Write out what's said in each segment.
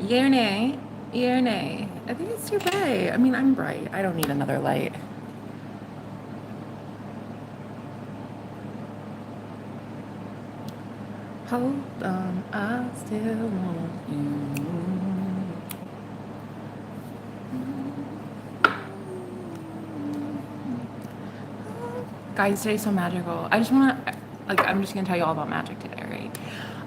Yay or nay? Yay or nay? I think it's too bright. I mean, I'm bright. I don't need another light. Hold on, I still want you. Guys, today's so magical. I just want to, like, I'm just going to tell you all about magic today, right?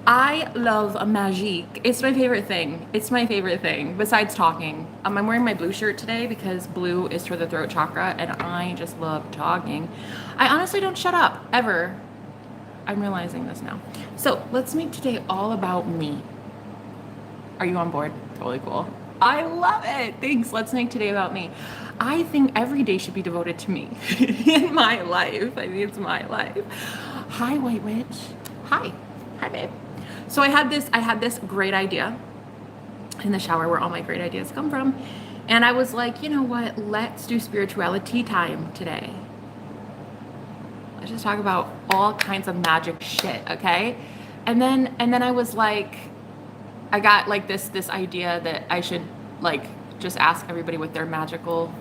I love a magique. It's my favorite thing. It's my favorite thing, besides talking. I'm wearing my blue shirt today because blue is for the throat chakra, and I just love talking. I honestly don't shut up, ever. I'm realizing this now. So let's make today all about me. Are you on board? Totally cool. I love it. Thanks. Let's make today about me. I think every day should be devoted to me in my life. I mean, it's my life. Hi, White Witch. Hi. Hi, babe. So I had this great idea in the shower where all my great ideas come from. And I was like, you know what? Let's do spirituality time today. Let's just talk about all kinds of magic shit, okay? And then I was like, I got like this idea that I should like just ask everybody what their magical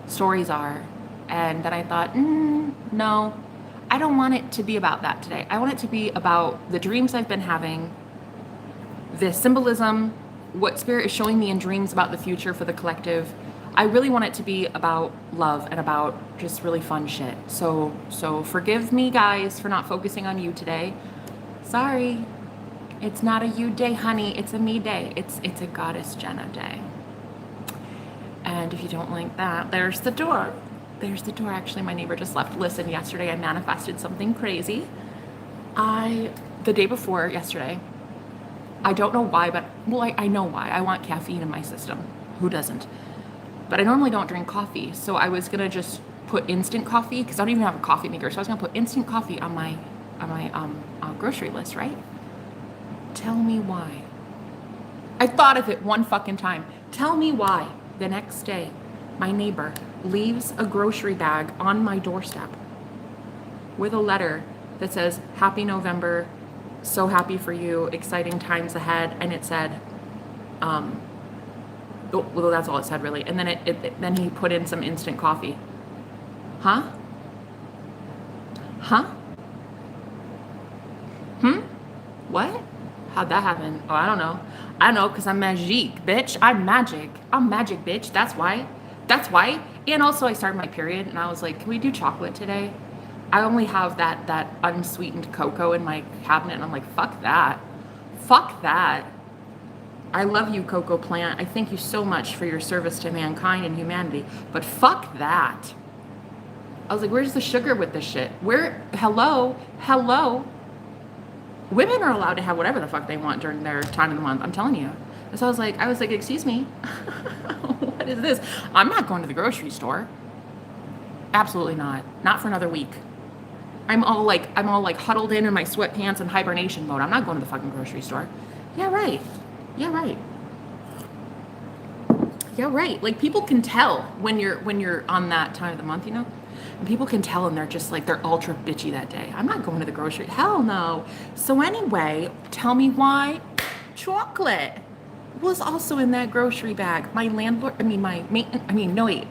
stories are. And then I thought, no, I don't want it to be about that today. I want it to be about the dreams I've been having, the symbolism, what spirit is showing me in dreams about the future for the collective. I really want it to be about love and about just really fun shit. So forgive me, guys, for not focusing on you today. Sorry. It's not a you day, honey. It's a me day. It's a Goddess Jenna day. And if you don't like that, there's the door. There's the door. Actually, my neighbor just left. Listen, yesterday I manifested something crazy. The day before yesterday, I don't know why, but well, I know why. I want caffeine in my system. Who doesn't? But I normally don't drink coffee. So I was gonna just put instant coffee, because I don't even have a coffee maker. So I was gonna put instant coffee on my grocery list, right? Tell me why. I thought of it one fucking time. Tell me why the next day my neighbor leaves a grocery bag on my doorstep with a letter that says, Happy November, so happy for you, exciting times ahead. And it said, well, that's all it said really. And then then he put in some instant coffee. Huh? What? How'd that happen? Oh, I don't know. I don't know, because I'm magique, bitch. I'm magic. I'm magic, bitch. That's why. That's why. And also I started my period and I was like, can we do chocolate today? I only have that unsweetened cocoa in my cabinet, and I'm like, fuck that. Fuck that. I love you, cocoa plant. I thank you so much for your service to mankind and humanity, but fuck that. I was like, where's the sugar with this shit? Hello. Women are allowed to have whatever the fuck they want during their time of the month. I'm telling you. So I was like, excuse me, what is this? I'm not going to the grocery store. Absolutely not. Not for another week. I'm all like huddled in my sweatpants and hibernation mode. I'm not going to the fucking grocery store. Yeah, right. Like, people can tell when you're on that time of the month, you know? And people can tell, and they're just like, they're ultra bitchy that day. I'm not going to the grocery. Hell no. So anyway, tell me why chocolate was also in that grocery bag. My landlord, no, wait.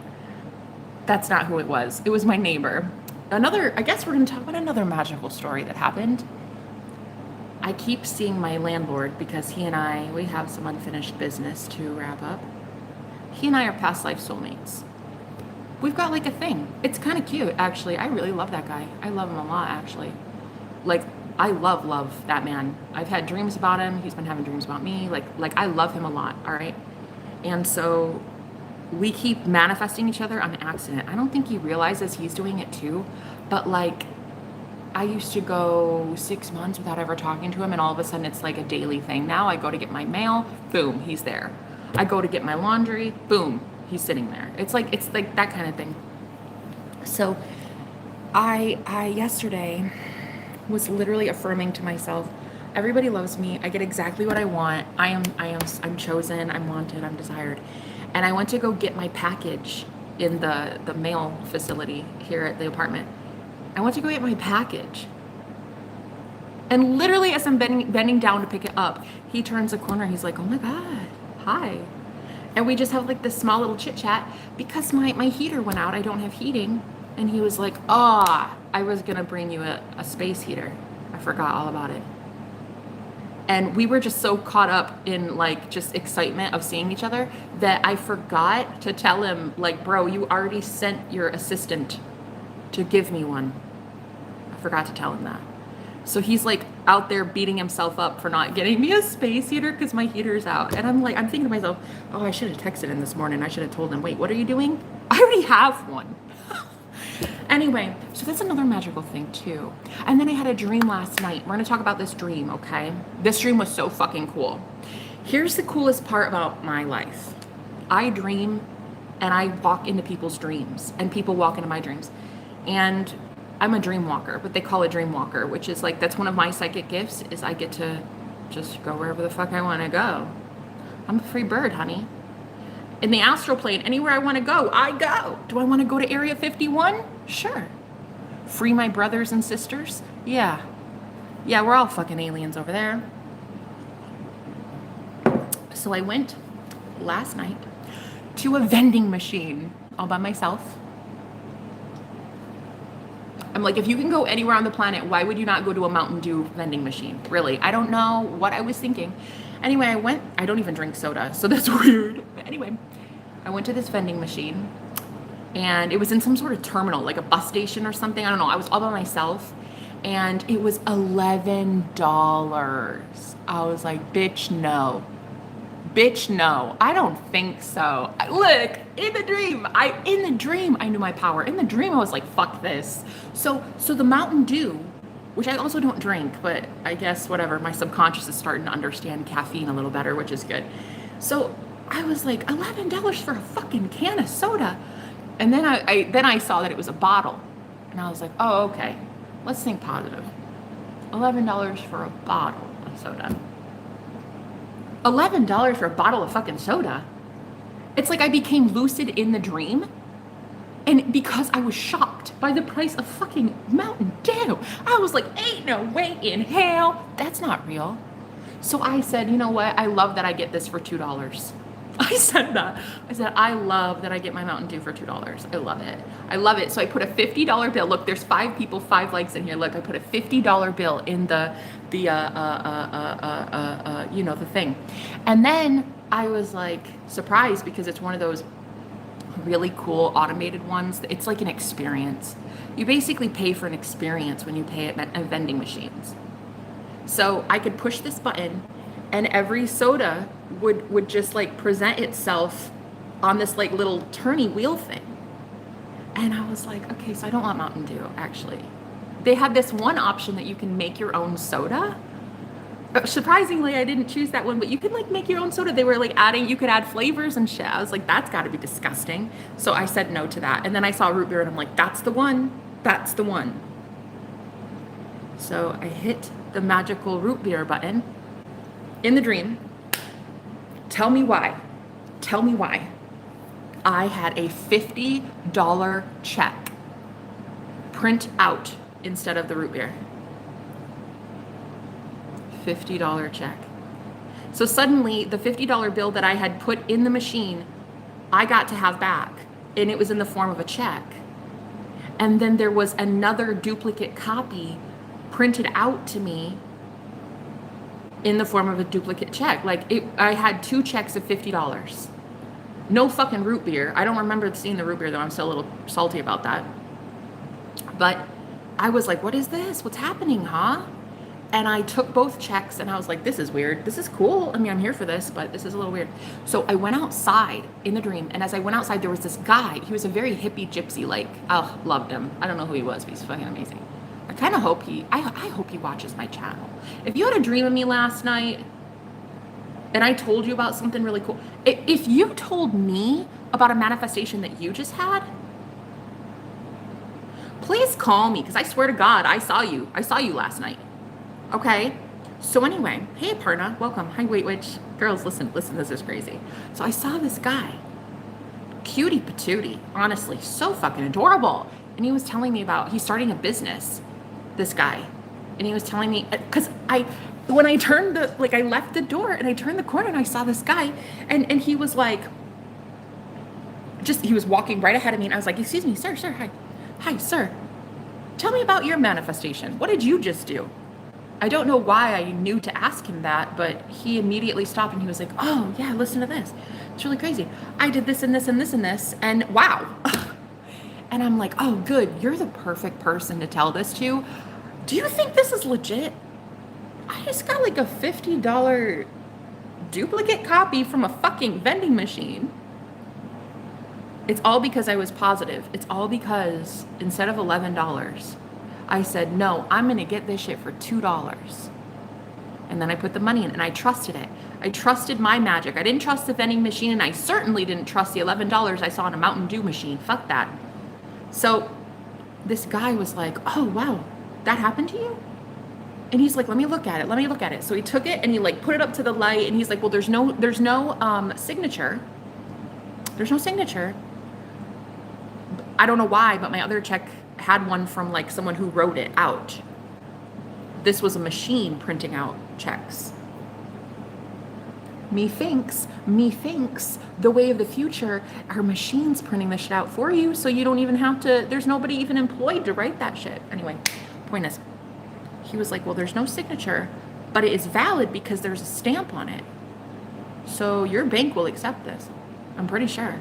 That's not who it was. It was my neighbor. I guess we're going to talk about another magical story that happened. I keep seeing my landlord because we have some unfinished business to wrap up. He and I are past life soulmates. We've got like a thing. It's kind of cute, actually. I really love that guy. I love him a lot, actually. Like, I love that man. I've had dreams about him. He's been having dreams about me. Like I love him a lot, all right? And so we keep manifesting each other on accident. I don't think he realizes he's doing it too, but like, I used to go 6 months without ever talking to him, and all of a sudden it's like a daily thing. Now I go to get my mail, boom, he's there. I go to get my laundry, boom, he's sitting there. It's like that kind of thing. So I yesterday was literally affirming to myself, everybody loves me. I get exactly what I want. I'm chosen, I'm wanted, I'm desired. And I went to go get my package in the mail facility here at the apartment. I went to go get my package. And literally as I'm bending down to pick it up, he turns the corner. He's like, oh my God, hi. And we just have like this small little chit chat because my heater went out. I don't have heating. And he was like, oh, I was gonna bring you a space heater. I forgot all about it. And we were just so caught up in like just excitement of seeing each other that I forgot to tell him, like, bro, you already sent your assistant to give me one. I forgot to tell him that. So he's like out there beating himself up for not getting me a space heater because my heater's out. And I'm thinking to myself, oh, I should have texted him this morning. I should have told him, wait, what are you doing? I already have one. Anyway, so that's another magical thing too. And then I had a dream last night. We're gonna talk about this dream, okay? This dream was so fucking cool. Here's the coolest part about my life. I dream and I walk into people's dreams and people walk into my dreams. And I'm a dream walker, but they call it dream walker, which is like, that's one of my psychic gifts is I get to just go wherever the fuck I wanna go. I'm a free bird, honey. In the astral plane, anywhere I want to go, I go. Do I want to go to Area 51? Sure. Free my brothers and sisters? Yeah. Yeah, we're all fucking aliens over there. So I went last night to a vending machine all by myself. I'm like, if you can go anywhere on the planet, why would you not go to a Mountain Dew vending machine? Really, I don't know what I was thinking. Anyway, I went, I don't even drink soda, so that's weird. But anyway, I went to this vending machine and it was in some sort of terminal, like a bus station or something. I don't know. I was all by myself and it was $11. I was like, bitch, no. Bitch, no. I don't think so. Look, in the dream, I knew my power. In the dream, I was like, fuck this. So the Mountain Dew, which I also don't drink, but I guess whatever, my subconscious is starting to understand caffeine a little better, which is good. So I was like, $11 for a fucking can of soda. And then I saw that it was a bottle. And I was like, oh, okay, let's think positive. $11 for a bottle of soda. $11 for a bottle of fucking soda. It's like I became lucid in the dream. And because I was shocked by the price of fucking Mountain Dew, I was like, ain't no way in hell. That's not real. So I said, you know what? I love that I get this for $2. I said that. I said, I love that I get my Mountain Dew for $2. I love it. I love it. So I put a $50 bill. Look, there's 5 people, 5 likes in here. Look, I put a $50 bill in the thing. And then I was like surprised because it's one of those really cool automated ones. It's like an experience. You basically pay for an experience when you pay at vending machines. So I could push this button and every soda would just like present itself on this like little turny wheel thing. And I was like, okay, so I don't want Mountain Dew, actually. They had this one option that you can make your own soda. Surprisingly, I didn't choose that one, but you could like make your own soda. They were like you could add flavors and shit. I was like, that's gotta be disgusting. So I said no to that. And then I saw root beer and I'm like, that's the one. That's the one. So I hit the magical root beer button in the dream. Tell me why. Tell me why. I had a $50 check print out instead of the root beer. $50 check. So suddenly the $50 bill that I had put in the machine, I got to have back, and it was in the form of a check. And then there was another duplicate copy printed out to me in the form of a duplicate check. I had 2 checks of $50. No fucking root beer. I don't remember seeing the root beer though. I'm still a little salty about that. But I was like, what is this? What's happening, huh? And I took both checks and I was like, this is weird. This is cool. I mean, I'm here for this, but this is a little weird. So I went outside in the dream. And as I went outside, there was this guy. He was a very hippie gypsy, oh, loved him. I don't know who he was, but he's fucking amazing. I kind of hope I hope he watches my channel. If you had a dream of me last night and I told you about something really cool, if you told me about a manifestation that you just had, please call me, because I swear to God, I saw you last night. Okay? So anyway, hey Aparna, welcome. Hi Wait Witch. Girls, listen, this is crazy. So I saw this guy, cutie patootie, honestly, so fucking adorable. And he was telling me about, he's starting a business, this guy. And he was telling me, because when I turned I left the door and I turned the corner and I saw this guy and he was like, he was walking right ahead of me and I was like, excuse me, sir, hi, sir. Tell me about your manifestation. What did you just do? I don't know why I knew to ask him that, but he immediately stopped and he was like, oh yeah, listen to this. It's really crazy. I did this and this and this and this and wow. And I'm like, oh good, you're the perfect person to tell this to. Do you think this is legit? I just got like a $50 duplicate copy from a fucking vending machine. It's all because I was positive. It's all because instead of $11, I said, no, I'm going to get this shit for $2. And then I put the money in and I trusted it. I trusted my magic. I didn't trust the vending machine and I certainly didn't trust the $11 I saw in a Mountain Dew machine. Fuck that. So this guy was like, oh, wow, that happened to you? And he's like, let me look at it. So he took it and he like put it up to the light and he's like, well, there's no signature. There's no signature. I don't know why, but my other check had one from like someone who wrote it out. This was a machine printing out checks. Methinks the way of the future are machines printing this shit out for you, so you don't even have to, there's nobody even employed to write that shit. Anyway, point is, he was like, well, there's no signature, but it is valid because there's a stamp on it. So your bank will accept this. I'm pretty sure.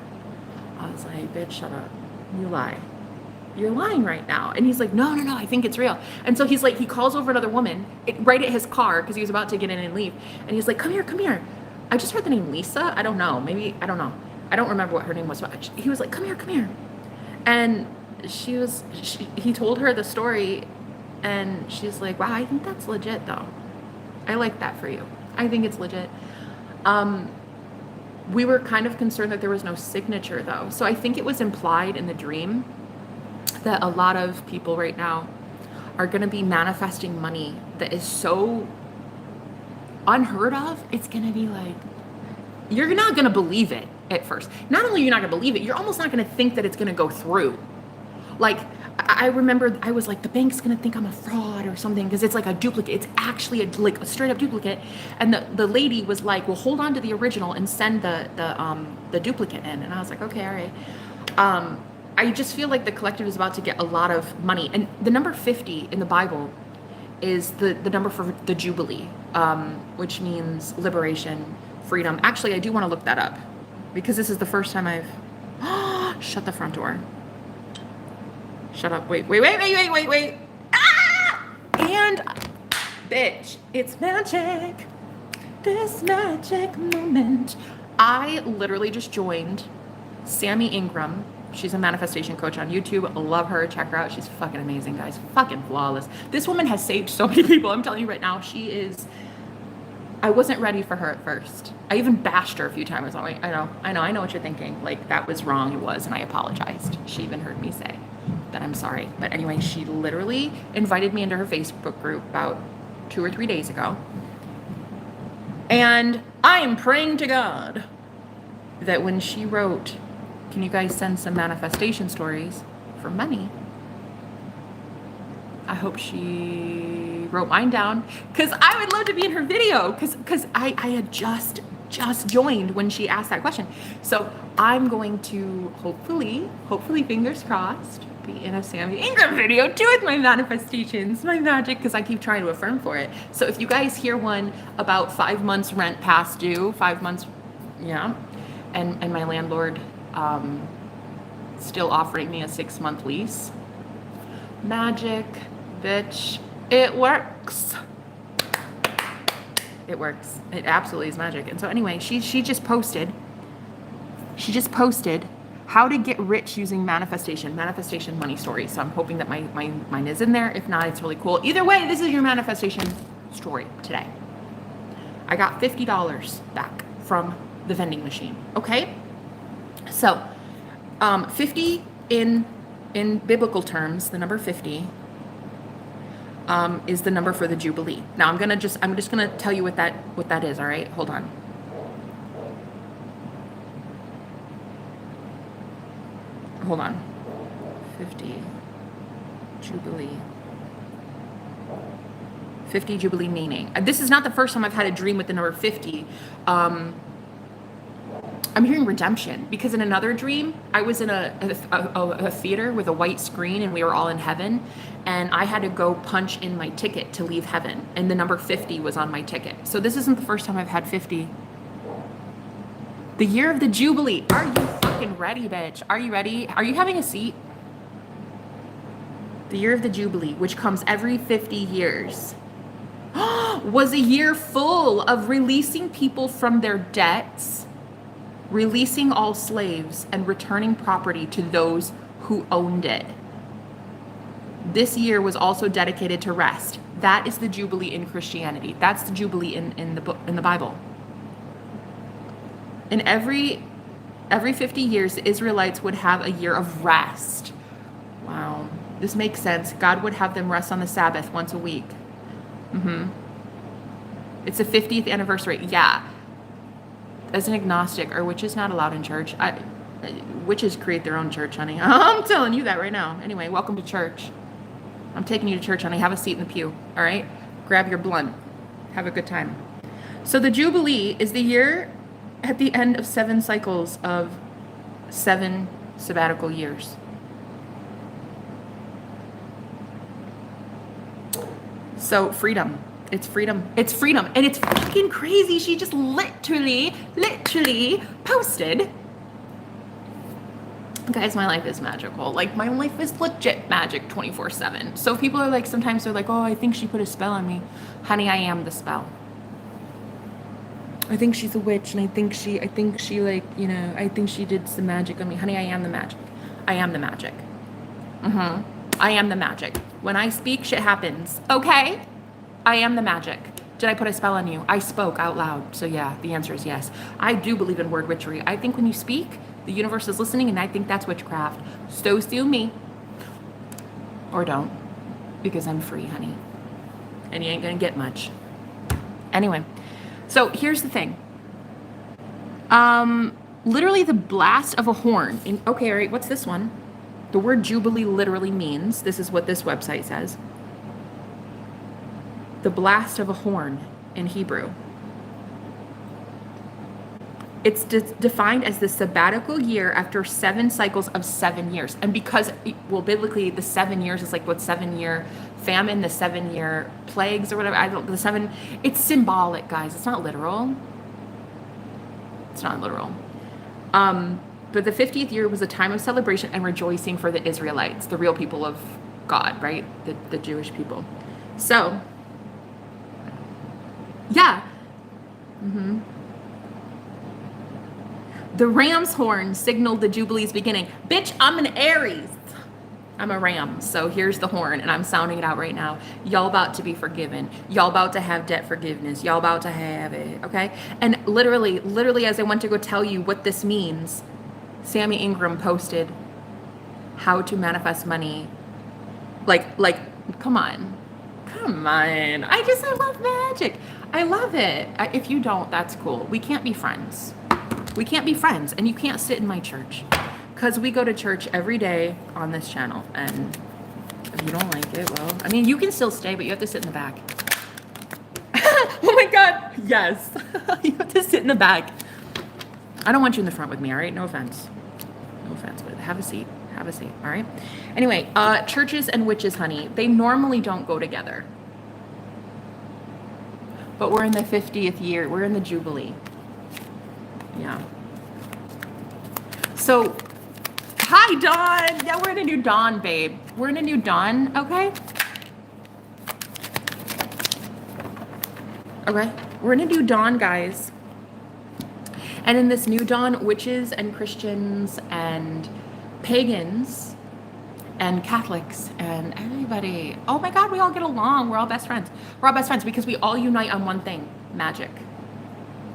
I was like, bitch, shut up. You lie. You're lying right now. And he's like, no, I think it's real. And so he's like, he calls over another woman right at his car because he was about to get in and leave. And he's like, come here. I just heard the name Lisa. I don't know. Maybe, I don't know. I don't remember what her name was. But he was like, come here. And he told her the story. And she's like, wow, I think that's legit though. I like that for you. I think it's legit. We were kind of concerned that there was no signature though. So I think it was implied in the dream that a lot of people right now are going to be manifesting money that is so unheard of. It's going to be like, you're not going to believe it at first. Not only are you not going to believe it, you're almost not going to think that it's going to go through. Like, I remember I was like, the bank's going to think I'm a fraud or something because it's like a duplicate. It's actually a straight up duplicate. And the lady was like, well, hold on to the original and send the duplicate in. And I was like, okay, all right. I just feel like the collective is about to get a lot of money. And the number 50 in the Bible is the number for the Jubilee, which means liberation, freedom. Actually, I do want to look that up because this is the first time I've shut the front door. Shut up. Wait. Ah! And bitch, it's magic. This magic moment. I literally just joined Sammy Ingram. She's a manifestation coach on YouTube. Love her. Check her out. She's fucking amazing, guys. Fucking flawless. This woman has saved so many people. I'm telling you right now, she is. I wasn't ready for her at first. I even bashed her a few times. I'm like, I know what you're thinking. Like, that was wrong. It was, and I apologized. She even heard me say that I'm sorry. But anyway, she literally invited me into her Facebook group about 2 or 3 days ago. And I am praying to God that when she wrote, can you guys send some manifestation stories for money? I hope she wrote mine down because I would love to be in her video because I had just joined when she asked that question. So I'm going to hopefully fingers crossed, be in a Sammy Ingram video too with my manifestations, my magic, because I keep trying to affirm for it. So if you guys hear one about 5 months rent past due, 5 months, yeah, and my landlord still offering me a 6-month lease, magic, bitch, it works. It works. It absolutely is magic. And so anyway, she just posted how to get rich using manifestation money story. So I'm hoping that mine is in there. If not, it's really cool. Either way, this is your manifestation story today. I got $50 back from the vending machine. Okay? So 50 in biblical terms, the number 50 is the number for the Jubilee. Now I'm just gonna tell you what that is. All right, hold on. Hold on. 50 Jubilee. 50 Jubilee meaning. This is not the first time I've had a dream with the number 50. I'm hearing redemption, because in another dream, I was in a theater with a white screen and we were all in heaven, and I had to go punch in my ticket to leave heaven, and the number 50 was on my ticket. So this isn't the first time I've had 50. The year of the Jubilee. Are you fucking ready, bitch? Are you ready? Are you having a seat? The year of the Jubilee, which comes every 50 years, was a year full of releasing people from their debts, releasing all slaves, and returning property to those who owned it. This year was also dedicated to rest. That is the Jubilee in Christianity. That's the Jubilee in the book, in the Bible. In every 50 years, the Israelites would have a year of rest. Wow. This makes sense. God would have them rest on the Sabbath once a week. It's the 50th anniversary. Yeah. As an agnostic, are witches not allowed in church? Witches create their own church, honey. I'm telling you that right now. Anyway, welcome to church. I'm taking you to church, honey. Have a seat in the pew. All right? Grab your blunt. Have a good time. So the Jubilee is the year at the end of 7 cycles of 7 sabbatical years. So freedom. It's freedom. It's freedom. And it's fucking crazy. She just literally posted. Guys, my life is magical. Like, my life is legit magic 24/7. So people are like, sometimes they're like, oh, I think she put a spell on me. Honey, I am the spell. I think she's a witch, and I think she like, you know, I think she did some magic on me. Honey, I am the magic. I am the magic. I am the magic. When I speak, shit happens. Okay? I am the magic. Did I put a spell on you? I spoke out loud. So yeah, the answer is yes. I do believe in word witchery. I think when you speak, the universe is listening, and I think that's witchcraft. So sue me. Or don't. Because I'm free, honey. And you ain't gonna get much. Anyway. So here's the thing. Literally the blast of a horn. Okay, all right, what's this one? The word Jubilee literally means, this is what this website says, the blast of a horn in Hebrew. It's defined as the sabbatical year after 7 cycles of 7 years. And because, well, biblically, the 7 years is like what 7-year famine, the 7-year plagues or whatever. It's symbolic, guys. It's not literal. It's not literal. But the 50th year was a time of celebration and rejoicing for the Israelites, the real people of God, right? The Jewish people. So, yeah. The ram's horn signaled the Jubilee's beginning. Bitch, I'm an Aries. I'm a ram. So here's the horn, and I'm sounding it out right now. Y'all about to be forgiven. Y'all about to have debt forgiveness. Y'all about to have it, okay? And literally, as I went to go tell you what this means, Sammy Ingram posted how to manifest money. Like, come on. I love magic. I love it. If you don't, that's cool. We can't be friends. We can't be friends, and you can't sit in my church, because we go to church every day on this channel, and if you don't like it, well, I mean, you can still stay, but you have to sit in the back. Oh my God, yes. You have to sit in the back. I don't want you in the front with me, all right? No offense, but have a seat, all right? Anyway, churches and witches, honey, they normally don't go together. But we're in the 50th year. We're in the Jubilee. Yeah. So, hi, Dawn. Yeah, we're in a new dawn, babe. We're in a new dawn, okay? Okay. We're in a new dawn, guys. And in this new dawn, witches and Christians and pagans and Catholics and everybody, oh my God, we all get along. We're all best friends. We're all best friends because we all unite on one thing, magic.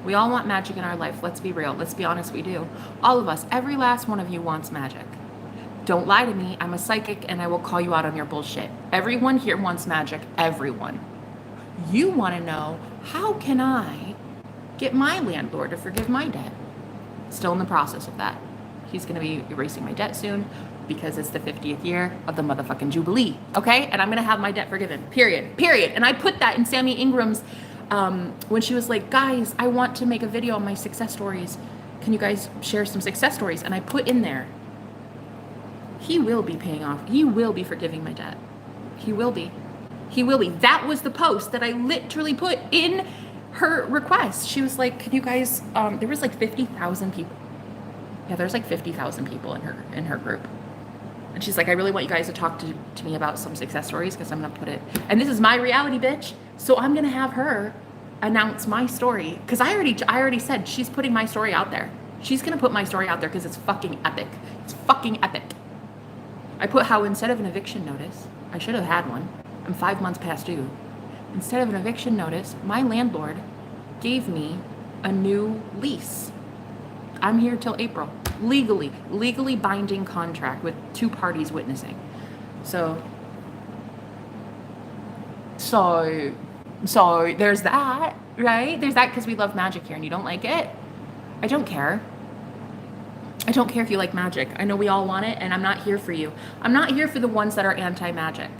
We all want magic in our life. Let's be real. Let's be honest, we do. All of us, every last one of you wants magic. Don't lie to me. I'm a psychic and I will call you out on your bullshit. Everyone here wants magic. Everyone. You want to know, how can I get my landlord to forgive my debt? Still in the process of that. He's going to be erasing my debt soon because it's the 50th year of the motherfucking Jubilee, okay? And I'm gonna have my debt forgiven, period. And I put that in Sammy Ingram's, when she was like, guys, I want to make a video on my success stories. Can you guys share some success stories? And I put in there, he will be paying off. He will be forgiving my debt. He will be. He will be. That was the post that I literally put in her request. She was like, can you guys, there was like 50,000 people. Yeah, there's like 50,000 people in her group. And she's like, I really want you guys to talk to me about some success stories because I'm going to put it, and this is my reality, bitch. So I'm going to have her announce my story because I already said she's putting my story out there. She's going to put my story out there because it's fucking epic. It's fucking epic. I put how instead of an eviction notice, I should have had one. I'm 5 months past due. Instead of an eviction notice, my landlord gave me a new lease. I'm here till April. Legally binding contract with 2 parties witnessing. So there's that, right? There's that because we love magic here and you don't like it. I don't care. I don't care if you like magic. I know we all want it and I'm not here for you. I'm not here for the ones that are anti-magic.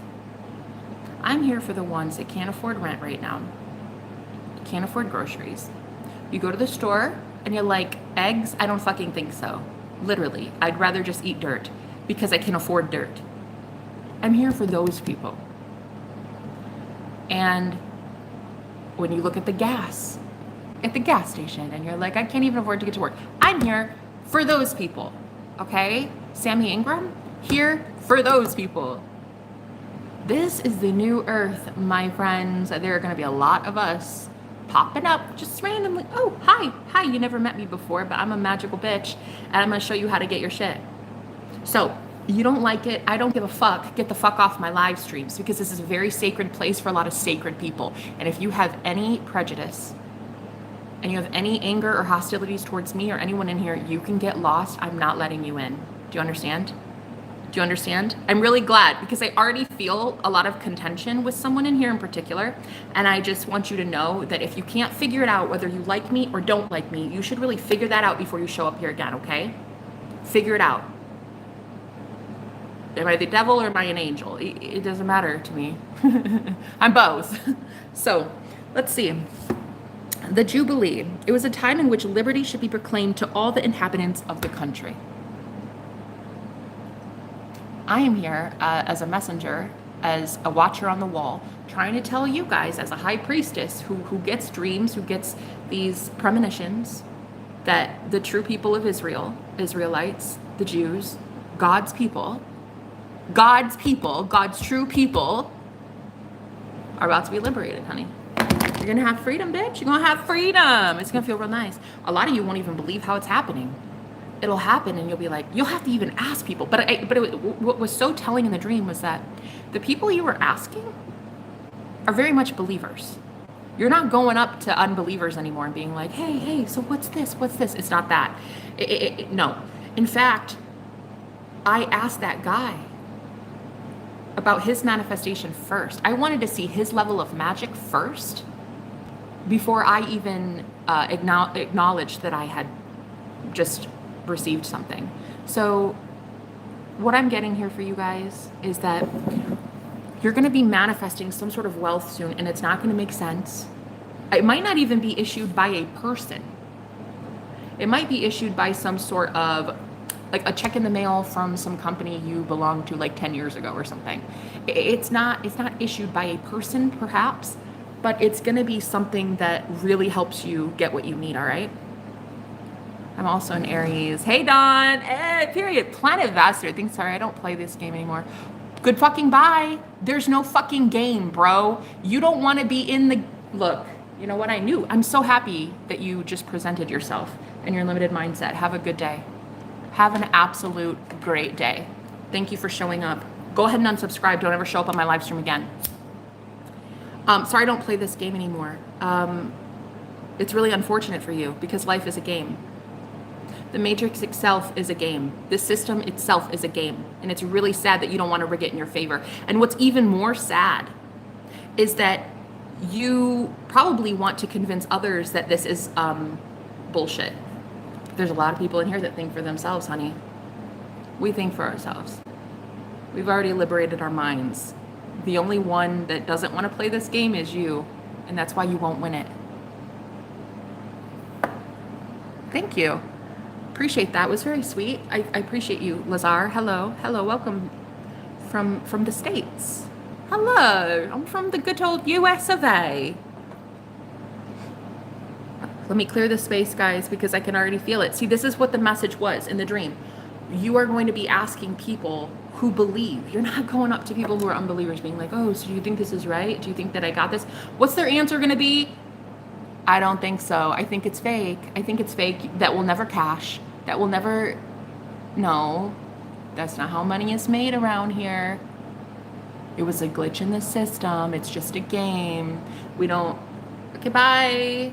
I'm here for the ones that can't afford rent right now. Can't afford groceries. You go to the store and you're like, eggs? I don't fucking think so. Literally, I'd rather just eat dirt because I can afford dirt. I'm here for those people. And when you look at the gas station and you're like, I can't even afford to get to work. I'm here for those people, okay? Sammy Ingram, here for those people. This is the new earth, my friends. There are gonna be a lot of us popping up just randomly. Oh, hi, you never met me before, but I'm a magical bitch and I'm gonna show you how to get your shit. So you don't like it, I don't give a fuck. Get the fuck off my live streams because this is a very sacred place for a lot of sacred people. And if you have any prejudice and you have any anger or hostilities towards me or anyone in here, you can get lost. I'm not letting you in. Do you understand? Do you understand? I'm really glad because I already feel a lot of contention with someone in here in particular. And I just want you to know that if you can't figure it out, whether you like me or don't like me, you should really figure that out before you show up here again, okay? Figure it out. Am I the devil or am I an angel? It doesn't matter to me. I'm both. So let's see. The Jubilee. It was a time in which liberty should be proclaimed to all the inhabitants of the country. I am here as a messenger, as a watcher on the wall, trying to tell you guys as a high priestess who gets dreams, who gets these premonitions, that the true people of Israel, Israelites, the Jews, God's people, God's true people are about to be liberated, honey. You're gonna have freedom, bitch. You're gonna have freedom. It's gonna feel real nice. A lot of you won't even believe how it's happening. It'll happen and you'll be like, you'll have to even ask people. But what was so telling in the dream was that the people you were asking are very much believers. You're not going up to unbelievers anymore and being like, hey, so what's this? It's not that. No. In fact, I asked that guy about his manifestation first. I wanted to see his level of magic first before I even acknowledged that I had just received something. So what I'm getting here for you guys is that you're going to be manifesting some sort of wealth soon and it's not going to make sense. It might not even be issued by a person. It might be issued by some sort of like a check in the mail from some company you belonged to like 10 years ago or something. It's not issued by a person perhaps, but it's going to be something that really helps you get what you need, all right? I'm also in Aries. Hey, Dawn. Period. Planet Vaster. Thinks, sorry, I don't play this game anymore. Good fucking bye. There's no fucking game, bro. You don't want to be in the... Look, you know what I knew? I'm so happy that you just presented yourself and your limited mindset. Have a good day. Have an absolute great day. Thank you for showing up. Go ahead and unsubscribe. Don't ever show up on my live stream again. Sorry I don't play this game anymore. It's really unfortunate for you because life is a game. The matrix itself is a game. The system itself is a game. And it's really sad that you don't want to rig it in your favor. And what's even more sad is that you probably want to convince others that this is bullshit. There's a lot of people in here that think for themselves, honey. We think for ourselves. We've already liberated our minds. The only one that doesn't want to play this game is you, and that's why you won't win it. Thank you. Appreciate that. It was very sweet. I appreciate you, Lazar. Hello. Hello. Welcome from the States. Hello. I'm from the good old US of A. Let me clear the space, guys, because I can already feel it. See, this is what the message was in the dream. You are going to be asking people who believe. You're not going up to people who are unbelievers being like, oh, so do you think this is right? Do you think that I got this? What's their answer going to be? I don't think so. I think it's fake. I think it's fake. That will never cash. That will never... No, that's not how money is made around here. It was a glitch in the system. It's just a game. We don't... Okay, bye.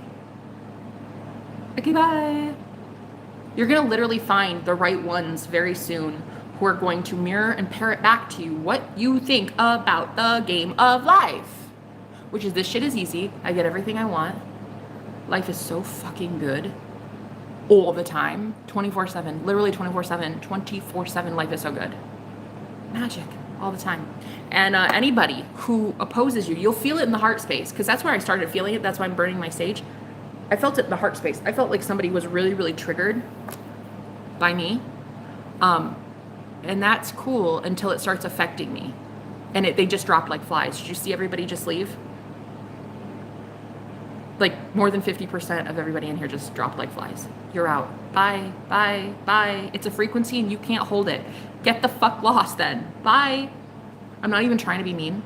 Okay, bye. You're going to literally find the right ones very soon who are going to mirror and parrot back to you what you think about the game of life. Which is, this shit is easy. I get everything I want. Life is so fucking good. All the time. 24/7. Literally 24/7. 24/7 life is so good. Magic. All the time. And anybody who opposes you, you'll feel it in the heart space. Because that's where I started feeling it. That's why I'm burning my sage. I felt it in the heart space. I felt like somebody was really, really triggered by me. And that's cool until it starts affecting me. And they just dropped like flies. Did you see everybody just leave? Like more than 50% of everybody in here just dropped like flies. You're out. Bye, bye, bye. It's a frequency and you can't hold it. Get the fuck lost then. Bye. I'm not even trying to be mean.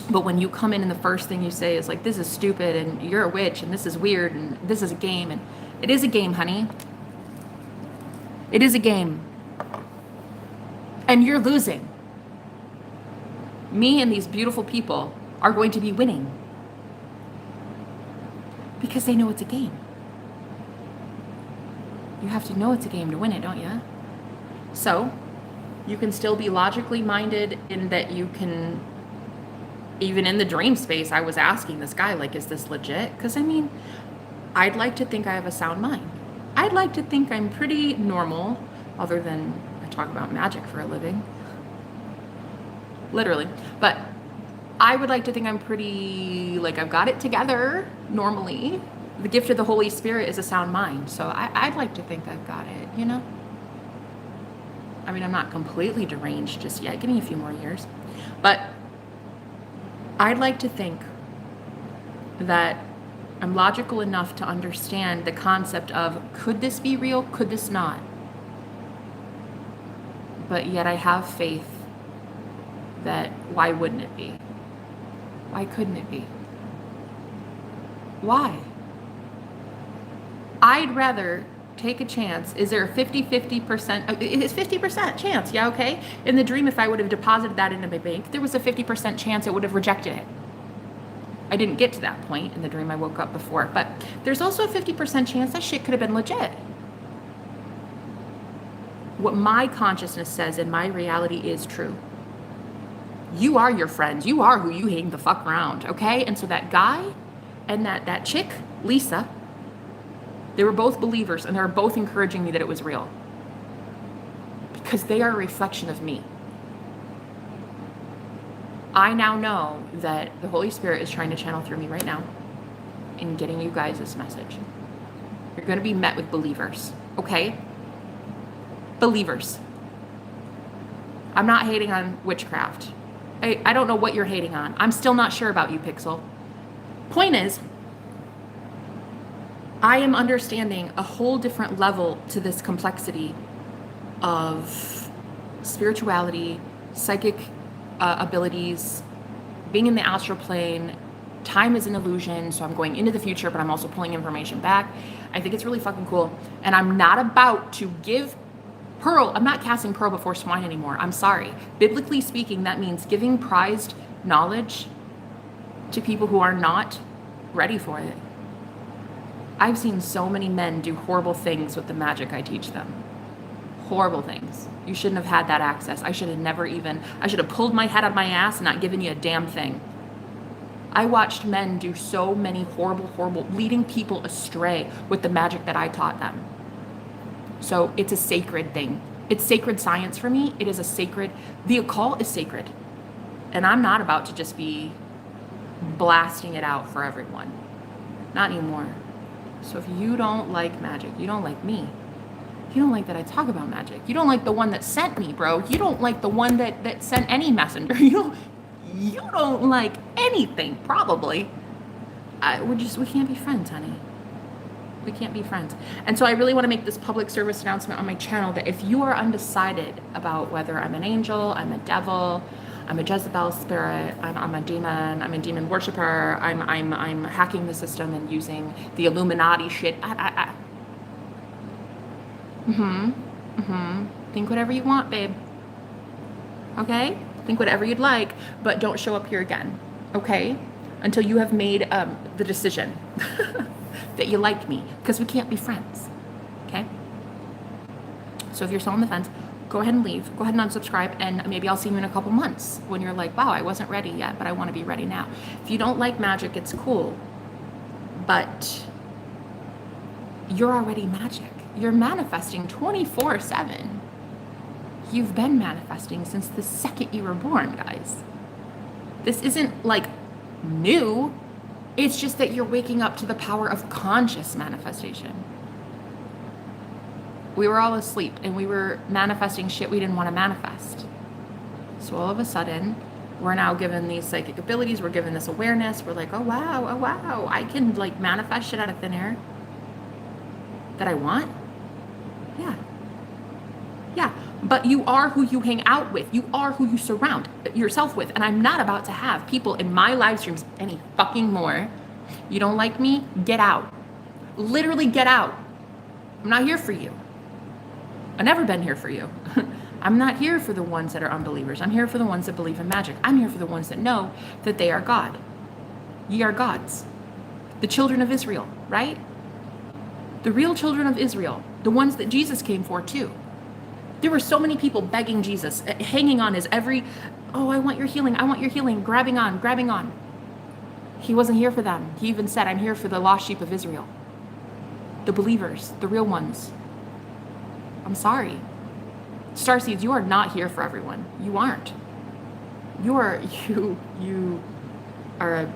But when you come in and the first thing you say is like, this is stupid and you're a witch and this is weird and this is a game. And it is a game, honey. It is a game. And you're losing. Me and these beautiful people are going to be winning. Because they know it's a game. You have to know it's a game to win it, don't you? So, you can still be logically minded in that you can, even in the dream space, I was asking this guy, like, is this legit? Because, I mean, I'd like to think I have a sound mind. I'd like to think I'm pretty normal, other than I talk about magic for a living. Literally. But I would like to think I'm pretty, like, I've got it together normally. The gift of the Holy Spirit is a sound mind. So I'd like to think I've got it, you know? I mean, I'm not completely deranged just yet. Give me a few more years. But I'd like to think that I'm logical enough to understand the concept of, could this be real? Could this not? But yet I have faith that why wouldn't it be? Why couldn't it be? Why? I'd rather take a chance. Is there a 50%? It's 50% chance. Yeah, okay. In the dream, if I would have deposited that into my bank, there was a 50% chance it would have rejected it. I didn't get to that point in the dream. I woke up before. But there's also a 50% chance that shit could have been legit. What my consciousness says in my reality is true. You are your friends. You are who you hang the fuck around, okay? And so that guy and that chick, Lisa, they were both believers and they were both encouraging me that it was real. Because they are a reflection of me. I now know that the Holy Spirit is trying to channel through me right now in getting you guys this message. You're going to be met with believers, okay? Believers. I'm not hating on witchcraft. I don't know what you're hating on. I'm still not sure about you, Pixel. Point is, I am understanding a whole different level to this complexity of spirituality, psychic abilities, being in the astral plane. Time is an illusion, so I'm going into the future, but I'm also pulling information back. I think it's really fucking cool. And I'm not about to give pearl. I'm not casting pearl before swine anymore. I'm sorry. Biblically speaking, that means giving prized knowledge to people who are not ready for it. I've seen so many men do horrible things with the magic I teach them. Horrible things. You shouldn't have had that access. I should have pulled my head out of my ass and not given you a damn thing. I watched men do so many horrible, leading people astray with the magic that I taught them. So it's a sacred thing. It's sacred science for me. It is the occult is sacred. And I'm not about to just be blasting it out for everyone. Not anymore. So if you don't like magic, you don't like me. You don't like that I talk about magic. You don't like the one that sent me, bro. You don't like the one that sent any messenger. You don't like anything, probably. We can't be friends, honey. We can't be friends. And so I really want to make this public service announcement on my channel that if you are undecided about whether I'm an angel, I'm a devil, I'm a Jezebel spirit, I'm a demon worshiper, I'm hacking the system and using the Illuminati shit. Think whatever you want, babe. Okay? Think whatever you'd like, but don't show up here again. Okay? Until you have made the decision that you like me, because we can't be friends. Okay? So if you're still on the fence, go ahead and leave. Go ahead and unsubscribe, and maybe I'll see you in a couple months when you're like, wow, I wasn't ready yet, but I want to be ready now. If you don't like magic, it's cool, but you're already magic. You're manifesting 24/7. You've been manifesting since the second you were born, guys. This isn't like new. It's just that you're waking up to the power of conscious manifestation. We were all asleep and we were manifesting shit we didn't want to manifest. So all of a sudden, we're now given these psychic abilities. We're given this awareness. We're like, oh wow, I can like manifest shit out of thin air that I want. Yeah. But you are who you hang out with. You are who you surround yourself with. And I'm not about to have people in my live streams any fucking more. You don't like me? Get out. Literally get out. I'm not here for you. I've never been here for you. I'm not here for the ones that are unbelievers. I'm here for the ones that believe in magic. I'm here for the ones that know that they are God. Ye are gods. The children of Israel, right? The real children of Israel. The ones that Jesus came for too. There were so many people begging Jesus, hanging on his every, oh, I want your healing, grabbing on. He wasn't here for them. He even said, I'm here for the lost sheep of Israel. The believers, the real ones. I'm sorry. Starseeds, you are not here for everyone. You aren't. You are a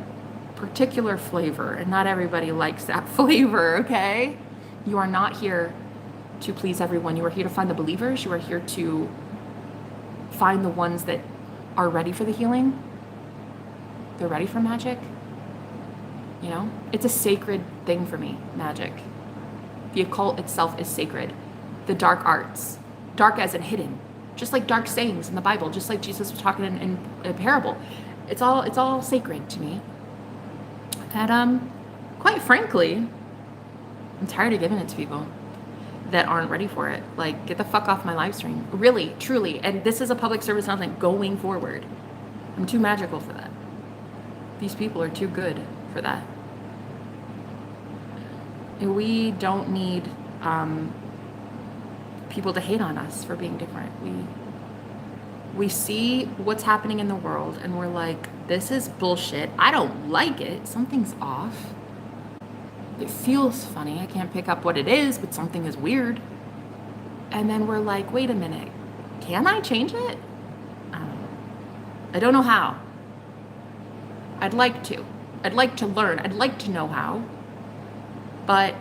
particular flavor, and not everybody likes that flavor, okay? You are not here to please everyone. You are here to find the believers. You are here to find the ones that are ready for the healing. They're ready for magic. You know, it's a sacred thing for me, magic. The occult itself is sacred. The dark arts, dark as in hidden, just like dark sayings in the Bible, just like Jesus was talking in a parable. It's all sacred to me. And quite frankly, I'm tired of giving it to people that aren't ready for it. Like, get the fuck off my live stream. Really, truly. And this is a public service announcement going forward. I'm too magical for that. These people are too good for that. And we don't need people to hate on us for being different. We see what's happening in the world and we're like, this is bullshit. I don't like it. Something's off. It feels funny. I can't pick up what it is, but something is weird. And then we're like, wait a minute. Can I change it? I don't know how. I'd like to. I'd like to learn. I'd like to know how. But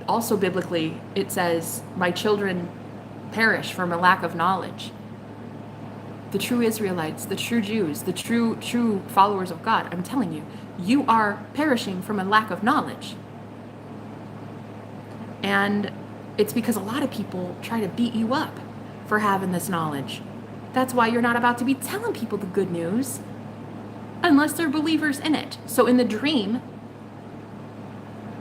also biblically, it says, my children perish from a lack of knowledge. The true Israelites, the true Jews, the true followers of God, I'm telling you, you are perishing from a lack of knowledge. And it's because a lot of people try to beat you up for having this knowledge. That's why you're not about to be telling people the good news unless they're believers in it. So in the dream,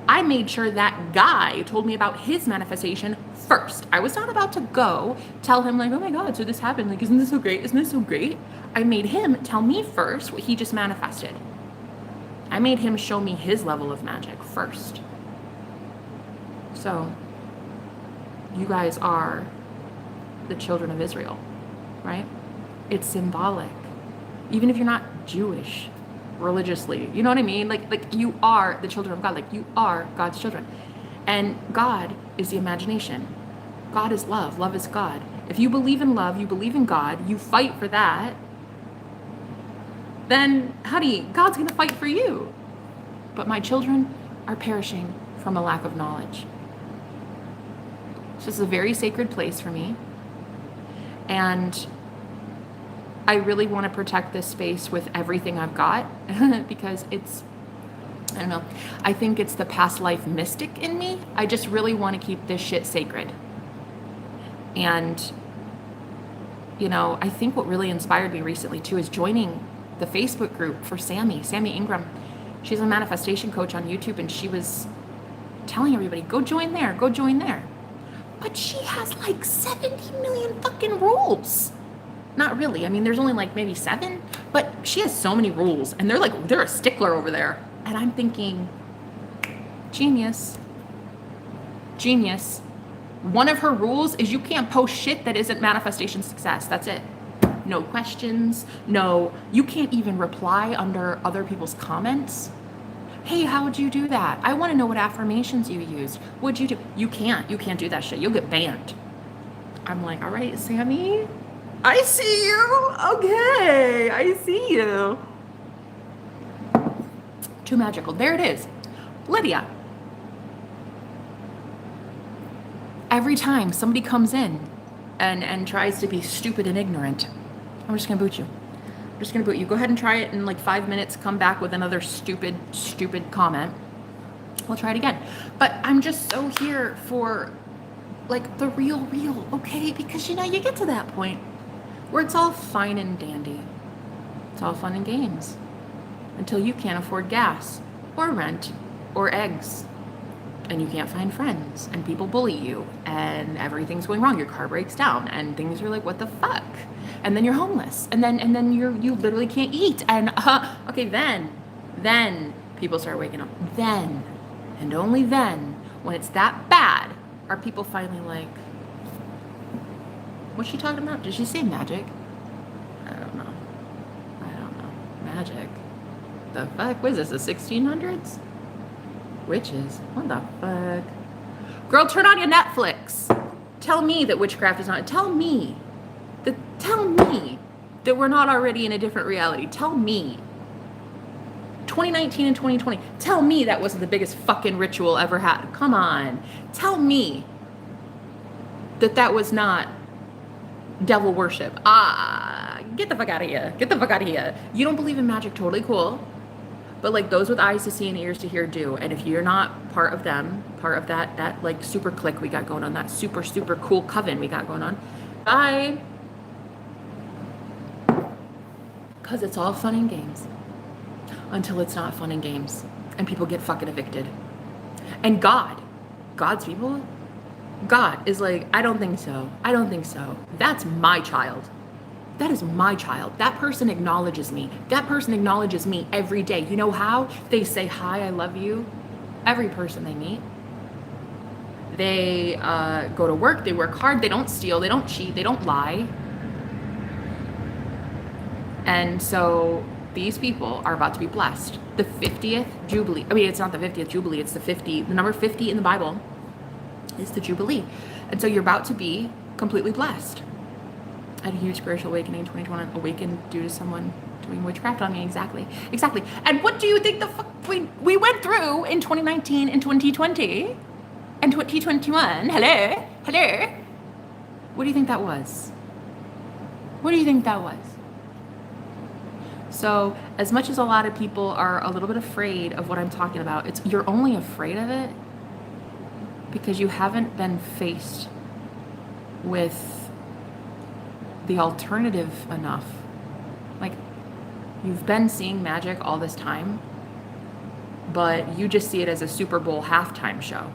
I made sure that guy told me about his manifestation first. I was not about to go tell him like, oh my God, so this happened. Like, isn't this so great? Isn't this so great? I made him tell me first what he just manifested. I made him show me his level of magic first. So you guys are the children of Israel, right? It's symbolic. Even if you're not Jewish religiously, you know what I mean? Like you are the children of God. Like you are God's children. And God is the imagination. God is love. Love is God. if you believe in love, you believe in God, you fight for that, then, honey, God's going to fight for you. But my children are perishing from a lack of knowledge. This is a very sacred place for me. And I really want to protect this space with everything I've got because it's, I don't know, I think it's the past life mystic in me. I just really want to keep this shit sacred. And, you know, I think what really inspired me recently too is joining the Facebook group for Sammy Ingram. She's a manifestation coach on YouTube, and she was telling everybody, go join there, go join there. But she has like 70 million fucking rules. Not really. I mean, there's only like maybe 7, but she has so many rules, and they're a stickler over there. And I'm thinking, genius. One of her rules is you can't post shit that isn't manifestation success. That's it. No questions. No, you can't even reply under other people's comments. Hey, how would you do that? I want to know what affirmations you used. What'd you do? You can't do that shit. You'll get banned. I'm like, all right, Sammy, I see you. Okay, I see you. Too magical. There it is. Lydia. Every time somebody comes in and tries to be stupid and ignorant, I'm just going to boot you. I'm just going to boot you. Go ahead and try it in like 5 minutes. Come back with another stupid comment. We'll try it again. But I'm just so here for like the real, okay? Because, you know, you get to that point where it's all fine and dandy. It's all fun and games until you can't afford gas or rent or eggs. And you can't find friends, and people bully you, and everything's going wrong. Your car breaks down, and things are like, what the fuck? And then you're homeless, and then you literally can't eat. And okay, then people start waking up. Then, and only then, when it's that bad, are people finally like, what's she talking about? Did she say magic? I don't know. Magic. The fuck? What is this? The 1600s? Witches? What the fuck? Girl, turn on your Netflix. Tell me that witchcraft is not. Tell me that we're not already in a different reality. Tell me. 2019 and 2020. Tell me that wasn't the biggest fucking ritual ever had. Come on. Tell me that was not devil worship. Get the fuck out of here. Get the fuck out of here. You don't believe in magic, totally cool. But like those with eyes to see and ears to hear do. And if you're not part of them, part of that like super clique we got going on, that super cool coven we got going on, bye. Because it's all fun and games until it's not fun and games and people get fucking evicted. And God's people, God is like, I don't think so. That's my child. That is my child. That person acknowledges me. That person acknowledges me every day. You know how? They say, hi, I love you. Every person they meet. They go to work. They work hard. They don't steal. They don't cheat. They don't lie. And so these people are about to be blessed. The 50th Jubilee. I mean, it's not the 50th Jubilee. It's the number 50 in the Bible is the Jubilee. And so you're about to be completely blessed. I had a huge spiritual awakening in 2020, awakened due to someone doing witchcraft on me. Exactly. And what do you think the fuck we went through in 2019 and 2020 and 2021? Hello. What do you think that was? So as much as a lot of people are a little bit afraid of what I'm talking about, you're only afraid of it because you haven't been faced with the alternative enough. Like, you've been seeing magic all this time, but you just see it as a Super Bowl halftime show.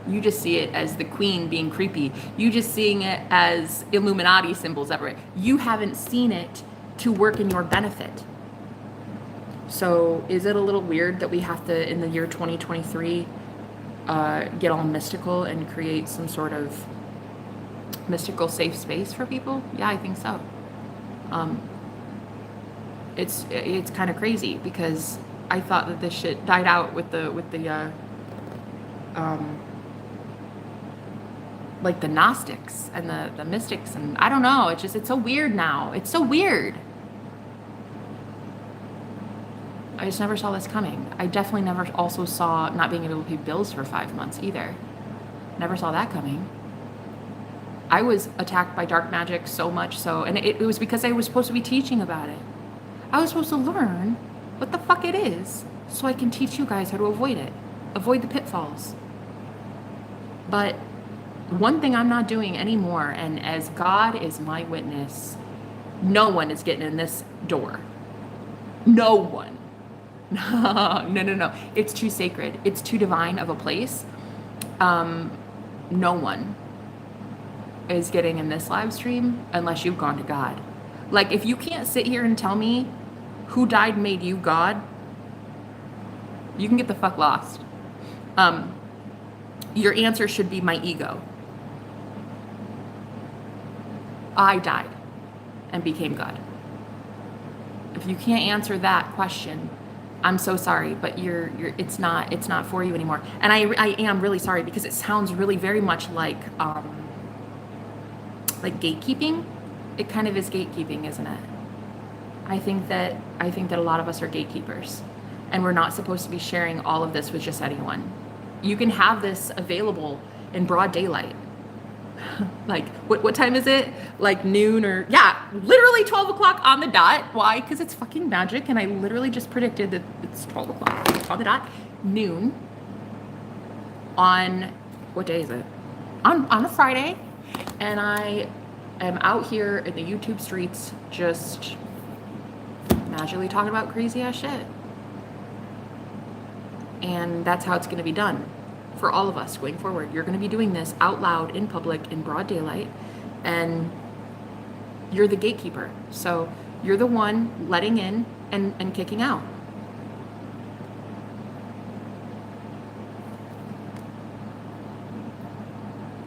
You just see it as the queen being creepy. You just seeing it as Illuminati symbols everywhere. You haven't seen it to work in your benefit. So is it a little weird that we have to, in the year 2023, get all mystical and create some sort of mystical safe space for people? Yeah, I think so. It's kind of crazy because I thought that this shit died out with the like the Gnostics and the mystics, and I don't know, it's so weird now. It's so weird. I just never saw this coming. I definitely never also saw not being able to pay bills for 5 months either. Never saw that coming. I was attacked by dark magic so much so, and it was because I was supposed to be teaching about it. I was supposed to learn what the fuck it is so I can teach you guys how to avoid it. Avoid the pitfalls. But one thing I'm not doing anymore, and as God is my witness, no one is getting in this door. No one. No. It's too sacred. It's too divine of a place. No one is getting in this live stream unless you've gone to God. Like, if you can't sit here and tell me who died made you God, you can get the fuck lost. Your answer should be my ego. I died and became God. If you can't answer that question, I'm so sorry, but it's not for you anymore. And I am really sorry, because it sounds really very much like gatekeeping. It kind of is gatekeeping, isn't it? I think that a lot of us are gatekeepers, and we're not supposed to be sharing all of this with just anyone. You can have this available in broad daylight. Like, what time is it? Like noon, or yeah, literally 12 o'clock on the dot. Why? Because it's fucking magic, and I literally just predicted that it's 12 o'clock on the dot, noon, on, what day is it? On a Friday, and I am out here in the YouTube streets just magically talking about crazy ass shit. And that's how it's going to be done for all of us going forward. You're going to be doing this out loud in public in broad daylight, and you're the gatekeeper. So you're the one letting in and kicking out.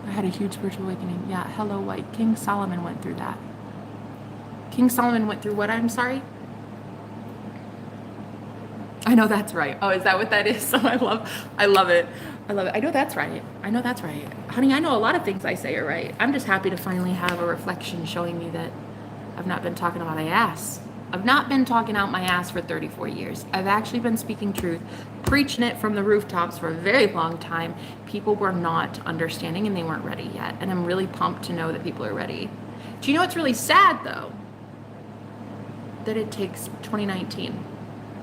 I had a huge spiritual awakening. Yeah, hello, White. King Solomon went through that. King Solomon went through what? I'm sorry? I know that's right. Oh, is that what that is? I love it. I love it. I know that's right. Honey, I know a lot of things I say are right. I'm just happy to finally have a reflection showing me that I've not been talking about my ass. I've not been talking out my ass for 34 years. I've actually been speaking truth, preaching it from the rooftops for a very long time. People were not understanding, and they weren't ready yet. And I'm really pumped to know that people are ready. Do you know what's really sad, though? That it takes 2019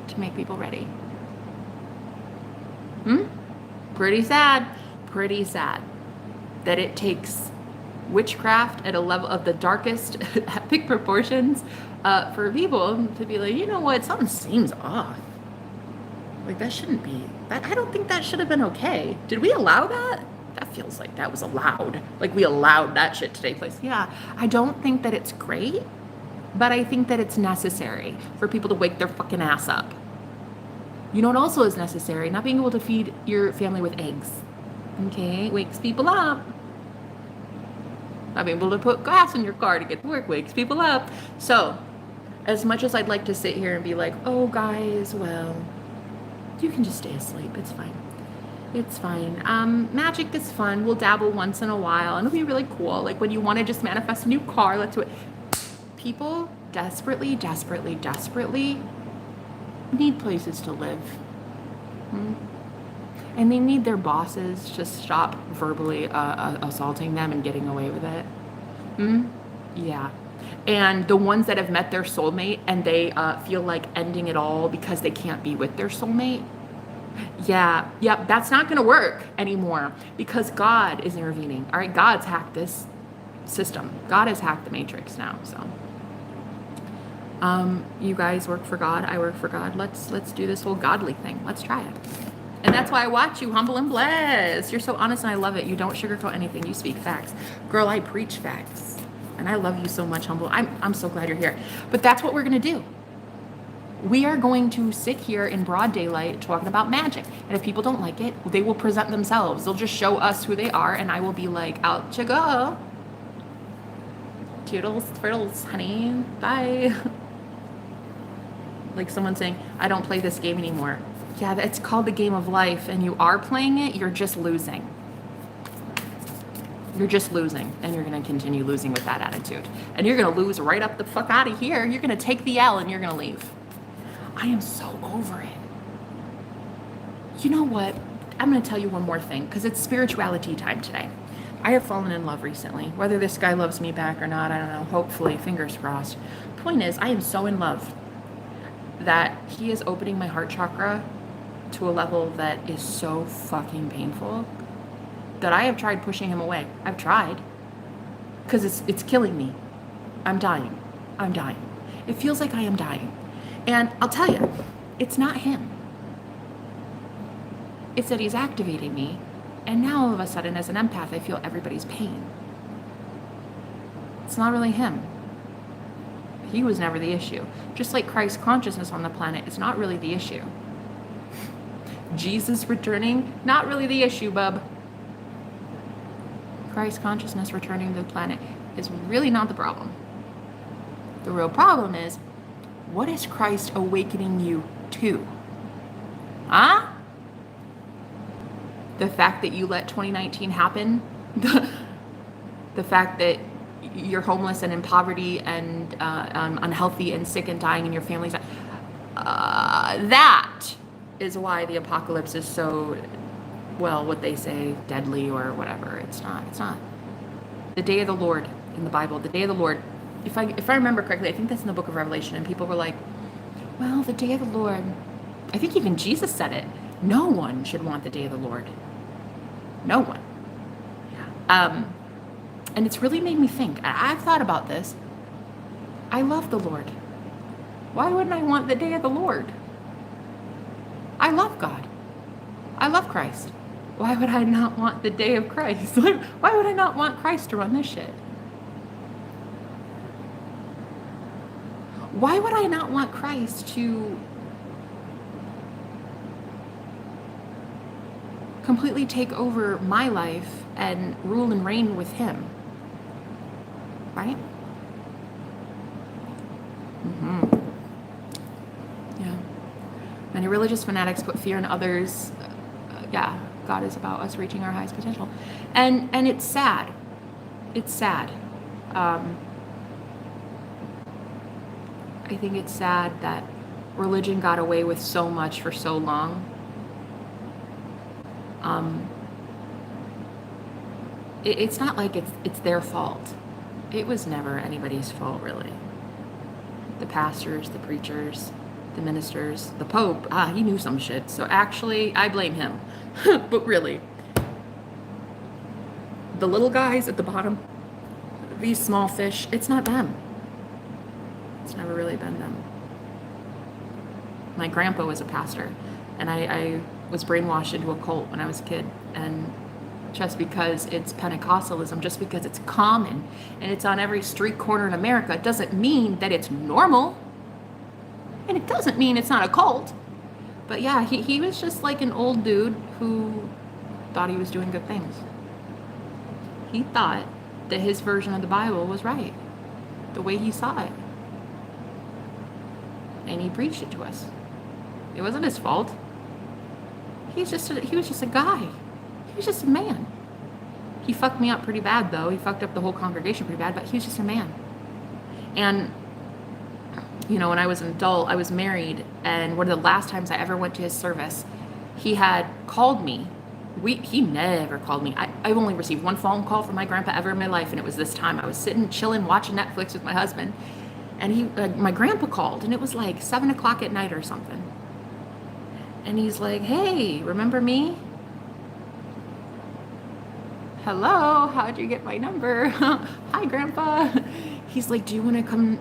to make people ready. Pretty sad that it takes witchcraft at a level of the darkest epic proportions for people to be like, you know what, something seems off. Like, that shouldn't be, I don't think that should have been okay. Did we allow that? That feels like that was allowed. Like, we allowed that shit to take place. Yeah, I don't think that it's great, but I think that it's necessary for people to wake their fucking ass up. You know what also is necessary? Not being able to feed your family with eggs. Okay, wakes people up. Not being able to put gas in your car to get to work wakes people up. So, as much as I'd like to sit here and be like, oh guys, well, you can just stay asleep. It's fine. It's fine. Magic is fun. We'll dabble once in a while, and it'll be really cool. Like, when you want to just manifest a new car, let's do it. People desperately need places to live. And they need their bosses to stop verbally assaulting them and getting away with it. Yeah. And the ones that have met their soulmate and they feel like ending it all because they can't be with their soulmate. Yeah, that's not going to work anymore, because God is intervening. All right, God's hacked this system. God has hacked the matrix now, so. You guys work for God, I work for God. Let's do this whole godly thing. Let's try it. And that's why I watch you, Humble and Blessed. You're so honest, and I love it. You don't sugarcoat anything. You speak facts. Girl, I preach facts. And I love you so much, Humble. I'm so glad you're here. But that's what we're going to do. We are going to sit here in broad daylight talking about magic. And if people don't like it, they will present themselves. They'll just show us who they are, and I will be like, out you go. Toodles, frittles, honey. Bye. Like someone saying, I don't play this game anymore. Yeah, it's called the game of life, and you are playing it, you're just losing. You're just losing, and you're going to continue losing with that attitude. And you're going to lose right up the fuck out of here. You're going to take the L and you're going to leave. I am so over it. You know what? I'm going to tell you one more thing, because it's spirituality time today. I have fallen in love recently. Whether this guy loves me back or not, I don't know. Hopefully, fingers crossed. Point is, I am so in love that he is opening my heart chakra to a level that is so fucking painful that I have tried pushing him away. I've tried. Because it's killing me. I'm dying. I'm dying. It feels like I am dying. And I'll tell you, it's not him. It's that he's activating me. And now all of a sudden, as an empath, I feel everybody's pain. It's not really him. He was never the issue. Just like Christ's consciousness on the planet is not really the issue. Jesus returning, not really the issue, bub. Christ's consciousness returning to the planet is really not the problem. The real problem is, what is Christ awakening you to? Huh? The fact that you let 2019 happen, the fact that you're homeless and in poverty and unhealthy and sick and dying and your family's that is why the apocalypse is so, well, what they say, deadly or whatever. It's not. The day of the Lord in the Bible, the day of the Lord, if I remember correctly, I think that's in the book of Revelation, and people were like, well, the day of the Lord, I think even Jesus said it, no one should want the day of the Lord. No one. And it's really made me think. I've thought about this. I love the Lord. Why wouldn't I want the day of the Lord? I love God. I love Christ. Why would I not want the day of Christ? Why would I not want Christ to run this shit? Why would I not want Christ to completely take over my life and rule and reign with him? Right? Yeah. Many religious fanatics put fear in others. Yeah, God is about us reaching our highest potential. And it's sad. It's sad. I think it's sad that religion got away with so much for so long. It's not like it's their fault. It was never anybody's fault, really. The pastors, the preachers, the ministers, the Pope, he knew some shit. So actually, I blame him. But really, the little guys at the bottom, these small fish, it's not them. It's never really been them. My grandpa was a pastor, and I was brainwashed into a cult when I was a kid. And just because it's Pentecostalism, just because it's common and it's on every street corner in America, doesn't mean that it's normal. And it doesn't mean it's not a cult. But yeah, he was just like an old dude who thought he was doing good things. He thought that his version of the Bible was right, the way he saw it. And he preached it to us. It wasn't his fault. He was just a guy. He was just a man. He fucked me up pretty bad, though. He fucked up the whole congregation pretty bad, but he was just a man. And, you know, when I was an adult, I was married, and one of the last times I ever went to his service, he had called me. He never called me. I've only received one phone call from my grandpa ever in my life, and it was this time. I was sitting, chilling, watching Netflix with my husband, and my grandpa called, and it was like 7 o'clock at night or something. And he's like, hey, remember me? Hello, how'd you get my number? Hi, Grandpa. He's like, do you want to come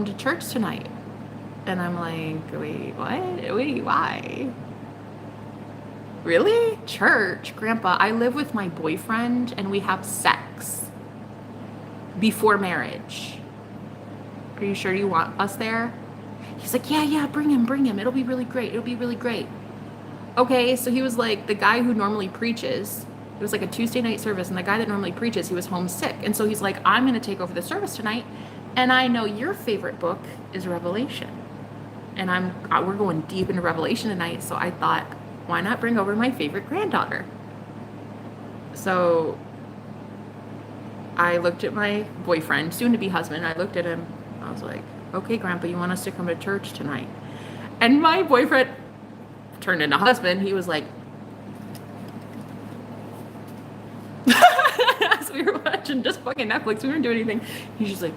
to church tonight? And I'm like, wait, what? Wait, why? Really? Church? Grandpa, I live with my boyfriend and we have sex before marriage. Are you sure you want us there? He's like, yeah, bring him. It'll be really great. Okay, so he was like the guy who normally preaches. It was like a Tuesday night service, and the guy that normally preaches, he was homesick. And so he's like, I'm going to take over the service tonight, and I know your favorite book is Revelation. And we're going deep into Revelation tonight, so I thought, why not bring over my favorite granddaughter? So I looked at my boyfriend, soon to be husband. I looked at him. I was like, okay, Grandpa, you want us to come to church tonight? And my boyfriend turned into husband. He was like, as we were watching just fucking Netflix, we weren't doing anything. He's just like,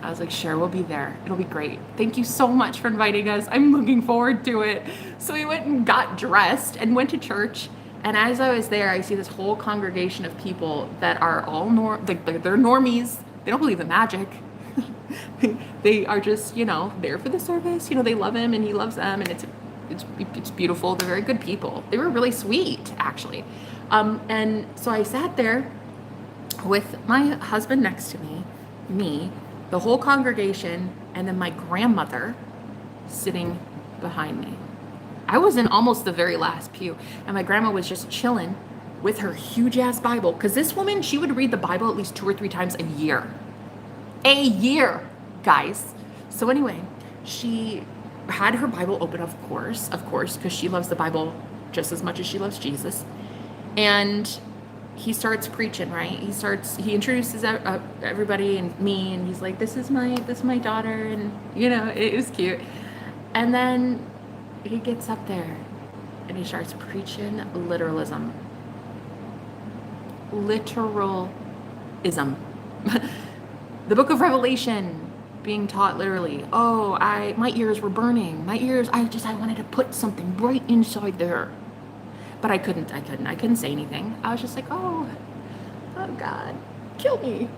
I was like, sure, we'll be there. It'll be great. Thank you so much for inviting us. I'm looking forward to it. So we went and got dressed and went to church. And as I was there, I see this whole congregation of people that are all they're normies. They don't believe in magic. They are just, there for the service. They love him and he loves them, and it's beautiful. They're very good people. They were really sweet, actually. And so I sat there with my husband next to me, the whole congregation, and then my grandmother sitting behind me. I was in almost the very last pew, and my grandma was just chilling with her huge ass Bible, because this woman, she would read the Bible at least 2 or 3 times a year. A year, guys. So anyway, she had her Bible open, of course, because she loves the Bible just as much as she loves Jesus. And he starts preaching, right? He introduces everybody and me, and he's like, this is my daughter, and it was cute. And then he gets up there and he starts preaching literalism. Literalism. The book of Revelation being taught literally. Oh, my ears were burning. I wanted to put something right inside there. But I couldn't say anything. I was just like, oh God, kill me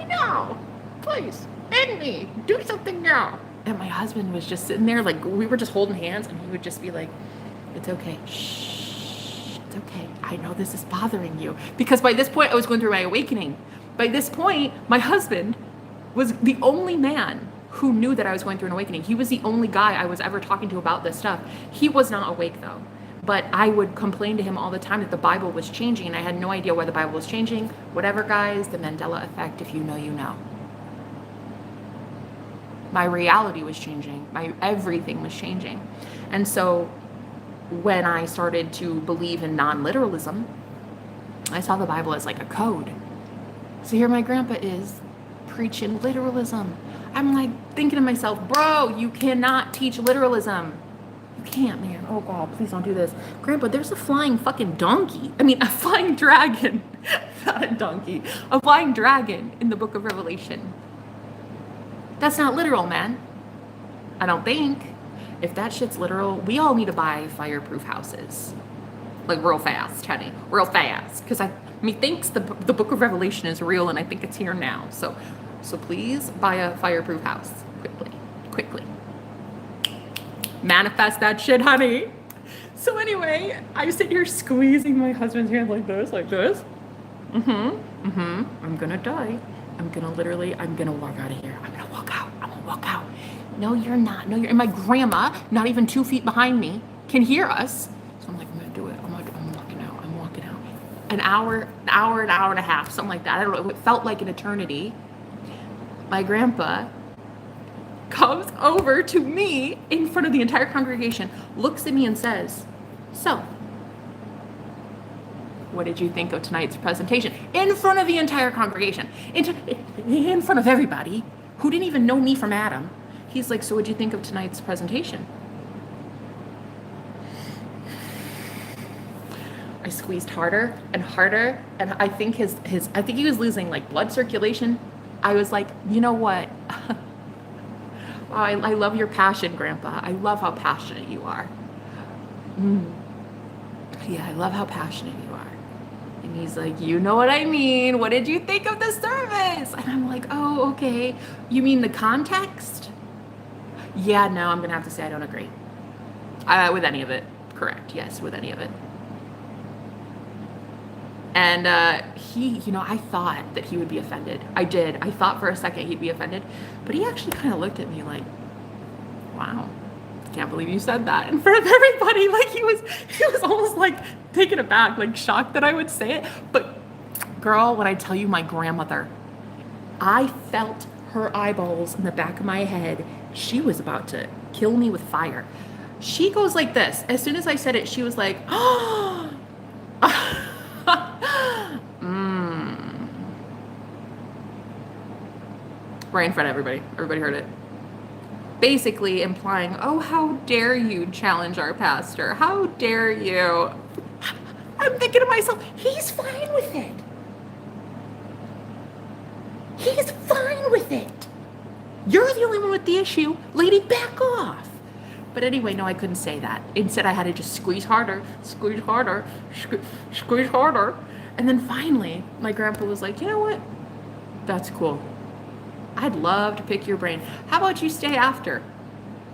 now, please, end me, do something now. And my husband was just sitting there, like, we were just holding hands, and he would just be like, it's okay, shh, it's okay, I know this is bothering you. Because by this point, I was going through my awakening. By this point, my husband was the only man who knew that I was going through an awakening. He was the only guy I was ever talking to about this stuff. He was not awake, though. But I would complain to him all the time that the Bible was changing, and I had no idea why the Bible was changing. Whatever, guys, the Mandela effect, if you know, you know. My reality was changing. Everything was changing. And so when I started to believe in non-literalism, I saw the Bible as like a code. So here my grandpa is preaching literalism. I'm like thinking to myself, bro, you cannot teach literalism. You can't, man. Oh God, please don't do this. Grandpa, there's a flying fucking donkey. A flying dragon. Not a donkey. A flying dragon in the book of Revelation. That's not literal, man. I don't think. If that shit's literal, we all need to buy fireproof houses. Like real fast, honey. Real fast. Because thinks the book of Revelation is real, and I think it's here now. So please buy a fireproof house. Quickly. Manifest that shit, honey. So anyway, I sit here squeezing my husband's hand like this. I'm gonna die. I'm gonna walk out of here. I'm gonna walk out. No, you're not. And my grandma, not even 2 feet behind me, can hear us. So I'm like, I'm gonna do it. I'm walking out. An hour and a half, something like that. I don't know. It felt like an eternity. My grandpa comes over to me in front of the entire congregation, looks at me and says, so, what did you think of tonight's presentation? In front of the entire congregation, in front of everybody who didn't even know me from Adam. He's like, so what did you think of tonight's presentation? I squeezed harder and harder, and I think he was losing like blood circulation. I was like, you know what? Oh, I love your passion, Grandpa. I love how passionate you are. Yeah, I love how passionate you are. And he's like, you know what I mean? What did you think of the service? And I'm like, oh, okay. You mean the context? Yeah, no, I'm going to have to say I don't agree. With any of it. Correct. Yes, with any of it. And I thought that he would be offended. I did. I thought for a second he'd be offended. But he actually kind of looked at me like, wow, can't believe you said that in front of everybody. Like he was almost like taken aback, like shocked that I would say it. But girl, when I tell you my grandmother, I felt her eyeballs in the back of my head. She was about to kill me with fire. She goes like this. As soon as I said it, she was like, oh. right in front of everybody. Everybody heard it. Basically implying, oh, how dare you challenge our pastor? How dare you? I'm thinking to myself, he's fine with it. He's fine with it. You're the only one with the issue. Lady, back off. But anyway, no, I couldn't say that. Instead, I had to just squeeze harder, squeeze harder, squeeze harder. And then finally, my grandpa was like, you know what? That's cool. I'd love to pick your brain. How about you stay after?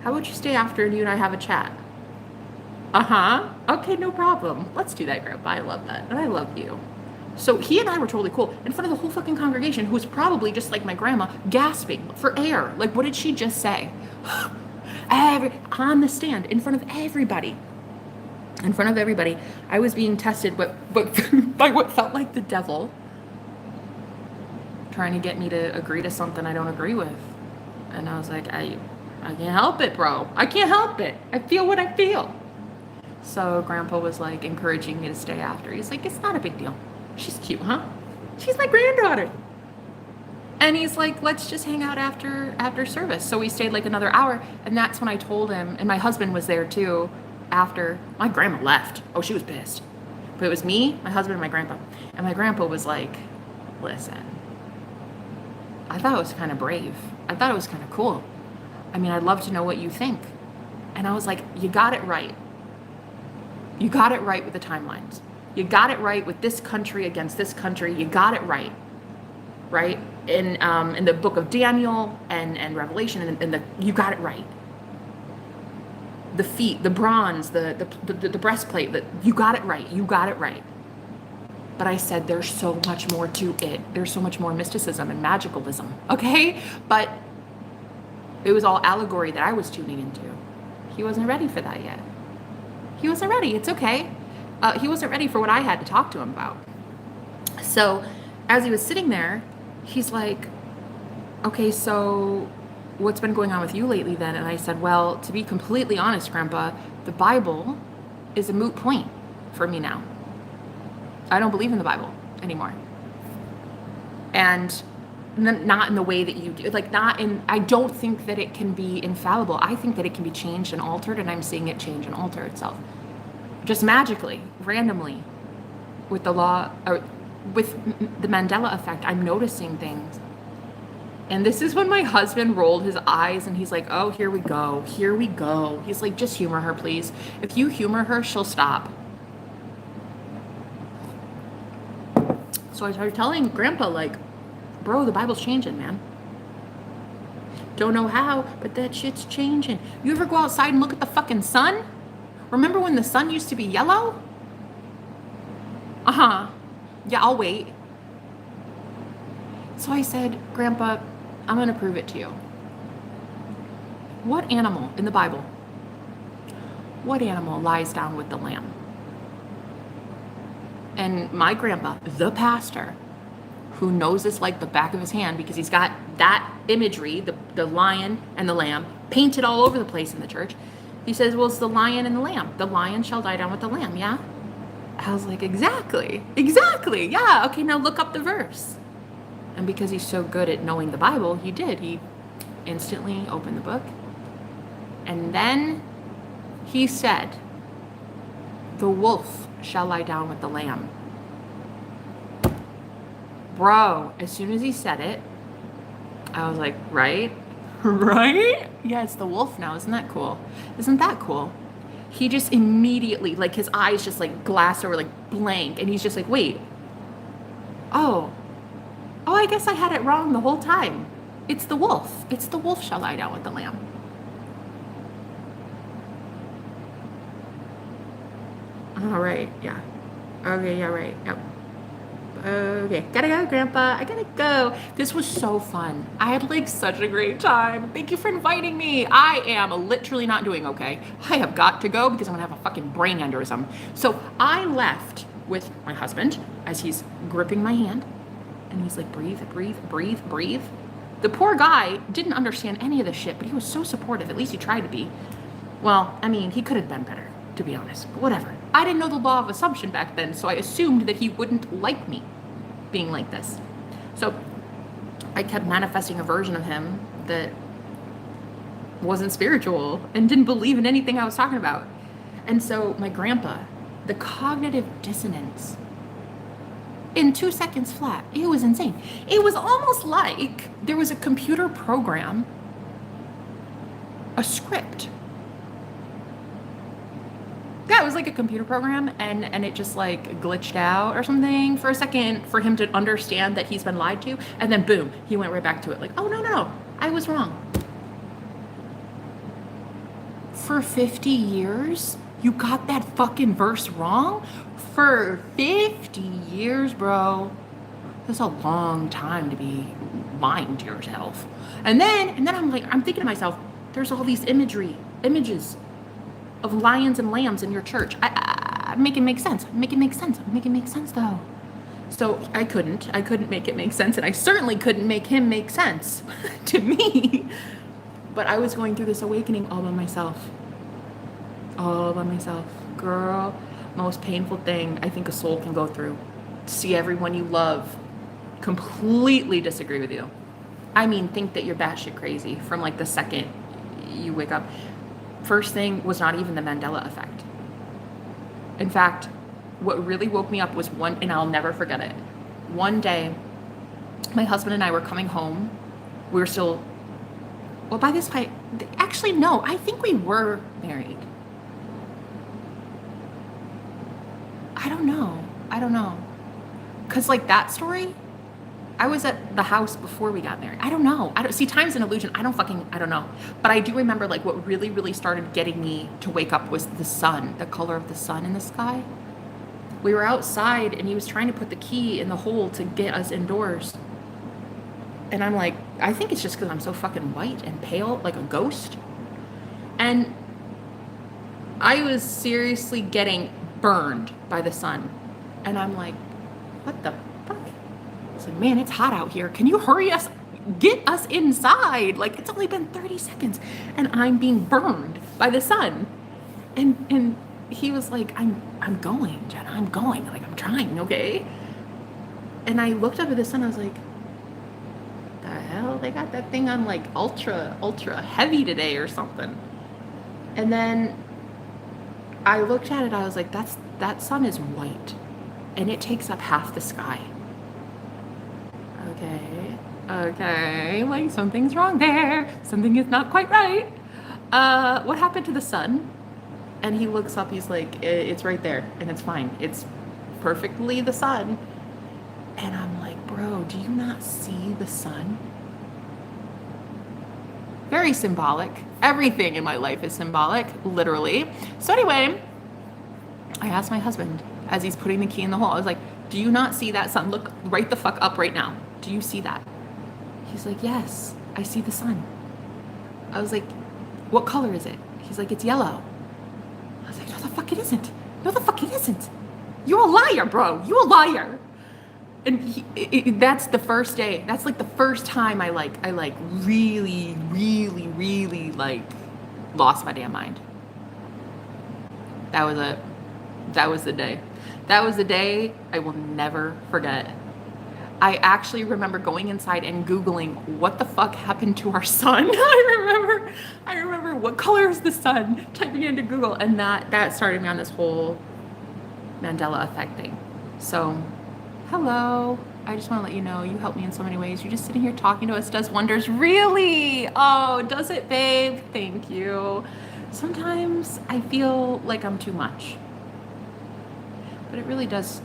How about you stay after and you and I have a chat? Uh-huh. Okay, no problem. Let's do that, Grandpa. I love that. And I love you. So he and I were totally cool in front of the whole fucking congregation, who was probably just like my grandma, gasping for air. Like, what did she just say? On the stand, in front of everybody. In front of everybody, I was being tested but by what felt like the devil, trying to get me to agree to something I don't agree with. And I was like, I can't help it, bro. I can't help it. I feel what I feel. So Grandpa was like encouraging me to stay after. He's like, it's not a big deal. She's cute, huh? She's my granddaughter. And he's like, let's just hang out after service. So we stayed like another hour. And that's when I told him, and my husband was there too, after my grandma left. Oh, she was pissed. But it was me, my husband, and my grandpa. And my grandpa was like, listen, I thought it was kind of brave. I thought it was kind of cool. I mean, I'd love to know what you think. And I was like, you got it right. You got it right with the timelines. You got it right with this country against this country. You got it right. Right? In the book of Daniel and Revelation, and you got it right. The feet, the bronze, the breastplate, you got it right. You got it right. But I said, there's so much more to it. There's so much more mysticism and magicalism. Okay? But it was all allegory that I was tuning into. He wasn't ready for that yet. He wasn't ready. It's okay. He wasn't ready for what I had to talk to him about. So as he was sitting there, he's like, okay, so what's been going on with you lately then? And I said, well, to be completely honest, Grandpa, the Bible is a moot point for me now. I don't believe in the Bible anymore. And not in the way that you do, like I don't think that it can be infallible. I think that it can be changed and altered, and I'm seeing it change and alter itself. Just magically, randomly, with the law, or with the Mandela effect, I'm noticing things. And this is when my husband rolled his eyes and he's like, oh, here we go. Here we go. He's like, just humor her, please. If you humor her, she'll stop. So I started telling Grandpa, like, bro, the Bible's changing, man. Don't know how, but that shit's changing. You ever go outside and look at the fucking sun? Remember when the sun used to be yellow? Uh-huh. Yeah, I'll wait. So I said, Grandpa, I'm going to prove it to you. What animal in the Bible, what animal lies down with the lamb? And my grandpa, the pastor, who knows this like the back of his hand because he's got that imagery, the lion and the lamb, painted all over the place in the church. He says, well, it's the lion and the lamb. The lion shall lie down with the lamb, yeah? I was like, exactly, yeah. Okay, now look up the verse. And because he's so good at knowing the Bible, he did. He instantly opened the book. And then he said, the wolf shall lie down with the lamb. Bro, as soon as he said it, I was like, right? Right? Yeah, it's the wolf now. Isn't that cool? Isn't that cool? He just immediately, like, his eyes just like glassed over, like blank. And he's just like, wait. Oh, I guess I had it wrong the whole time. It's the wolf. It's the wolf shall lie down with the lamb. All right. Yeah. Okay. Yeah. Right. Yep. Okay, gotta go, Grandpa. I gotta go. This was so fun. I had like such a great time. Thank you for inviting me. I am literally not doing okay. I have got to go because I'm gonna have a fucking brain aneurysm. So I left with my husband as he's gripping my hand and he's like, breathe, breathe, breathe, breathe. The poor guy didn't understand any of this shit, but he was so supportive. At least he tried to be. Well, I mean, he could have been better, to be honest, but whatever. I didn't know the law of assumption back then, so I assumed that he wouldn't like me being like this. So I kept manifesting a version of him that wasn't spiritual and didn't believe in anything I was talking about. And so my grandpa, the cognitive dissonance in 2 seconds flat, it was insane. It was almost like there was a computer program, a script. Yeah, it was like a computer program, and it just like glitched out or something for a second for him to understand that he's been lied to, and then boom, he went right back to it like, oh no, I was wrong. For 50 years, you got that fucking verse wrong? For 50 years, bro. That's a long time to be lying to yourself. And then I'm thinking to myself, there's all these images of lions and lambs in your church. I make it make sense. Make it make sense though. So I couldn't make it make sense, and I certainly couldn't make him make sense to me. But I was going through this awakening all by myself. Girl, most painful thing I think a soul can go through. To see everyone you love completely disagree with you. I mean, think that you're batshit crazy from like the second you wake up. First thing was not even the Mandela effect. In fact, what really woke me up was one, and I'll never forget it. One day, my husband and I were coming home. We were still, well, by this point, actually, no, I think we were married. I don't know. Because like that story, I was at the house before we got married. I don't know. See, time's an illusion. I don't know. But I do remember like what really, really started getting me to wake up was the sun, the color of the sun in the sky. We were outside and he was trying to put the key in the hole to get us indoors. And I'm like, I think it's just because I'm so fucking white and pale, like a ghost. And I was seriously getting burned by the sun. And I'm like, what the fuck? I was like, man, it's hot out here. Can you hurry us, get us inside? Like, it's only been 30 seconds and I'm being burned by the sun. And he was like, I'm going, Jenna, I'm going. Like, I'm trying, okay? And I looked up at the sun, I was like, the hell? They got that thing on like ultra heavy today or something. And then I looked at it, I was like, that sun is white and it takes up half the sky. Okay, like something's wrong there. Something is not quite right. What happened to the sun? And he looks up, he's like, it's right there and it's fine. It's perfectly the sun. And I'm like, bro, do you not see the sun? Very symbolic. Everything in my life is symbolic, literally. So anyway, I asked my husband as he's putting the key in the hole, I was like, do you not see that sun? Look right the fuck up right now. Do you see that? He's like, yes, I see the sun. I was like, what color is it? He's like, it's yellow. I was like, no the fuck it isn't. No the fuck it isn't. You're a liar, bro. You're a liar. And that's the first day. That's like the first time I really like lost my damn mind. That was the day. That was the day I will never forget. I actually remember going inside and Googling what the fuck happened to our sun. I remember what color is the sun, typing it into Google, and that started me on this whole Mandela effect thing. So, hello. I just want to let you know you helped me in so many ways. You're just sitting here talking to us does wonders. Really? Oh, does it, babe? Thank you. Sometimes I feel like I'm too much. But it really does.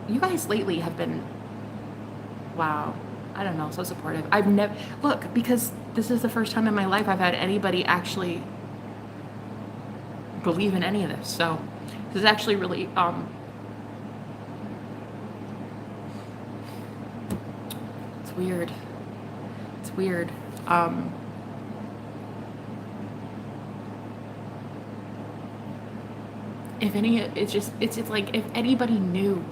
You guys lately have been, wow, I don't know, so supportive. I've never, look, because this is the first time in my life I've had anybody actually believe in any of this. So this is actually really, it's weird. It's weird. If any, it's like if anybody knew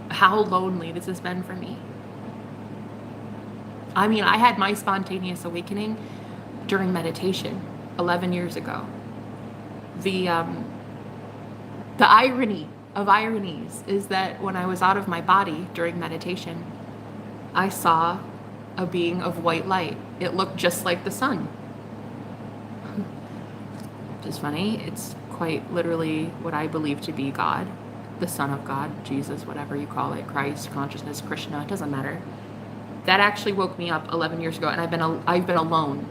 how lonely this has been for me. I mean, I had my spontaneous awakening during meditation 11 years ago. The irony of ironies is that when I was out of my body during meditation, I saw a being of white light. It looked just like the sun. Which is funny. It's quite literally what I believe to be God, the Son of God, Jesus, whatever you call it, Christ, consciousness, Krishna, it doesn't matter. That actually woke me up 11 years ago, and I've been alone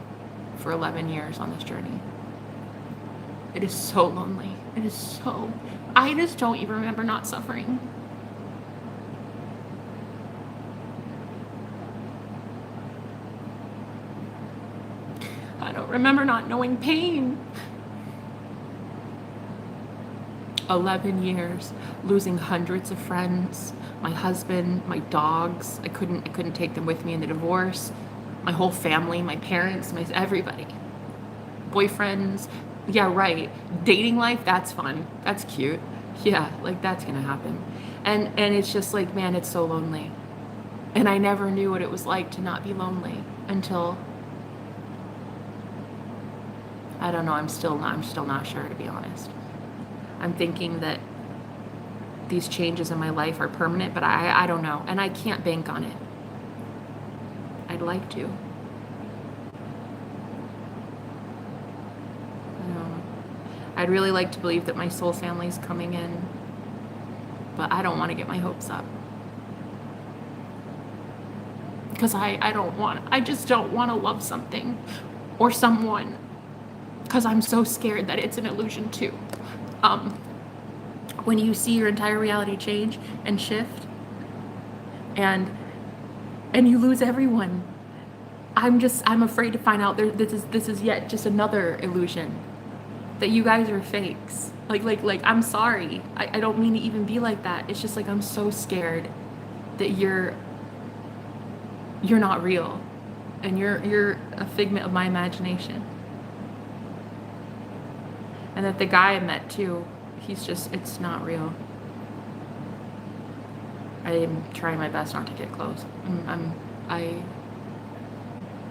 for 11 years on this journey. It is so lonely. It is so... I just don't even remember not suffering. I don't remember not knowing pain. 11 years, losing hundreds of friends, my husband, my dogs. I couldn't take them with me in the divorce. My whole family, my parents, everybody. Boyfriends. Yeah, right. Dating life, that's fun. That's cute. Yeah, like that's gonna happen. And it's just like, man, it's so lonely. And I never knew what it was like to not be lonely until, I don't know, I'm still not sure, to be honest. I'm thinking that these changes in my life are permanent, but I don't know. And I can't bank on it. I'd like to. I don't know. I'd really like to believe that my soul family's coming in, but I don't want to get my hopes up. Because I just don't want to love something or someone, because I'm so scared that it's an illusion too. When you see your entire reality change and shift, and you lose everyone, I'm afraid to find out this is yet just another illusion, that you guys are fakes. Like I'm sorry. I don't mean to even be like that. It's just like I'm so scared that you're not real, and you're a figment of my imagination. And that the guy I met too, it's not real. I am trying my best not to get close.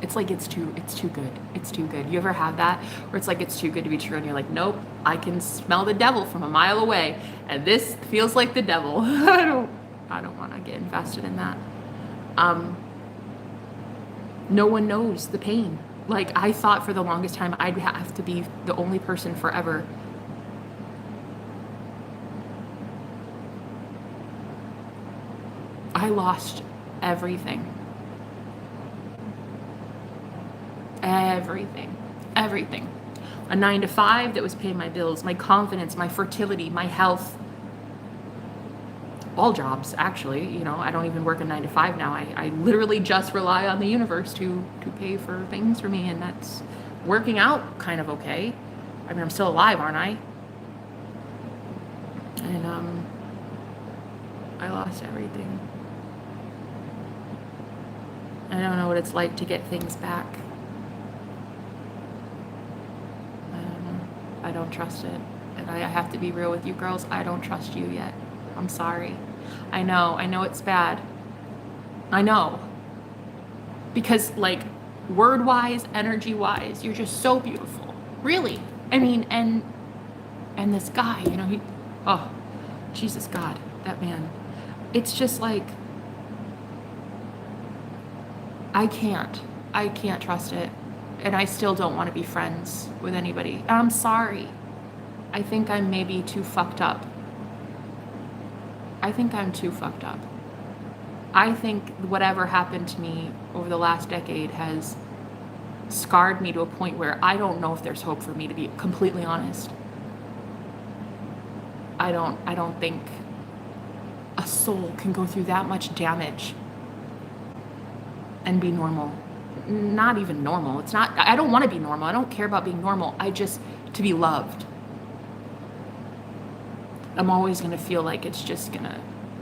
It's like it's too good. It's too good. You ever have that where it's like it's too good to be true, and you're like, nope, I can smell the devil from a mile away, and this feels like the devil. I don't want to get invested in that. No one knows the pain. Like, I thought for the longest time I'd have to be the only person forever. I lost everything. Everything. A 9-to-5 that was paying my bills, my confidence, my fertility, my health. All jobs, actually. You know, I don't even work a 9-to-5 now. I literally just rely on the universe to pay for things for me, and that's working out kind of okay. I mean, I'm still alive, aren't I? And I lost everything. I don't know what it's like to get things back. I don't know. I don't trust it. And I have to be real with you girls. I don't trust you yet. I'm sorry. I know it's bad. I know. Because, like, word-wise, energy-wise, you're just so beautiful. Really. I mean, and this guy, you know, oh, Jesus God, that man. It's just like, I can't trust it. And I still don't want to be friends with anybody. And I'm sorry. I think I'm maybe too fucked up. I think I'm too fucked up. I think whatever happened to me over the last decade has scarred me to a point where I don't know if there's hope for me, to be completely honest. I don't think a soul can go through that much damage and be normal. Not even normal. It's not, I don't want to be normal. I don't care about being normal. To be loved. I'm always going to feel like it's just going to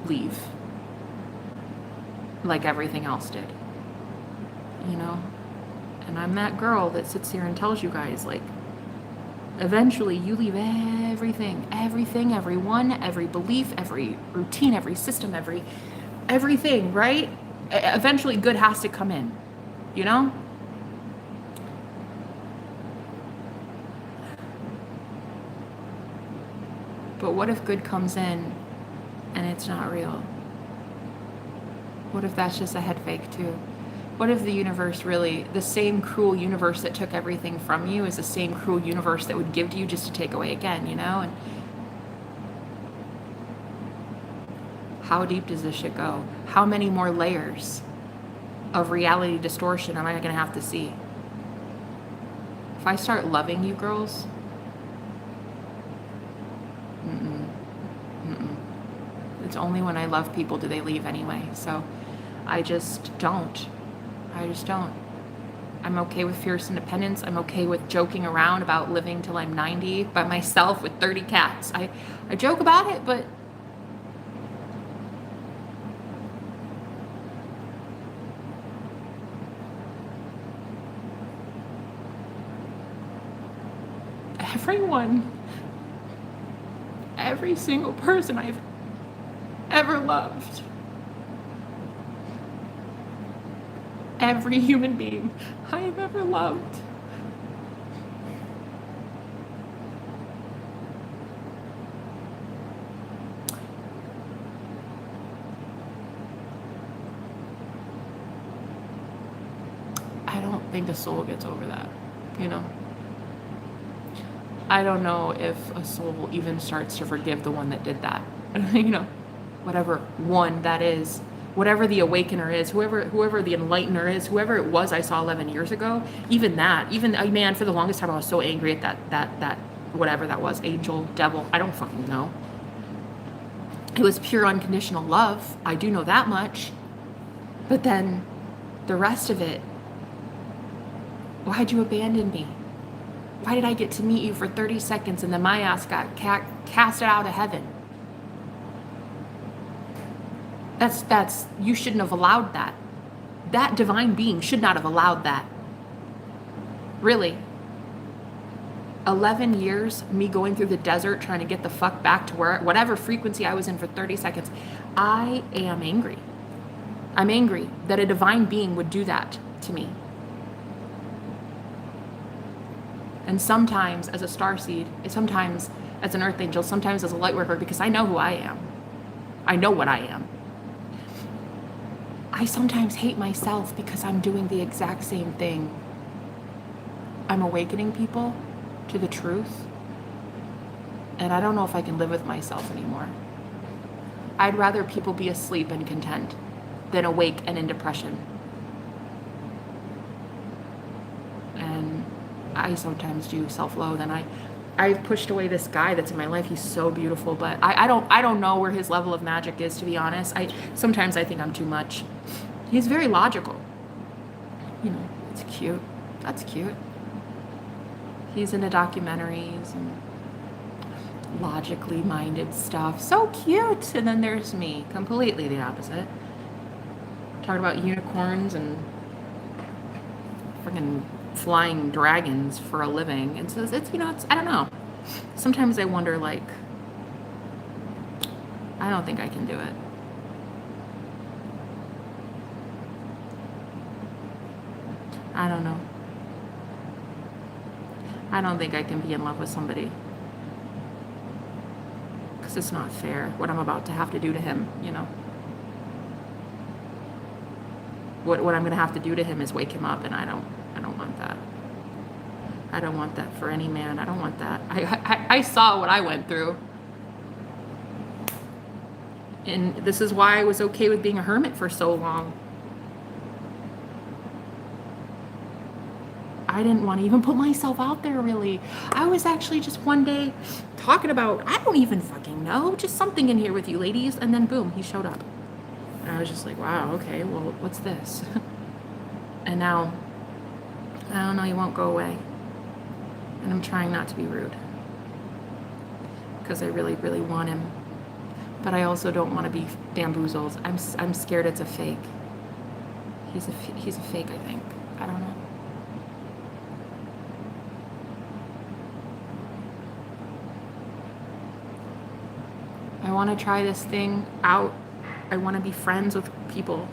leave. Like everything else did. You know? And I'm that girl that sits here and tells you guys, like, eventually you leave everything, everyone, every belief, every routine, every system, everything, right? Eventually good has to come in, you know? But what if good comes in and it's not real? What if that's just a head fake too? What if the universe really, the same cruel universe that took everything from you is the same cruel universe that would give to you just to take away again, you know? And how deep does this shit go? How many more layers of reality distortion am I going to have to see? If I start loving you girls, it's only when I love people do they leave anyway. So I just don't. I'm okay with fierce independence. I'm okay with joking around about living till I'm 90 by myself with 30 cats. I joke about it, but every single person I've ever loved, every human being I have ever loved, I don't think a soul gets over that, you know? I don't know if a soul even starts to forgive the one that did that. You know, whatever one that is, whatever the awakener is, whoever the enlightener is, whoever it was I saw 11 years ago, even man, for the longest time I was so angry at that whatever that was, angel, devil, I don't fucking know. It was pure unconditional love. I do know that much. But then the rest of it, why'd you abandon me? Why did I get to meet you for 30 seconds and then my ass got cast out of heaven? That's you shouldn't have allowed that. That divine being should not have allowed that. Really. 11 years, me going through the desert trying to get the fuck back to whatever frequency I was in for 30 seconds. I am angry. I'm angry that a divine being would do that to me. And sometimes as a starseed, sometimes as an earth angel, sometimes as a light worker, because I know who I am. I know what I am. I sometimes hate myself because I'm doing the exact same thing. I'm awakening people to the truth. And I don't know if I can live with myself anymore. I'd rather people be asleep and content than awake and in depression. And I sometimes do self-loathe, and I've pushed away this guy that's in my life. He's so beautiful, but I don't know where his level of magic is, to be honest. Sometimes I think I'm too much. He's very logical. You know, it's cute. That's cute. He's into documentaries and logically minded stuff. So cute. And then there's me, completely the opposite. Talking about unicorns and freaking flying dragons for a living. And so it's, you know, I don't know. Sometimes I wonder, like, I don't think I can do it. I don't know. I don't think I can be in love with somebody. Because it's not fair what I'm about to have to do to him, you know. What I'm going to have to do to him is wake him up, and I don't want that. I don't want that for any man. I don't want that. I saw what I went through. And this is why I was okay with being a hermit for so long. I didn't want to even put myself out there, really. I was actually just one day talking about, I don't even fucking know, just something in here with you ladies, and then boom, he showed up. And I was just like, wow, okay, well, what's this? And now, I don't know, he won't go away. And I'm trying not to be rude. Because I really, really want him. But I also don't want to be bamboozled. I'm scared it's a fake. He's a fake, I think. I don't know. I want to try this thing out. I want to be friends with people.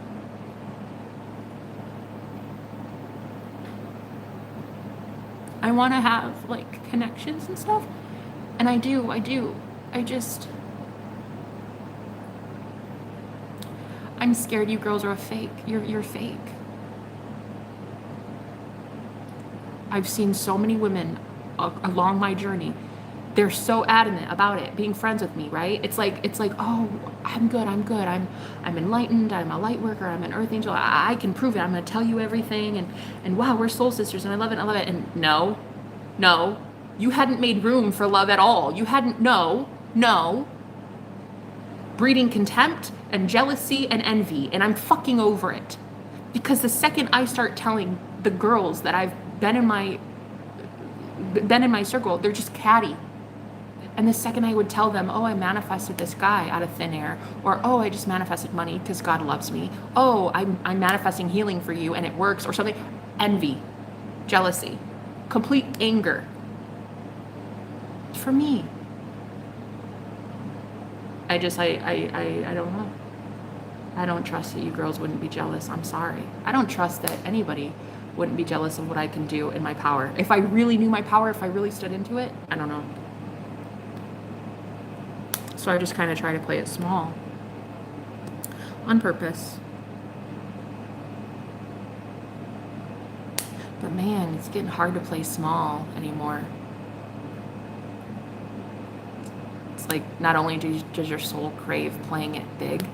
I want to have, like, connections and stuff. And I do. I'm scared you girls are a fake. You're fake. I've seen so many women along my journey. They're so adamant about it, being friends with me, right? It's like, oh, I'm good. I'm enlightened. I'm a light worker. I'm an earth angel. I can prove it. I'm going to tell you everything. And wow, we're soul sisters and I love it. And no, you hadn't made room for love at all. You hadn't, no. Breeding contempt and jealousy and envy. And I'm fucking over it. Because the second I start telling the girls that I've been in my circle, they're just catty. And the second I would tell them, oh, I manifested this guy out of thin air, or oh, I just manifested money because God loves me. Oh, I'm manifesting healing for you and it works, or something. Envy, jealousy, complete anger. For me. I don't know. I don't trust that you girls wouldn't be jealous. I'm sorry. I don't trust that anybody wouldn't be jealous of what I can do in my power. If I really knew my power, if I really stood into it, I don't know. So I just kind of try to play it small on purpose. But man, it's getting hard to play small anymore. It's like not only does your soul crave playing it big,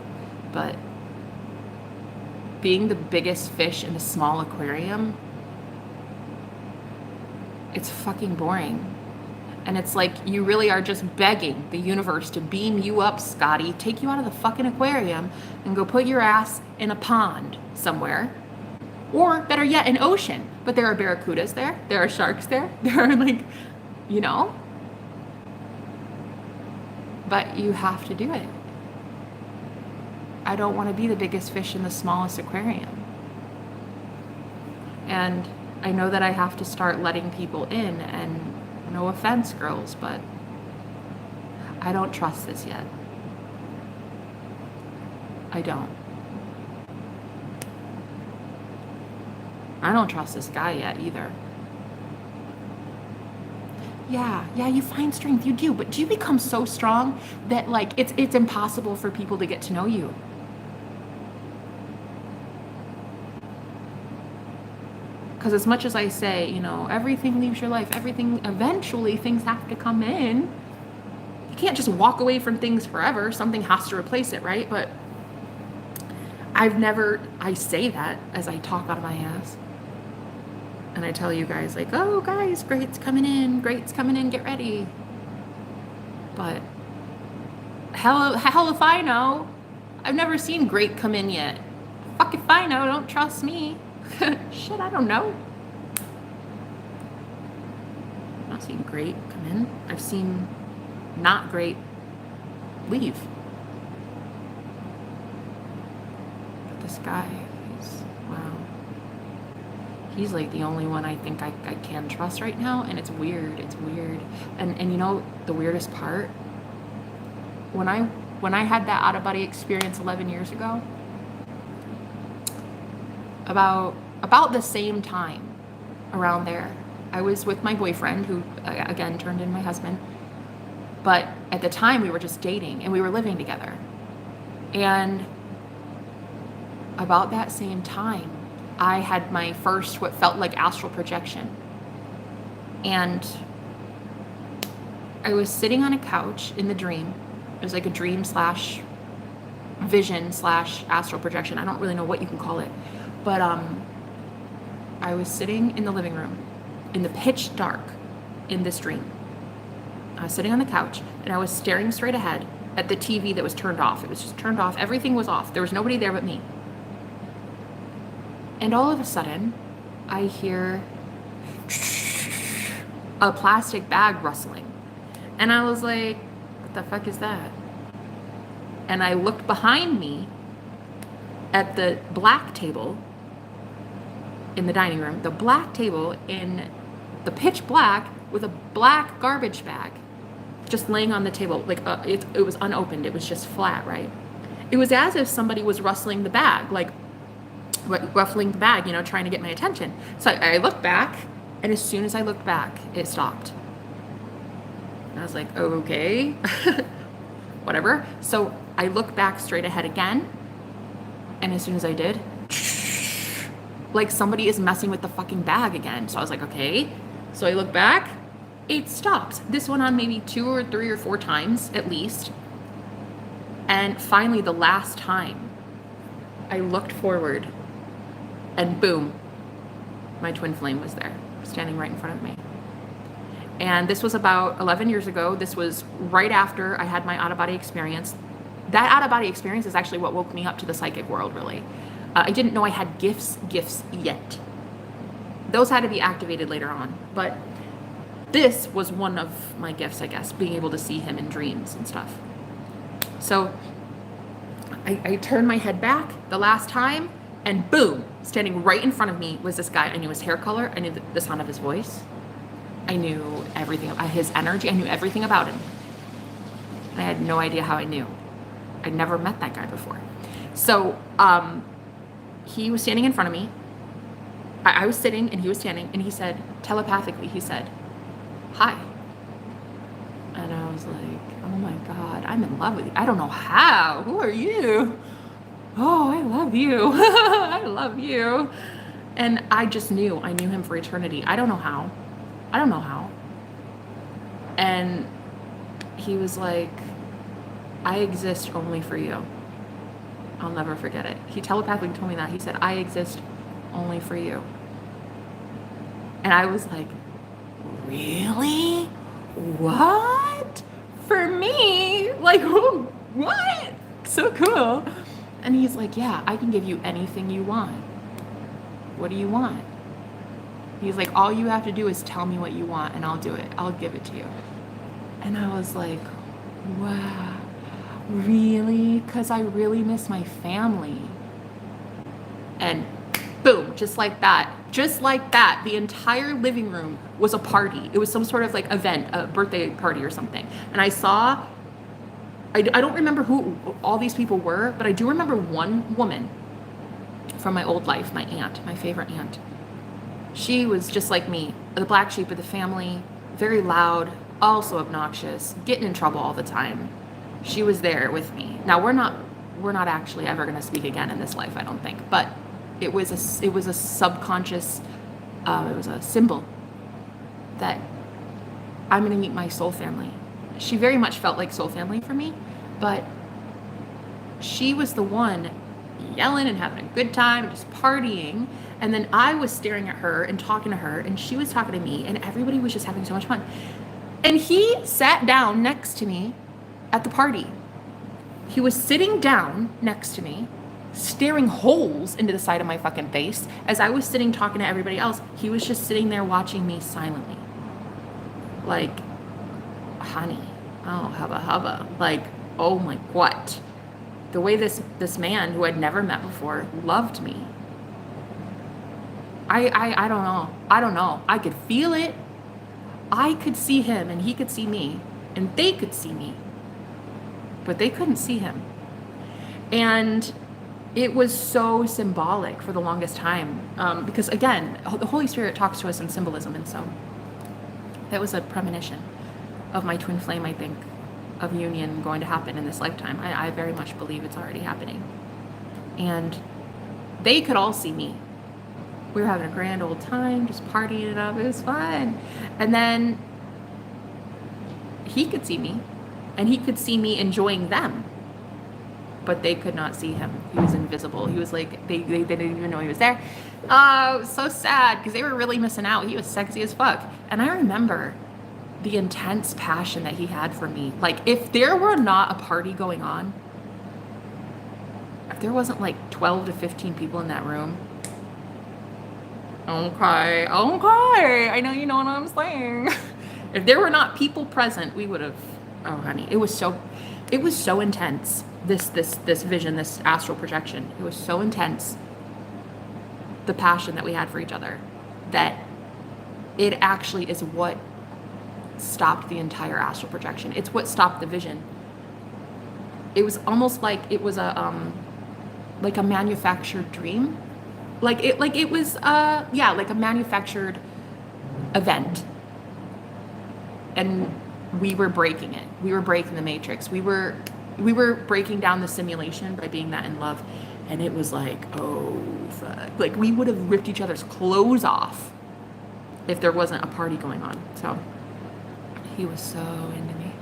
but being the biggest fish in a small aquarium, it's fucking boring. And it's like you really are just begging the universe to beam you up, Scotty, take you out of the fucking aquarium and go put your ass in a pond somewhere. Or better yet, an ocean. But there are barracudas there. There are sharks there. There are like, you know. But you have to do it. I don't want to be the biggest fish in the smallest aquarium. And I know that I have to start letting people in, and no offense, girls, but I don't trust this yet. I don't. I don't trust this guy yet either. Yeah, you find strength, you do, but do you become so strong that like it's impossible for people to get to know you? Because as much as I say, you know, everything leaves your life, everything, eventually things have to come in. You can't just walk away from things forever. Something has to replace it, right? But I say that as I talk out of my ass. And I tell you guys like, oh guys, great's coming in, get ready. But hell if I know. I've never seen great come in yet. Fuck if I know, don't trust me. Shit, I don't know. I've not seen great come in. I've seen not great leave. But this guy, wow. He's like the only one I think I can trust right now, and it's weird. And you know the weirdest part? When I had that out-of-body experience 11 years ago, about the same time, around there, I was with my boyfriend, who again turned into my husband. But at the time we were just dating and we were living together. And about that same time, I had my first what felt like astral projection. And I was sitting on a couch in the dream. It was like a dream / vision / astral projection. I don't really know what you can call it. But I was sitting in the living room in the pitch dark in this dream. I was sitting on the couch and I was staring straight ahead at the TV that was turned off. It was just turned off. Everything was off. There was nobody there but me. And all of a sudden, I hear a plastic bag rustling. And I was like, what the fuck is that? And I looked behind me at the black table in the dining room, the black table in the pitch black with a black garbage bag just laying on the table. Like it was unopened. It was just flat, right? It was as if somebody was rustling the bag, like ruffling the bag, you know, trying to get my attention. So I looked back, and as soon as I looked back, it stopped. And I was like, oh, okay, whatever. So I looked back straight ahead again, and as soon as I did, like somebody is messing with the fucking bag again. So I was like, okay. So I look back, it stops. This went on maybe 2 or 3 or 4 times at least. And finally, the last time, I looked forward and boom, my twin flame was there, standing right in front of me. And this was about 11 years ago. This was right after I had my out-of-body experience. That out-of-body experience is actually what woke me up to the psychic world, really. I didn't know I had gifts yet. Those had to be activated later on. But this was one of my gifts, I guess, being able to see him in dreams and stuff. So I turned my head back the last time, and boom, standing right in front of me was this guy. I knew his hair color. I knew the sound of his voice. I knew everything about his energy. I knew everything about him. I had no idea how I knew. I'd never met that guy before. So he was standing in front of me. I was sitting and he was standing, and he said, telepathically, he said, hi. And I was like, oh my God, I'm in love with you. I don't know how. Who are you? Oh, I love you. I love you. And I just knew. I knew him for eternity. I don't know how. And he was like, I exist only for you. I'll never forget it. He telepathically told me that. He said, I exist only for you. And I was like, really? What? For me? Like, what? So cool. And he's like, yeah, I can give you anything you want. What do you want? He's like, all you have to do is tell me what you want and I'll do it. I'll give it to you. And I was like, wow, really? Because I really miss my family. And boom, just like that, the entire living room was a party. It was some sort of like event, a birthday party or something. And I saw, I don't remember who all these people were, but I do remember one woman from my old life, my aunt, my favorite aunt. She was just like me, the black sheep of the family, very loud, also obnoxious, getting in trouble all the time. She was there with me. Now we're not actually ever going to speak again in this life, I don't think. But it was a subconscious, it was a symbol that I'm going to meet my soul family. She very much felt like soul family for me, but she was the one yelling and having a good time, just partying. And then I was staring at her and talking to her, and she was talking to me, and everybody was just having so much fun. And he sat down next to me at the party. He was sitting down next to me, staring holes into the side of my fucking face. As I was sitting talking to everybody else, he was just sitting there watching me silently. Like, honey, oh, hubba. Like, oh my, what? The way this man who I'd never met before loved me. I don't know. I could feel it. I could see him and he could see me and they could see me, but they couldn't see him. And it was so symbolic for the longest time, because again, the Holy Spirit talks to us in symbolism. And so that was a premonition of my twin flame, I think, of union going to happen in this lifetime. I very much believe it's already happening. And they could all see me. We were having a grand old time, just partying it up. It was fun. And then he could see me, and he could see me enjoying them, but they could not see him. He was invisible. He was like, they didn't even know he was there. Oh, it was so sad because they were really missing out. He was sexy as fuck. And I remember the intense passion that he had for me. Like, if there were not a party going on, if there wasn't like 12 to 15 people in that room, okay, I know you know what I'm saying. If there were not people present, we would have, oh honey, it was so intense, this vision, this astral projection. It was so intense, the passion that we had for each other, that it actually is what stopped the entire astral projection. It's what stopped the vision. It was almost like it was a manufactured dream. Like it was like a manufactured event. And we were breaking it. We were breaking the matrix. We were breaking down the simulation by being that in love. And it was like, oh, fuck. Like, we would have ripped each other's clothes off if there wasn't a party going on. So he was so into me.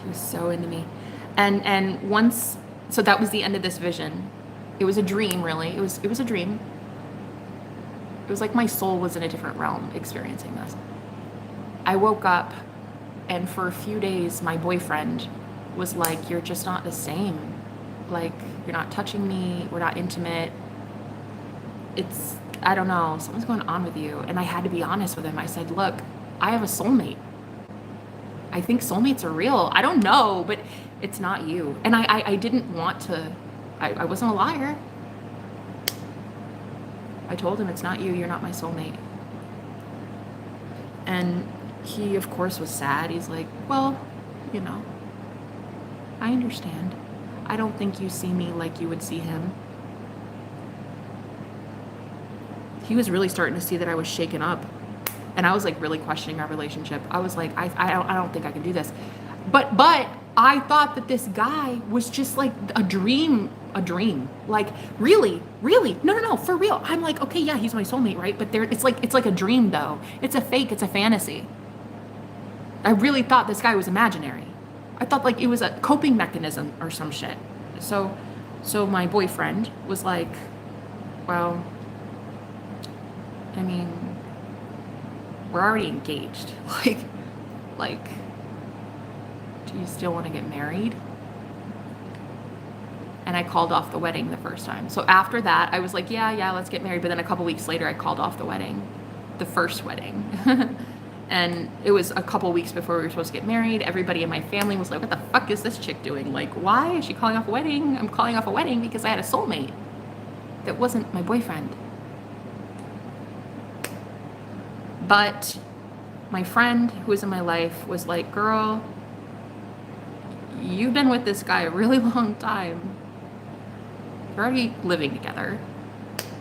He was so into me. And once, so that was the end of this vision. It was a dream, really. It was a dream. It was like my soul was in a different realm experiencing this. I woke up, and for a few days, my boyfriend was like, you're just not the same. Like, you're not touching me. We're not intimate. It's, I don't know, something's going on with you. And I had to be honest with him. I said, look, I have a soulmate. I think soulmates are real. I don't know, but it's not you. And I didn't want to, I wasn't a liar. I told him, it's not you. You're not my soulmate. And he, of course, was sad. He's like, well, you know, I understand. I don't think you see me like you would see him. He was really starting to see that I was shaken up. And I was like really questioning our relationship. I was like, I don't think I can do this. But I thought that this guy was just like a dream. Like, really, no, for real. I'm like, okay, yeah, he's my soulmate, right? But it's like a dream though. It's a fake, it's a fantasy. I really thought this guy was imaginary. I thought like it was a coping mechanism or some shit. So my boyfriend was like, well, I mean, we're already engaged. Like, do you still want to get married? And I called off the wedding the first time. So after that, I was like, yeah, let's get married. But then a couple weeks later, I called off the wedding, the first wedding. And it was a couple weeks before we were supposed to get married. Everybody in my family was like, what the fuck is this chick doing? Like, why is she calling off a wedding? I'm calling off a wedding because I had a soulmate that wasn't my boyfriend. But my friend who was in my life was like, girl, you've been with this guy a really long time. You're already living together.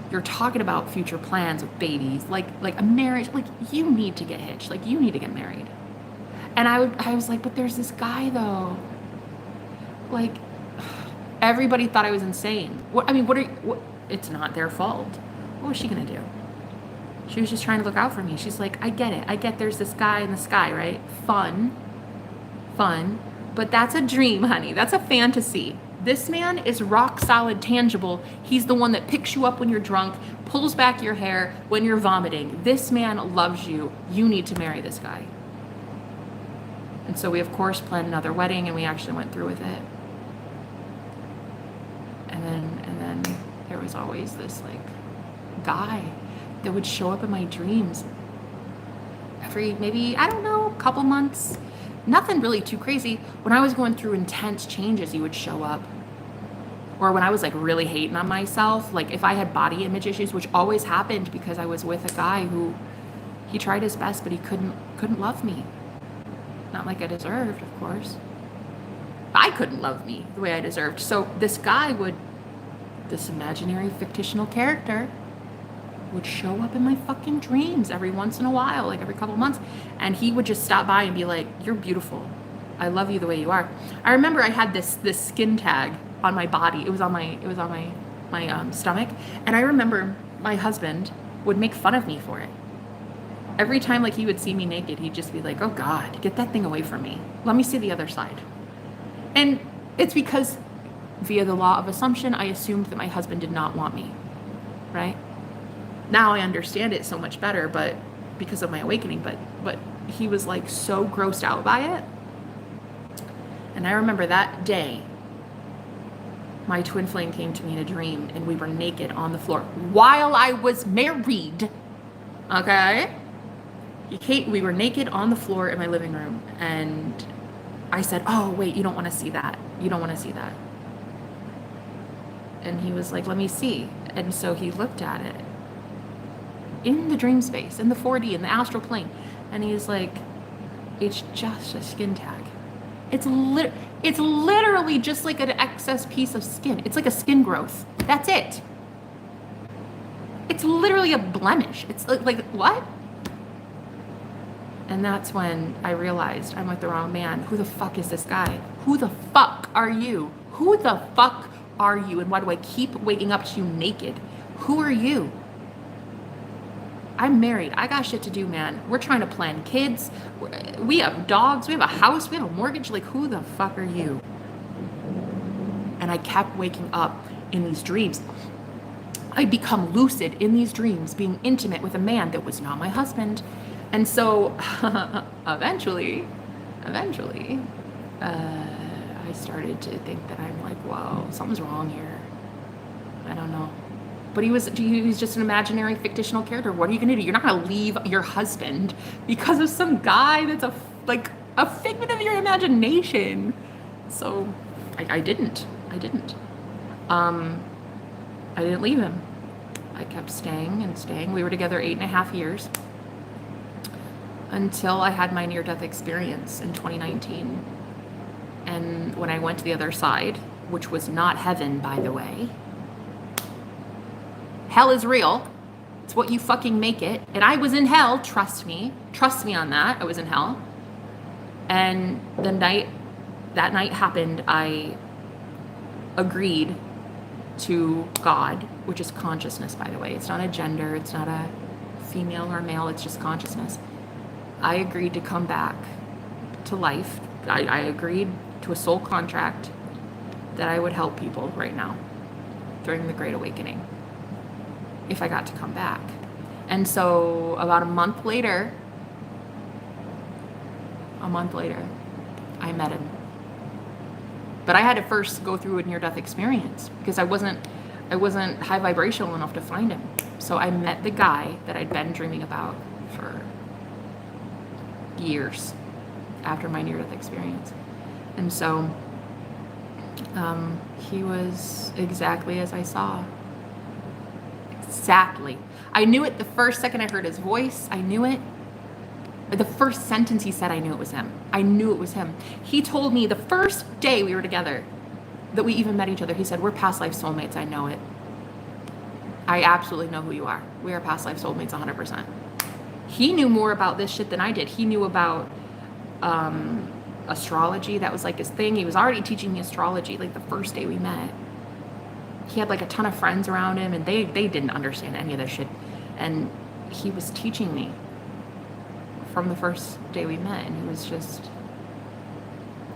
You're talking about future plans with babies, like a marriage. Like, you need to get hitched. Like, you need to get married. And I was like, but there's this guy though. Like, everybody thought I was insane. It's not their fault. What was she gonna do? She was just trying to look out for me. She's like, I get it. I get there's this guy in the sky, right? Fun. But that's a dream, honey. That's a fantasy. This man is rock solid, tangible. He's the one that picks you up when you're drunk, pulls back your hair when you're vomiting. This man loves you. You need to marry this guy. And so we, of course, planned another wedding, and we actually went through with it. And then there was always this, like, guy that would show up in my dreams every, maybe, I don't know, couple months. Nothing really too crazy. When I was going through intense changes, he would show up. Or when I was like really hating on myself, like if I had body image issues, which always happened because I was with a guy who, he tried his best, but he couldn't love me. Not like I deserved, of course. I couldn't love me the way I deserved. So this guy this imaginary fictional character would show up in my fucking dreams every once in a while, like every couple months. And he would just stop by and be like, you're beautiful. I love you the way you are. I remember I had this skin tag on my body. It was on my stomach. And I remember my husband would make fun of me for it. Every time like he would see me naked, he'd just be like, oh God, get that thing away from me. Let me see the other side. And it's because via the law of assumption, I assumed that my husband did not want me, right? Now I understand it so much better, but because of my awakening, but he was like so grossed out by it. And I remember that day, my twin flame came to me in a dream, and we were naked on the floor while I was married. Okay? We were naked on the floor in my living room, and I said, oh, wait, you don't want to see that. You don't want to see that. And he was like, let me see. And so he looked at it in the dream space, in the 4D, in the astral plane. And he's like, it's just a skin tag. It's literally just like an excess piece of skin. It's like a skin growth. That's it. It's literally a blemish. It's like what? And that's when I realized I'm with the wrong man. Who the fuck is this guy? Who the fuck are you? Who the fuck are you? And why do I keep waking up to you naked? Who are you? I'm married. I got shit to do, man. We're trying to plan kids. We have dogs. We have a house. We have a mortgage. Like, who the fuck are you? And I kept waking up in these dreams. I'd become lucid in these dreams, being intimate with a man that was not my husband. And so eventually, I started to think that I'm like, whoa, something's wrong here. I don't know. But he was just an imaginary fictional character. What are you going to do? You're not going to leave your husband because of some guy that's a figment of your imagination. So I didn't. I didn't leave him. I kept staying and staying. We were together 8.5 years until I had my near-death experience in 2019. And when I went to the other side, which was not heaven, by the way, hell is real. It's what you fucking make it. And I was in hell, trust me. Trust me on that. I was in hell. And that night happened, I agreed to God, which is consciousness, by the way. It's not a gender. It's not a female or male. It's just consciousness. I agreed to come back to life. I agreed to a soul contract that I would help people right now during the Great Awakening if I got to come back. And so about a month later, I met him. But I had to first go through a near-death experience because I wasn't high vibrational enough to find him. So I met the guy that I'd been dreaming about for years after my near-death experience. And so he was exactly as I saw. Exactly. I knew it the first second I heard his voice. I knew it. The first sentence he said, I knew it was him. I knew it was him. He told me the first day we were together that we even met each other. He said, we're past life soulmates. I know it. I absolutely know who you are. We are past life soulmates 100%. He knew more about this shit than I did. He knew about astrology. That was like his thing. He was already teaching me astrology like the first day we met. He had like a ton of friends around him and they didn't understand any of this shit. And he was teaching me from the first day we met, and he was just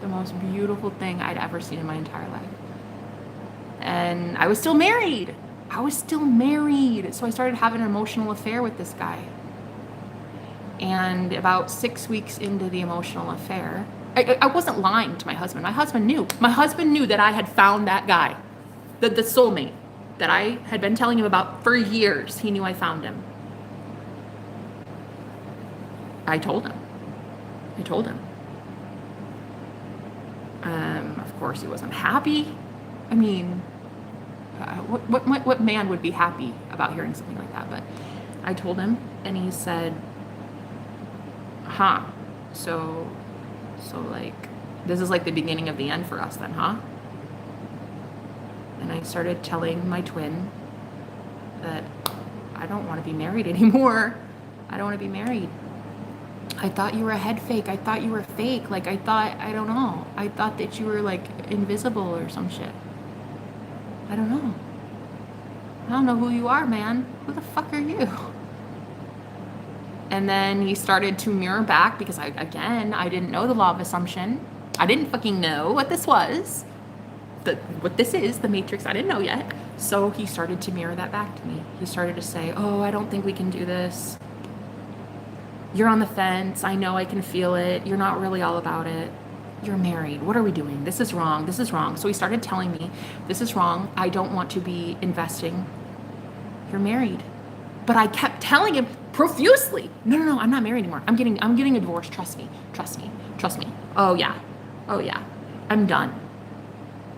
the most beautiful thing I'd ever seen in my entire life. And I was still married. So I started having an emotional affair with this guy. And about 6 weeks into the emotional affair, I wasn't lying to my husband. My husband knew. My husband knew that I had found that guy, the soulmate that I had been telling him about for years. He knew I found him. I told him. Of course, he wasn't happy. I mean, what man would be happy about hearing something like that? But I told him, and he said, huh, so like, this is like the beginning of the end for us then, huh? And I started telling my twin that I don't want to be married anymore. I don't want to be married. I thought you were a head fake. I thought you were fake. Like, I don't know. I thought that you were like invisible or some shit. I don't know. I don't know who you are, man. Who the fuck are you? And then he started to mirror back because I didn't know the law of assumption. I didn't fucking know what this was. What this is, the matrix, I didn't know yet. So he started to mirror that back to me. He started to say, oh, I don't think we can do this. You're on the fence. I know, I can feel it. You're not really all about it. You're married. What are we doing? This is wrong. This is wrong. So he started telling me, this is wrong. I don't want to be investing. You're married. But I kept telling him profusely, no, I'm not married anymore. I'm getting a divorce. Trust me. Oh yeah. I'm done.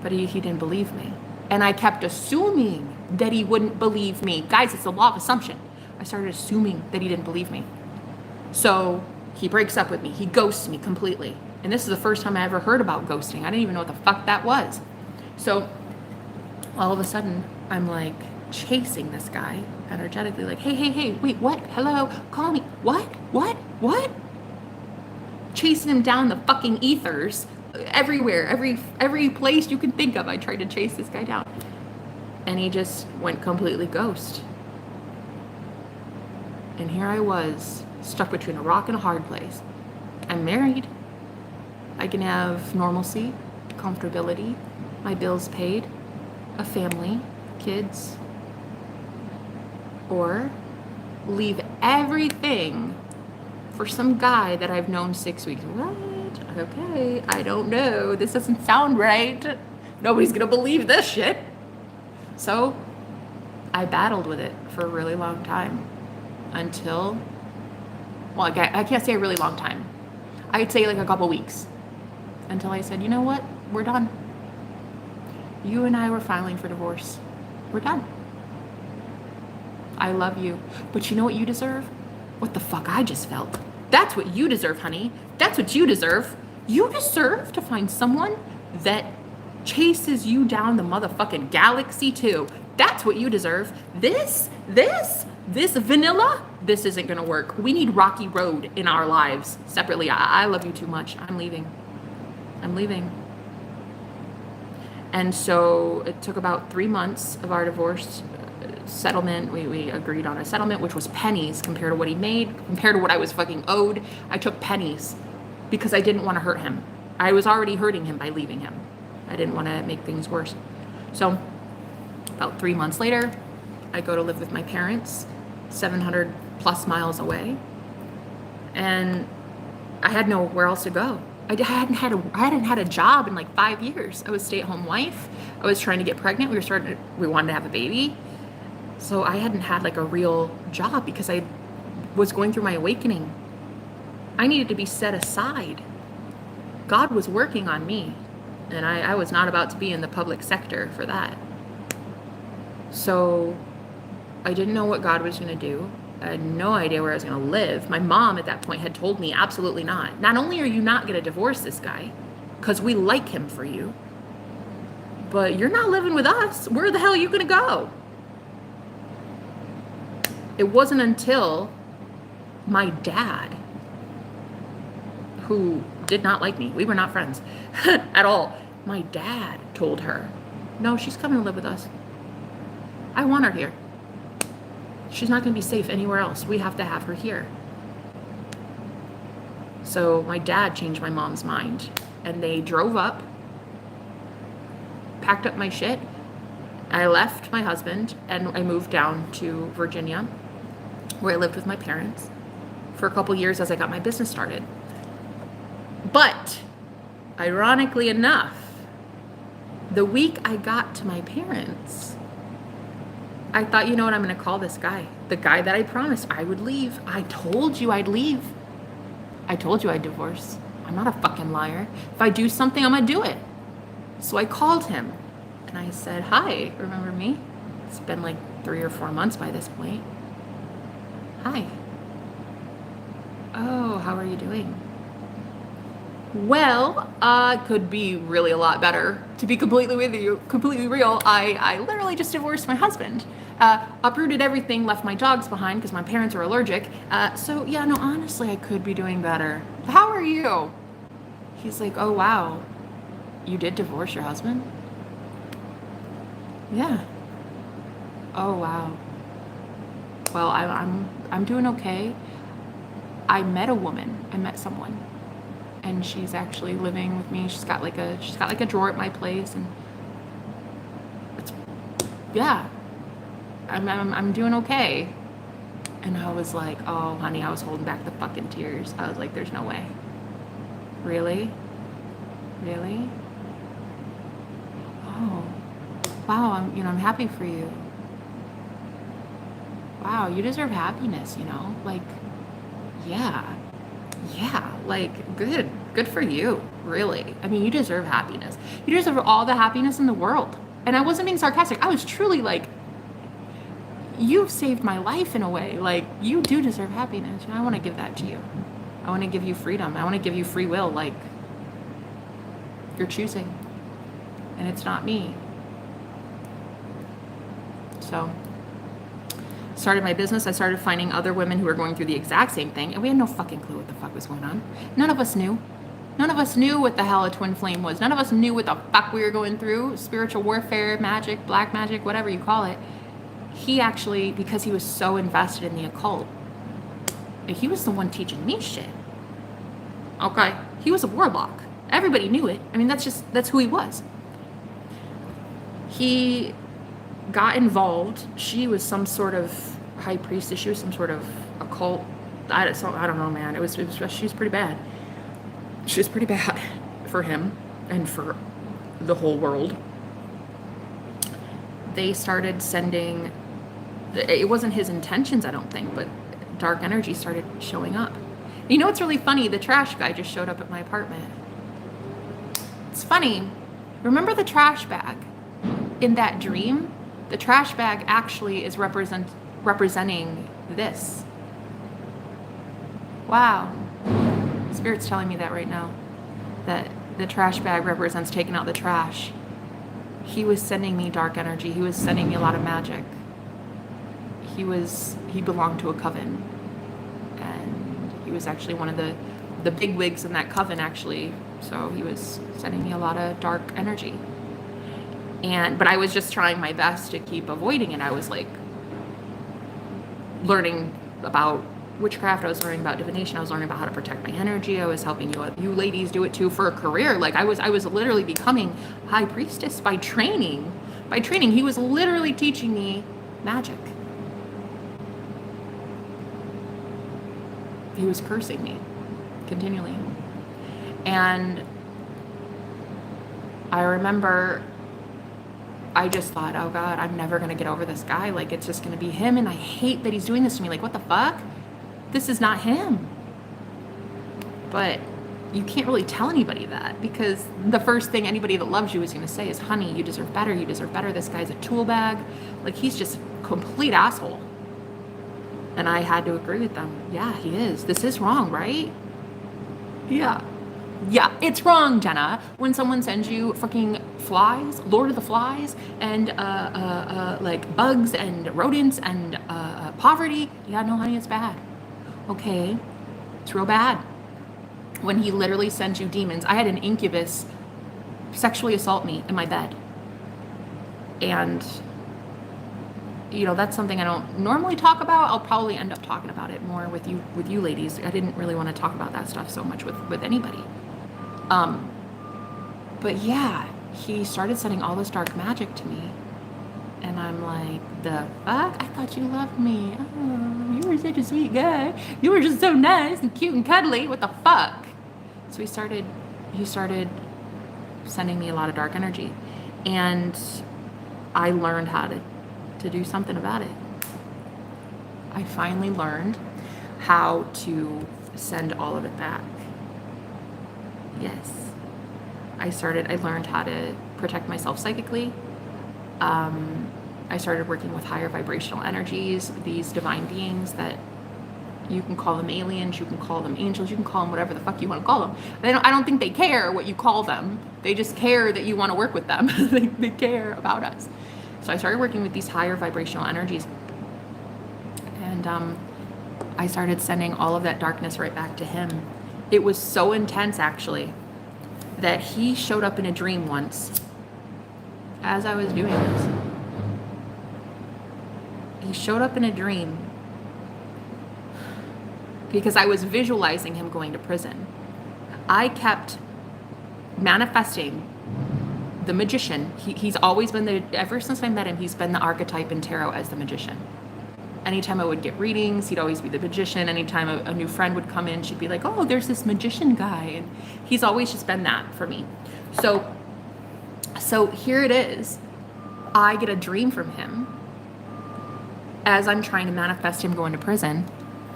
But he didn't believe me. And I kept assuming that he wouldn't believe me. Guys, it's the law of assumption. I started assuming that he didn't believe me. So he breaks up with me. He ghosts me completely. And this is the first time I ever heard about ghosting. I didn't even know what the fuck that was. So all of a sudden, I'm like chasing this guy energetically, like, hey, wait, what? Hello, call me. What? Chasing him down the fucking ethers, everywhere, every place you can think of. I tried to chase this guy down. And he just went completely ghost. And here I was, stuck between a rock and a hard place. I'm married. I can have normalcy, comfortability, my bills paid, a family, kids. Or leave everything for some guy that I've known 6 weeks. What? Okay, I don't know. This doesn't sound right. Nobody's gonna believe this shit. So I battled with it for a really long time until, well, I can't say a really long time. I'd say like a couple weeks until I said, you know what? We're done. You and I were filing for divorce. We're done. I love you. But you know what you deserve? What the fuck I just felt. That's what you deserve, honey. That's what you deserve. You deserve to find someone that chases you down the motherfucking galaxy too. That's what you deserve. This vanilla, this isn't gonna work. We need Rocky Road in our lives separately. I love you too much. I'm leaving. And so it took about 3 months of our divorce settlement. We agreed on a settlement, which was pennies compared to what he made, compared to what I was fucking owed. I took pennies because I didn't want to hurt him. I was already hurting him by leaving him. I didn't want to make things worse. So about 3 months later, I go to live with my parents, 700 plus miles away. And I had nowhere else to go. I hadn't had a job in like 5 years. I was a stay-at-home wife. I was trying to get pregnant. We wanted to have a baby. So I hadn't had like a real job because I was going through my awakening. I needed to be set aside. God was working on me, and I was not about to be in the public sector for that. So I didn't know what God was going to do. I had no idea where I was going to live. My mom at that point had told me absolutely not. Not only are you not going to divorce this guy because we like him for you, but you're not living with us. Where the hell are you going to go? It wasn't until my dad, who did not like me, we were not friends at all. My dad told her, no, she's coming to live with us. I want her here. She's not going to be safe anywhere else. We have to have her here. So my dad changed my mom's mind, and they drove up, packed up my shit. I left my husband and I moved down to Virginia, where I lived with my parents for a couple years as I got my business started. But ironically enough, the week I got to my parents, I thought, you know what, I'm going to call this guy. The guy that I promised I would leave. I told you I'd leave. I told you I'd divorce. I'm not a fucking liar. If I do something, I'm going to do it. So I called him and I said, hi, remember me? It's been like 3 or 4 months by this point. Hi. Oh, how are you doing? Well, could be really a lot better. To be completely with you, completely real, I literally just divorced my husband. Uprooted everything, left my dogs behind because my parents are allergic. So yeah, no, honestly, I could be doing better. How are you? He's like, oh wow, you did divorce your husband? Yeah. Oh wow. Well, I'm doing okay. I met someone, and she's actually living with me. She's got like a drawer at my place, and it's, yeah, I'm doing okay. And I was like, oh honey, I was holding back the fucking tears. I was like, there's no way. Really? Oh, wow. I'm happy for you. Wow, you deserve happiness, like, yeah, like, good for you, really. I mean, you deserve happiness. You deserve all the happiness in the world. And I wasn't being sarcastic. I was truly like, you've saved my life in a way. Like, you do deserve happiness, and I want to give that to you. I want to give you freedom. I want to give you free will, like, you're choosing, and it's not me. So started my business. I started finding other women who were going through the exact same thing, and we had no fucking clue what the fuck was going on. None of us knew. None of us knew what the hell a twin flame was. None of us knew what the fuck we were going through. Spiritual warfare, magic, black magic, whatever you call it. He actually, because he was so invested in the occult, he was the one teaching me shit. Okay? He was a warlock. Everybody knew it. I mean, that's who he was. He got involved. She was some sort of high priestess. She was some sort of occult. I don't know, man. She was pretty bad. She was pretty bad for him and for the whole world. They started sending, it wasn't his intentions, I don't think, but dark energy started showing up. You know what's really funny? The trash guy just showed up at my apartment. It's funny. Remember the trash bag? In that dream, the trash bag actually is representing this. Wow. Spirit's telling me that right now. That the trash bag represents taking out the trash. He was sending me dark energy. He was sending me a lot of magic. He belonged to a coven. And he was actually one of the bigwigs in that coven, actually. So he was sending me a lot of dark energy. But I was just trying my best to keep avoiding it. I was like learning about witchcraft. I was learning about divination. I was learning about how to protect my energy. I was helping you ladies do it too for a career. Like I was literally becoming high priestess by training. He was literally teaching me magic. He was cursing me continually. And I remember I just thought, oh God, I'm never going to get over this guy. Like, it's just going to be him. And I hate that he's doing this to me. Like, what the fuck? This is not him. But you can't really tell anybody that, because the first thing anybody that loves you is going to say is, honey, you deserve better. You deserve better. This guy's a tool bag. Like, he's just a complete asshole. And I had to agree with them. Yeah, he is. This is wrong, right? Yeah. Yeah, it's wrong, Jenna. When someone sends you fucking flies, Lord of the Flies, and like bugs and rodents and poverty. Yeah, no, honey, it's bad. Okay, it's real bad. When he literally sends you demons. I had an incubus sexually assault me in my bed. And, you know, that's something I don't normally talk about. I'll probably end up talking about it more with you ladies. I didn't really want to talk about that stuff so much with anybody. But yeah, he started sending all this dark magic to me. And I'm like, the fuck? I thought you loved me. Oh, you were such a sweet guy. You were just so nice and cute and cuddly. What the fuck? So he started sending me a lot of dark energy. And I learned how to do something about it. I finally learned how to send all of it back. Yes. I learned how to protect myself psychically. I started working with higher vibrational energies, these divine beings that you can call them aliens, you can call them angels, you can call them whatever the fuck you want to call them. I don't think they care what you call them. They just care that you want to work with them. They care about us. So I started working with these higher vibrational energies. And I started sending all of that darkness right back to him. It was so intense, actually, that he showed up in a dream once as I was doing this. He showed up in a dream because I was visualizing him going to prison. I kept manifesting the magician. He's always been ever since I met him, he's been the archetype in tarot as the magician. Anytime I would get readings, he'd always be the magician. Anytime a new friend would come in, she'd be like, oh, there's this magician guy. And he's always just been that for me. So here it is. I get a dream from him as I'm trying to manifest him going to prison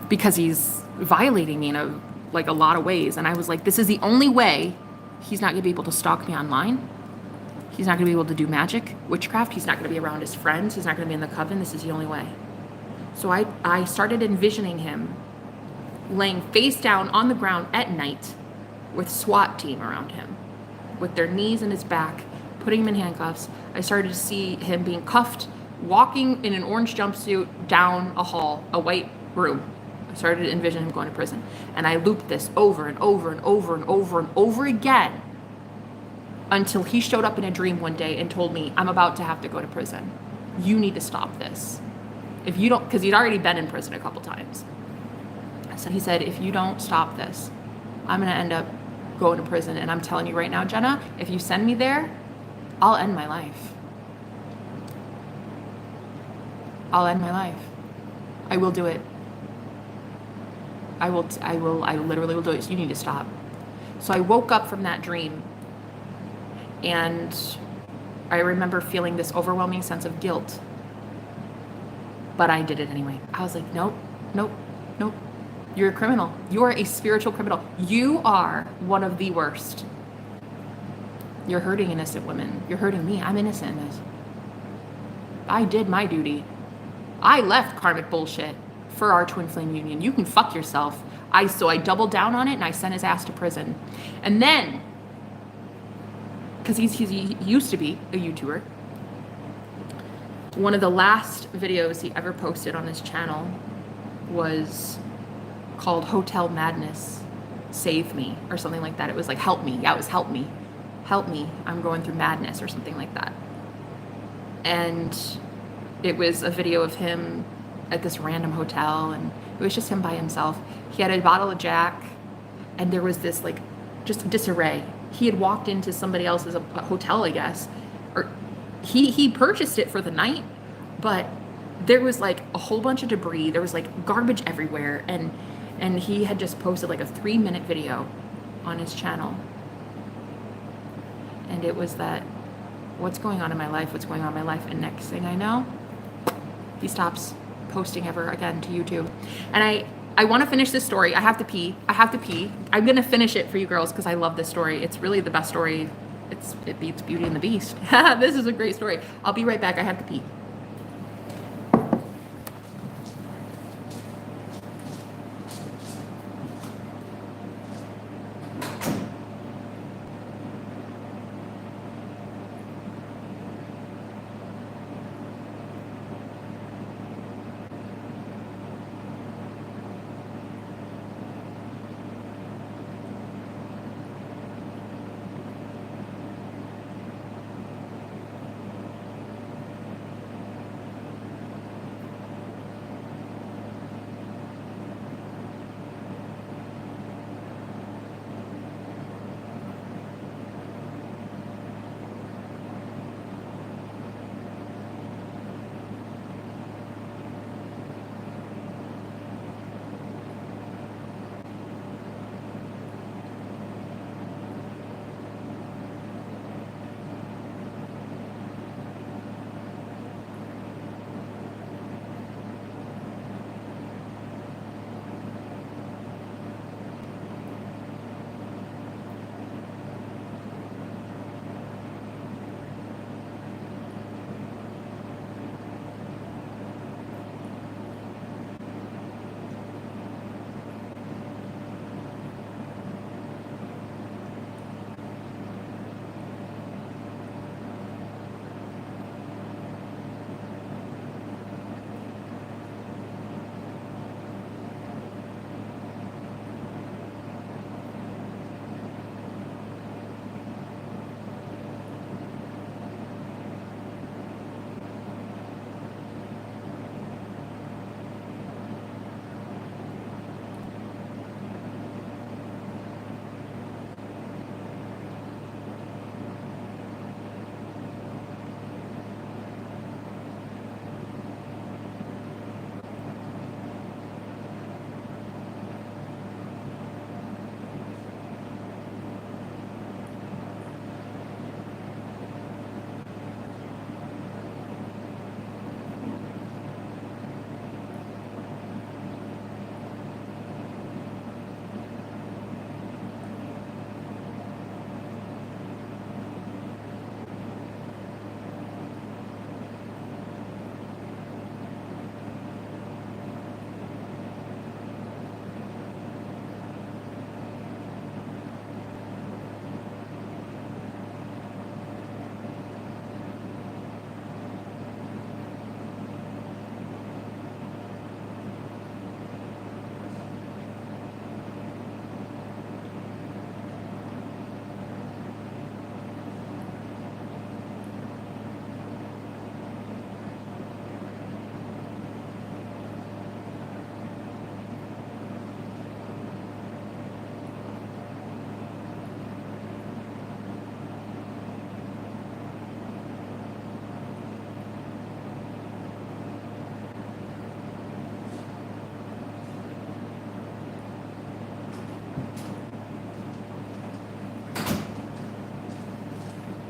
because he's violating me in a lot of ways. And I was like, this is the only way he's not going to be able to stalk me online. He's not going to be able to do magic, witchcraft. He's not going to be around his friends. He's not going to be in the coven. This is the only way. So I started envisioning him laying face down on the ground at night with SWAT team around him, with their knees in his back, putting him in handcuffs. I started to see him being cuffed, walking in an orange jumpsuit down a hall, a white room, I started to envision him going to prison. And I looped this over and over and over and over and over again until he showed up in a dream one day and told me, I'm about to have to go to prison. You need to stop this. If you don't, because he'd already been in prison a couple times. So he said, if you don't stop this, I'm going to end up going to prison. And I'm telling you right now, Jenna, if you send me there, I'll end my life. I'll end my life. I will do it. I literally will do it. So you need to stop. So I woke up from that dream and I remember feeling this overwhelming sense of guilt. But I did it anyway. I was like, nope, nope, nope. You're a criminal. You are a spiritual criminal. You are one of the worst. You're hurting innocent women. You're hurting me. I'm innocent in this. I did my duty. I left karmic bullshit for our twin flame union. You can fuck yourself. So I doubled down on it and I sent his ass to prison. And then, because he used to be a YouTuber, one of the last videos he ever posted on his channel was called Hotel Madness, Save Me, or something like that. It was like, help me. Yeah, it was help me. Help me. I'm going through madness, or something like that. And it was a video of him at this random hotel, and it was just him by himself. He had a bottle of Jack, and there was this like just disarray. He had walked into somebody else's hotel, I guess, or he purchased it for the night, but there was like a whole bunch of debris. There was like garbage everywhere, and he had just posted like a 3-minute video on his channel, and it was that, what's going on in my life? What's going on in my life? And next thing I know, he stops posting ever again to YouTube. And I want to finish this story. I have to pee. I'm going to finish it for you girls because I love this story. It's really the best story. It beats Beauty and the Beast. This is a great story. I'll be right back. I have to pee.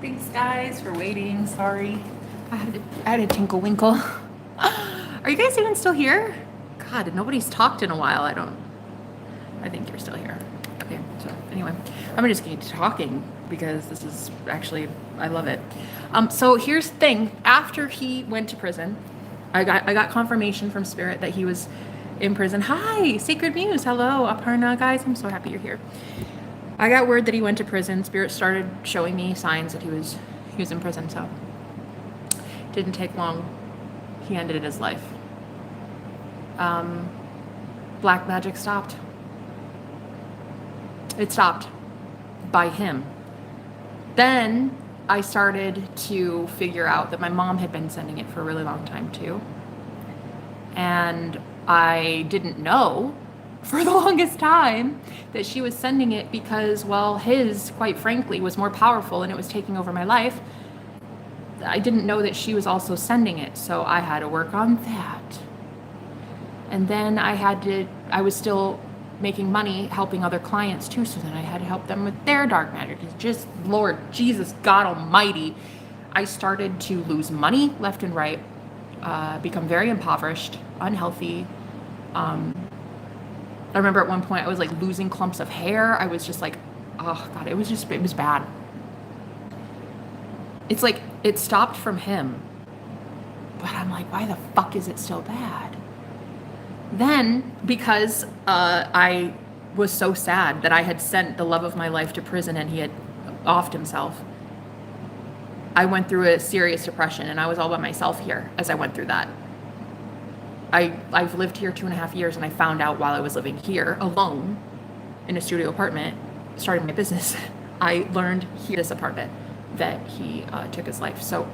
Thanks, guys, for waiting. Sorry. I had a tinkle winkle. Are you guys even still here? God, nobody's talked in a while. I think you're still here. Okay, so anyway, I'm just going to keep talking because this is actually, I love it. So here's the thing. After he went to prison, I got confirmation from Spirit that he was in prison. Hi, Sacred Muse. Hello, Aparna, guys. I'm so happy you're here. I got word that he went to prison. Spirit started showing me signs that he was in prison. So it didn't take long. He ended his life. Black magic stopped. It stopped by him. Then I started to figure out that my mom had been sending it for a really long time too. And I didn't know for the longest time that she was sending it because, well, his, quite frankly, was more powerful and it was taking over my life. I didn't know that she was also sending it, so I had to work on that. And then I was still making money helping other clients too, so then I had to help them with their dark magic. It's just, Lord Jesus, God Almighty, I started to lose money left and right, become very impoverished, unhealthy. I remember at one point I was like losing clumps of hair. I was just like, oh God, it was bad. It's like, it stopped from him, but I'm like, why the fuck is it still bad? Then, because I was so sad that I had sent the love of my life to prison and he had offed himself, I went through a serious depression and I was all by myself here as I went through that. I've lived here 2.5 years and I found out while I was living here alone in a studio apartment, starting my business, I learned here this apartment that he took his life. So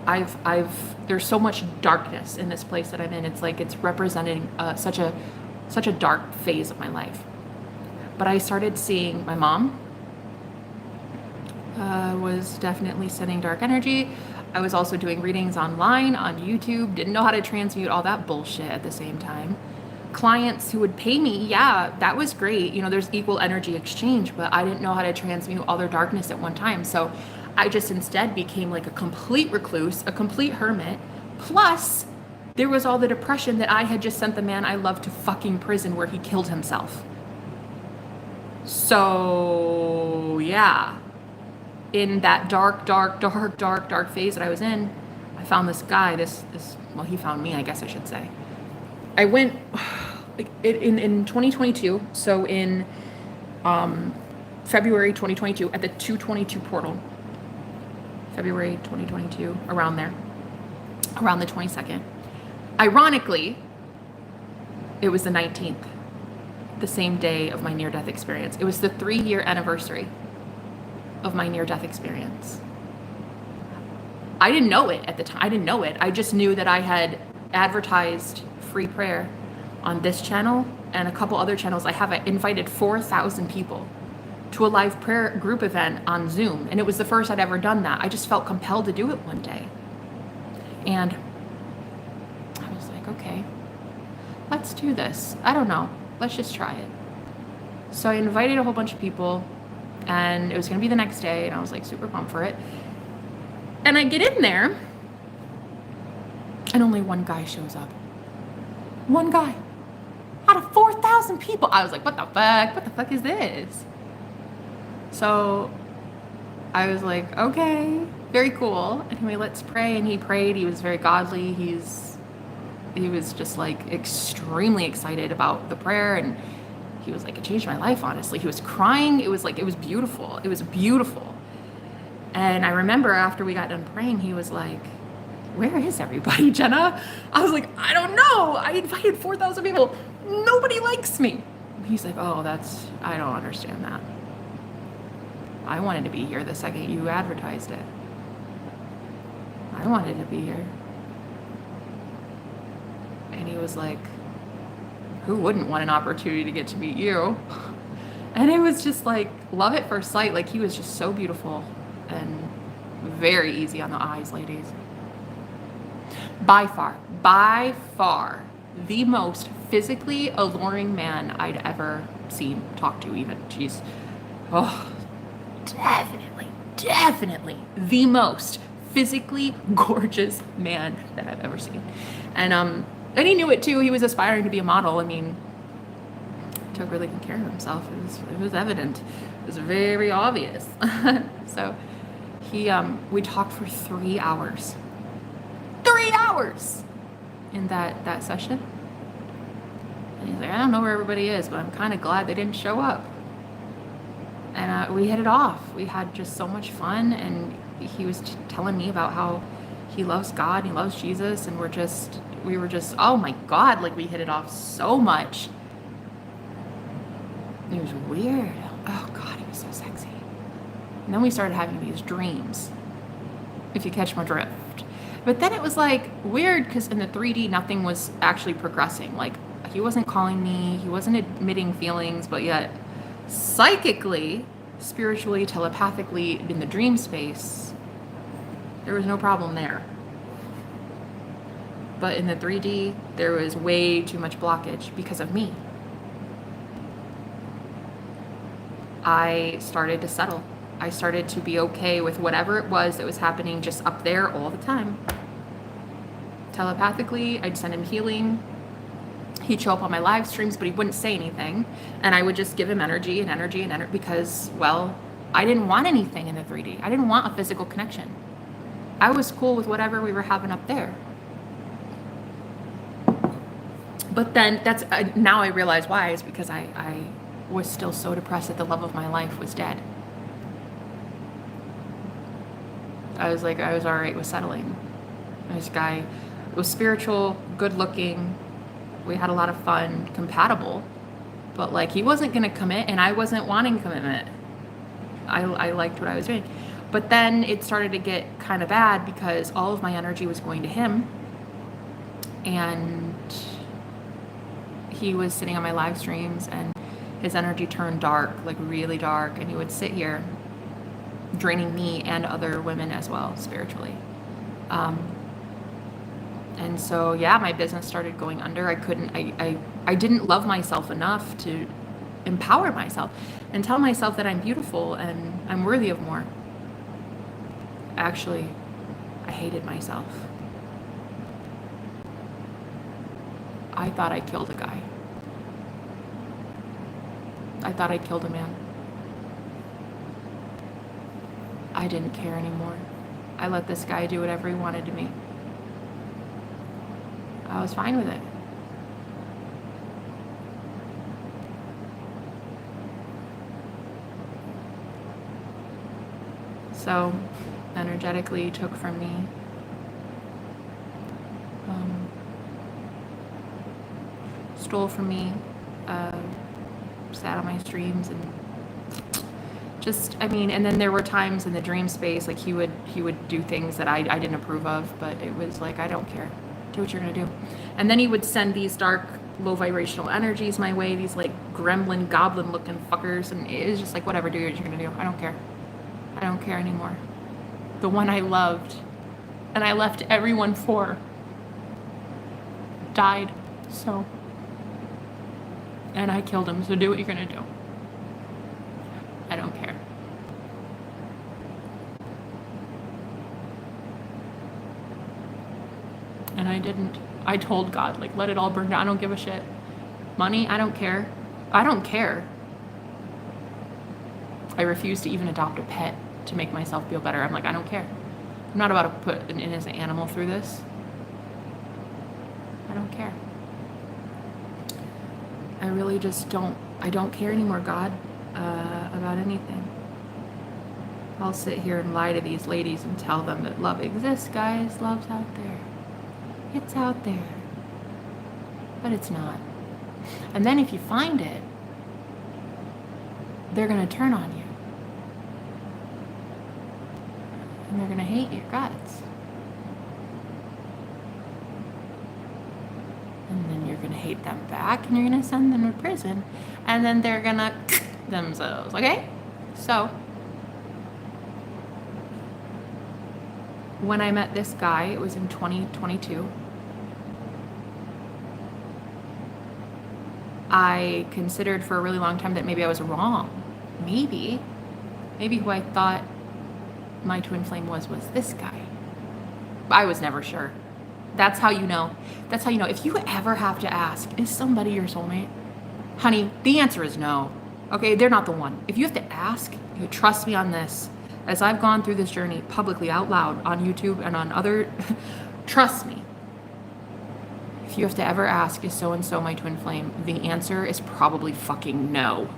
there's so much darkness in this place that I'm in. It's like it's representing such a dark phase of my life. But I started seeing my mom was definitely sending dark energy. I was also doing readings online on YouTube. Didn't know how to transmute all that bullshit at the same time. Clients who would pay me, yeah, that was great. You know, there's equal energy exchange, but I didn't know how to transmute all their darkness at one time. So I just instead became like a complete recluse, a complete hermit. Plus, there was all the depression that I had just sent the man I loved to fucking prison where he killed himself. So, yeah. In that dark phase that I was in, I found this guy, well, he found me, I guess I should say. I went in 2022, so in February 2022, at the 222 portal, February 2022, around there, around the 22nd. Ironically, it was the 19th, the same day of my near-death experience. It was the 3-year anniversary of my near-death experience. I didn't know it at the time. I didn't know it. I just knew that I had advertised free prayer on this channel and a couple other channels. I have invited 4,000 people to a live prayer group event on Zoom. And it was the first I'd ever done that. I just felt compelled to do it one day. And I was like, okay, let's do this. I don't know. Let's just try it. So I invited a whole bunch of people and it was going to be the next day. And I was like super pumped for it. And I get in there and only one guy shows up. One guy out of 4,000 people. I was like, what the fuck? What the fuck is this? So I was like, okay, very cool. Anyway, let's pray. And he prayed. He was very godly. He was just like extremely excited about the prayer. And he was like, it changed my life, honestly. He was crying. It was like, it was beautiful. It was beautiful. And I remember after we got done praying, he was like, where is everybody, Jenna? I was like, I don't know. I invited 4,000 people. Nobody likes me. He's like, oh, I don't understand that. I wanted to be here the second you advertised it. I wanted to be here. And he was like, who wouldn't want an opportunity to get to meet you? And it was just like love at first sight. Like he was just so beautiful and very easy on the eyes, ladies. By far, the most physically alluring man I'd ever seen, talked to even. Jeez. Oh, definitely. definitely the most physically gorgeous man that I've ever seen. And he knew it too. He was aspiring to be a model. I mean, took really good care of himself. It was evident. It was very obvious. So we talked for 3 hours. 3 hours in that session. And he's like, I don't know where everybody is, but I'm kind of glad they didn't show up. And we hit it off. We had just so much fun, and he was telling me about how he loves God, he loves Jesus, and we were just, oh my God, like we hit it off so much. It was weird. Oh God, he was so sexy. And then we started having these dreams, if you catch my drift. But then it was like weird because in the 3D, nothing was actually progressing. Like he wasn't calling me, he wasn't admitting feelings, but yet psychically, spiritually, telepathically, in the dream space, there was no problem there. But in the 3D, there was way too much blockage because of me. I started to settle. I started to be okay with whatever it was that was happening just up there all the time. Telepathically, I'd send him healing. He'd show up on my live streams, but he wouldn't say anything. And I would just give him energy because, well, I didn't want anything in the 3D. I didn't want a physical connection. I was cool with whatever we were having up there. But then now I realize why, is because I was still so depressed that the love of my life was dead. I was all right with settling. This guy was spiritual, good looking. We had a lot of fun, compatible, but like he wasn't going to commit and I wasn't wanting commitment. I liked what I was doing. But then it started to get kind of bad because all of my energy was going to him, and he was sitting on my live streams and his energy turned dark, like really dark, and he would sit here draining me and other women as well spiritually. And so, yeah, my business started going under. I didn't love myself enough to empower myself and tell myself that I'm beautiful and I'm worthy of more. Actually, I hated myself. I thought I killed a guy. I thought I killed a man. I didn't care anymore. I let this guy do whatever he wanted to me. I was fine with it. So, energetically, he took from me. Stole from me. Sat on my streams and and then there were times in the dream space, like he would do things that I didn't approve of, but it was like, I don't care. Do what you're gonna do. And then he would send these dark, low vibrational energies my way, these like gremlin, goblin looking fuckers, and it was just like, whatever, do what you're gonna do. I don't care. I don't care anymore. The one I loved and I left everyone for died, so, and I killed him, so do what you're gonna do. I don't care. And I didn't. I told God, like, let it all burn down. I don't give a shit. Money, I don't care. I don't care. I refuse to even adopt a pet to make myself feel better. I'm like, I don't care. I'm not about to put an innocent animal through this. I don't care. I really just I don't care anymore, God, about anything. I'll sit here and lie to these ladies and tell them that love exists, guys. Love's out there. It's out there. But it's not. And then if you find it, they're going to turn on you. And they're going to hate your guts. And then you're going to hate them back, and you're going to send them to prison. And then they're going to themselves, okay? So, when I met this guy, it was in 2022, I considered for a really long time that maybe I was wrong. Maybe who I thought my twin flame was this guy. I was never sure. That's how you know. That's how you know. If you ever have to ask, is somebody your soulmate? Honey, the answer is no. Okay, they're not the one. If you have to ask, you trust me on this. As I've gone through this journey publicly out loud on YouTube and on other, trust me. If you have to ever ask, is so-and-so my twin flame? The answer is probably fucking no.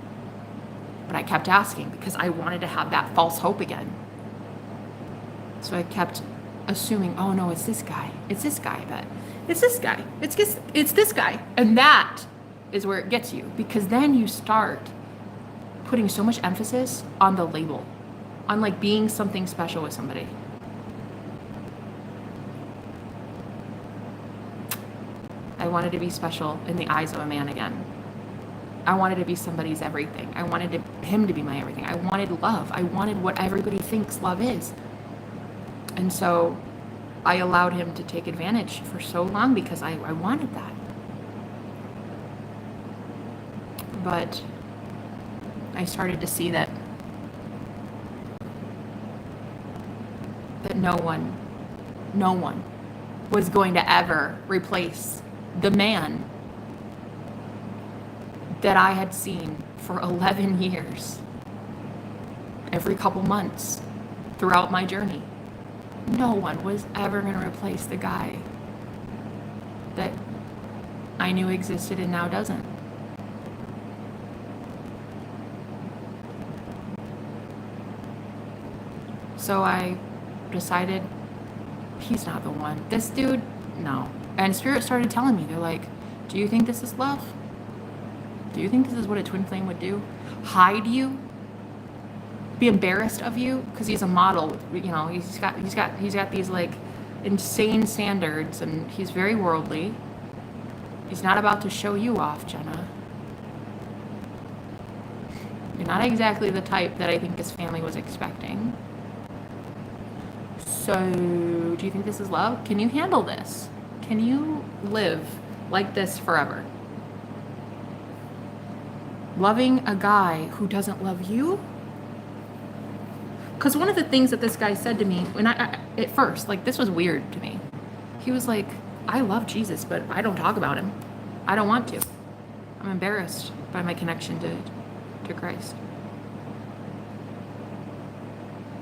But I kept asking because I wanted to have that false hope again. So I kept assuming, oh no, it's this guy. It's this guy, but it's this guy. It's this guy. And that is where it gets you, because then you start putting so much emphasis on the label, on like being something special with somebody. I wanted to be special in the eyes of a man again. I wanted to be somebody's everything. I wanted him to be my everything. I wanted love. I wanted what everybody thinks love is. And so I allowed him to take advantage for so long because I wanted that. But I started to see that no one was going to ever replace the man that I had seen for 11 years, every couple months throughout my journey. No one was ever going to replace the guy that I knew existed and now doesn't. So I decided, he's not the one. This dude, no. And Spirit started telling me, they're like, do you think this is love? Do you think this is what a twin flame would do? Hide you? Be embarrassed of you? Because he's a model, you know, he's got these like insane standards, and he's very worldly. He's not about to show you off, Jenna. You're not exactly the type that I think his family was expecting. So, do you think this is love? Can you handle this? Can you live like this forever? Loving a guy who doesn't love you? Because one of the things that this guy said to me, when I at first, like, this was weird to me. He was like, I love Jesus, but I don't talk about him. I don't want to. I'm embarrassed by my connection to Christ.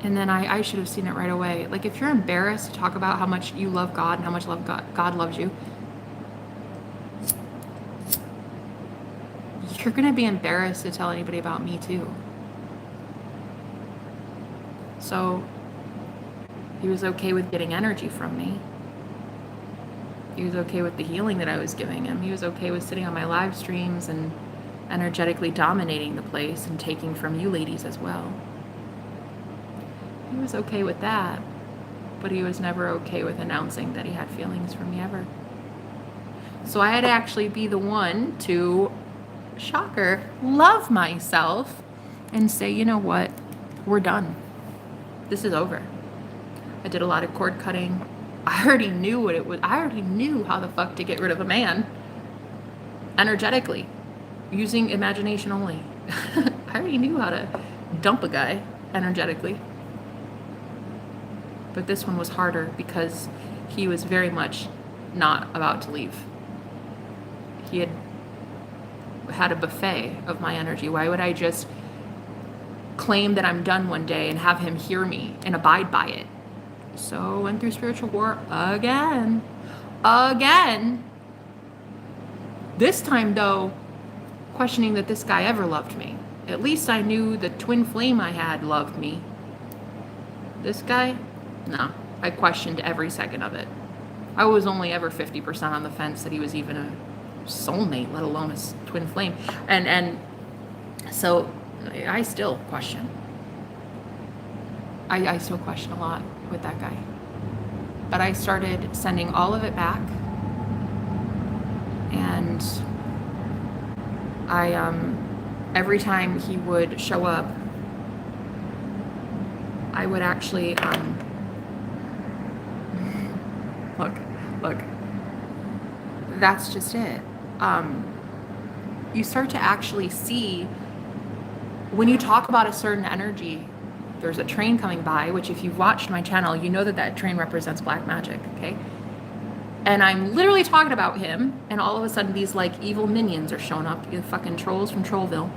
And then I should have seen it right away. Like, if you're embarrassed to talk about how much you love God and how much God loves you, you're going to be embarrassed to tell anybody about me too. So he was okay with getting energy from me. He was okay with the healing that I was giving him. He was okay with sitting on my live streams and energetically dominating the place and taking from you ladies as well. He was okay with that, but he was never okay with announcing that he had feelings for me ever. So I had to actually be the one to, shocker, love myself and say, you know what, we're done. This is over. I did a lot of cord cutting. I already knew what it was. I already knew how the fuck to get rid of a man energetically, using imagination only. I already knew how to dump a guy energetically. But this one was harder because he was very much not about to leave. He had a buffet of my energy. Why would I just claim that I'm done one day and have him hear me and abide by it? So I went through spiritual war again. This time, though, questioning that this guy ever loved me. At least I knew the twin flame I had loved me. This guy? No. I questioned every second of it. I was only ever 50% on the fence that he was even a soulmate, let alone a twin flame. And so I still question. I still question a lot with that guy. But I started sending all of it back. And I, every time he would show up, I would actually, look, that's just it. You start to actually see, when you talk about a certain energy, there's a train coming by, which if you've watched my channel, you know that that train represents black magic, okay? And I'm literally talking about him, and all of a sudden these like evil minions are showing up, the fucking trolls from Trollville.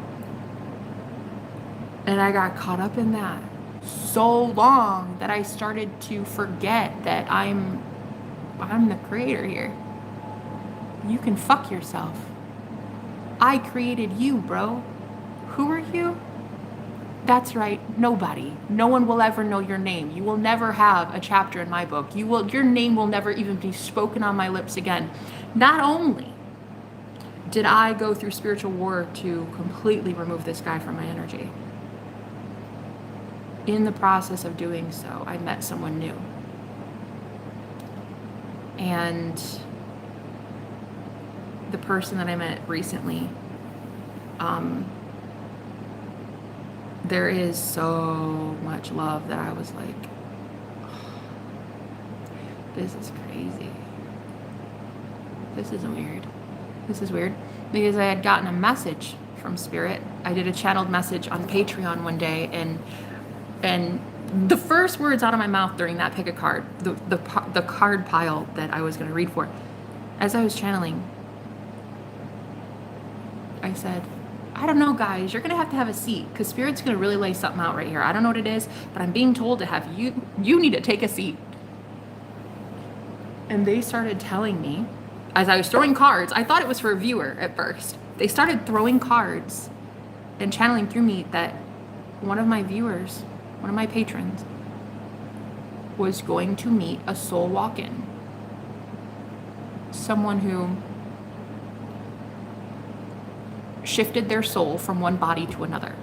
And I got caught up in that so long that I started to forget that I'm the creator here. You can fuck yourself. I created you, bro. Who are you? That's right, nobody. No one will ever know your name. You will never have a chapter in my book. Your name will never even be spoken on my lips again. Not only did I go through spiritual war to completely remove this guy from my energy, in the process of doing so, I met someone new. And the person that I met recently, there is so much love that I was like, oh, this is crazy. This is weird. This is weird. Because I had gotten a message from Spirit. I did a channeled message on Patreon one day, and the first words out of my mouth during that pick a card, the card pile that I was going to read for, as I was channeling, I said, I don't know, guys, you're going to have a seat because Spirit's going to really lay something out right here. I don't know what it is, but I'm being told to have you need to take a seat. And they started telling me, as I was throwing cards, I thought it was for a viewer at first. They started throwing cards and channeling through me that one of my viewers, one of my patrons, was going to meet a soul walk-in. Someone who shifted their soul from one body to another.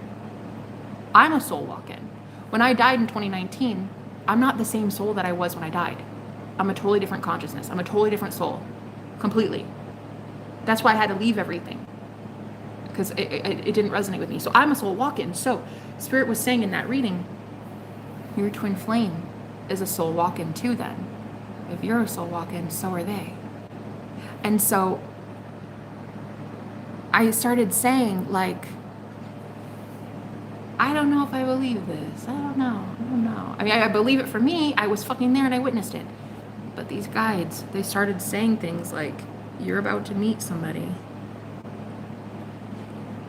I'm a soul walk-in. When I died in 2019, I'm not the same soul that I was when I died. I'm a totally different consciousness. I'm a totally different soul. Completely. That's why I had to leave everything. Because it didn't resonate with me. So I'm a soul walk-in. So Spirit was saying in that reading, your twin flame is a soul walk-in too then. If you're a soul walk-in, so are they. And so I started saying, like, I don't know if I believe this. I don't know. I mean, I believe it for me. I was fucking there and I witnessed it. But these guides, they started saying things like, you're about to meet somebody.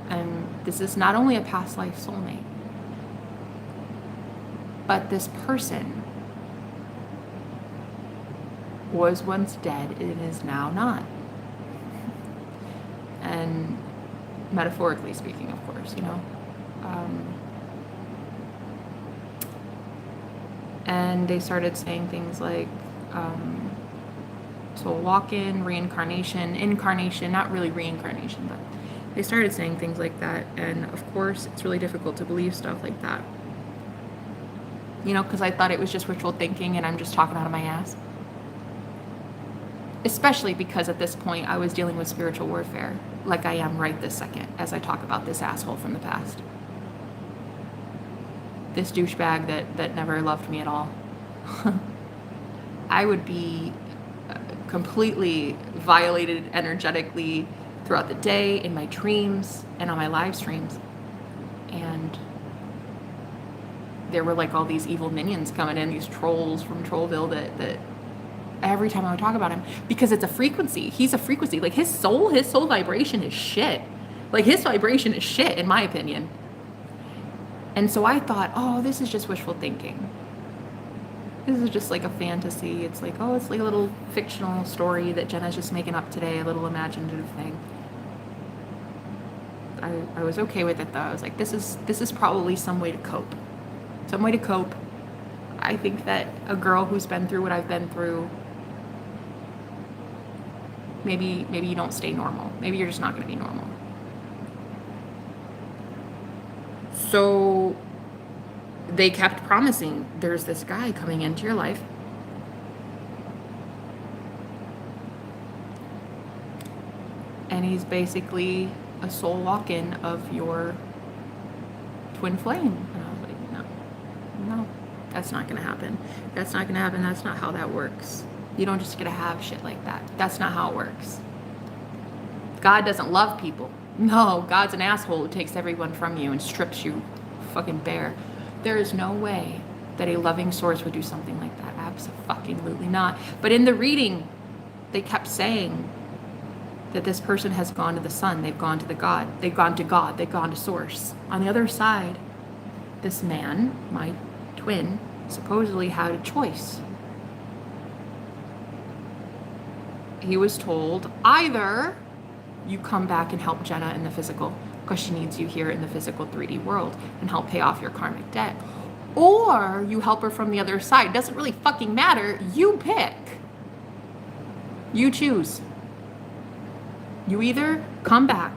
And this is not only a past life soulmate, but this person was once dead and is now not. And metaphorically speaking, of course, you know. And they started saying things like soul walk-in, reincarnation, incarnation, not really reincarnation, but they started saying things like that. And of course, it's really difficult to believe stuff like that. You know, because I thought it was just wishful thinking and I'm just talking out of my ass. Especially because at this point I was dealing with spiritual warfare, like I am right this second as I talk about this asshole from the past. This douchebag that never loved me at all. I would be completely violated energetically throughout the day, in my dreams, and on my live streams. And there were like all these evil minions coming in, these trolls from Trollville that every time I would talk about him, because it's a frequency. He's a frequency. Like his soul vibration is shit. Like his vibration is shit, in my opinion. And so I thought, oh, this is just wishful thinking. This is just like a fantasy. It's like, oh, it's like a little fictional story that Jenna's just making up today, a little imaginative thing. I was okay with it though. I was like, this is probably some way to cope. Some way to cope. I think that a girl who's been through what I've been through, maybe you don't stay normal. Maybe you're just not going to be normal. So they kept promising, there's this guy coming into your life. And he's basically a soul walk-in of your twin flame. And I was like, no, that's not going to happen. That's not going to happen. That's not how that works. You don't just get to have shit like that. That's not how it works. God doesn't love people. No, God's an asshole who takes everyone from you and strips you fucking bare. There is no way that a loving source would do something like that. Absolutely not. But in the reading, they kept saying that this person has gone to the sun, they've gone to the God, they've gone to God, they've gone to source. On the other side, this man, my twin, supposedly had a choice. He was told, either you come back and help Jenna in the physical, because she needs you here in the physical 3D world, and help pay off your karmic debt, or you help her from the other side. Doesn't really fucking matter. You pick. You choose. You either come back,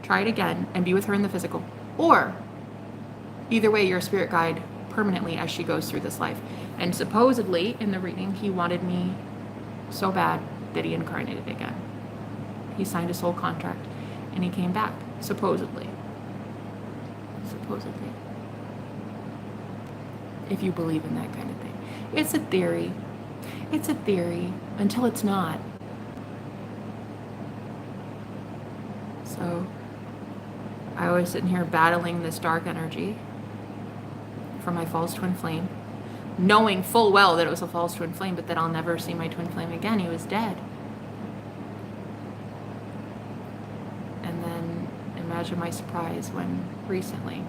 try it again, and be with her in the physical, or either way, you're a spirit guide permanently as she goes through this life. And supposedly, in the reading, he wanted me so bad that he incarnated again. He signed a soul contract, and he came back, supposedly. Supposedly. If you believe in that kind of thing. It's a theory. It's a theory until it's not. So I was sitting here battling this dark energy for my false twin flame, knowing full well that it was a false twin flame, but that I'll never see my twin flame again. He was dead. And then imagine my surprise when recently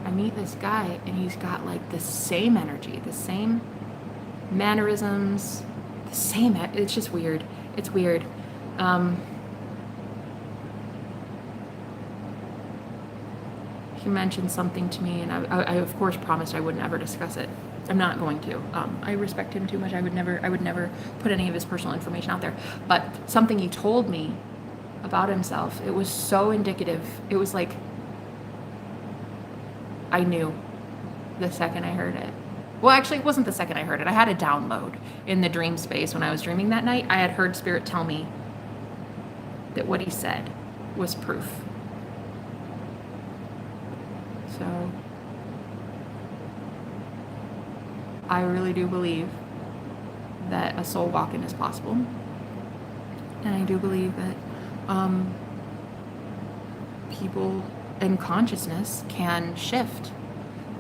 I meet this guy and he's got like the same energy, the same mannerisms, the same, it's just weird. It's weird. He mentioned something to me, and I of course promised I would never discuss it. I'm not going to. I respect him too much. I would never put any of his personal information out there. But something he told me about himself, it was so indicative. It was like I knew the second I heard it. Well, actually, it wasn't the second I heard it. I had a download in the dream space when I was dreaming that night. I had heard Spirit tell me that what he said was proof. So I really do believe that a soul walk-in is possible. And I do believe that people and consciousness can shift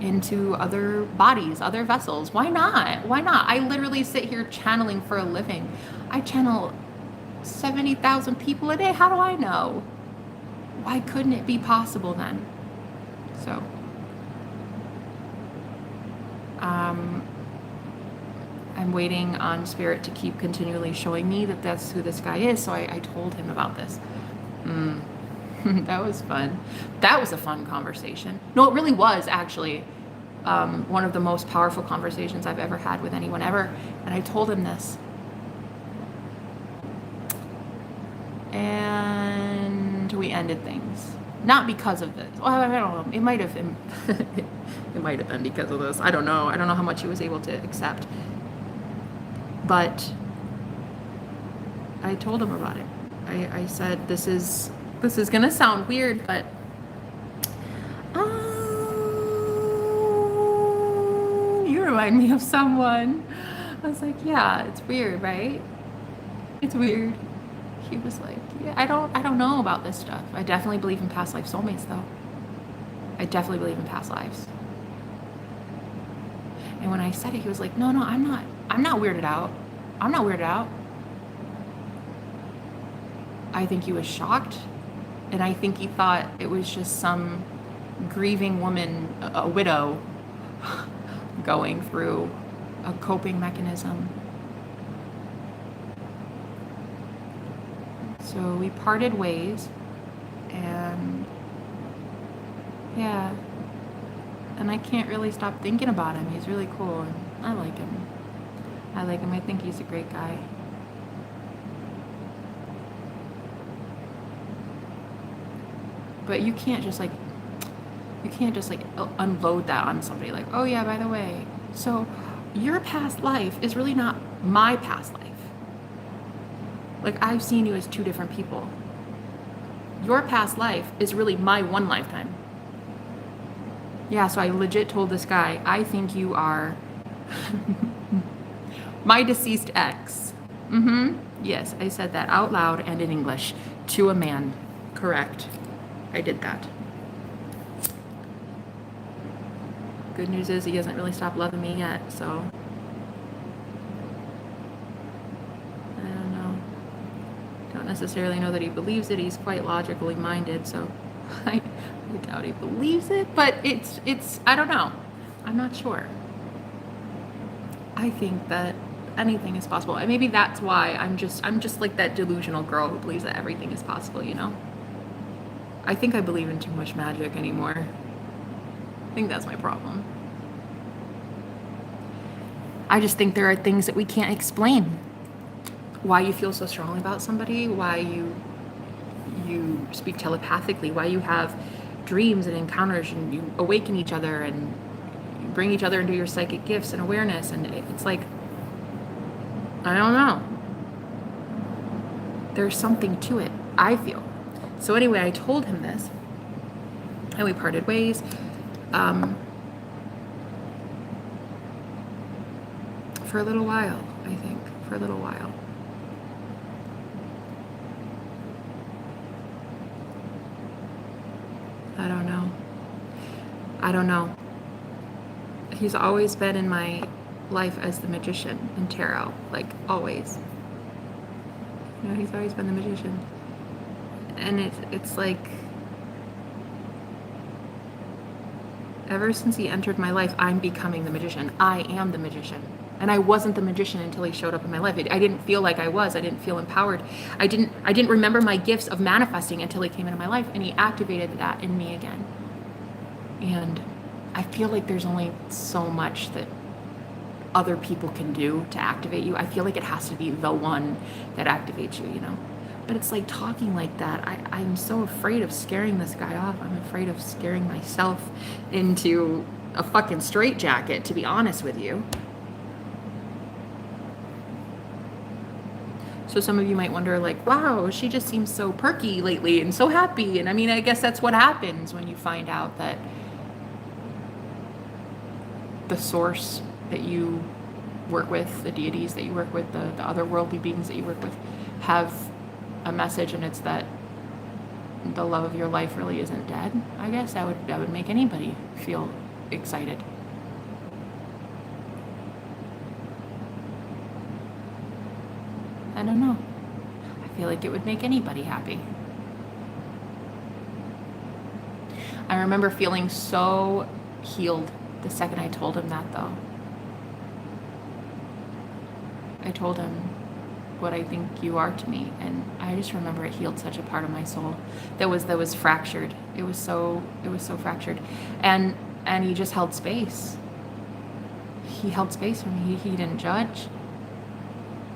into other bodies, other vessels. Why not? Why not? I literally sit here channeling for a living. I channel 70,000 people a day. How do I know? Why couldn't it be possible then? So, I'm waiting on Spirit to keep continually showing me that that's who this guy is. So I told him about this. That was fun. That was a fun conversation. No, it really was actually one of the most powerful conversations I've ever had with anyone ever. And I told him this. And we ended things. Not because of this. Well, I don't know. It might have been, it might have been because of this. I don't know. I don't know how much he was able to accept. But I told him about it. I said, this is gonna sound weird, but you remind me of someone. I was like, yeah, it's weird, right? It's weird. He was like, yeah, I don't know about this stuff. I definitely believe in past life soulmates, though. I definitely believe in past lives. And when I said it, he was like, no, I'm not weirded out. I'm not weirded out. I think he was shocked, and I think he thought it was just some grieving woman, a widow, going through a coping mechanism. So we parted ways, and yeah, and I can't really stop thinking about him. He's really cool, and I like him. I think he's a great guy. But you can't just like unload that on somebody like, oh yeah, by the way, so your past life is really not my past life. Like, I've seen you as two different people. Your past life is really my one lifetime. Yeah, so I legit told this guy, I think you are my deceased ex. Yes, I said that out loud and in English to a man. Correct. I did that. good news is he hasn't really stopped loving me yet, so I don't know. Don't necessarily know that he believes it. He's quite logically minded, so I doubt he believes it, but it's I don't know. I'm not sure. I think that anything is possible. And maybe that's why I'm just like that delusional girl who believes that everything is possible, you know? I think I believe in too much magic anymore. I think that's my problem. I just think there are things that we can't explain. Why you feel so strongly about somebody, why you speak telepathically, why you have dreams and encounters and you awaken each other and you bring each other into your psychic gifts and awareness, and it's like, I don't know. There's something to it, I feel. So anyway, I told him this and we parted ways. For a little while, I think, for a little while. I don't know. He's always been in my life as the magician in tarot, like always. You know, he's always been the magician. And it's like, ever since he entered my life, I'm becoming the magician. I am the magician. And I wasn't the magician until he showed up in my life. I didn't feel like I was. I didn't feel empowered. I didn't remember my gifts of manifesting until he came into my life, and he activated that in me again. And I feel like there's only so much that other people can do to activate you. I feel like it has to be the one that activates you, you know? But it's like talking like that. I'm so afraid of scaring this guy off. I'm afraid of scaring myself into a fucking straitjacket, to be honest with you. So some of you might wonder, like, wow, she just seems so perky lately and so happy. And I mean, I guess that's what happens when you find out that the source that you work with, the deities that you work with, the otherworldly beings that you work with, have a message, and it's that the love of your life really isn't dead. I guess that would make anybody feel excited. I don't know. I feel like it would make anybody happy. I remember feeling so healed the second I told him that, though. I told him what I think you are to me, and I just remember it healed such a part of my soul that was fractured. It was so fractured, and he just held space. He held space for me. He didn't judge.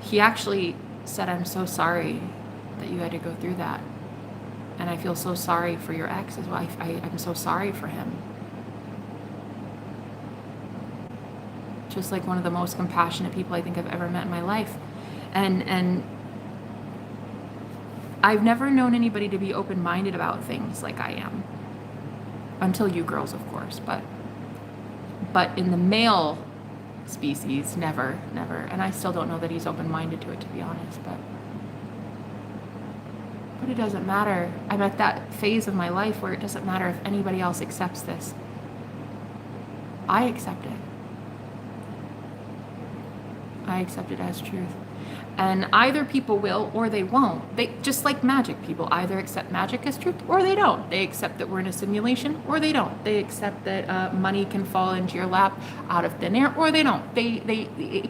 He actually said, I'm so sorry that you had to go through that. And I feel so sorry for your ex as well. I'm so sorry for him. Just like one of the most compassionate people I think I've ever met in my life. And I've never known anybody to be open-minded about things like I am. Until you girls, of course. But in the male species, never. And I still don't know that he's open-minded to it, to be honest, but it doesn't matter. I'm at that phase of my life where it doesn't matter if anybody else accepts this. I accept it. I accept it as truth. And either people will or they won't. They just like magic, people either accept magic as truth or they don't. They accept that we're in a simulation or they don't. They accept that money can fall into your lap out of thin air or they don't.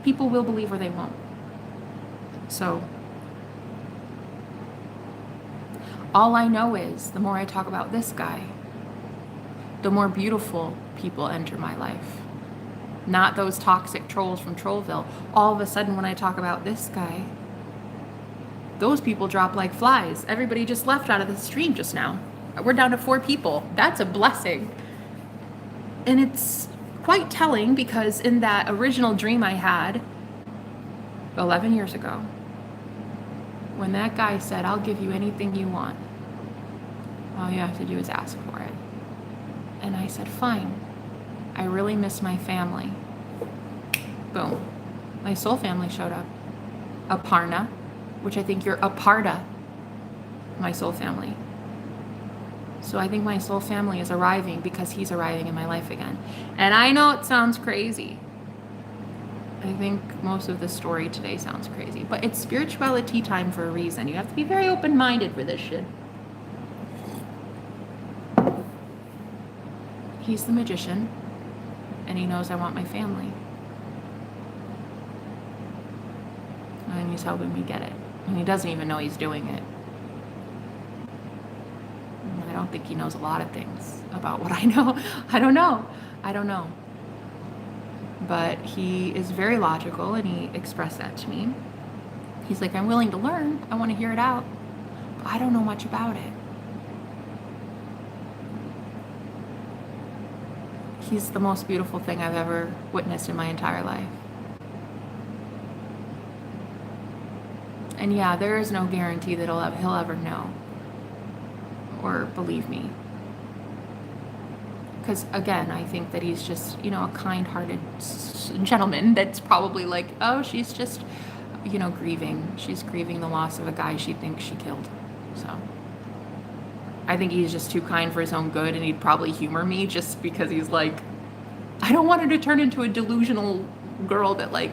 People will believe or they won't. So all I know is the more I talk about this guy, the more beautiful people enter my life. Not those toxic trolls from Trollville. All of a sudden, when I talk about this guy, those people drop like flies. Everybody just left out of the stream just now. We're down to 4 people. That's a blessing. And it's quite telling because in that original dream I had 11 years ago, when that guy said, I'll give you anything you want, all you have to do is ask for it. And I said, fine. I really miss my family. Boom. My soul family showed up. Aparna, which I think you're a part of my soul family. So I think my soul family is arriving because he's arriving in my life again. And I know it sounds crazy. I think most of the story today sounds crazy, but it's spirituality time for a reason. You have to be very open-minded for this shit. He's the magician, and he knows I want my family. And he's helping me get it. And he doesn't even know he's doing it. I don't think he knows a lot of things about what I know. I don't know. But he is very logical, and he expressed that to me. He's like, I'm willing to learn. I want to hear it out. But I don't know much about it. He's the most beautiful thing I've ever witnessed in my entire life. And yeah, there is no guarantee that he'll ever know or believe me. Because again, I think that he's just, a kind-hearted gentleman that's probably like, oh, she's just, grieving. She's grieving the loss of a guy she thinks she killed. So I think he's just too kind for his own good, and he'd probably humor me just because he's like, I don't want her to turn into a delusional girl that I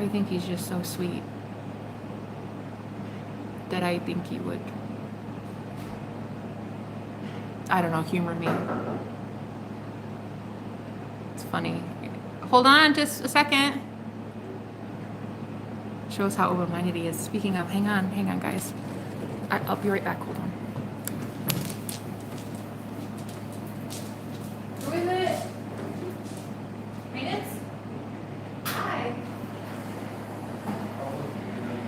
think he's just so sweet that I think he would, I don't know, humor me. It's funny. Hold on just a second. Shows how open-minded he is. Speaking of, hang on, guys. I'll be right back. Hold on. Who is it? Maintenance? Hi.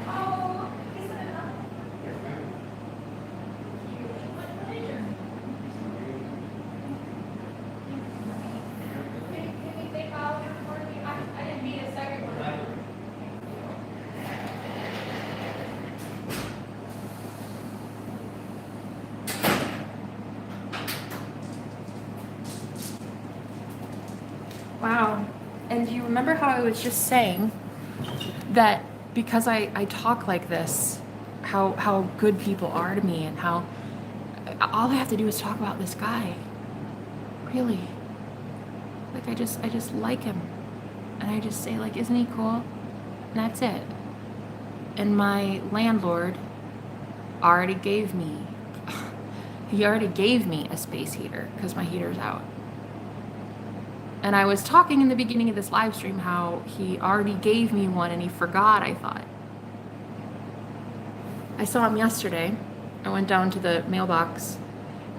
Oh, is it enough? I didn't need a second one. Wow. And do you remember how I was just saying that because I talk like this, how good people are to me, and how all I have to do is talk about this guy. Really. Like I just like him. And I just say like, isn't he cool? And that's it. And my landlord already gave me a space heater because my heater's out. And I was talking in the beginning of this live stream how he already gave me one and he forgot, I thought. I saw him yesterday. I went down to the mailbox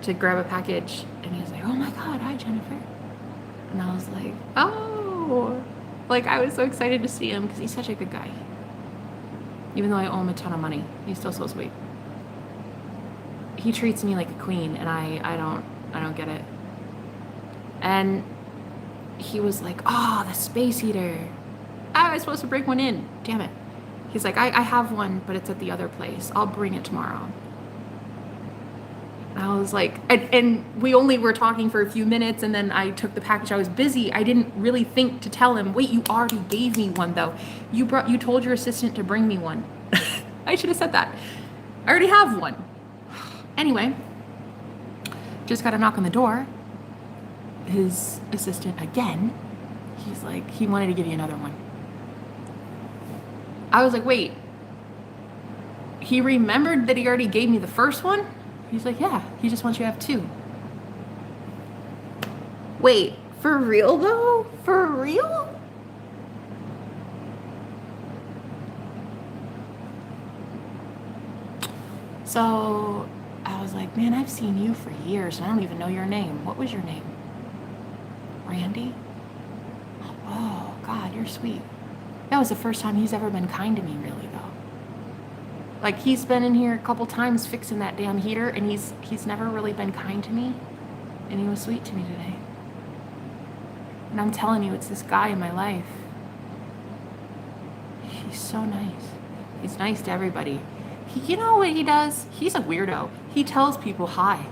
to grab a package, and he was like, oh my God, hi Jennifer. And I was like, oh. Like, I was so excited to see him because he's such a good guy. Even though I owe him a ton of money, he's still so sweet. He treats me like a queen, and I don't get it. And he was like, oh, the space heater. I was supposed to bring one in. Damn it. He's like, I have one, but it's at the other place. I'll bring it tomorrow. I was like, and we only were talking for a few minutes, and then I took the package. I was busy. I didn't really think to tell him, wait, you already gave me one though. You told your assistant to bring me one. I should have said that. I already have one. Anyway, just got a knock on the door. His assistant again, he's like, he wanted to give you another one. I was like, wait, he remembered that he already gave me the first one? He's like, yeah, he just wants you to have two. Wait, for real though? For real? So I was like, man, I've seen you for years and I don't even know your name. What was your name? Randy? Oh, God, you're sweet. That was the first time he's ever been kind to me, really, though. Like, he's been in here a couple times fixing that damn heater, and he's never really been kind to me, and he was sweet to me today. And I'm telling you, it's this guy in my life. He's so nice. He's nice to everybody. You know what he does? He's a weirdo. He tells people hi.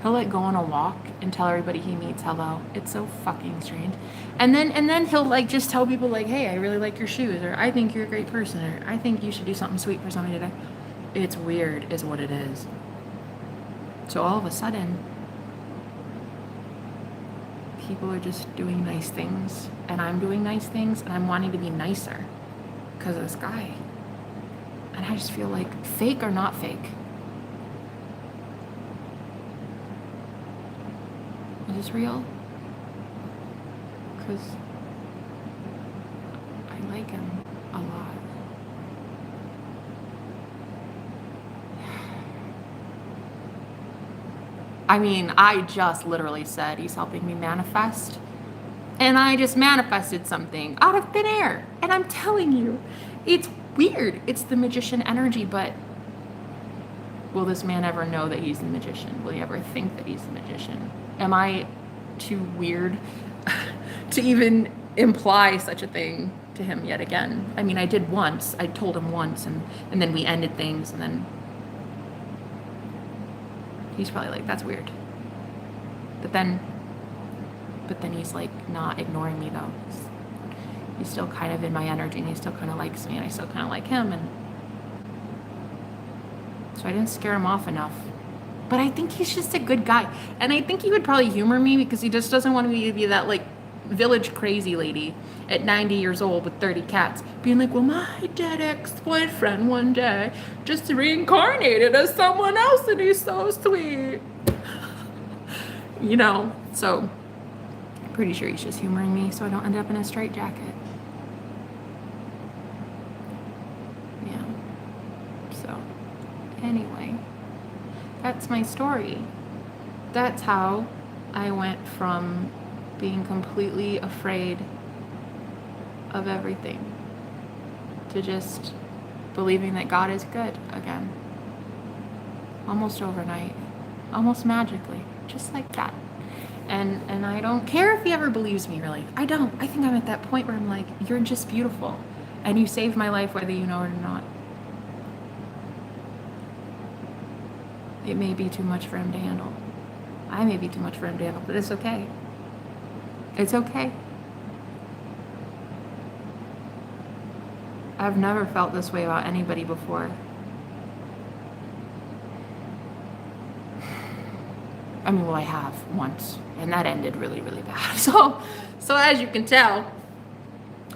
He'll like go on a walk and tell everybody he meets hello. It's so fucking strange. And then he'll like just tell people like, hey, I really like your shoes, or I think you're a great person, or I think you should do something sweet for somebody today. It's weird is what it is. So all of a sudden, people are just doing nice things, and I'm doing nice things, and I'm wanting to be nicer because of this guy. And I just feel like, fake or not fake? Is this real? Because I like him a lot. I mean, I just literally said he's helping me manifest. And I just manifested something out of thin air. And I'm telling you, it's weird. It's the magician energy, but will this man ever know that he's the magician? Will he ever think that he's the magician? Am I too weird to even imply such a thing to him yet again? I mean, I did once. I told him once, and then we ended things, and then he's probably like, that's weird. But then he's like not ignoring me though. He's still kind of in my energy, and he still kind of likes me, and I still kind of like him, and so I didn't scare him off enough. But I think he's just a good guy, and I think he would probably humor me because he just doesn't want me to be that like village crazy lady at 90 years old with 30 cats being like, well, my dead ex-boyfriend one day just reincarnated as someone else, and he's so sweet. You know, so I'm pretty sure he's just humoring me so I don't end up in a straitjacket. Yeah. So anyway, that's my story. That's how I went from being completely afraid of everything to just believing that God is good again. Almost overnight, almost magically, just like that. And I don't care if he ever believes me, really. I don't. I think I'm at that point where I'm like, you're just beautiful, and you saved my life whether you know it or not. It may be too much for him to handle. I may be too much for him to handle, but it's okay. It's okay. I've never felt this way about anybody before. I mean, well, I have once, and that ended really, really bad. So as you can tell,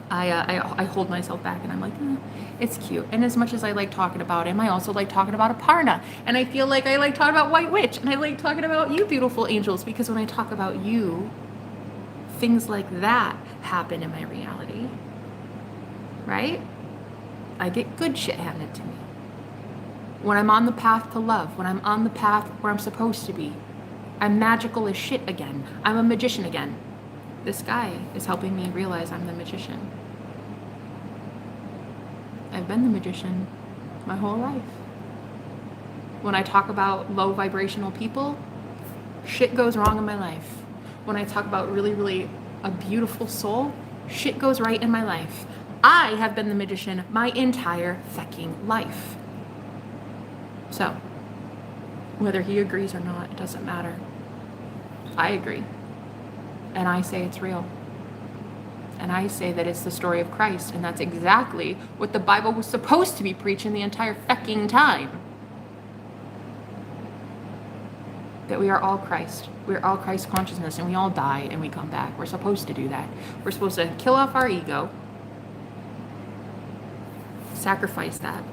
I hold myself back, and I'm like, it's cute. And as much as I like talking about him, I also like talking about Aparna, and I feel like I like talking about White Witch, and I like talking about you, beautiful angels, because when I talk about you, things like that happen in my reality, right? I get good shit handed to me. When I'm on the path to love, when I'm on the path where I'm supposed to be, I'm magical as shit again. I'm a magician again. This guy is helping me realize I'm the magician. I've been the magician my whole life. When I talk about low vibrational people, shit goes wrong in my life. When I talk about really, really a beautiful soul, shit goes right in my life. I have been the magician my entire fucking life. So, whether he agrees or not, it doesn't matter. I agree. And I say it's real. And I say that it's the story of Christ, and that's exactly what the Bible was supposed to be preaching the entire fucking time. That we are all Christ. We're all Christ consciousness, and we all die and we come back. We're supposed to do that. We're supposed to kill off our ego, sacrifice that,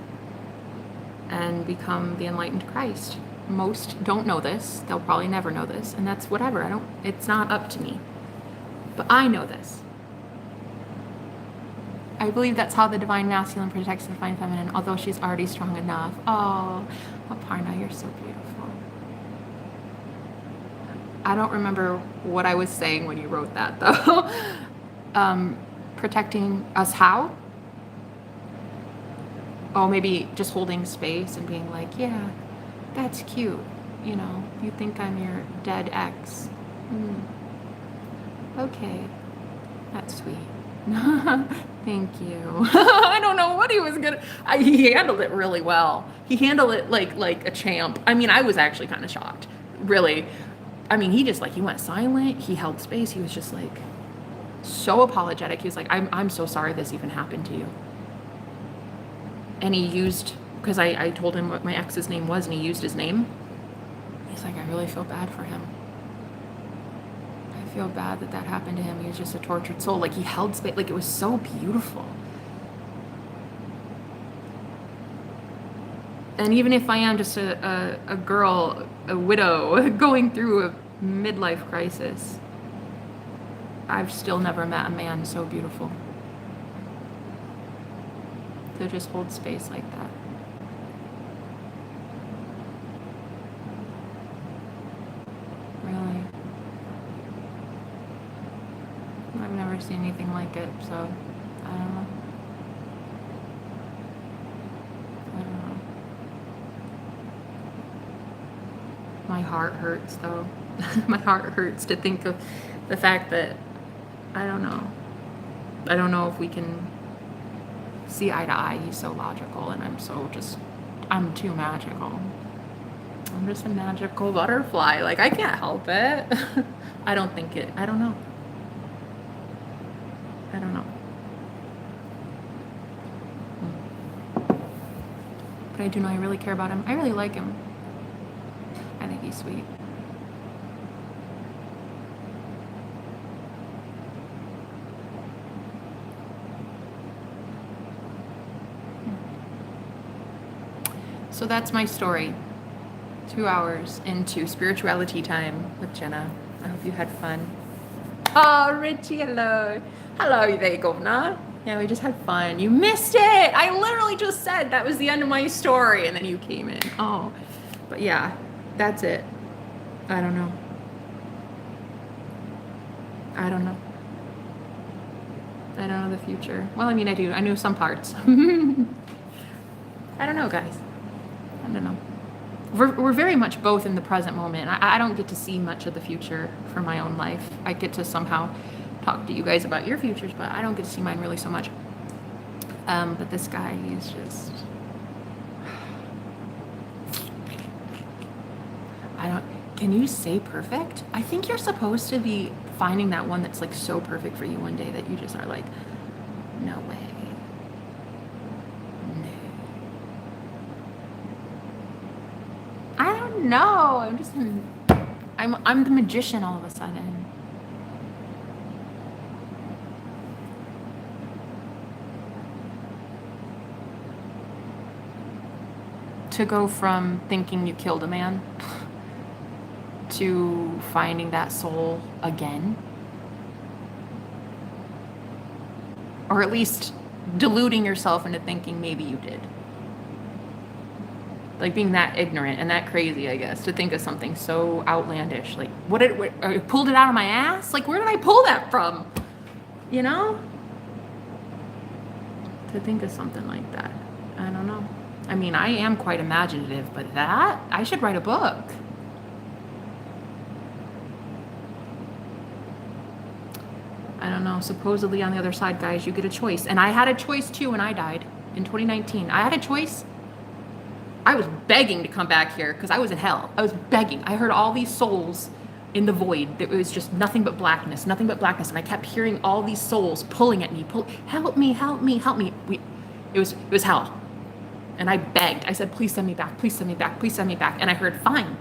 and become the enlightened Christ. Most don't know this. They'll probably never know this, and that's whatever. It's not up to me. But I know this. I believe that's how the divine masculine protects the divine feminine, although she's already strong enough. Oh, Aparna, you're so beautiful. I don't remember what I was saying when you wrote that, though. Protecting us how? Oh, maybe just holding space and being like, yeah, that's cute. You know, you think I'm your dead ex. Okay, that's sweet. Thank you. I don't know what he was gonna. He handled it really well. He handled it like a champ. I mean, I was actually kind of shocked, really. I mean, he went silent. He held space. He was just like so apologetic. He was like, I'm so sorry this even happened to you. And he used because I told him what my ex's name was and he used his name. He's like, I really feel bad for him. I feel bad that happened to him. He was just a tortured soul. Like, he held space. Like, it was so beautiful. And even if I am just a girl, a widow, going through a midlife crisis, I've still never met a man so beautiful. To just hold space like that. Really. I've never seen anything like it, so I don't know. My heart hurts, though. My heart hurts to think of the fact that, I don't know. I don't know if we can see eye to eye. He's so logical, and I'm too magical. I'm just a magical butterfly. Like, I can't help it. I don't know. But I do know I really care about him. I really like him. I think he's sweet. So that's my story. 2 hours into spirituality time with Jenna. I hope you had fun. Oh, Richie, hello. Hello there, governor. Yeah, we just had fun. You missed it. I literally just said that was the end of my story, and then you came in. Oh, but yeah, that's it. I don't know. I don't know the future. Well, I mean, I do. I know some parts. I don't know, guys. I don't know. We're very much both in the present moment. I don't get to see much of the future for my own life. I get to somehow talk to you guys about your futures, but I don't get to see mine really so much. But this guy, he's just... Can you say perfect? I think you're supposed to be finding that one that's like so perfect for you one day that you just are like, no way. No. I don't know. I'm the magician all of a sudden. To go from thinking you killed a man to finding that soul again, or at least deluding yourself into thinking maybe you did. Like, being that ignorant and that crazy, I guess, to think of something so outlandish. Like, I pulled it out of my ass? Like, where did I pull that from? You know? To think of something like that. I don't know. I mean, I am quite imaginative, but I should write a book. I don't know. Supposedly on the other side, guys, you get a choice. And I had a choice too when I died in 2019. I had a choice. I was begging to come back here because I was in hell. I was begging. I heard all these souls in the void. It was just nothing but blackness, nothing but blackness. And I kept hearing all these souls pulling at me, help me, help me, help me. It was hell. And I begged. I said, please send me back, please send me back, please send me back. And I heard, fine.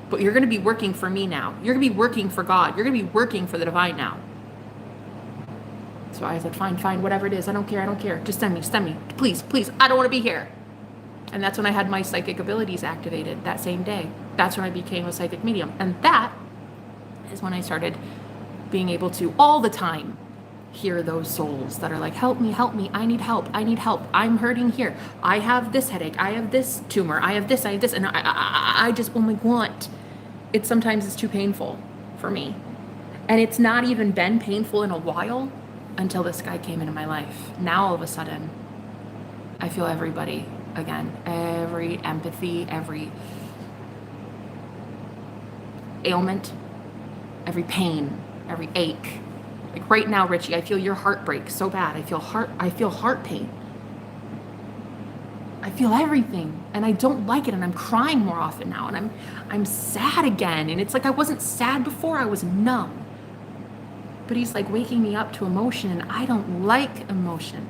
But you're going to be working for me now. You're going to be working for God. You're going to be working for the divine now. So I said, fine, whatever it is. I don't care. Just send me. Please. I don't want to be here. And that's when I had my psychic abilities activated that same day. That's when I became a psychic medium. And that is when I started being able to all the time hear those souls that are like, help me, I need help, I'm hurting here, I have this headache, I have this tumor, I have this, and I just only want, sometimes it's too painful for me. And it's not even been painful in a while until this guy came into my life. Now all of a sudden, I feel everybody again, every empathy, every ailment, every pain, every ache. Like right now, Richie, I feel your heartbreak so bad. I feel heart pain. I feel everything, and I don't like it, and I'm crying more often now, and I'm sad again, and it's like I wasn't sad before, I was numb. But he's like waking me up to emotion, and I don't like emotion.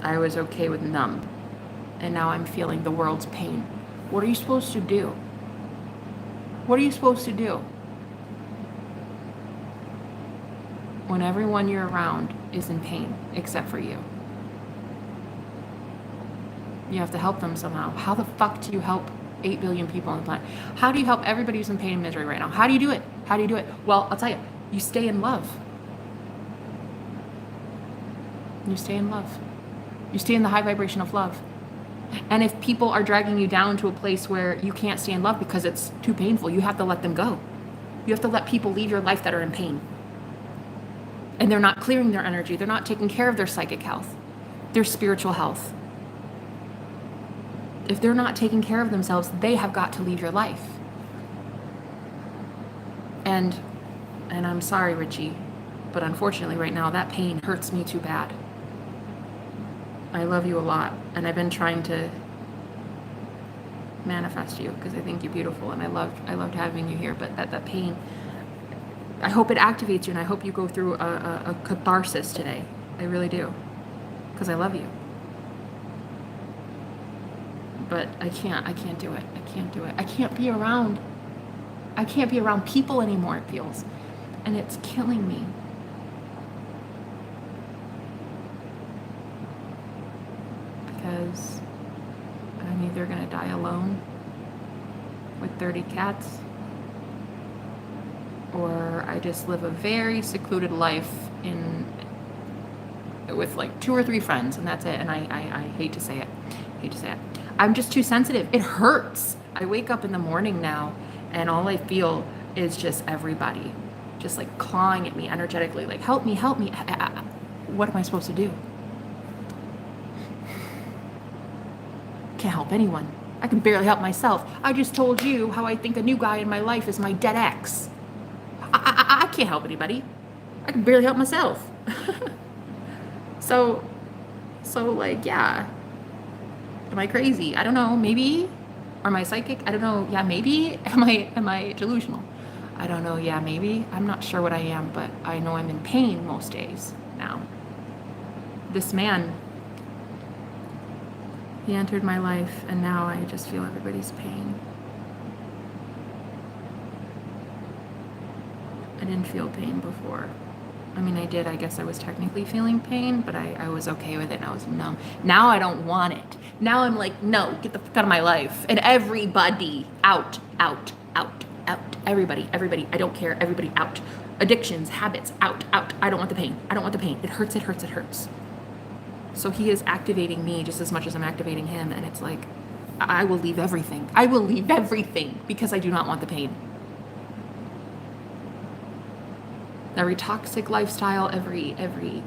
I was okay with numb. And now I'm feeling the world's pain. What are you supposed to do? What are you supposed to do when everyone you're around is in pain except for you? You have to help them somehow. How the fuck do you help 8 billion people on the planet? How do you help everybody who's in pain and misery right now? How do you do it? How do you do it? Well, I'll tell you, you stay in love. You stay in love. You stay in the high vibration of love. And if people are dragging you down to a place where you can't stay in love because it's too painful, you have to let them go. You have to let people leave your life that are in pain. And they're not clearing their energy. They're not taking care of their psychic health, their spiritual health. If they're not taking care of themselves, they have got to leave your life. And I'm sorry, Richie, but unfortunately right now that pain hurts me too bad. I love you a lot, and I've been trying to manifest you because I think you're beautiful, and I loved having you here. But that pain, I hope it activates you, and I hope you go through a catharsis today. I really do, because I love you. But I can't do it. I can't do it. I can't be around people anymore, it feels, and it's killing me. Because I'm either going to die alone with 30 cats, or I just live a very secluded life with like 2 or 3 friends, and that's it. And I hate to say it. I'm just too sensitive. It hurts. I wake up in the morning now, and all I feel is just everybody just like clawing at me energetically, like, help me. What am I supposed to do? Can't help anyone. I can barely help myself. I just told you how I think a new guy in my life is my dead ex. I can't help anybody. I can barely help myself. So like, yeah. Am I crazy? I don't know. Maybe. Or am I psychic? I don't know. Yeah, maybe. Am I delusional? I don't know. Yeah, maybe. I'm not sure what I am, but I know I'm in pain most days now. This man, he entered my life, and now I just feel everybody's pain. I didn't feel pain before. I mean, I did. I guess I was technically feeling pain, but I was okay with it, and I was numb. Now I don't want it. Now I'm like, no, get the fuck out of my life. And everybody out. Everybody. I don't care. Everybody out. Addictions, habits, out. I don't want the pain. It hurts. So he is activating me just as much as I'm activating him. And it's like, I will leave everything. Because I do not want the pain. Every toxic lifestyle, every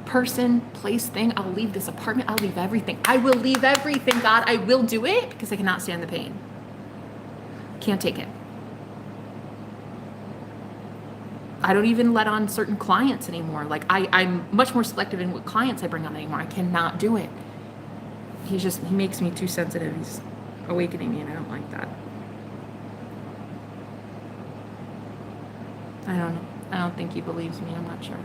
person, place, thing, I'll leave this apartment, I'll leave everything. I will leave everything, God. I will do it because I cannot stand the pain. Can't take it. I don't even let on certain clients anymore. Like I'm much more selective in what clients I bring on anymore. I cannot do it. He makes me too sensitive. He's awakening me, and I don't like that. I don't know. I don't think he believes me. I'm not sure.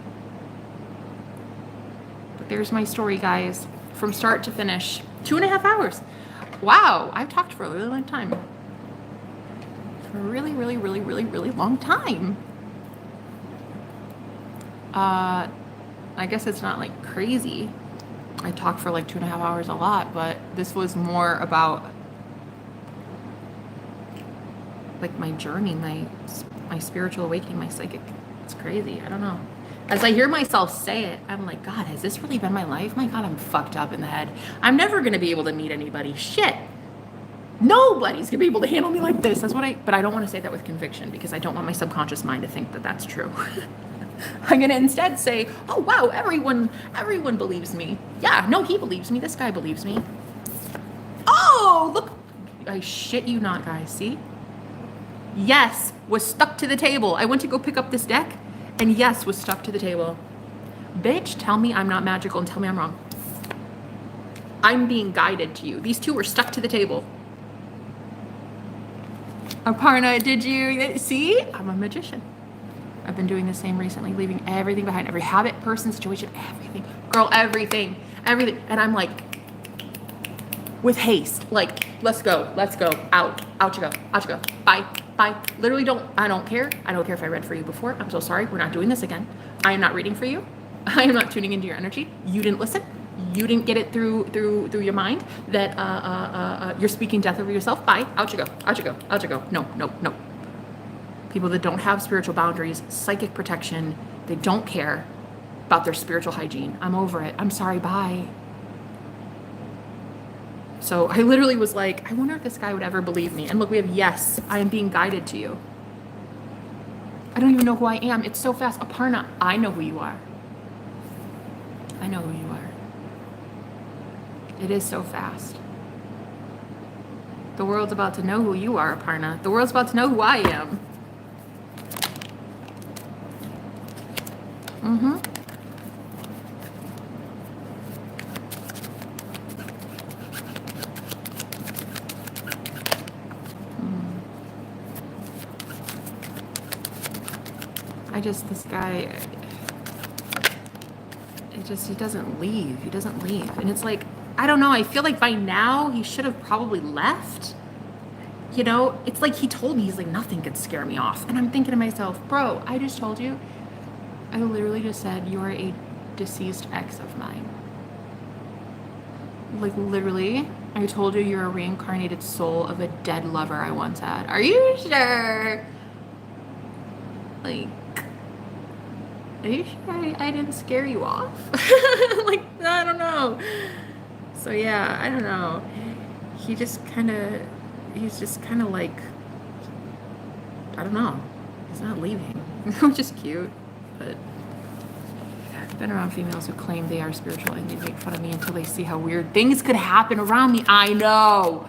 But there's my story, guys. From start to finish. 2.5 hours. Wow. I've talked for a really long time. For a really, really, really, really, really long time. I guess it's not like crazy. I talk for like 2.5 hours a lot, but this was more about like my journey, my spiritual awakening, my psychic. It's crazy. I don't know. As I hear myself say it, I'm like, God, has this really been my life? My God, I'm fucked up in the head. I'm never going to be able to meet anybody. Shit. Nobody's going to be able to handle me like this. But I don't want to say that with conviction because I don't want my subconscious mind to think that that's true. I'm going to instead say, oh, wow, everyone believes me. Yeah, no, he believes me. This guy believes me. Oh, look. I shit you not, guys. See? Yes was stuck to the table. I went to go pick up this deck, and yes was stuck to the table. Bitch, tell me I'm not magical and tell me I'm wrong. I'm being guided to you. These two were stuck to the table. Aparna, did you see? I'm a magician. I've been doing the same recently, leaving everything behind. Every habit, person, situation, everything. Girl, everything. everything. And I'm like, with haste, like, let's go, out you go, bye. Literally I don't care if I read for you before. I'm so sorry, we're not doing this again. I am not reading for you. I am not tuning into your energy. You didn't listen. You didn't get it through your mind that you're speaking death over yourself. Bye, out you go. No. People that don't have spiritual boundaries, psychic protection, they don't care about their spiritual hygiene. I'm over it. I'm sorry, bye. So I literally was like, I wonder if this guy would ever believe me. And look, we have yes, I am being guided to you. I don't even know who I am. It's so fast. Aparna, I know who you are. I know who you are. It is so fast. The world's about to know who you are, Aparna. The world's about to know who I am. Mm-hmm. This guy, he doesn't leave. He doesn't leave. And it's like, I don't know. I feel like by now he should have probably left. You know, it's like he told me, he's like, nothing could scare me off. And I'm thinking to myself, bro, I just told you. I literally just said, you are a deceased ex of mine. Like, literally, I told you you're a reincarnated soul of a dead lover I once had. Are you sure? Like, are you sure I didn't scare you off? Like, I don't know. So yeah, I don't know. He's just kind of like, I don't know. He's not leaving, which is cute. But I've been around females who claim they are spiritual and they make fun of me until they see how weird things could happen around me. I know.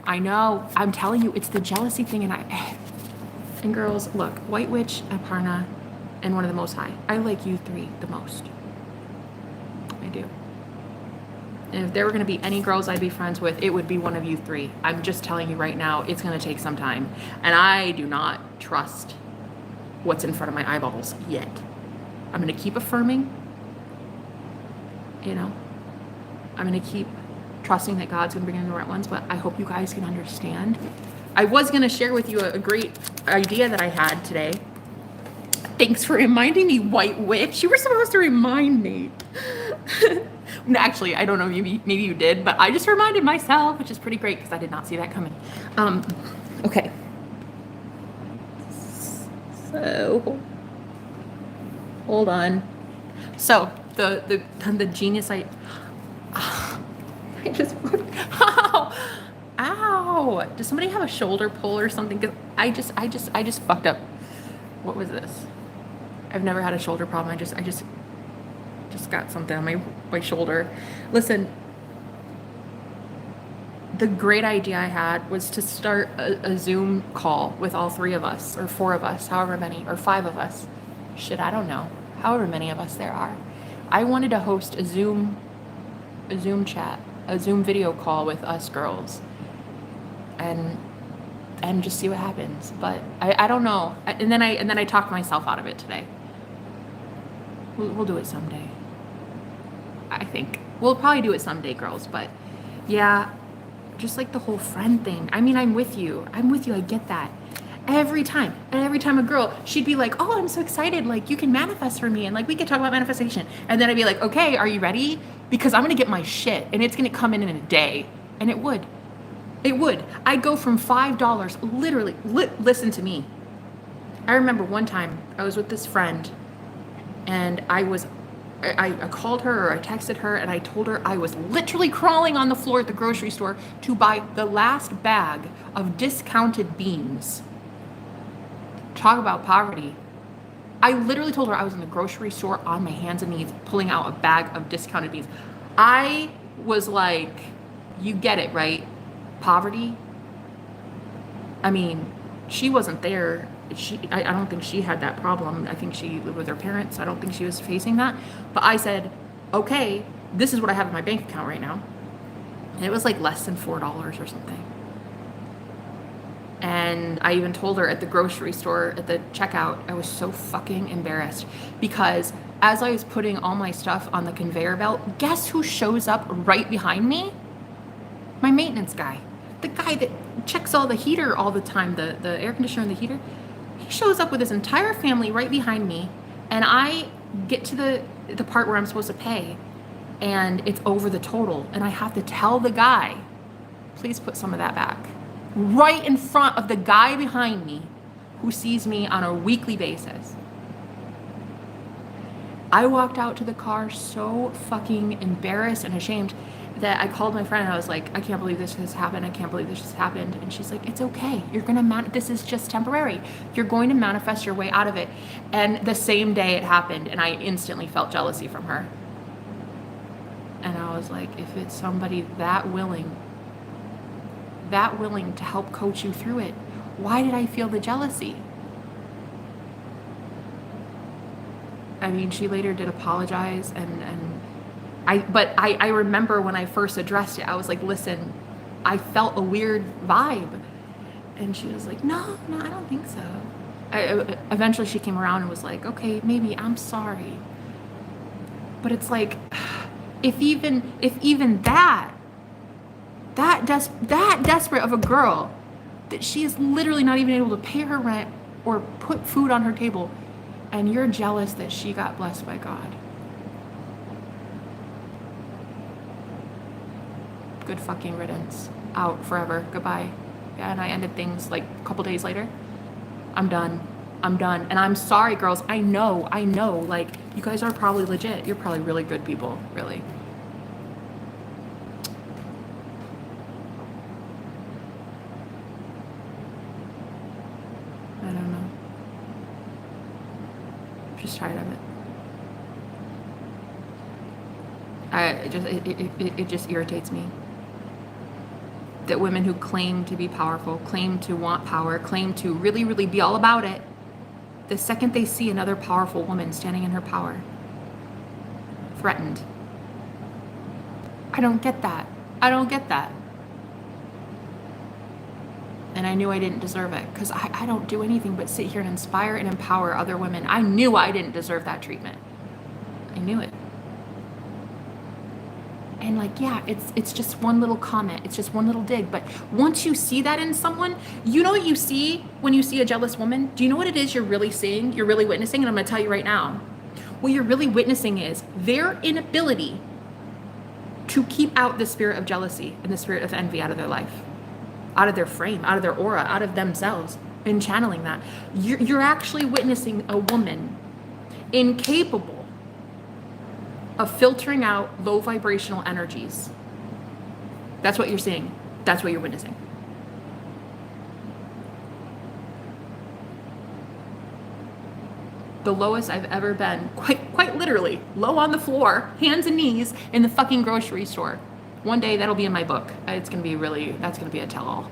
I'm telling you, it's the jealousy thing. And girls, look, White Witch, Aparna, and One of the Most High. I like you three the most. I do. And if there were going to be any girls I'd be friends with, it would be one of you three. I'm just telling you right now, it's going to take some time. And I do not trust what's in front of my eyeballs yet. I'm going to keep affirming, you know. I'm going to keep trusting that God's going to bring in the right ones, but I hope you guys can understand. I was going to share with you a great idea that I had today. Thanks for reminding me, White Witch. You were supposed to remind me. Actually, I don't know, maybe you did, but I just reminded myself, which is pretty great because I did not see that coming. Okay. So, hold on. So, the genius I just, ow. Does somebody have a shoulder pull or something? Because I just fucked up. What was this? I've never had a shoulder problem. I just got something on my shoulder. Listen, the great idea I had was to start a Zoom call with all three of us, or four of us, however many, or five of us. Shit, I don't know. However many of us there are. I wanted to host a Zoom chat, a Zoom video call with us girls, and just see what happens. But I don't know. And then I talked myself out of it today. We'll do it someday. I think we'll probably do it someday, girls. But yeah, just like the whole friend thing. I mean, I'm with you. I get that. Every time a girl, she'd be like, oh, I'm so excited. Like, you can manifest for me. And like, we could talk about manifestation. And then I'd be like, okay, are you ready? Because I'm going to get my shit and it's going to come in a day. And it would. I'd go from $5, literally, listen to me. I remember one time I was with this friend and I called her or I texted her and I told her I was literally crawling on the floor at the grocery store to buy the last bag of discounted beans. Talk about poverty. I literally told her I was in the grocery store on my hands and knees pulling out a bag of discounted beans. I was like, you get it, right? Poverty. I mean, she wasn't there. I don't think she had that problem. I think she lived with her parents. I don't think she was facing that. But I said, okay, this is what I have in my bank account right now. And it was like less than $4 or something. And I even told her at the grocery store, at the checkout, I was so fucking embarrassed because as I was putting all my stuff on the conveyor belt, guess who shows up right behind me? My maintenance guy. The guy that checks all the heater all the time, the air conditioner and the heater. He shows up with his entire family right behind me, and I get to the part where I'm supposed to pay, and it's over the total, and I have to tell the guy, please put some of that back. Right in front of the guy behind me who sees me on a weekly basis. I walked out to the car so fucking embarrassed and ashamed that I called my friend and I was like, I can't believe this has happened. I can't believe this has happened. And she's like, it's okay. You're going to, this is just temporary. You're going to manifest your way out of it. And the same day it happened, and I instantly felt jealousy from her. And I was like, if it's somebody that willing to help coach you through it, why did I feel the jealousy? I mean, she later did apologize, but I remember when I first addressed it, I was like, listen, I felt a weird vibe. And she was like, no, I don't think so. Eventually she came around and was like, okay, maybe, I'm sorry. But it's like, if even that desperate of a girl, that she is literally not even able to pay her rent or put food on her table, and you're jealous that she got blessed by God. Good fucking riddance. Out forever. Goodbye. Yeah, and I ended things like a couple days later. I'm done. And I'm sorry, girls. I know. Like, you guys are probably legit. You're probably really good people. Really. I don't know. I'm just tired of it. It just irritates me that women who claim to be powerful, claim to want power, claim to really, really be all about it, the second they see another powerful woman standing in her power, threatened. I don't get that. And I knew I didn't deserve it, because I don't do anything but sit here and inspire and empower other women. I knew I didn't deserve that treatment. I knew it. And like, yeah, it's just one little comment. It's just one little dig. But once you see that in someone, you know what you see when you see a jealous woman? Do you know what it is you're really seeing? You're really witnessing? And I'm going to tell you right now. What you're really witnessing is their inability to keep out the spirit of jealousy and the spirit of envy out of their life, out of their frame, out of their aura, out of themselves, and channeling that. You're actually witnessing a woman incapable of filtering out low vibrational energies. That's what you're seeing. That's what you're witnessing. The lowest I've ever been, quite literally, low on the floor, hands and knees, in the fucking grocery store. One day that'll be in my book. That's gonna be a tell-all.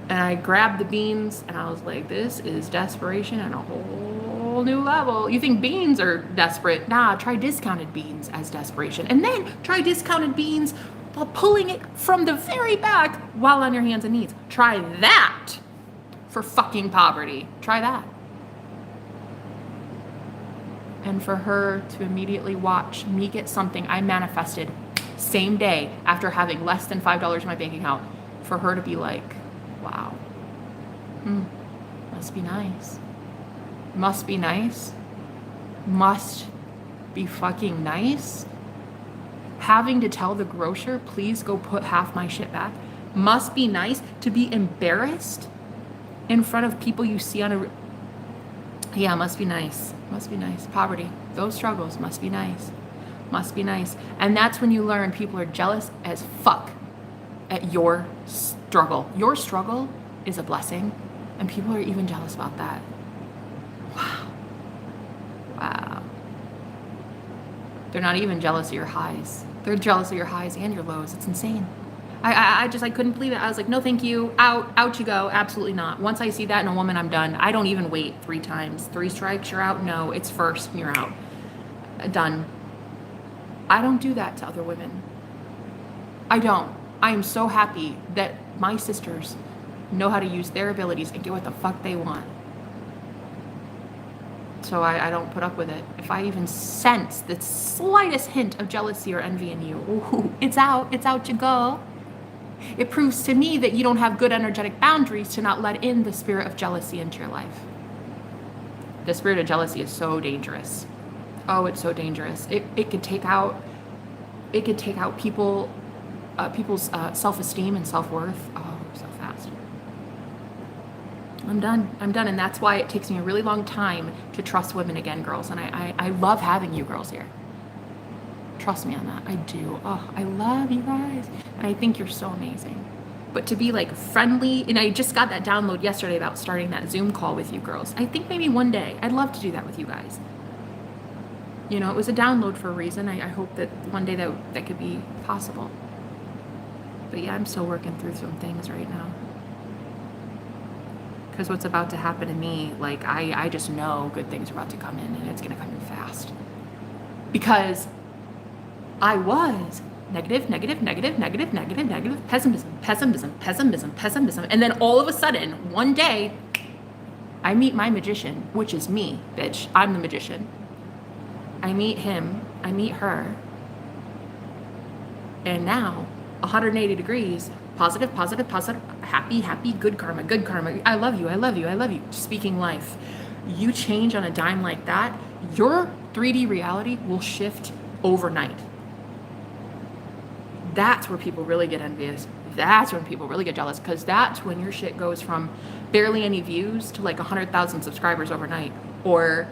And I grabbed the beans and I was like, this is desperation on a whole new level. You think beans are desperate? Nah, try discounted beans as desperation. And then try discounted beans while pulling it from the very back while on your hands and knees. Try that for fucking poverty. Try that. And for her to immediately watch me get something I manifested same day after having less than $5 in my bank account, for her to be like, wow, must be nice. Must be nice. Must be fucking nice. Having to tell the grocer, please go put half my shit back. Must be nice to be embarrassed in front of people you see on a... Yeah, must be nice. Must be nice. Poverty. Those struggles must be nice. Must be nice. And that's when you learn people are jealous as fuck at your struggle. Your struggle is a blessing, and people are even jealous about that. Wow. They're not even jealous of your highs. They're jealous of your highs and your lows. It's insane. I couldn't believe it. I was like, no, thank you. Out you go. Absolutely not. Once I see that in a woman, I'm done. I don't even wait 3 times. 3 strikes, you're out. No, it's first, you're out. Done. I don't do that to other women. I don't. I am so happy that my sisters know how to use their abilities and get what the fuck they want. So I don't put up with it. If I even sense the slightest hint of jealousy or envy in you, ooh, it's out you go. It proves to me that you don't have good energetic boundaries to not let in the spirit of jealousy into your life. The spirit of jealousy is so dangerous. Oh, it's so dangerous. It could take out people's self-esteem and self-worth. Oh, so fast. I'm done. And that's why it takes me a really long time to trust women again, girls. And I love having you girls here. Trust me on that. I do. Oh, I love you guys. And I think you're so amazing. But to be like friendly, and I just got that download yesterday about starting that Zoom call with you girls. I think maybe one day I'd love to do that with you guys. You know, it was a download for a reason. I hope that one day that could be possible. But yeah, I'm still working through some things right now. Because what's about to happen to me, like I just know good things are about to come in, and it's going to come in fast. Because I was negative, pessimism. And then all of a sudden, one day, I meet my magician, which is me, bitch. I'm the magician. I meet him, I meet her. And now, 180 degrees, positive, happy, good karma. I love you. Speaking life. You change on a dime like that, your 3D reality will shift overnight. That's where people really get envious. That's when people really get jealous, because that's when your shit goes from barely any views to like 100,000 subscribers overnight, or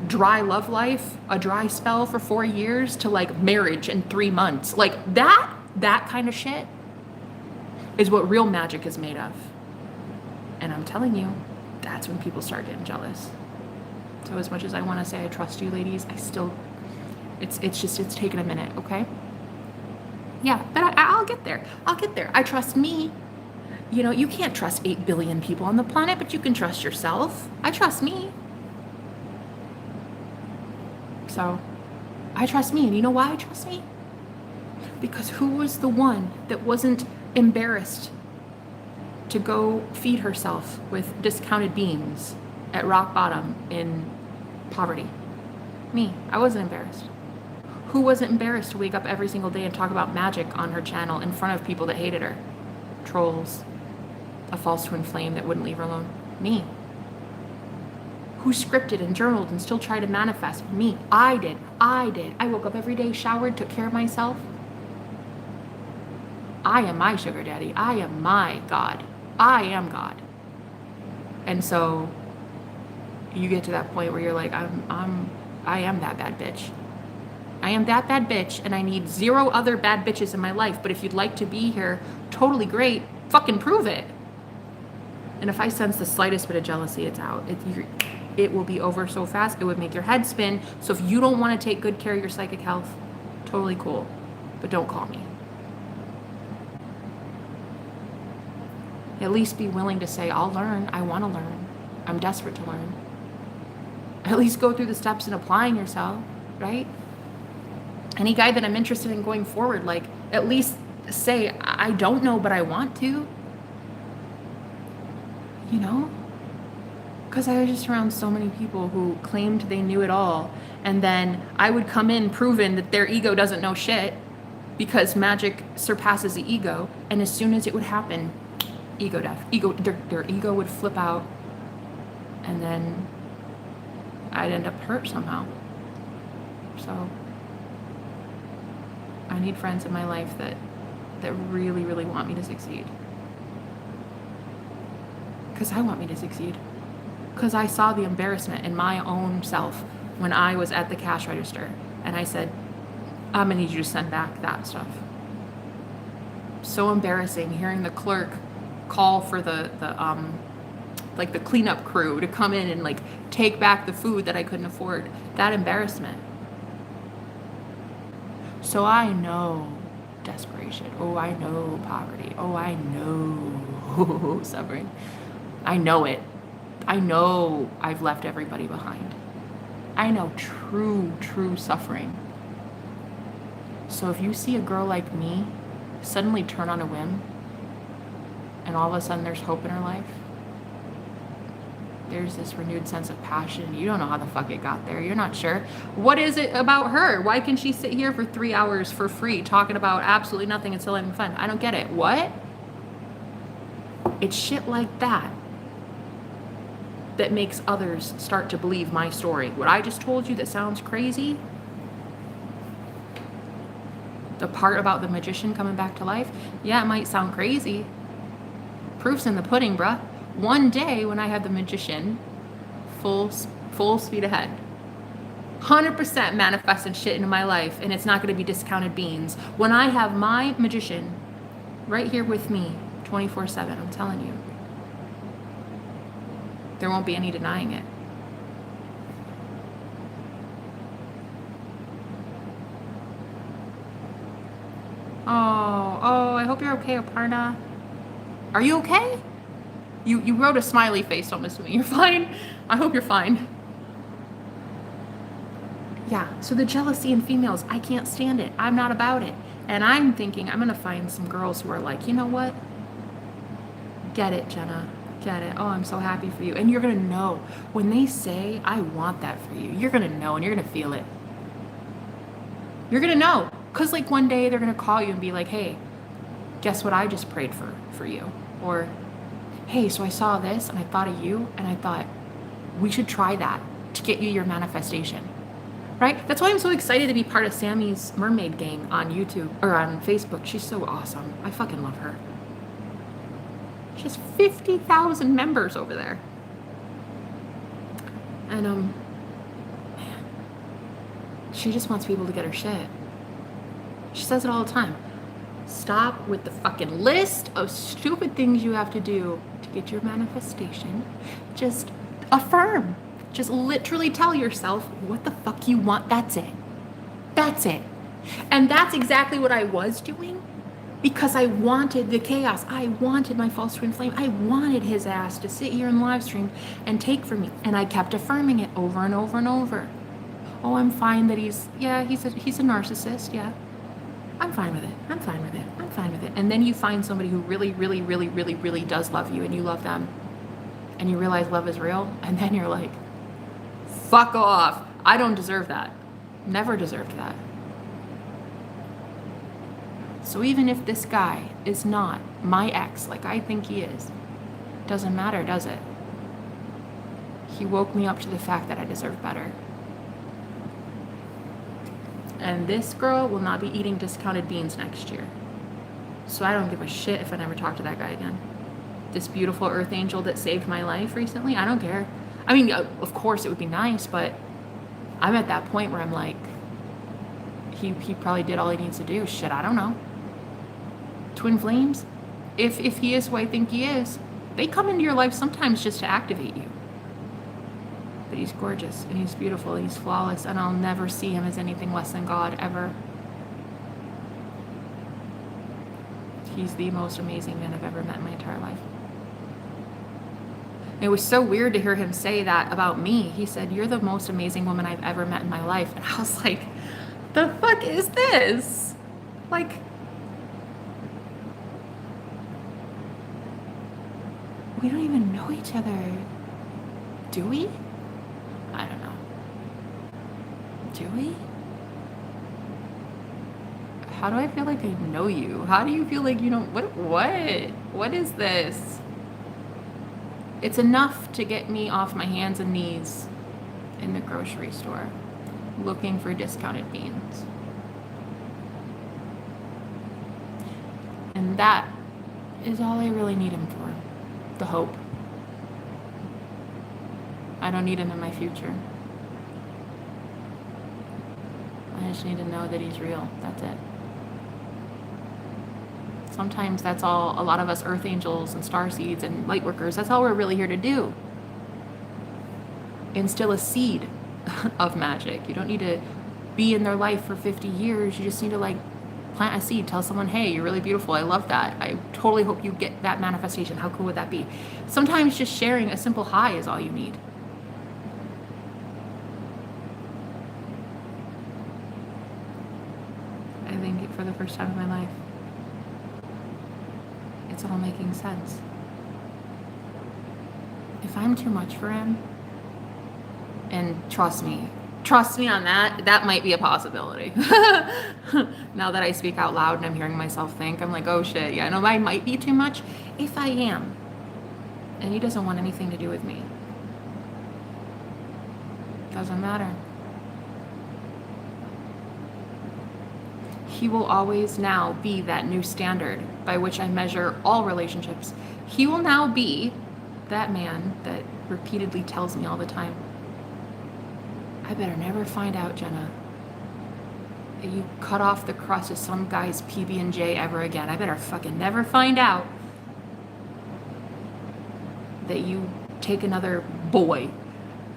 dry love life, a dry spell for 4 years, to like marriage in 3 months. Like that kind of shit is what real magic is made of. And I'm telling you, that's when people start getting jealous. So as much as I want to say I trust you ladies, I still, it's taken a minute, okay? Yeah, but I'll get there. I trust me. You know, you can't trust 8 billion people on the planet, but you can trust yourself. I trust me. So, I trust me. And you know why I trust me? Because who was the one that wasn't embarrassed to go feed herself with discounted beans at rock bottom in poverty? Me. I wasn't embarrassed. Who wasn't embarrassed to wake up every single day and talk about magic on her channel in front of people that hated her? Trolls. A false twin flame that wouldn't leave her alone. Me. Who scripted and journaled and still tried to manifest? Me. I did. I woke up every day, showered, took care of myself. I am my sugar daddy. I am my God. I am God. And so you get to that point where you're like, I am that bad bitch. I am that bad bitch, and I need 0 other bad bitches in my life. But if you'd like to be here, totally great. Fucking prove it. And if I sense the slightest bit of jealousy, it's out. It will be over so fast. It would make your head spin. So if you don't want to take good care of your psychic health, totally cool. But don't call me. At least be willing to say, I'll learn. I want to learn. I'm desperate to learn. At least go through the steps in applying yourself, right? Any guy that I'm interested in going forward, like, at least say, I don't know, but I want to. You know? Because I was just around so many people who claimed they knew it all. And then I would come in proven that their ego doesn't know shit, because magic surpasses the ego. And as soon as it would happen, ego death. Their ego would flip out. And then I'd end up hurt somehow. So I need friends in my life that really, really want me to succeed. Because I want me to succeed. Because I saw the embarrassment in my own self when I was at the cash register. And I said, I'm going to need you to send back that stuff. So embarrassing hearing the clerk call for the cleanup crew to come in and like take back the food that I couldn't afford. That embarrassment. So I know desperation. Oh, I know poverty. Oh, I know suffering. I know it. I know I've left everybody behind. I know true suffering. So if you see a girl like me suddenly turn on a whim, and all of a sudden there's hope in her life, there's this renewed sense of passion. You don't know how the fuck it got there. You're not sure. What is it about her? Why can she sit here for 3 hours for free talking about absolutely nothing and still having fun? I don't get it. What? It's shit like that that makes others start to believe my story. What I just told you that sounds crazy, the part about the magician coming back to life, yeah, it might sound crazy. Proof's in the pudding, bruh. One day when I have the magician, full speed ahead, 100% manifesting shit into my life, and it's not going to be discounted beans. When I have my magician right here with me 24/7, I'm telling you, there won't be any denying it. Oh, I hope you're okay, Aparna. Are you okay? You wrote a smiley face, don't miss me. You're fine? I hope you're fine. Yeah, so the jealousy in females, I can't stand it. I'm not about it. And I'm thinking I'm going to find some girls who are like, you know what? Get it, Jenna. Get it. Oh, I'm so happy for you. And you're going to know. When they say, I want that for you, you're going to know and you're going to feel it. You're going to know. Because like one day they're going to call you and be like, hey, guess what I just prayed for you? Or, hey, so I saw this and I thought of you and I thought we should try that to get you your manifestation. Right? That's why I'm so excited to be part of Sammy's mermaid gang on YouTube or on Facebook. She's so awesome. I fucking love her. She has 50,000 members over there. And man, she just wants people to get her shit. She says it all the time. Stop with the fucking list of stupid things you have to do to get your manifestation. Just affirm. Just literally tell yourself what the fuck you want. That's it. That's it. And that's exactly what I was doing because I wanted the chaos. I wanted my false twin flame. I wanted his ass to sit here and live stream and take from me. And I kept affirming it over and over and over. Oh, I'm fine that he's a narcissist. Yeah. I'm fine with it. I'm fine with it. I'm fine with it. And then you find somebody who really, really, really, really, really does love you and you love them. And you realize love is real. And then you're like, fuck off. I don't deserve that. Never deserved that. So even if this guy is not my ex like I think he is, doesn't matter, does it? He woke me up to the fact that I deserve better. And this girl will not be eating discounted beans next year. So I don't give a shit if I never talk to that guy again. This beautiful earth angel that saved my life recently, I don't care. I mean, of course it would be nice, but I'm at that point where I'm like, he probably did all he needs to do. Shit, I don't know. Twin flames, if he is who I think he is, they come into your life sometimes just to activate you. But he's gorgeous, and he's beautiful, and he's flawless, and I'll never see him as anything less than God, ever. He's the most amazing man I've ever met in my entire life. It was so weird to hear him say that about me. He said, you're the most amazing woman I've ever met in my life. And I was like, the fuck is this? Like, we don't even know each other. Do we? I don't know. Do we? How do I feel like I know you? How do you feel like you don't? What is this? It's enough to get me off my hands and knees in the grocery store looking for discounted beans. And that is all I really need him for. The hope. I don't need him in my future. I just need to know that he's real. That's it. Sometimes that's all a lot of us earth angels and star seeds and light workers, that's all we're really here to do. Instill a seed of magic. You don't need to be in their life for 50 years. You just need to like plant a seed. Tell someone, hey, you're really beautiful. I love that. I totally hope you get that manifestation. How cool would that be? Sometimes just sharing a simple hi is all you need. I think for the first time in my life, it's all making sense. if I'm too much for him, and trust me on that, that might be a possibility. Now that I speak out loud and I'm hearing myself think, I'm like, oh shit, yeah, no, I might be too much. If I am, and he doesn't want anything to do with me, doesn't matter. He will always now be that new standard by which I measure all relationships. He will now be that man that repeatedly tells me all the time, I better never find out, Jenna, that you cut off the crust of some guy's PB&J ever again. I better fucking never find out that you take another boy.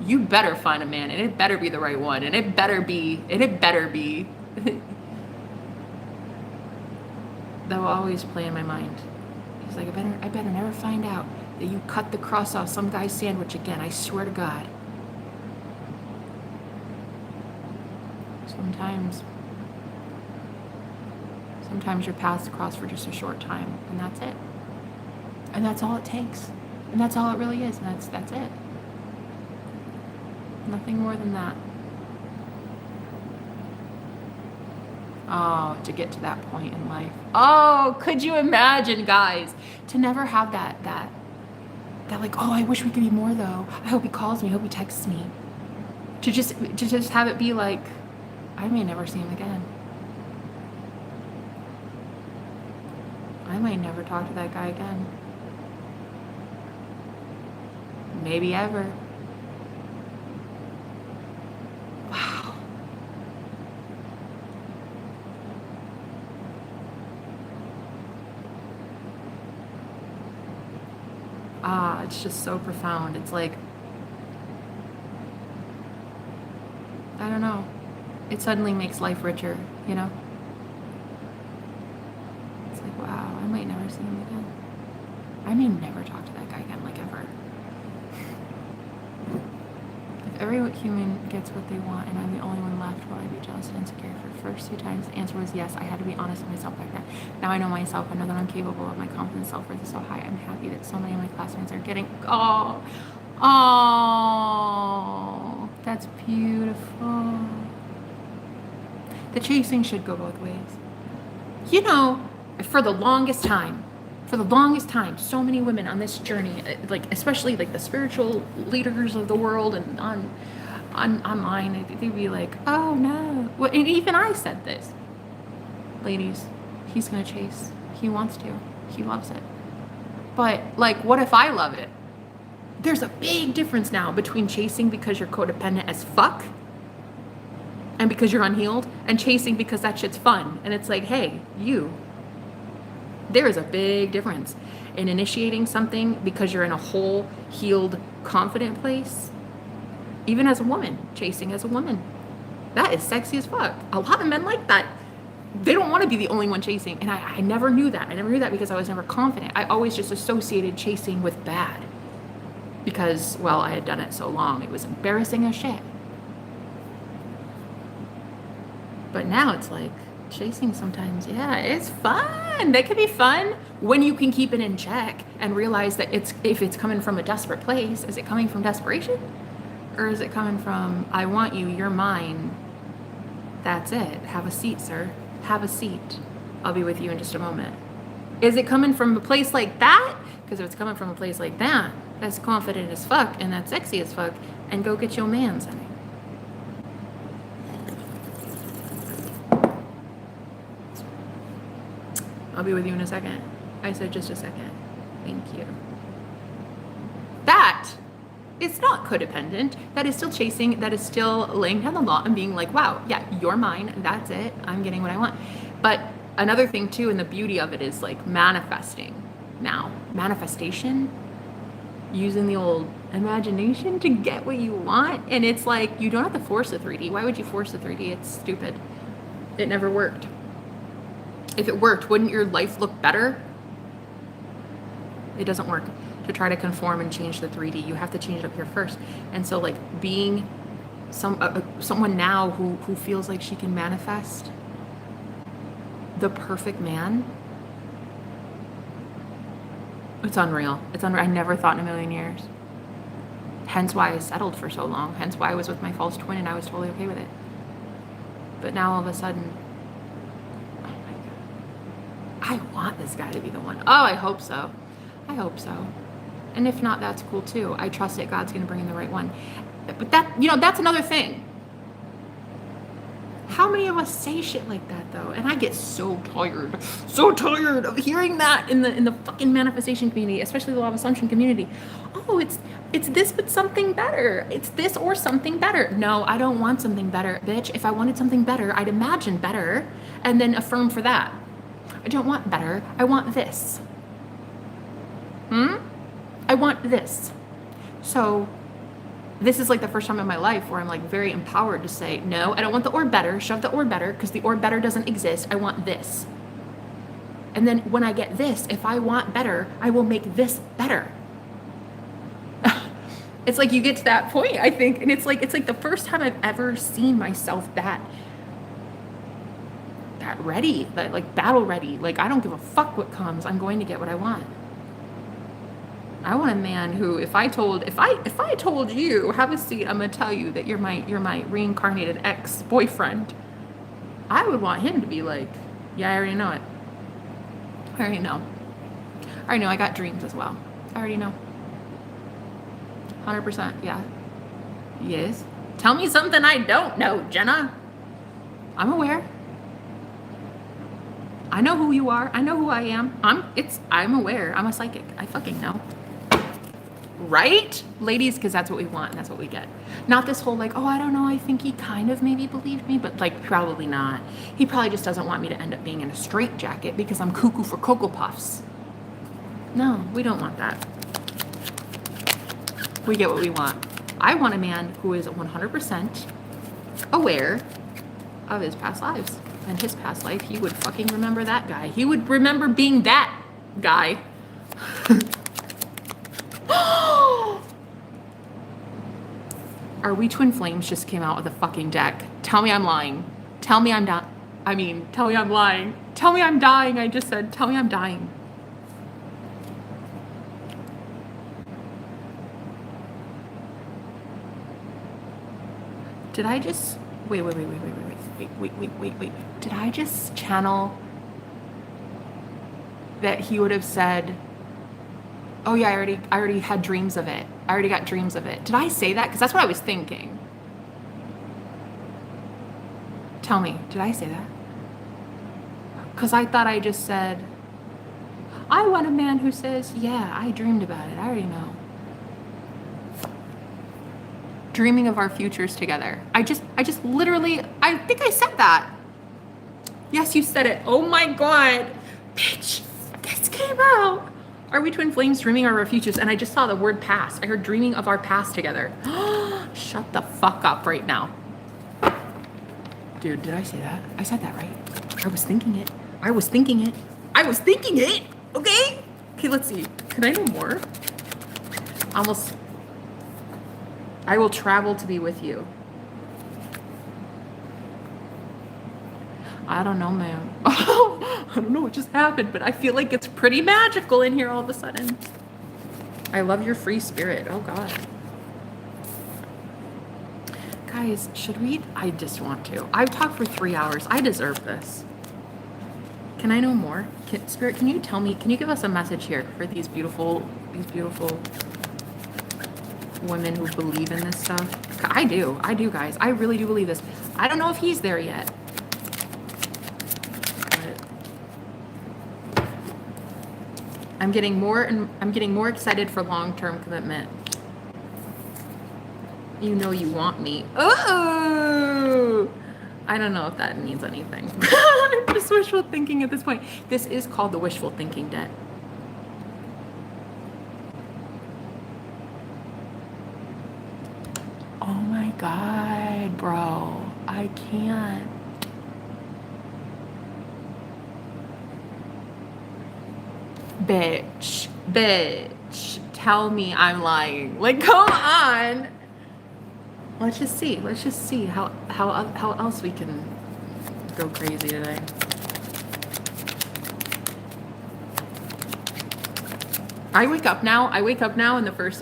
You better find a man, and it better be the right one, and it better be. That will always play in my mind. He's like, I better never find out that you cut the crust off some guy's sandwich again. I swear to God. Sometimes your paths cross for just a short time, and that's it. And that's all it takes. And that's all it really is. And that's it. Nothing more than that. Oh, to get to that point in life. Oh, could you imagine, guys, to never have that like, oh, I wish we could be more though. I hope he calls me. I hope he texts me. To just have it be like, I may never see him again. I might never talk to that guy again. Maybe ever. Wow. It's just so profound. It's like, I don't know. It suddenly makes life richer, you know? It's like, wow, I might never see him again. I may never talk to that guy again, like ever. If every human gets what they want and I'm the only one left, will I be jealous and insecure? For the first 2 times, the answer was yes. I had to be honest with myself back then. Now I know myself. I know that I'm capable of my confidence, self-worth is so high. I'm happy that so many of my classmates are getting, oh, that's beautiful. The chasing should go both ways. You know, for the longest time, so many women on this journey, like especially like the spiritual leaders of the world and online, they'd be like, oh no. Well, and even I said this. Ladies, he's gonna chase. He wants to. He loves it. But like, what if I love it? There's a big difference now between chasing because you're codependent as fuck and because you're unhealed, and chasing because that shit's fun. And it's like, hey, there is a big difference in initiating something because you're in a whole, healed, confident place. Even as a woman, chasing as a woman. That is sexy as fuck. A lot of men like that. They don't want to be the only one chasing. And I never knew that. I never knew that because I was never confident. I always just associated chasing with bad. Because, well, I had done it so long. It was embarrassing as shit. But now it's like, chasing sometimes, yeah, it's fun. That can be fun when you can keep it in check and realize that if it's coming from a desperate place, is it coming from desperation? Or is it coming from, I want you, you're mine. That's it. Have a seat, sir. Have a seat. I'll be with you in just a moment. Is it coming from a place like that? Because if it's coming from a place like that, that's confident as fuck and that's sexy as fuck, and go get your mans, honey. I'll be with you in a second. I said just a second. Thank you. That is not codependent. That is still chasing. That is still laying down the law and being like, wow, yeah, you're mine. That's it. I'm getting what I want. But another thing too, and the beauty of it is like manifesting now. Manifestation, using the old imagination to get what you want. And it's like, you don't have to force a 3D. Why would you force a 3D? It's stupid. It never worked. If it worked, wouldn't your life look better? It doesn't work to try to conform and change the 3D. You have to change it up here first. And so like being someone now who feels like she can manifest the perfect man, it's unreal. It's unreal. I never thought in a million years. Hence why I settled for so long. Hence why I was with my false twin and I was totally okay with it. But now all of a sudden, oh my God, I want this guy to be the one. Oh, I hope so. I hope so. And if not, that's cool too. I trust that God's going to bring in the right one. But that, you know, that's another thing. How many of us say shit like that though? And I get so tired of hearing that in the fucking manifestation community, especially the law of assumption community. Oh, it's this but something better. It's this or something better. No, I don't want something better, bitch. If I wanted something better, I'd imagine better and then affirm for that. I don't want better. I want this. I want this. So this is like the first time in my life where I'm like very empowered to say, no, I don't want the or better, shove the or better, because the or better doesn't exist. I want this. And then when I get this, if I want better, I will make this better. It's like you get to that point, I think, and it's like the first time I've ever seen myself that ready, that like battle ready. Like I don't give a fuck what comes. I'm going to get what I want. I want a man who, if I told you, have a seat, I'm gonna tell you that you're my reincarnated ex-boyfriend, I would want him to be like, yeah, I already know it. I already know. I got dreams as well. I already know. 100%, yeah. Yes. Tell me something I don't know, Jenna. I'm aware. I know who you are. I know who I am. I'm aware. I'm a psychic. I fucking know. Right? Ladies, because that's what we want and that's what we get. Not this whole like, oh, I don't know, I think he kind of maybe believed me, but like probably not. He probably just doesn't want me to end up being in a straitjacket because I'm cuckoo for Cocoa Puffs. No, we don't want that. We get what we want. I want a man who is 100% aware of his past lives. And his past life, he would fucking remember that guy. He would remember being that guy. Our We Twin Flames just came out with a fucking deck. Tell me I'm lying. Tell me I'm not. Tell me I'm lying. Tell me I'm dying. I just said, tell me I'm dying. Did I just wait. Did I just channel that he would have said, oh yeah, I already had dreams of it. I already got dreams of it. Did I say that? Because that's what I was thinking. Tell me, did I say that? Because I thought I just said, I want a man who says, yeah, I dreamed about it. I already know. Dreaming of our futures together. I just literally, I think I said that. Yes, you said it. Oh my God. Bitch, this came out. Are we twin flames dreaming of our futures? And I just saw the word past. I heard dreaming of our past together. Shut the fuck up right now. Dude, did I say that? I said that, right? I was thinking it. Okay? Okay, let's see. Can I know more? I will travel to be with you. I don't know, man. I don't know what just happened, but I feel like it's pretty magical in here all of a sudden. I love your free spirit. Oh, God. Guys, should we? I just want to. I've talked for 3 hours. I deserve this. Can I know more? Spirit, can you tell me, can you give us a message here for these beautiful women who believe in this stuff? I do, guys. I really do believe this. I don't know if he's there yet. But I'm getting more excited for long-term commitment. You know you want me. Oh! I don't know if that means anything. I'm just wishful thinking at this point. This is called the wishful thinking debt. Oh my God, bro. I can't. Bitch. Tell me I'm lying. Like, come on. Let's just see how else we can go crazy today. I wake up now, and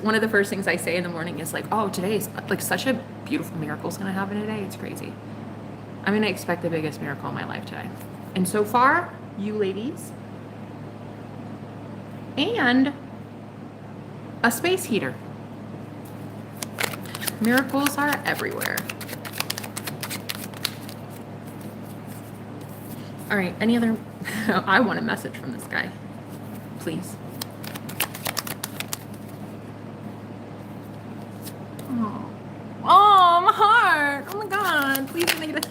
one of the first things I say in the morning is like, oh, today's like such a beautiful miracle's gonna happen today. It's crazy. I'm gonna expect the biggest miracle in my life today. And so far, you ladies, and a space heater. Miracles are everywhere. All right, any other? I want a message from this guy, please. Oh, my heart. Oh my God. Please make it.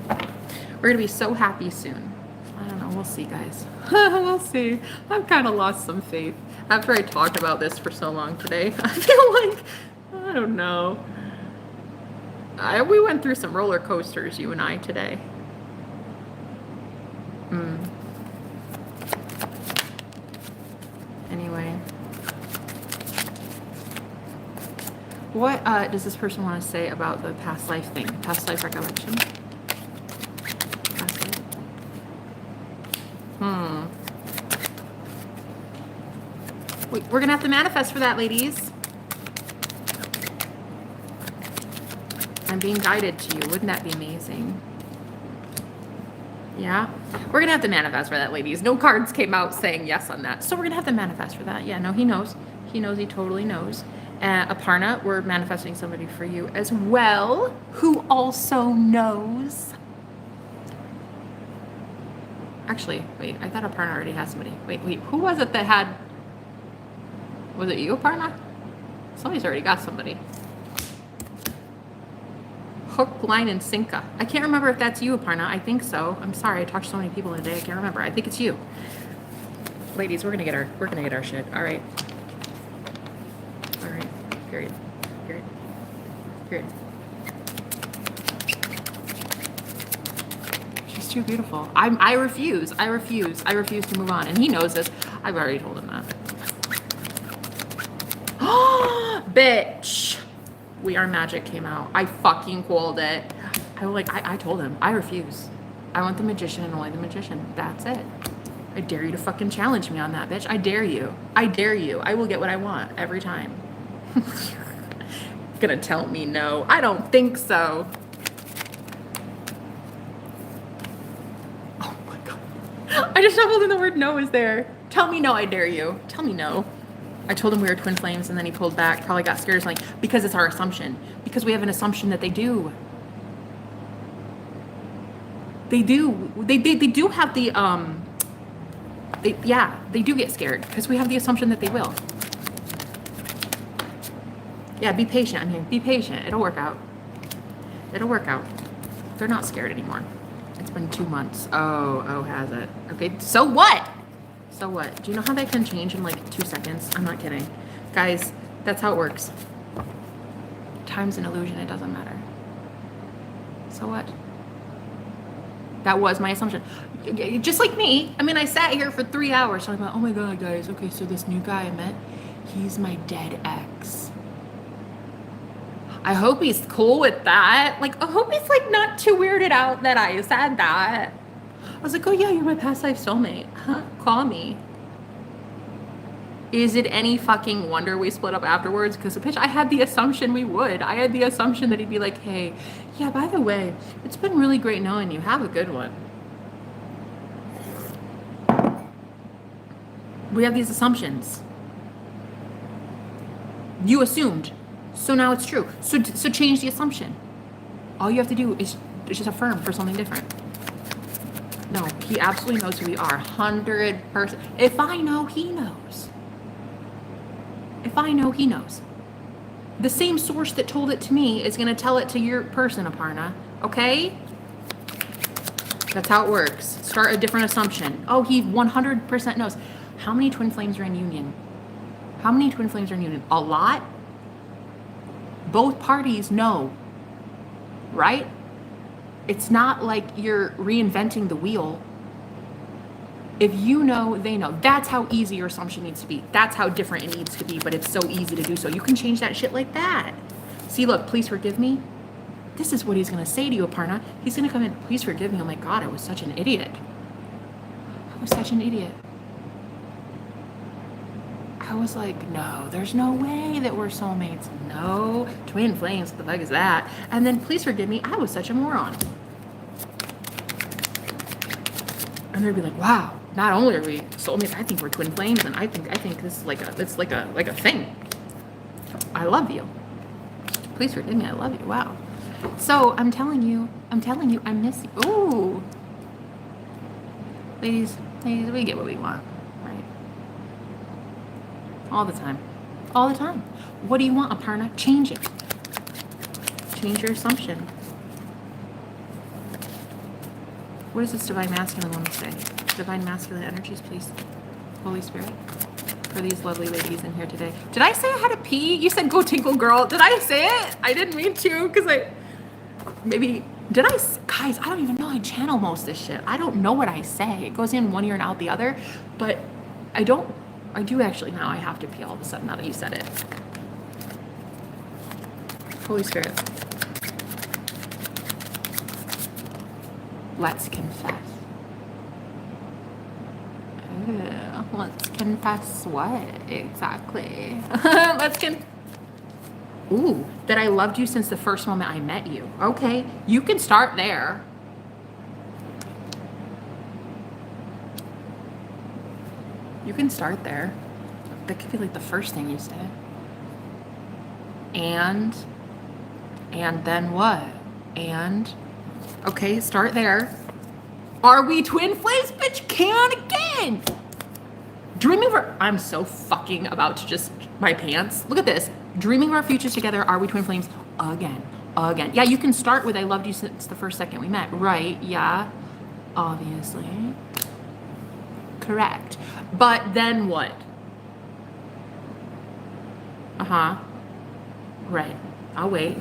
We're going to be so happy soon. I don't know. We'll see, guys. We'll see. I've kind of lost some faith after I talked about this for so long today. I feel like, I don't know. We went through some roller coasters, you and I, today. Anyway. What does this person want to say about the past life thing? Past life recollection? Past life. We're going to have to manifest for that, ladies. I'm being guided to you. Wouldn't that be amazing? Yeah. We're going to have to manifest for that, ladies. No cards came out saying yes on that. So we're going to have to manifest for that. Yeah, no, he knows. He knows. He totally knows. Aparna, we're manifesting somebody for you as well, who also knows. Actually, wait, I thought Aparna already had somebody. Wait, who was it that had... Was it you, Aparna? Somebody's already got somebody. Hook, line, and sinker. I can't remember if that's you, Aparna. I think so. I'm sorry, I talked to so many people today. I can't remember. I think it's you. Ladies, we're gonna get our shit. All right. All right. Period. She's too beautiful. I refuse to move on. And he knows this. I've already told him that. Bitch. We Are Magic came out. I fucking called it. I told him, I refuse. I want the magician and only the magician. That's it. I dare you to fucking challenge me on that, bitch. I dare you. I will get what I want every time. Gonna tell me no. I don't think so. Oh my God. I just shuffled in the word no is there. Tell me no, I dare you. Tell me no. I told him we were twin flames and then he pulled back, probably got scared or something, because it's our assumption. Because we have an assumption that they do. They do. They do have the, they do get scared because we have the assumption that they will. Yeah, be patient. I mean, be patient. It'll work out. It'll work out. They're not scared anymore. It's been 2 months. Oh, has it? Okay, so what? So what? Do you know how that can change in like 2 seconds? I'm not kidding. Guys, that's how it works. Time's an illusion. It doesn't matter. So what? That was my assumption. Just like me. I mean, I sat here for 3 hours talking about, oh my God, guys. Okay, so this new guy I met, he's my dead ex. I hope he's cool with that. Like, I hope he's like not too weirded out that I said that. I was like, oh yeah, you're my past life soulmate. Huh? Call me. Is it any fucking wonder we split up afterwards? Because, bitch, I had the assumption we would. I had the assumption that he'd be like, hey, yeah, by the way, it's been really great knowing you. Have a good one. We have these assumptions. You assumed. So now it's true. So change the assumption. All you have to do is just affirm for something different. No, he absolutely knows who we are. 100%. If I know, he knows. If I know, he knows. The same source that told it to me is going to tell it to your person, Aparna. Okay? That's how it works. Start a different assumption. Oh, he 100% knows. How many twin flames are in union? How many twin flames are in union? A lot? Both parties know. Right? It's not like you're reinventing the wheel. If you know, they know. That's how easy your assumption needs to be. That's how different it needs to be, but it's so easy to do so. You can change that shit like that. See, look, please forgive me. This is what he's going to say to you, Aparna. He's going to come in, please forgive me. Oh my God, I was such an idiot. I was such an idiot. was like, no, there's no way that we're soulmates. No, twin flames, what the fuck is that? And then, please forgive me, I was such a moron. And they'd be like, wow, not only are we soulmates, I think we're twin flames, and I think this is like a thing. I love you. Please forgive me, I love you. Wow. So I'm telling you, I miss you. Ooh. Ladies, we get what we want, right? All the time. All the time. What do you want, Aparna? Change it. Change your assumption. What does this divine masculine woman say? Divine masculine energies, please. Holy Spirit. For these lovely ladies in here today. Did I say I had to pee? You said go tinkle girl. Did I say it? I didn't mean to, because guys, I don't even know. I channel most of this shit. I don't know what I say. It goes in one ear and out the other, but I do actually now. I have to pee all of a sudden now that you said it. Holy Spirit. Let's confess. Let's confess what exactly? Ooh, that I loved you since the first moment I met you. Okay, you can start there. You can start there. That could be like the first thing you say. And then what? And, okay, start there. Are we twin flames? Bitch, can again. Dreaming of our, I'm so fucking about to just, my pants. Look at this. Dreaming of our futures together. Are we twin flames? Again. Yeah, you can start with I loved you since the first second we met. Right, yeah. Obviously. Correct. But then what? Uh-huh. Right. I'll wait.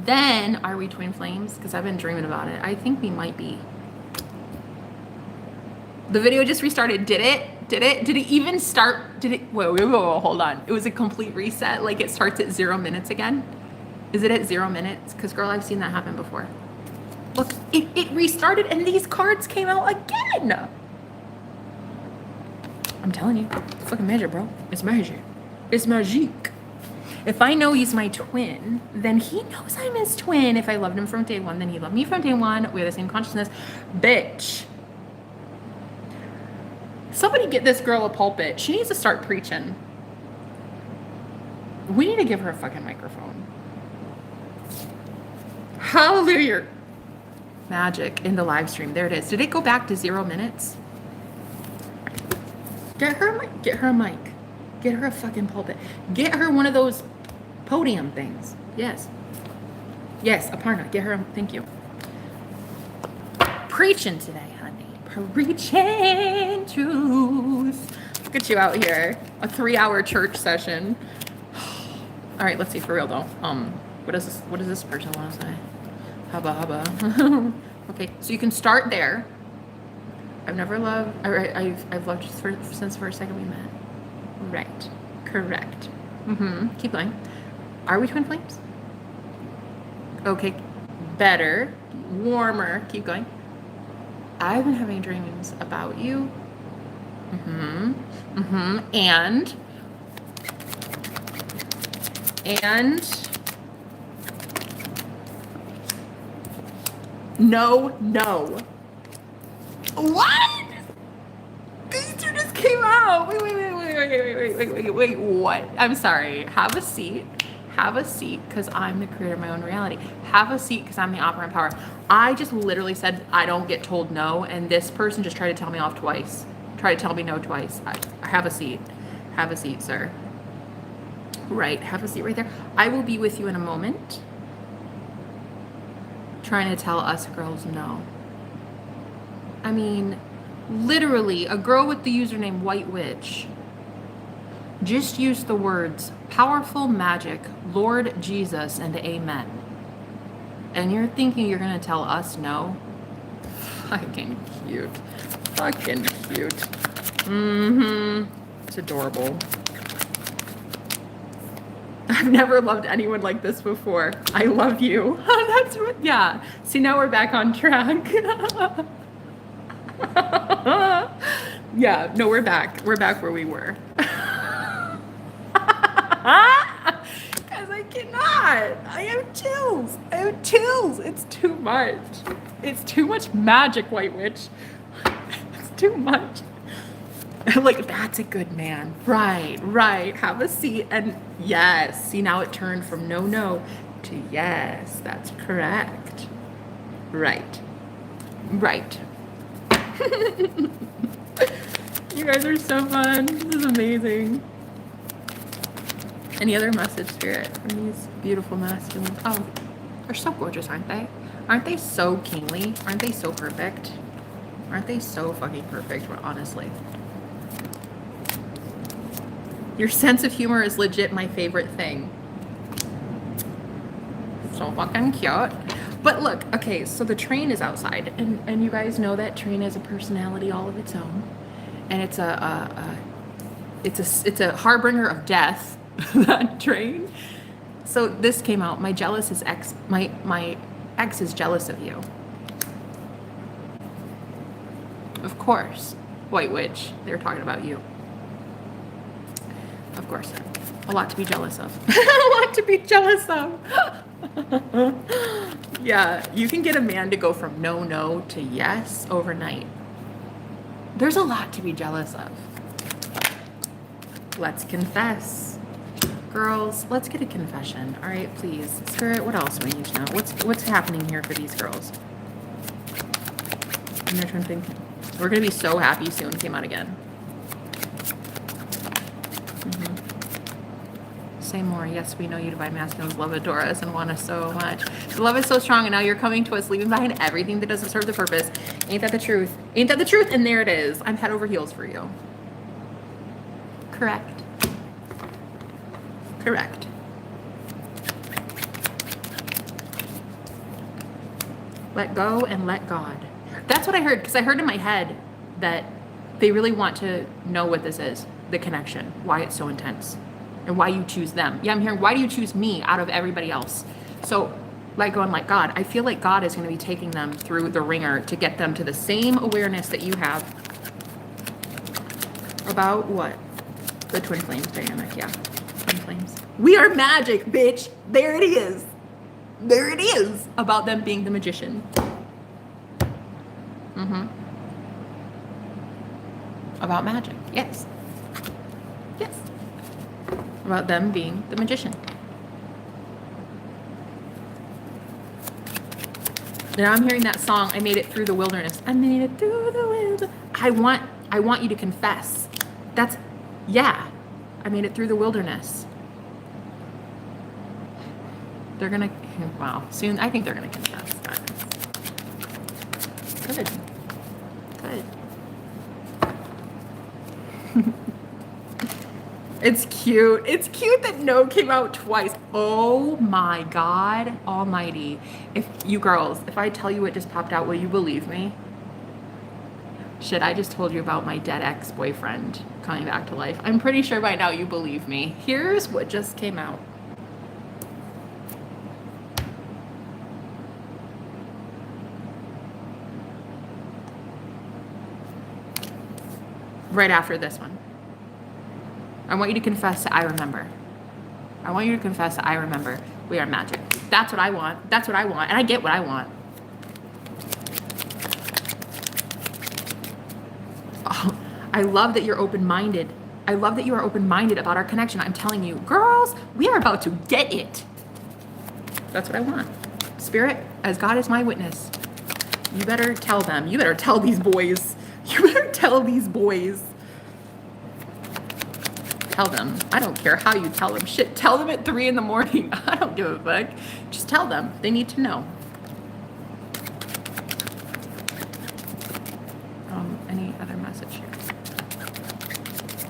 Then, are we twin flames? Because I've been dreaming about it. I think we might be. The video just restarted. Did it? Did it even start? Did it? Whoa, hold on. It was a complete reset. Like it starts at 0 minutes again. Is it at 0 minutes? Because girl, I've seen that happen before. Look, it restarted and these cards came out again. I'm telling you, it's fucking magic, bro. It's magic. It's magique. If I know he's my twin, then he knows I'm his twin. If I loved him from day one, then he loved me from day one. We have the same consciousness. Bitch. Somebody get this girl a pulpit. She needs to start preaching. We need to give her a fucking microphone. Hallelujah. Magic in the live stream. There it is. Did it go back to 0 minutes? Get her a mic. Get her a mic. Get her a fucking pulpit. Get her one of those podium things. Yes. Yes, Aparna. Get her a, thank you. Preaching today, honey. Preaching truth. Look at you out here. A 3-hour church session. All right, let's see for real though. What does this person want to say? Hubba. Okay, so you can start there. I've loved you since the first second we met. Right. Correct. Keep going. Are we twin flames? Okay. Better. Warmer. Keep going. I've been having dreams about you. And no. What? These two just came out. Wait, what? I'm sorry. Have a seat, because I'm the creator of my own reality. Have a seat, because I'm the operant power. I just literally said I don't get told no, and this person just tried to tell me off twice. Tried to tell me no twice. Have a seat. Have a seat, sir. Right, have a seat right there. I will be with you in a moment. Trying to tell us girls no. I mean, literally, a girl with the username White Witch just used the words powerful magic, Lord Jesus, and amen. And you're thinking you're gonna tell us no? Fucking cute. Fucking cute. It's adorable. I've never loved anyone like this before. I love you. That's what, yeah. See, now we're back on track. Yeah, no, we're back. We're back where we were. Guys, I cannot. I have chills. I have chills. It's too much. It's too much magic, White Witch. It's too much. Like, that's a good man. Right, right. Have a seat. And yes. See, now it turned from no, no to yes. That's correct. Right. Right. You guys are so fun. This is amazing. Any other message, Spirit, from these beautiful masculines? Oh, they're so gorgeous, aren't they? Aren't they so kingly? Aren't they so perfect? Aren't they so fucking perfect, honestly? Your sense of humor is legit my favorite thing. So fucking cute. But look, okay, so the train is outside, and you guys know that train has a personality all of its own, and it's a harbinger of death. That train. So this came out. My ex is jealous of you. Of course, White Witch. They were talking about you. Of course, a lot to be jealous of. A lot to be jealous of. Yeah, you can get a man to go from no, no to yes overnight. There's a lot to be jealous of. Let's confess. Girls, let's get a confession. All right, please. Spirit, what else do we need to know? What's happening here for these girls? And they're thinking, we're going to be so happy soon came out again. Say more. Yes, we know you divine masculines love, adore us, and want us so much. The love is so strong, and now you're coming to us, leaving behind everything that doesn't serve the purpose. Ain't that the truth? Ain't that the truth? And there it is. I'm head over heels for you. Correct. Correct. Let go and let God. That's what I heard, because I heard in my head that they really want to know what this is, the connection, why it's so intense, and why you choose them. Yeah, I'm hearing, why do you choose me out of everybody else? So let go and let God. I feel like God is going to be taking them through the ringer to get them to the same awareness that you have about what? The twin flames dynamic, yeah. Twin flames. We are magic, bitch. There it is. There it is. About them being the magician. About magic. Yes. Yes. About them being the magician. Now I'm hearing that song, I made it through the wilderness. I made it through the wilderness. I want you to confess. That's, yeah. I made it through the wilderness. They're gonna, wow, soon, I think they're gonna confess. Good. Good. It's cute. It's cute that no came out twice. Oh my God almighty. If you girls, if I tell you what just popped out, will you believe me? Shit, I just told you about my dead ex-boyfriend coming back to life. I'm pretty sure by now you believe me. Here's what just came out. Right after this one. I want you to confess that I remember. I want you to confess that I remember. We are magic. That's what I want. That's what I want. And I get what I want. Oh, I love that you're open-minded. I love that you are open-minded about our connection. I'm telling you, girls, we are about to get it. That's what I want. Spirit, as God is my witness, you better tell them. You better tell these boys. You better tell these boys. Tell them. I don't care how you tell them. Shit, tell them at 3 a.m. I don't give a fuck. Just tell them. They need to know. Any other message here?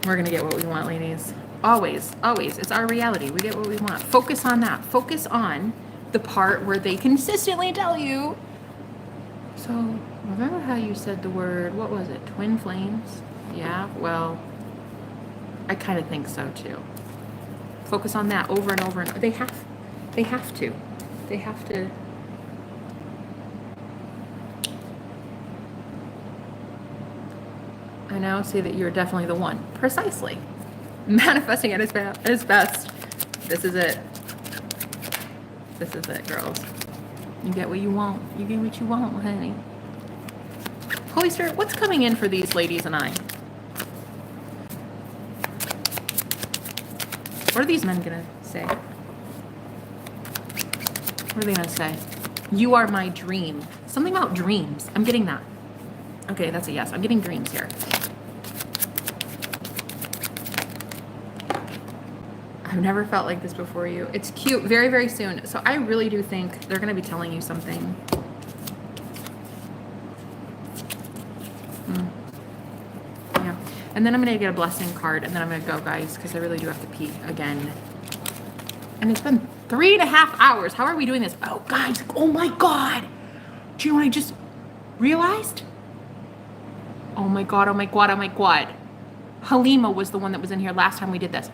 We're gonna get what we want, ladies. Always, always. It's our reality. We get what we want. Focus on that. Focus on the part where they consistently tell you. So, remember how you said the word, what was it? Twin flames? Yeah, well, I kind of think so too. Focus on that over and over and over. They have to. They have to. I now see that you're definitely the one. Precisely. Manifesting at its best. This is it. This is it, girls. You get what you want. You get what you want, honey. Holy Spirit, what's coming in for these ladies and I? What are these men gonna say? What are they gonna say? You are my dream. Something about dreams. I'm getting that. Okay, that's a yes. I'm getting dreams here. I've never felt like this before you. It's cute. Very, very soon. So I really do think they're going to be telling you something. Yeah. And then I'm going to get a blessing card, and then I'm going to go, guys, because I really do have to pee again. And it's been 3.5 hours. How are we doing this? Oh, guys. Oh, my God. Do you know what I just realized? Oh, my God. Oh, my God. Oh, my God. Halima was the one that was in here last time we did this.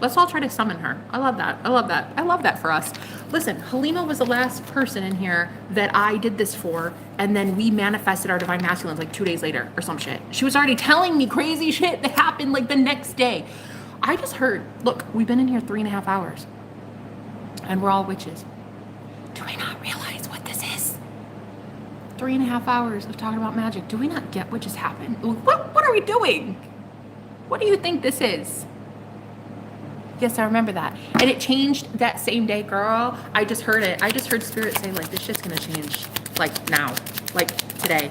Let's all try to summon her. I love that. I love that. I love that for us. Listen, Halima was the last person in here that I did this for, and then we manifested our divine masculines like 2 days later or some shit. She was already telling me crazy shit that happened like the next day. I just heard, look, we've been in here 3.5 hours, and we're all witches. Do we not realize what this is? 3.5 hours of talking about magic. Do we not get what just happened? What are we doing? What do you think this is? Yes, I remember that. And it changed that same day, girl. I just heard it. I just heard Spirit say, like, this shit's gonna change, like, now. Like, today.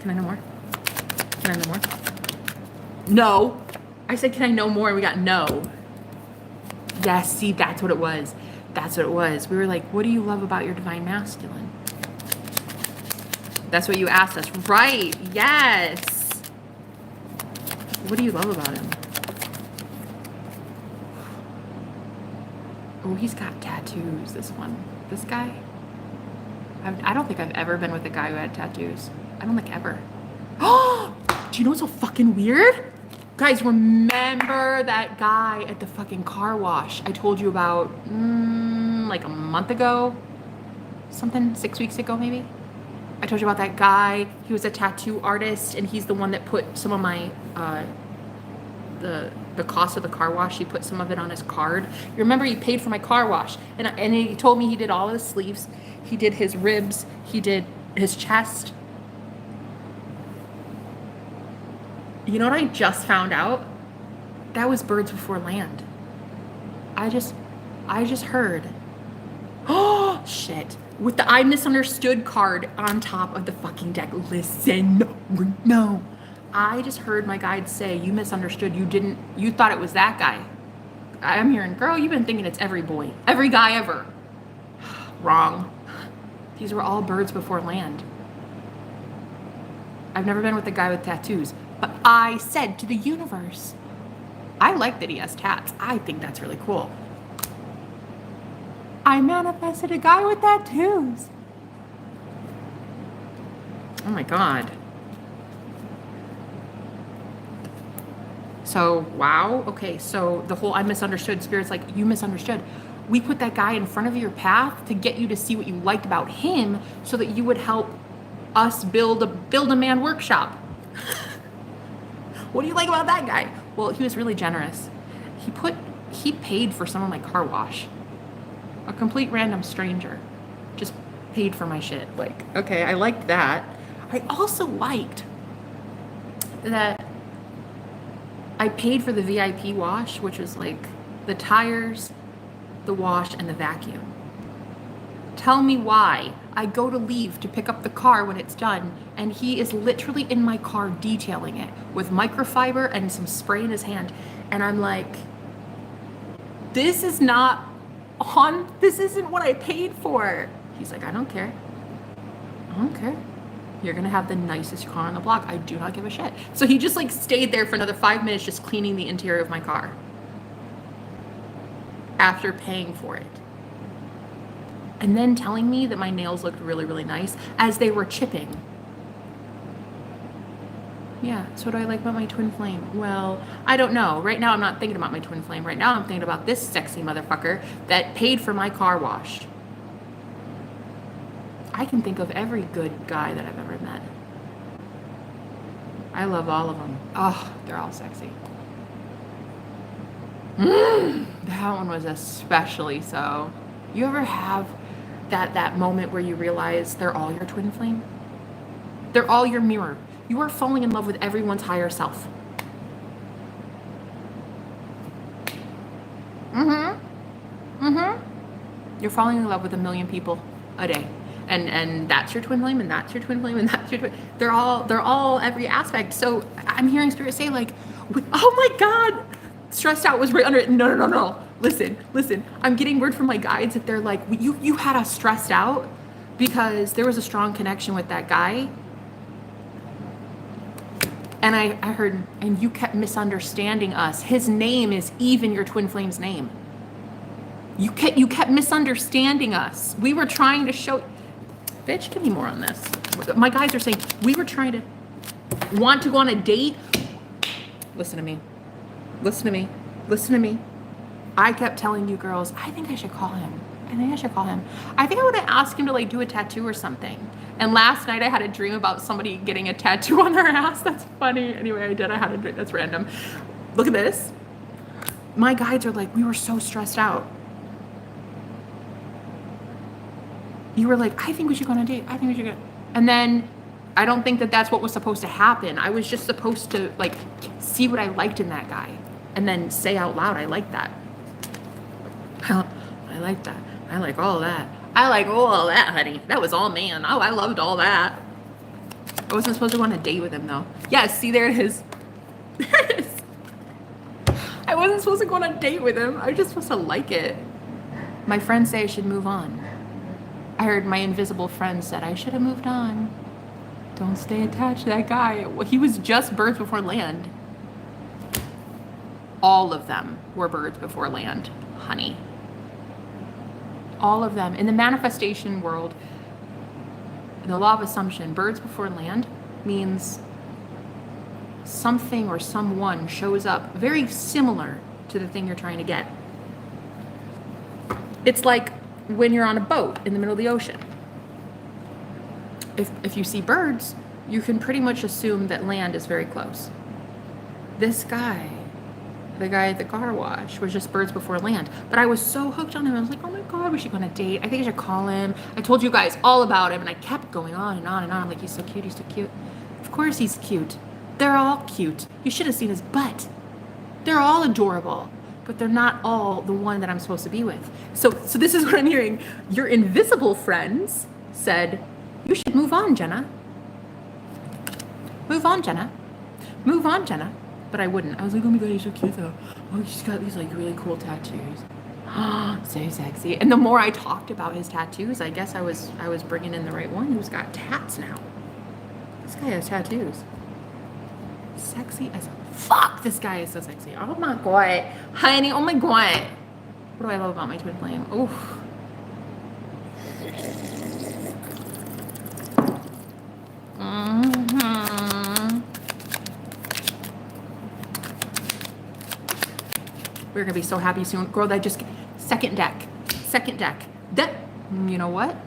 Can I know more? Can I know more? No. I said, can I know more? And we got no. Yes, see, that's what it was. That's what it was. We were like, what do you love about your divine masculine? That's what you asked us. Right. Yes. What do you love about him? Oh, he's got tattoos, this one. This guy? I don't think I've ever been with a guy who had tattoos. I don't think ever. Oh! Do you know what's so fucking weird? Guys, remember that guy at the fucking car wash I told you about like a month ago? Something, 6 weeks ago maybe? I told you about that guy. He was a tattoo artist, and he's the one that put some of my, the cost of the car wash, he put some of it on his card. You remember he paid for my car wash, and he told me he did all his sleeves, he did his ribs, he did his chest. You know what I just found out? That was birds before land. I just heard. Oh shit! With the I misunderstood card on top of the fucking deck. Listen, no. I just heard my guide say, you misunderstood. You thought it was that guy. I'm hearing, girl, you've been thinking it's every boy, every guy ever. Wrong. These were all birds before land. I've never been with a guy with tattoos, but I said to the universe, I like that he has tats. I think that's really cool. I manifested a guy with tattoos. Oh my God. So, wow. Okay, so the whole I misunderstood, Spirit's like, you misunderstood. We put that guy in front of your path to get you to see what you liked about him so that you would help us build a man workshop. What do you like about that guy? Well, he was really generous. He paid for some of my car wash. A complete random stranger just paid for my shit. Like, okay, I liked that. I also liked that I paid for the VIP wash, which was like the tires, the wash, and the vacuum. Tell me why I go to leave to pick up the car when it's done, and he is literally in my car detailing it with microfiber and some spray in his hand. And I'm like, this isn't what I paid for. He's like, I don't care. I don't care. You're gonna have the nicest car on the block. I do not give a shit. So he just like stayed there for another 5 minutes just cleaning the interior of my car after paying for it. And then telling me that my nails looked really, really nice as they were chipping. Yeah, so what do I like about my twin flame? Well, I don't know. Right now I'm not thinking about my twin flame. Right now I'm thinking about this sexy motherfucker that paid for my car wash. I can think of every good guy that I've ever met. I love all of them. Oh, they're all sexy. That one was especially so. You ever have that moment where you realize they're all your twin flame? They're all your mirror. You are falling in love with everyone's higher self. You're falling in love with a million people a day. And that's your twin flame, and that's your twin flame, and that's your twin. They're all every aspect. So I'm hearing spirit say like, oh my God, stressed out was right under it. No. Listen. I'm getting word from my guides that they're like, you had us stressed out because there was a strong connection with that guy. And I heard, and you kept misunderstanding us. His name is even your twin flame's name. You kept misunderstanding us. We were trying to show, bitch, give me more on this. My guys are saying, we were trying to want to go on a date. Listen to me. I kept telling you girls, I think I should call him. I think I would have asked him to like do a tattoo or something. And last night I had a dream about somebody getting a tattoo on their ass. That's funny. Anyway, I had a dream. That's random. Look at this. My guides are like, we were so stressed out. You were like, I think we should go on a date. And then I don't think that that's what was supposed to happen. I was just supposed to like see what I liked in that guy and then say out loud, I like that. I like that. I like all that. I like all that, honey. That was all man. Oh, I loved all that. I wasn't supposed to go on a date with him though. Yes, see, there it is. There it is. I wasn't supposed to go on a date with him. I was just supposed to like it. My friends say I should move on. I heard my invisible friend said I should have moved on. Don't stay attached to that guy. He was just birds before land. All of them were birds before land, honey. All of them. In the manifestation world, the law of assumption, birds before land means something or someone shows up very similar to the thing you're trying to get. It's like when you're on a boat in the middle of the ocean. If you see birds, you can pretty much assume that land is very close. This guy, the guy at the car wash, was just birds before land. But I was so hooked on him. I was like, oh my God, we should go on a date. I think I should call him. I told you guys all about him, and I kept going on and on and on. I'm like, he's so cute. Of course he's cute. They're all cute. You should have seen his butt. They're all adorable, but they're not all the one that I'm supposed to be with. So this is what I'm hearing. Your invisible friends said, you should move on, Jenna. Move on, Jenna. But I wouldn't. I was like, oh my God, he's so cute though. Oh, he's got these like really cool tattoos. So sexy. And the more I talked about his tattoos, I guess I was bringing in the right one who's got tats now. This guy has tattoos. Sexy as fuck. This guy is so sexy. Oh my God. Honey, oh my God. What do I love about my twin flame? Oof. We're gonna be so happy soon. Girl, that just second deck. That, you know what?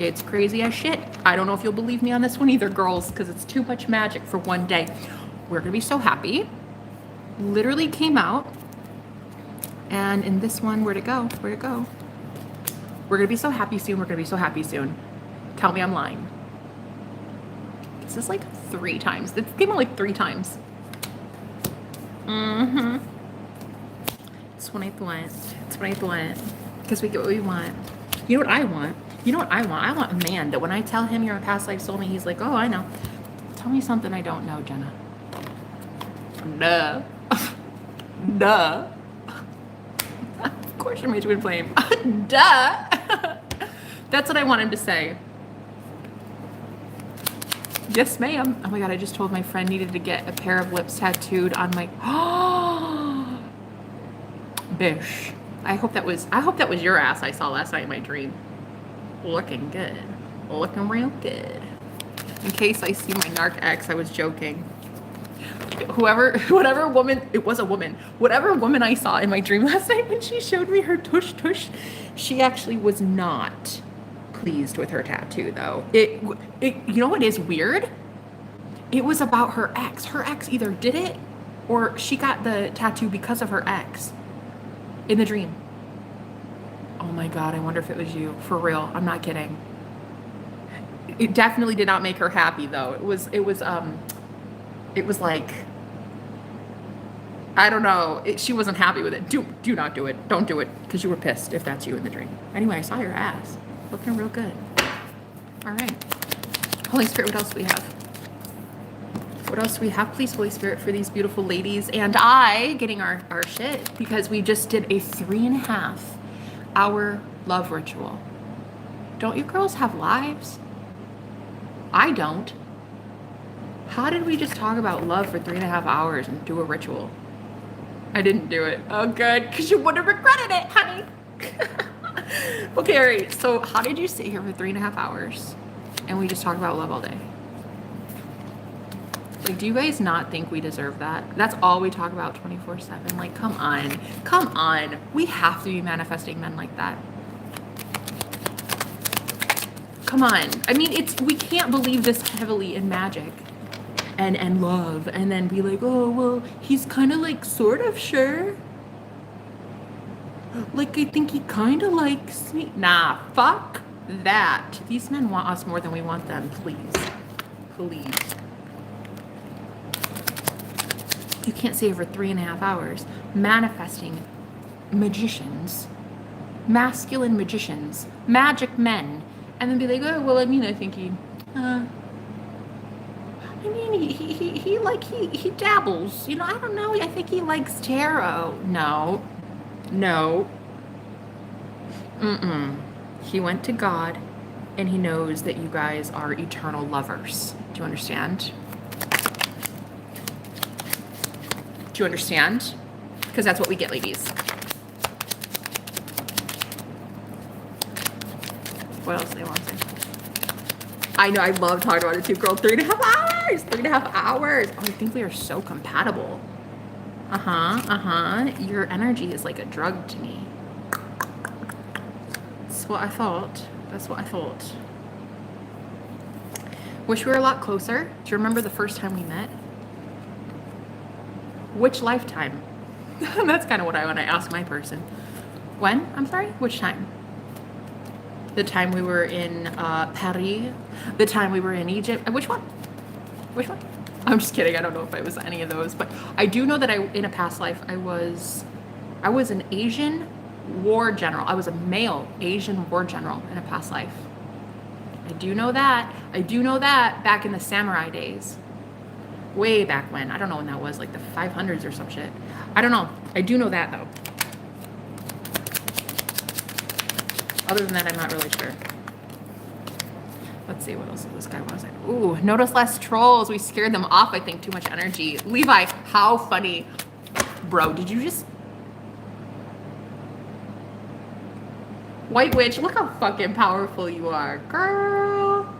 It's crazy as shit. I don't know if you'll believe me on this one either, girls, because it's too much magic for one day. We're gonna be so happy. Literally came out. And in this one, where'd it go? We're gonna be so happy soon. Tell me I'm lying. Is this like 3 times? It came out like 3 times. It's what I thought. Because we get what we want. You know what I want? I want a man that when I tell him you're a past life soulmate, he's like, oh, I know. Tell me something I don't know, Jenna. Duh. Of course you're my twin flame. Duh. That's what I want him to say. Yes, ma'am. Oh my God, I just told my friend needed to get a pair of lips tattooed on my... Bish. I hope that was your ass I saw last night in my dream. Looking good. Looking real good. In case I see my narc ex, I was joking. Whatever woman, it was a woman. Whatever woman I saw in my dream last night when she showed me her tush, she actually was not pleased with her tattoo though. You know what is weird? It was about her ex. Her ex either did it or she got the tattoo because of her ex in the dream. Oh my God, I wonder if it was you. For real, I'm not kidding. It definitely did not make her happy though. It was like, I don't know. She wasn't happy with it. Do not do it. Don't do it because you were pissed if that's you in the dream. Anyway, I saw your ass. Looking real good. All right. Holy Spirit, what else do we have? What else do we have? Please, Holy Spirit, for these beautiful ladies and I getting our shit because we just did a 3.5 hour love ritual. Don't you girls have lives? I don't. How did we just talk about love for 3.5 hours and do a ritual? I didn't do it. Oh, good, because you would have regretted it, honey. Okay, all right. So how did you sit here for 3.5 hours and we just talk about love all day? Like, do you guys not think we deserve that? That's all we talk about 24/7. Like, come on. Come on. We have to be manifesting men like that. Come on. I mean, we can't believe this heavily in magic and love and then be like, oh, well, he's kind of like sort of sure. Like, I think he kind of likes me. Nah, fuck that. These men want us more than we want them. Please. Please. You can't say for 3.5 hours manifesting magicians, masculine magicians, magic men, and then be like, oh, well, I mean, I think he dabbles, you know, I don't know, I think he likes tarot. No. He went to God and he knows that you guys are eternal lovers. Do you understand? Do you understand? Because that's what we get, ladies. What else do they want to say? I know, I love talking about it too, girl. 3.5 hours! 3.5 hours! Oh, I think we are so compatible. Your energy is like a drug to me. That's what I thought. That's what I thought. Wish we were a lot closer. Do you remember the first time we met? Which lifetime? That's kind of what I want to ask my person. When? I'm sorry? Which time? The time we were in Paris? The time we were in Egypt? Which one? Which one? I'm just kidding. I don't know if it was any of those. But I do know that in a past life, I was an Asian war general. I was a male Asian war general in a past life. I do know that. I do know that back in the samurai days. Way back when. I don't know when that was, like the 500s or some shit. I don't know. I do know that though. Other than that, I'm not really sure. Let's see, what else this guy was. Ooh, notice less trolls. We scared them off, I think. Too much energy. Levi, how funny. Bro, did you just... White Witch, look how fucking powerful you are. Girl.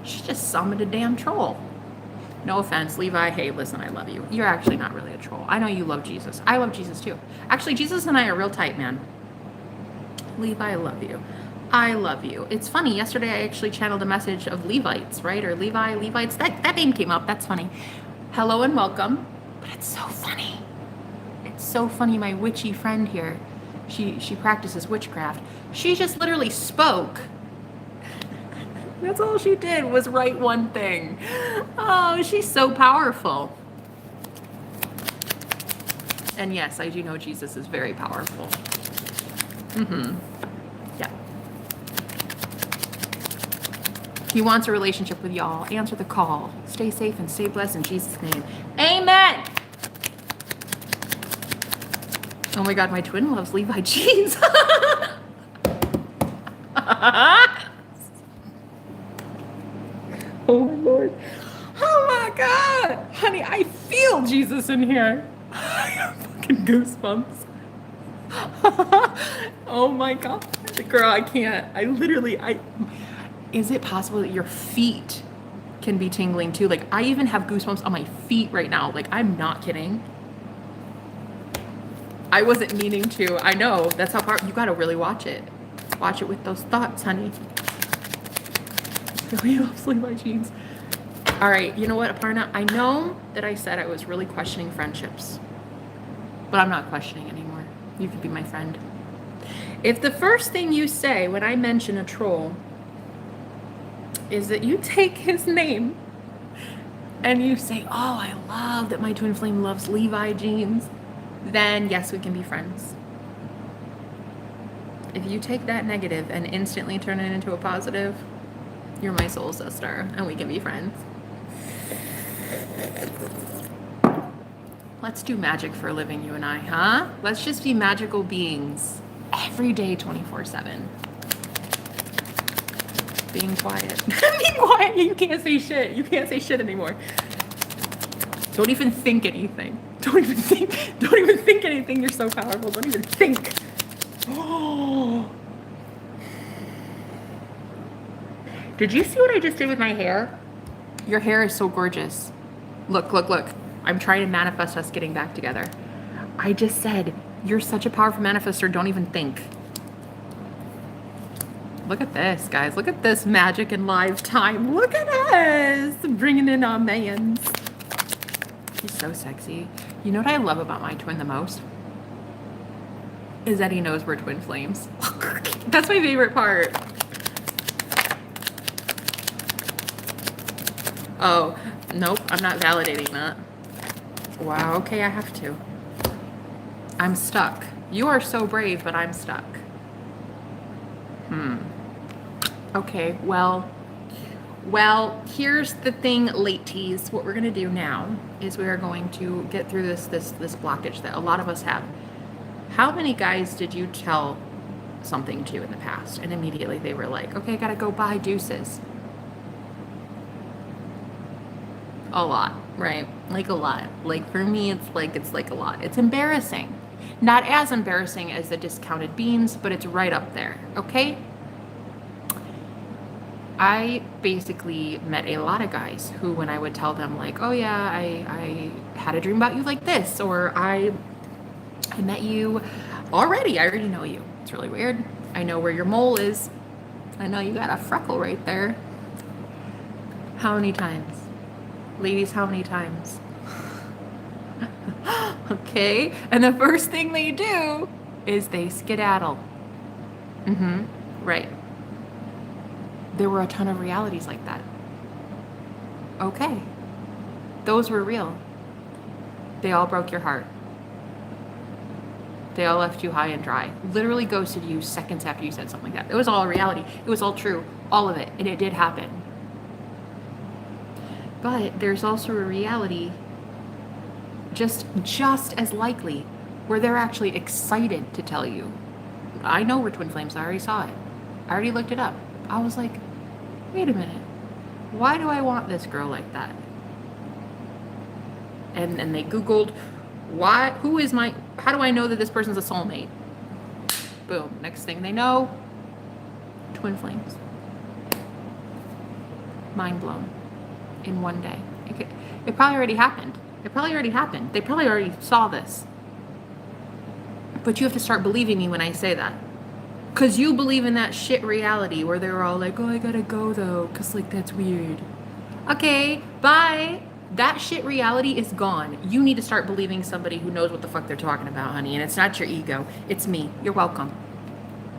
She just summoned a damn troll. No offense, Levi. Hey, listen, I love you. You're actually not really a troll. I know you love Jesus. I love Jesus too. Actually, Jesus and I are real tight, man. Levi, I love you. I love you. It's funny. Yesterday, I actually channeled a message of Levites, right? Or Levites. That name came up. That's funny. Hello and welcome. But it's so funny. It's so funny. My witchy friend here, she practices witchcraft. She just literally spoke. That's all she did was write one thing. Oh, she's so powerful. And yes, I do know Jesus is very powerful. Yeah. He wants a relationship with y'all. Answer the call. Stay safe and stay blessed in Jesus' name. Amen. Oh my God, my twin loves Levi cheese. Oh my Lord. Oh my God. Honey, I feel Jesus in here. I got fucking goosebumps. Oh my God. Girl, I can't. Is it possible that your feet can be tingling too? Like, I even have goosebumps on my feet right now. Like, I'm not kidding. I wasn't meaning to. I know. That's how far. You got to really watch it. Watch it with those thoughts, honey. Really loves Levi jeans. All right, you know what, Aparna? I know that I said I was really questioning friendships, but I'm not questioning anymore. You could be my friend. If the first thing you say when I mention a troll is that you take his name and you say, oh, I love that my twin flame loves Levi jeans, then yes, we can be friends. If you take that negative and instantly turn it into a positive, you're my soul sister and we can be friends. Let's do magic for a living, you and I, huh? Let's just be magical beings every day, 24/7. Being quiet. Being quiet. You can't say shit. You can't say shit anymore. Don't even think anything. Don't even think anything. You're so powerful. Don't even think. Oh. Did you see what I just did with my hair? Your hair is so gorgeous. Look, look, look. I'm trying to manifest us getting back together. I just said, you're such a powerful manifester. Don't even think. Look at this, guys. Look at this magic in live time. Look at us bringing in our mans. He's so sexy. You know what I love about my twin the most? Is that he knows we're twin flames. That's my favorite part. Oh, nope. I'm not validating that. Wow, okay, I have to. I'm stuck. You are so brave, but I'm stuck. Okay, well, here's the thing, late teas. What we're gonna do now is we are going to get through this blockage that a lot of us have. How many guys did you tell something to in the past and immediately they were like, okay, I gotta go buy deuces? A lot, right? Like a lot. Like for me, it's like a lot. It's embarrassing. Not as embarrassing as the discounted beans, but it's right up there, okay? I basically met a lot of guys who, when I would tell them like, oh yeah, I had a dream about you like this, or I met you already, I already know you. It's really weird. I know where your mole is. I know you got a freckle right there. How many times? Ladies, how many times? Okay, and the first thing they do is they skedaddle. Right. There were a ton of realities like that. Okay. Those were real. They all broke your heart. They all left you high and dry. Literally ghosted you seconds after you said something like that. It was all reality. It was all true. All of it. And it did happen. But there's also a reality just as likely where they're actually excited to tell you. I know we're twin flames. I already saw it. I already looked it up. I was like, wait a minute. Why do I want this girl like that? And they Googled, how do I know that this person's a soulmate? Boom. Next thing they know, twin flames. Mind blown. In one day. It probably already happened. They probably already saw this. But you have to start believing me when I say that. Because you believe in that shit reality where they're all like, oh, I gotta go though, because like that's weird. Okay, bye. That shit reality is gone. You need to start believing somebody who knows what the fuck they're talking about, honey. And it's not your ego. It's me. You're welcome.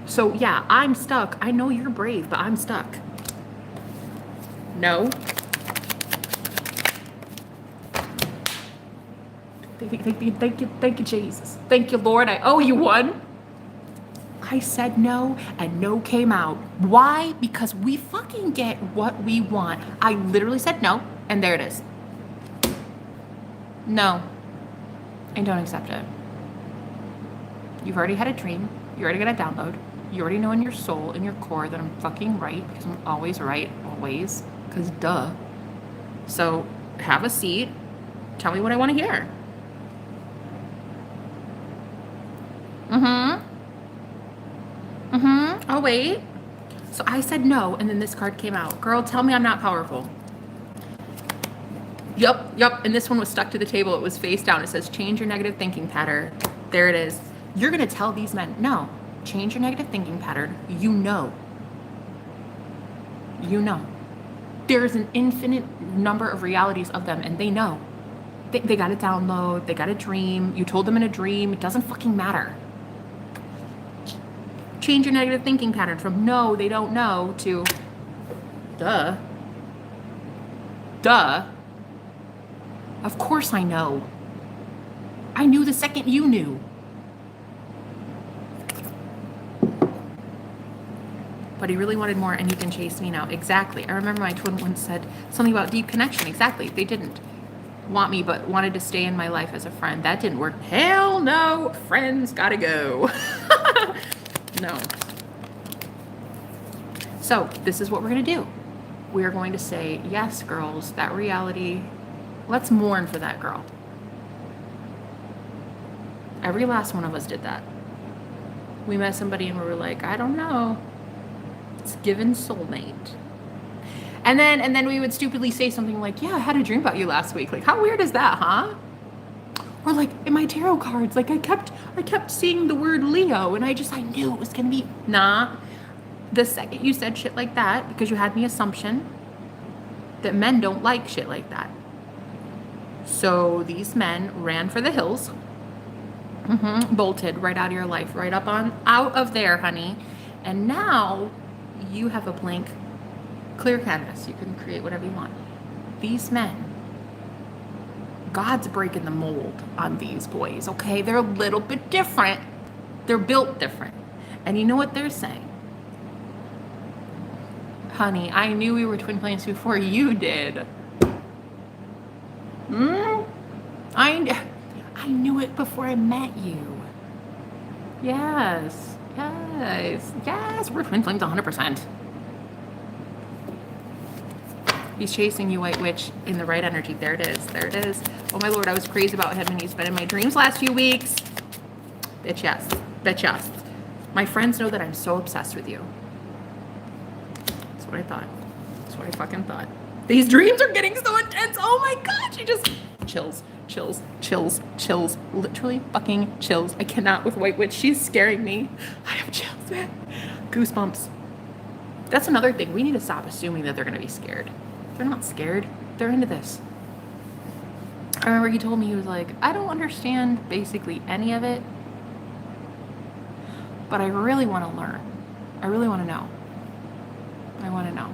So yeah, I'm stuck. I know you're brave, but I'm stuck. No. Thank you, Jesus. Thank you, Lord. I owe you one. I said no, and no came out. Why? Because we fucking get what we want. I literally said no, and there it is. No. I don't accept it. You've already had a dream. You already got a download. You already know in your soul, in your core, that I'm fucking right, because I'm always right, always, because duh. So have a seat. Tell me what I want to hear. Oh, wait. So I said no, and then this card came out. Girl, tell me I'm not powerful. Yup. And this one was stuck to the table. It was face down. It says, change your negative thinking pattern. There it is. You're going to tell these men, no, change your negative thinking pattern. You know. there's an infinite number of realities of them, and they know. They got to download, they got a dream. You told them in a dream, it doesn't fucking matter. Change your negative thinking pattern from no, they don't know to duh. Duh. Of course I know. I knew the second you knew. But he really wanted more, and you can chase me now. Exactly. I remember my twin once said something about deep connection. Exactly. They didn't want me, but wanted to stay in my life as a friend. That didn't work. Hell no. Friends gotta go. No. So this is what we're going to do. We are going to say, yes, girls, that reality, let's mourn for that girl. Every last one of us did that. We met somebody and we were like, I don't know. It's given soulmate. And then we would stupidly say something like, yeah, I had a dream about you last week. Like, how weird is that, huh? Or like in my tarot cards, like I kept seeing the word Leo, and I knew it was gonna be, nah. The second you said shit like that, because you had the assumption that men don't like shit like that. So these men ran for the hills, bolted right out of your life, right up on out of there, honey. And now you have a blank, clear canvas. You can create whatever you want. These men, God's breaking the mold on these boys, okay? They're a little bit different. They're built different. And you know what they're saying? Honey, I knew we were twin flames before you did. I knew it before I met you. Yes, we're twin flames 100%. He's chasing you, White Witch, in the right energy. There it is. Oh my Lord, I was crazy about him, and he's been in my dreams last few weeks. Bitch, yes. My friends know that I'm so obsessed with you. That's what I thought. That's what I fucking thought. These dreams are getting so intense. Oh my God, she just chills. Literally fucking chills. I cannot with White Witch. She's scaring me. I have chills, man. Goosebumps. That's another thing. We need to stop assuming that they're going to be scared. They're not scared. They're into this. I remember he told me, he was like, I don't understand basically any of it, but I really want to learn. I really want to know. I want to know.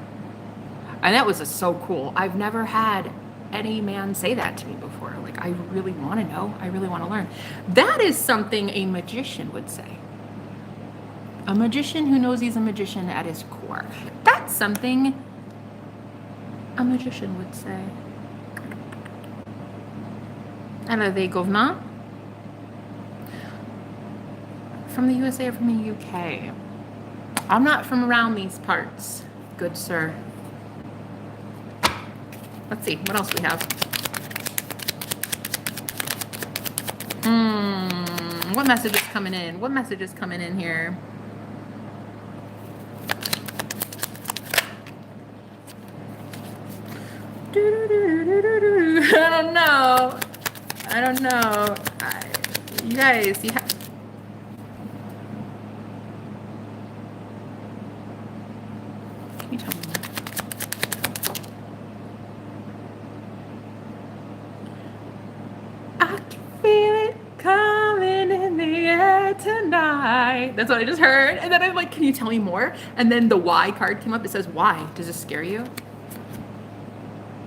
And that was so cool. I've never had any man say that to me before. Like, I really want to know. I really want to learn. That is something a magician would say. A magician who knows he's a magician at his core. That's something a magician would say. Alors, they government from the USA or from the UK? I'm not from around these parts, good sir. Let's see, what else we have? What message is coming in? What message is coming in here? I don't know. You guys, you have. Can you tell me that? I can feel it coming in the air tonight. That's what I just heard. And then I'm like, can you tell me more? And then the why card came up. It says, why? Does this scare you?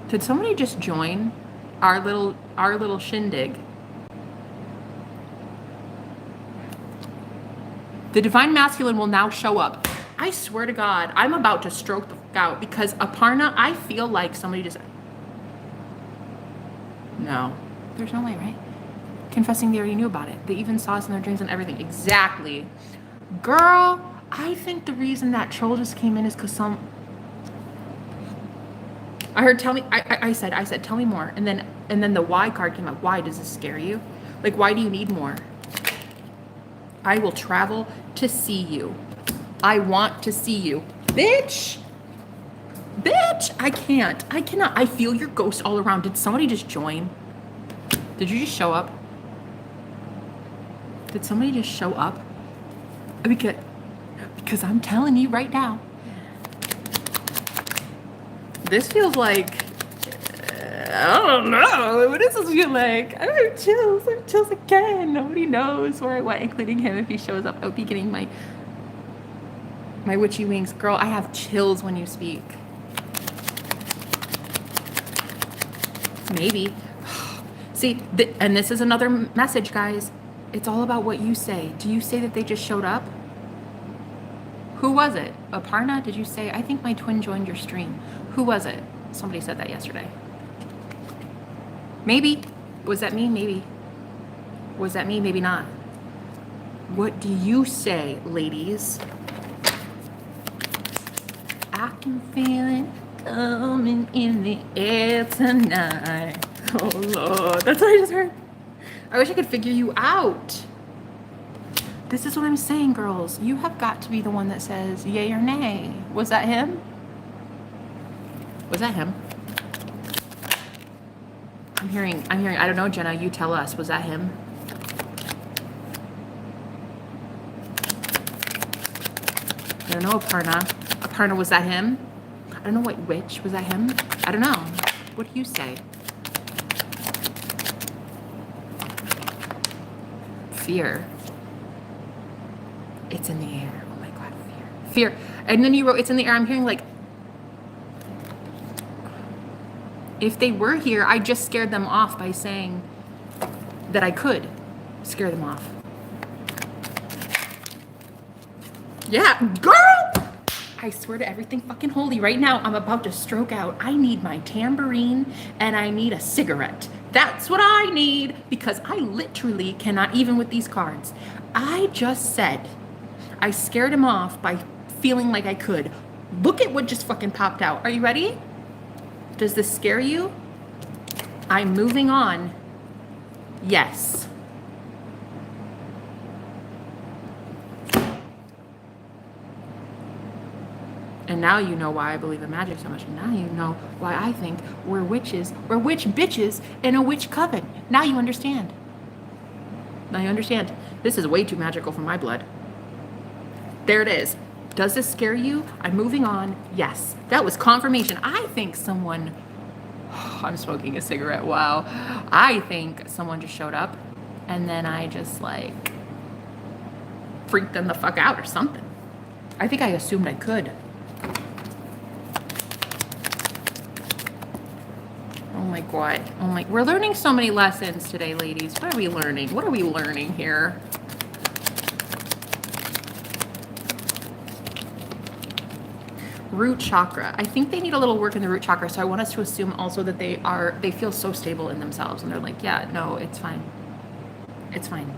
Did somebody just join our little shindig? The divine masculine will now show up. I swear to God, I'm about to stroke the fuck out because Aparna, I feel like somebody just. No, there's no way, right? Confessing they already knew about it. They even saw us in their dreams and everything. Exactly. Girl, I think the reason that troll just came in is because I heard, tell me, I said, tell me more. And then the why card came up. Why does this scare you? Like, why do you need more? I will travel to see you. I want to see you. Bitch, I cannot. I feel your ghost all around. Did somebody just join? Did you just show up? Did somebody just show up? Because I'm telling you right now, This feels like, I don't know. What does this feel like? I have chills. I have chills again. Nobody knows where I went, including him. If he shows up, I'll be getting my witchy wings. Girl, I have chills when you speak. Maybe. See, and this is another message, guys. It's all about what you say. Do you say that they just showed up? Who was it? Aparna, did you say, I think my twin joined your stream? Who was it? Somebody said that yesterday. Maybe. Was that me? Maybe. Was that me? Maybe not. What do you say, ladies? I can feel it coming in the air tonight. Oh, Lord. That's what I just heard. I wish I could figure you out. This is what I'm saying, girls. You have got to be the one that says yay or nay. Was that him? Was that him? I'm hearing, I don't know, Jenna, you tell us. Was that him? I don't know, Aparna. Aparna, was that him? I don't know what witch. Was that him? I don't know. What do you say? Fear. It's in the air. Oh my God, fear. Fear. And then you wrote, it's in the air. I'm hearing like, if they were here, I just scared them off by saying that I could scare them off. Yeah, girl! I swear to everything fucking holy, right now I'm about to stroke out. I need my tambourine and I need a cigarette. That's what I need, because I literally cannot, even with these cards. I just said I scared him off by feeling like I could. Look at what just fucking popped out. Are you ready? Does this scare you? I'm moving on. Yes. And now you know why I believe in magic so much. And now you know why I think we're witches, we're witch bitches in a witch coven. Now you understand. Now you understand. This is way too magical for my blood. There it is. Does this scare you? I'm moving on. Yes. That was confirmation. I think someone, I'm smoking a cigarette. Wow. I think someone just showed up and then I just like freaked them the fuck out or something. I think I assumed I could. Oh my God. Oh my, we're learning so many lessons today, ladies. What are we learning? What are we learning here? Root chakra. I think they need a little work in the root chakra. So I want us to assume also that they feel so stable in themselves and they're like, yeah, no, it's fine. It's fine.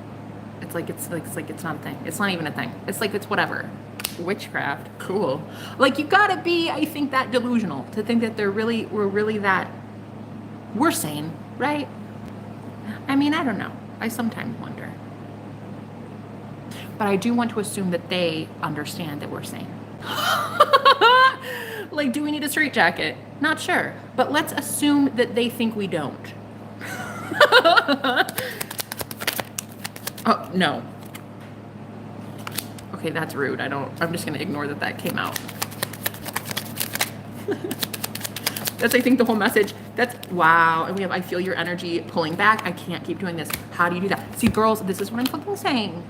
It's like it's not a thing. It's not even a thing. It's like it's whatever. Witchcraft. Cool. Like you gotta be, I think, that delusional to think that we're really that we're sane, right? I mean, I don't know. I sometimes wonder. But I do want to assume that they understand that we're sane. Like, do we need a straitjacket? Not sure. But let's assume that they think we don't. Oh, no. Okay, that's rude. I'm just going to ignore that came out. That's, I think, the whole message. That's, wow. And we have, I feel your energy pulling back. I can't keep doing this. How do you do that? See, girls, this is what I'm fucking saying.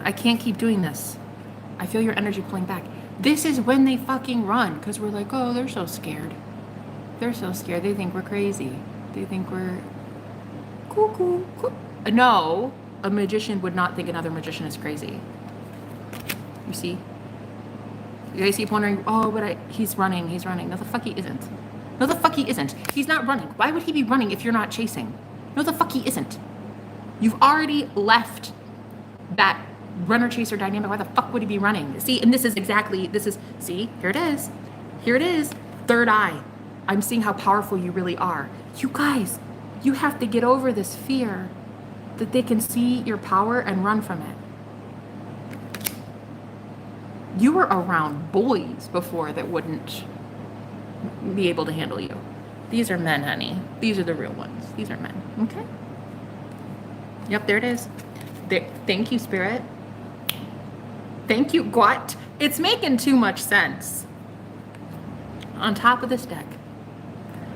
I can't keep doing this. I feel your energy pulling back. This is when they fucking run, because we're like, oh, they're so scared. They're so scared. They think we're crazy. They think we're cuckoo. No, a magician would not think another magician is crazy. You see? You guys keep wondering, oh, but he's running. No, the fuck he isn't. No, the fuck he isn't. He's not running. Why would he be running if you're not chasing? No, the fuck he isn't. You've already left that runner chaser dynamic. Why the fuck would he be running? See, and see, here it is. Here it is. Third eye. I'm seeing how powerful you really are. You guys, you have to get over this fear that they can see your power and run from it. You were around boys before that wouldn't be able to handle you. These are men, honey. These are the real ones. These are men. Okay? Yep, there it is. There. Thank you, Spirit. Thank you, Gwat. It's making too much sense. on top of this deck.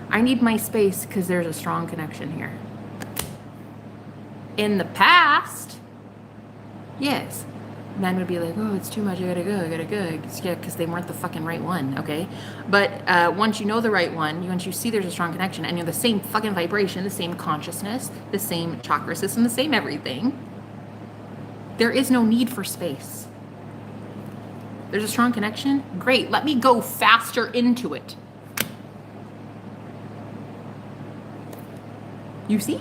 I need my space because there's a strong connection here. In the past, yes, men would be like, oh, it's too much, I gotta go. Yeah, because they weren't the fucking right one, okay? But once you know the right one, once you see there's a strong connection and you're the same fucking vibration, the same consciousness, the same chakra system, the same everything, there is no need for space. There's a strong connection? Great, let me go faster into it. You see?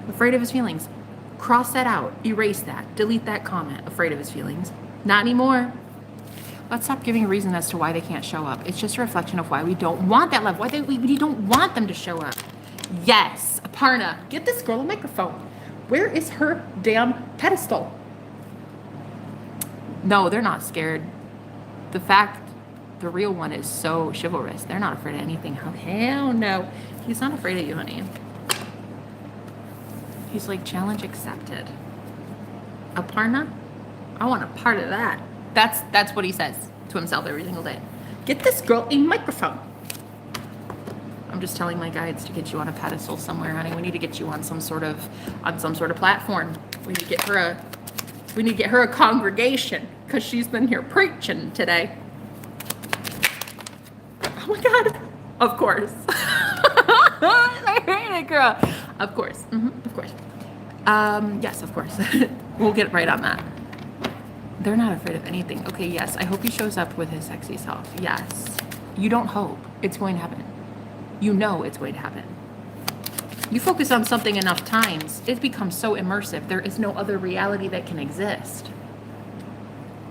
Afraid of his feelings. Cross that out. Erase that. Delete that comment. Afraid of his feelings. Not anymore. Let's stop giving a reason as to why they can't show up. It's just a reflection of why we don't want that love. Why we don't want them to show up. Yes. Aparna, get this girl a microphone. Where is her damn pedestal? No, they're not scared. The real one is so chivalrous. They're not afraid of anything. Oh, hell no. He's not afraid of you, honey. He's like, challenge accepted. Aparna, I want a part of that. That's what he says to himself every single day. Get this girl a microphone. I'm just telling my guides to get you on a pedestal somewhere, honey. We need to get you on some sort of platform. We need to get her a congregation because she's been here preaching today. Oh my God. Of course. I hate it, girl. Of course. Of course. Yes, of course. We'll get right on that. They're not afraid of anything. Okay, yes. I hope he shows up with his sexy self. Yes. You don't hope. It's going to happen. You know it's going to happen. You focus on something enough times, it becomes so immersive. There is no other reality that can exist.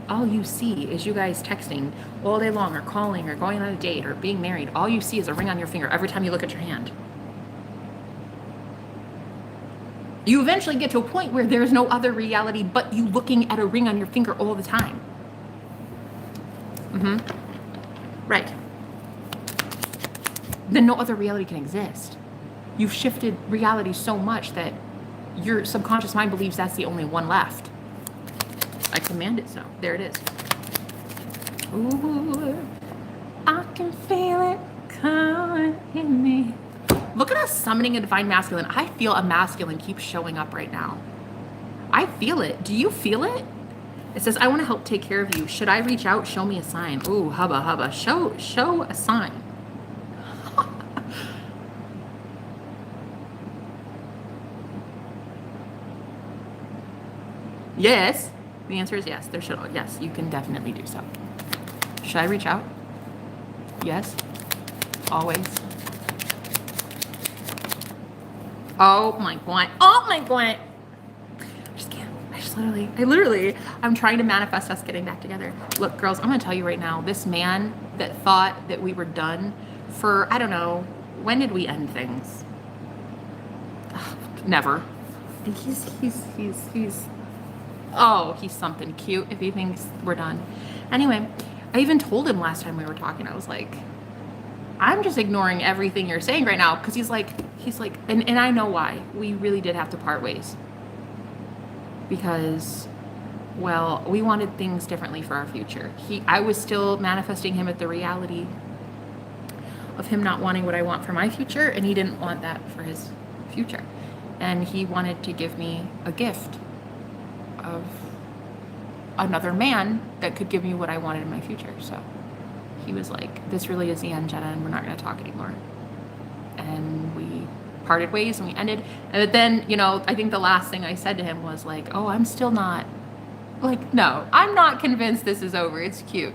All you see is you guys texting all day long or calling or going on a date or being married. All you see is a ring on your finger every time you look at your hand. You eventually get to a point where there's no other reality but you looking at a ring on your finger all the time. Right. Then no other reality can exist. You've shifted reality so much that your subconscious mind believes that's the only one left. I command it so. There it is. Ooh, I can feel it coming in me. Look at us summoning a divine masculine. I feel a masculine keeps showing up right now. I feel it. Do you feel it? It says, I want to help take care of you. Should I reach out? Show me a sign. Ooh, hubba, hubba. Show a sign. Yes. The answer is yes. There should. Yes, you can definitely do so. Should I reach out? Yes. Always. Oh my God. Oh my God. I just can't. I'm trying to manifest us getting back together. Look, girls, I'm going to tell you right now, this man that thought that we were done for, I don't know, when did we end things? Never. He's something cute if he thinks we're done. Anyway, I even told him last time we were talking, I was like, I'm just ignoring everything you're saying right now. Because he's like, and I know why. We really did have to part ways. Because, well, we wanted things differently for our future. I was still manifesting him at the reality of him not wanting what I want for my future. And he didn't want that for his future. And he wanted to give me a gift of another man that could give me what I wanted in my future. So he was like, this really is the end, Jenna, and we're not going to talk anymore. And we parted ways and we ended. And then, I think the last thing I said to him was like, oh, I'm still not, no, I'm not convinced this is over. It's cute.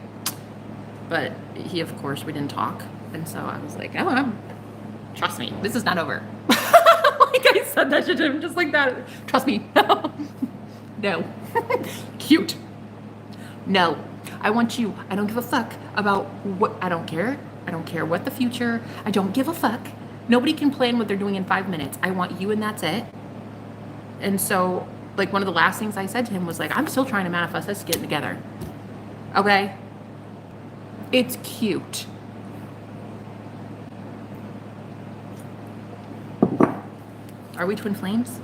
But he, of course, we didn't talk. And so I was like, trust me, this is not over. I said that to him just like that. Trust me. No. Cute. No. I want you. I don't give a fuck about what. I don't care. I don't care what the future. I don't give a fuck. Nobody can plan what they're doing in 5 minutes. I want you and that's it. And so, one of the last things I said to him was I'm still trying to manifest us getting together. Okay? It's cute. Are we twin flames?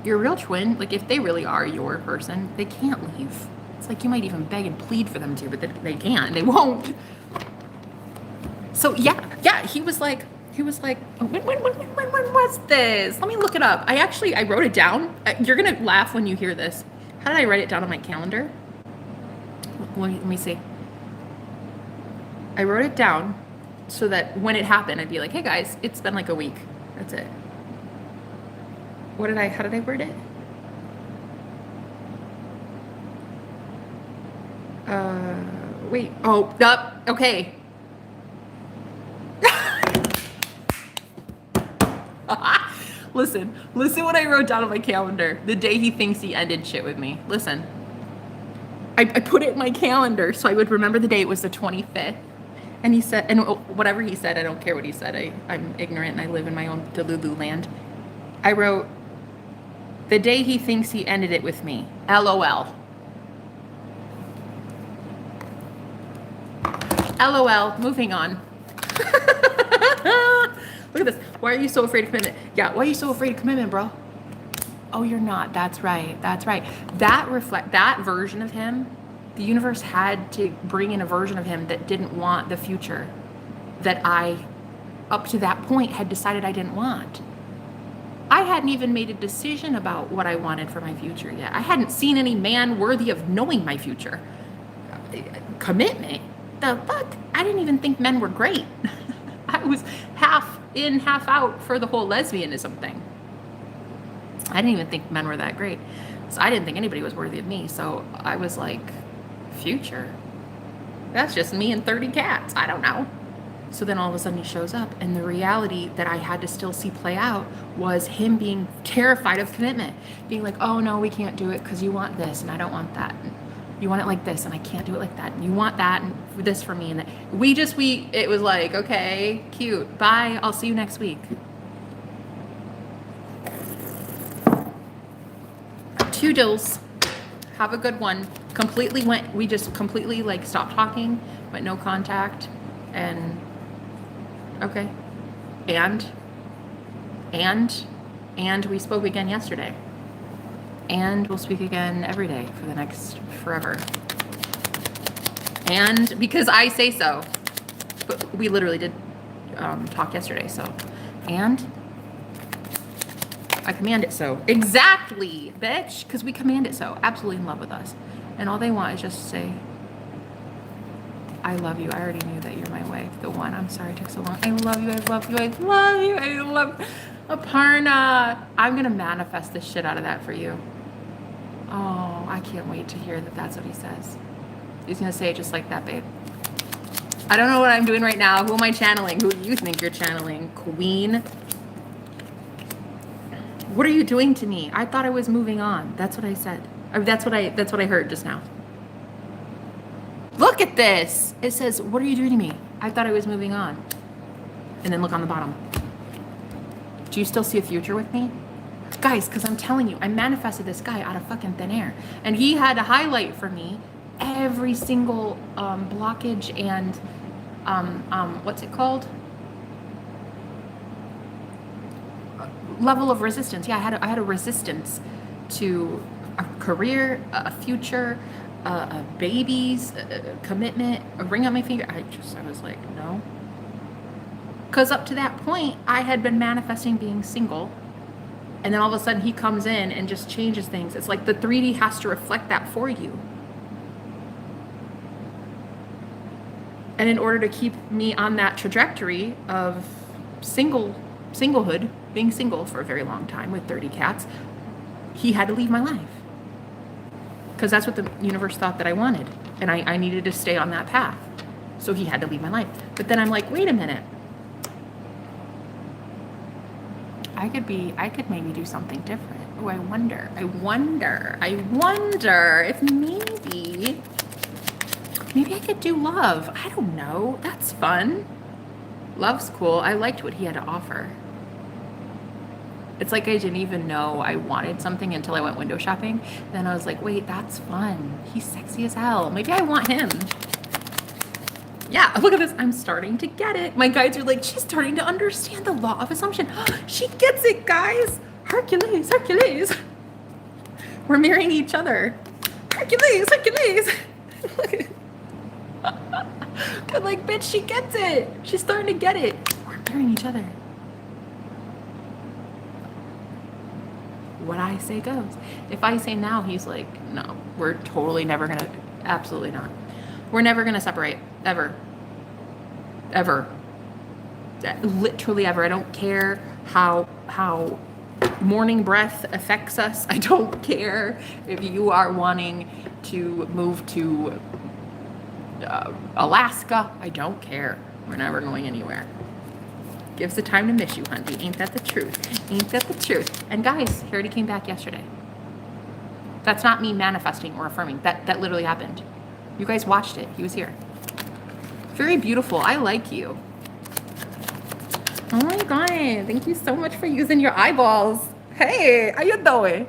Your real twin, if they really are your person, they can't leave. It's like you might even beg and plead for them to, but they can't. They won't. So yeah, he was like, when was this? Let me look it up. I wrote it down. You're gonna laugh when you hear this. How did I write it down on my calendar? Let me see. I wrote it down so that when it happened, I'd be like, hey guys, it's been like a week. That's it. How did I word it? Wait. Oh, okay. Listen what I wrote down on my calendar. The day he thinks he ended shit with me. Listen. I put it in my calendar so I would remember the day. It was the 25th. And he said, and whatever he said, I don't care what he said. I'm ignorant and I live in my own Delulu land. I wrote, the day he thinks he ended it with me. LOL. LOL. Moving on. Look at this. Why are you so afraid of commitment? Yeah, why are you so afraid of commitment, bro? Oh, you're not. That's right. That version of him, the universe had to bring in a version of him that didn't want the future that I, up to that point, had decided I didn't want. I hadn't even made a decision about what I wanted for my future yet. I hadn't seen any man worthy of knowing my future. Commitment? The fuck? I didn't even think men were great. I was half in, half out for the whole lesbianism thing. I didn't even think men were that great. So I didn't think anybody was worthy of me. So I was like, future? That's just me and 30 cats. I don't know. So then all of a sudden he shows up, and the reality that I had to still see play out was him being terrified of commitment. Being like, oh no, we can't do it because you want this and I don't want that. And you want it like this and I can't do it like that. And you want that and this for me. And that. It was like, okay, cute. Bye. I'll see you next week. Toodles. Have a good one. We just completely like stopped talking, but no contact. And okay. And we spoke again yesterday. And we'll speak again every day for the next forever. And because I say so. But we literally did talk yesterday, so. And I command it so. Exactly, bitch. Because we command it so. Absolutely in love with us. And all they want is just to say, I love you. I already knew that you're my wife. The one. I'm sorry it took so long. I love you. I love you. I love you. I love Aparna. I'm going to manifest the shit out of that for you. Oh, I can't wait to hear that that's what he says. He's going to say it just like that, babe. I don't know what I'm doing right now. Who am I channeling? Who do you think you're channeling? Queen? What are you doing to me? I thought I was moving on. That's what I said. That's what I heard just now. Look at this. It says, what are you doing to me? I thought I was moving on. And then look on the bottom. Do you still see a future with me? Guys, because I'm telling you, I manifested this guy out of fucking thin air. And he had to highlight for me every single blockage and, what's it called? Level of resistance. Yeah, I had a resistance to a career, a future, babies, commitment, a ring on my finger. I was like, no. Because up to that point, I had been manifesting being single. And then all of a sudden he comes in and just changes things. It's like the 3D has to reflect that for you. And in order to keep me on that trajectory of singlehood, being single for a very long time with 30 cats, he had to leave my life. Because that's what the universe thought that I wanted. And I needed to stay on that path. So he had to leave my life. But then I'm like, wait a minute. I could maybe do something different. Oh, I wonder if maybe I could do love. I don't know. That's fun. Love's cool. I liked what he had to offer. It's like I didn't even know I wanted something until I went window shopping. Then I was like, wait, that's fun. He's sexy as hell. Maybe I want him. Yeah, look at this. I'm starting to get it. My guides are like, she's starting to understand the law of assumption. She gets it, guys. Hercules. We're marrying each other. Hercules, Hercules. Cause like, bitch, she gets it. She's starting to get it. We're mirroring each other. What I say goes. If I say now, he's like, no, we're totally never gonna, absolutely not. We're never gonna separate, ever. Ever. Literally ever. I don't care how morning breath affects us. I don't care if you are wanting to move to Alaska. I don't care. We're never going anywhere. Gives the time to miss you, hunty. Ain't that the truth? Ain't that the truth? And guys, he already came back yesterday. That's not me manifesting or affirming. That literally happened. You guys watched it. He was here. Very beautiful. I like you. Oh my God. Thank you so much for using your eyeballs. Hey, how you doing?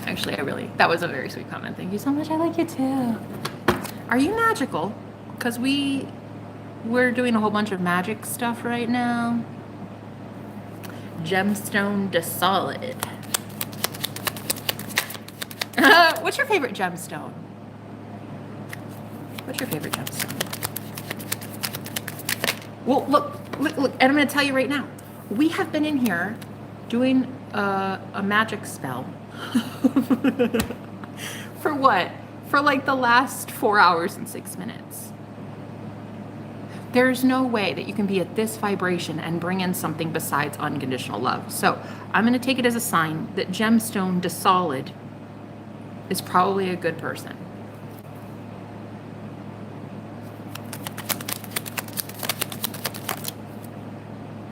Actually, that was a very sweet comment. Thank you so much. I like you too. Are you magical? Because we're doing a whole bunch of magic stuff right now. Gemstone to solid. What's your favorite gemstone? What's your favorite gemstone? Well, look, and I'm going to tell you right now. We have been in here doing a magic spell. For what? For like the last 4 hours and 6 minutes. There's no way that you can be at this vibration and bring in something besides unconditional love. So I'm going to take it as a sign that gemstone to solid is probably a good person.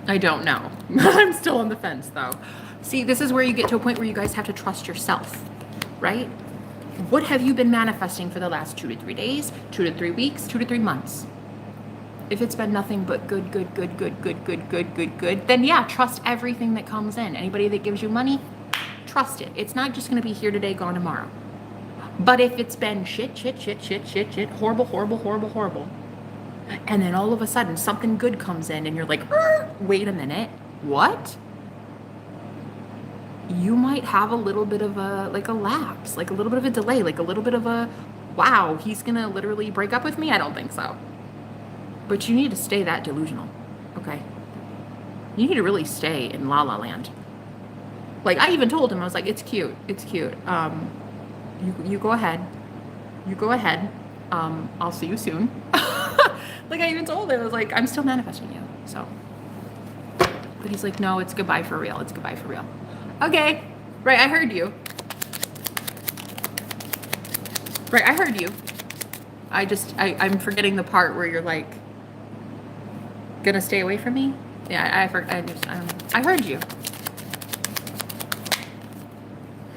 I don't know. I'm still on the fence though. See, this is where you get to a point where you guys have to trust yourself, right? What have you been manifesting for the last 2 to 3 days, 2 to 3 weeks, 2 to 3 months? If it's been nothing but good, then yeah, trust everything that comes in. Anybody that gives you money, trust it. It's not just going to be here today, gone tomorrow. But if it's been shit, horrible, and then all of a sudden something good comes in and you're like, wait a minute, what? You might have a little bit of a lapse, like a little bit of a delay, like a little bit of a, wow, he's going to literally break up with me? I don't think so. But you need to stay that delusional, okay? You need to really stay in La La Land. Like, I even told him, I was like, it's cute. You go ahead. I'll see you soon. Like, I even told him, I was like, I'm still manifesting you, so. But he's like, no, it's goodbye for real. It's goodbye for real. Okay, right, I heard you. Right, I heard you. I'm forgetting the part where you're like, gonna stay away from me? Yeah, I heard you.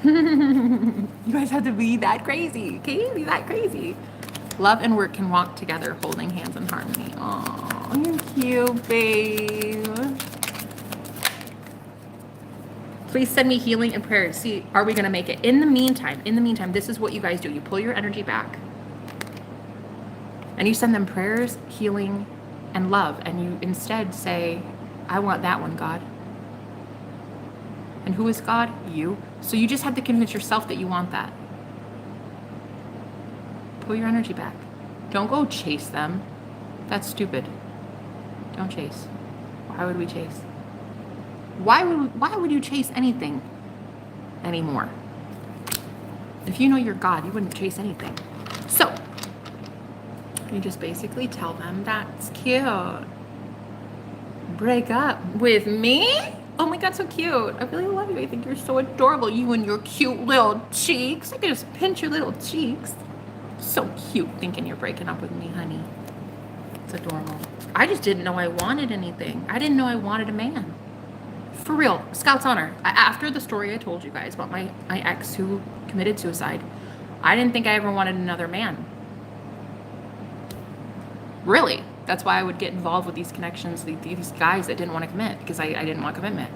You guys have to be that crazy, okay? Be that crazy. Love and work can walk together, holding hands in harmony. Aw, you're cute, babe. Please send me healing and prayers. See, are we gonna make it? In the meantime, this is what you guys do. You pull your energy back. And you send them prayers, healing, and love. And you instead say, I want that one, God. And who is God? You. So you just have to convince yourself that you want that. Pull your energy back. Don't go chase them. That's stupid. Don't chase. Why would we chase? Why would you chase anything anymore? If you know you're God, you wouldn't chase anything. So you just basically tell them, that's cute. Break up with me? Oh my God, so cute. I really love you. I think you're so adorable. You and your cute little cheeks. I can just pinch your little cheeks. So cute thinking you're breaking up with me, honey. It's adorable. I just didn't know I wanted anything. I didn't know I wanted a man. For real, Scout's honor. After the story I told you guys about my ex who committed suicide, I didn't think I ever wanted another man. Really. That's why I would get involved with these connections, these guys that didn't want to commit, because I didn't want commitment.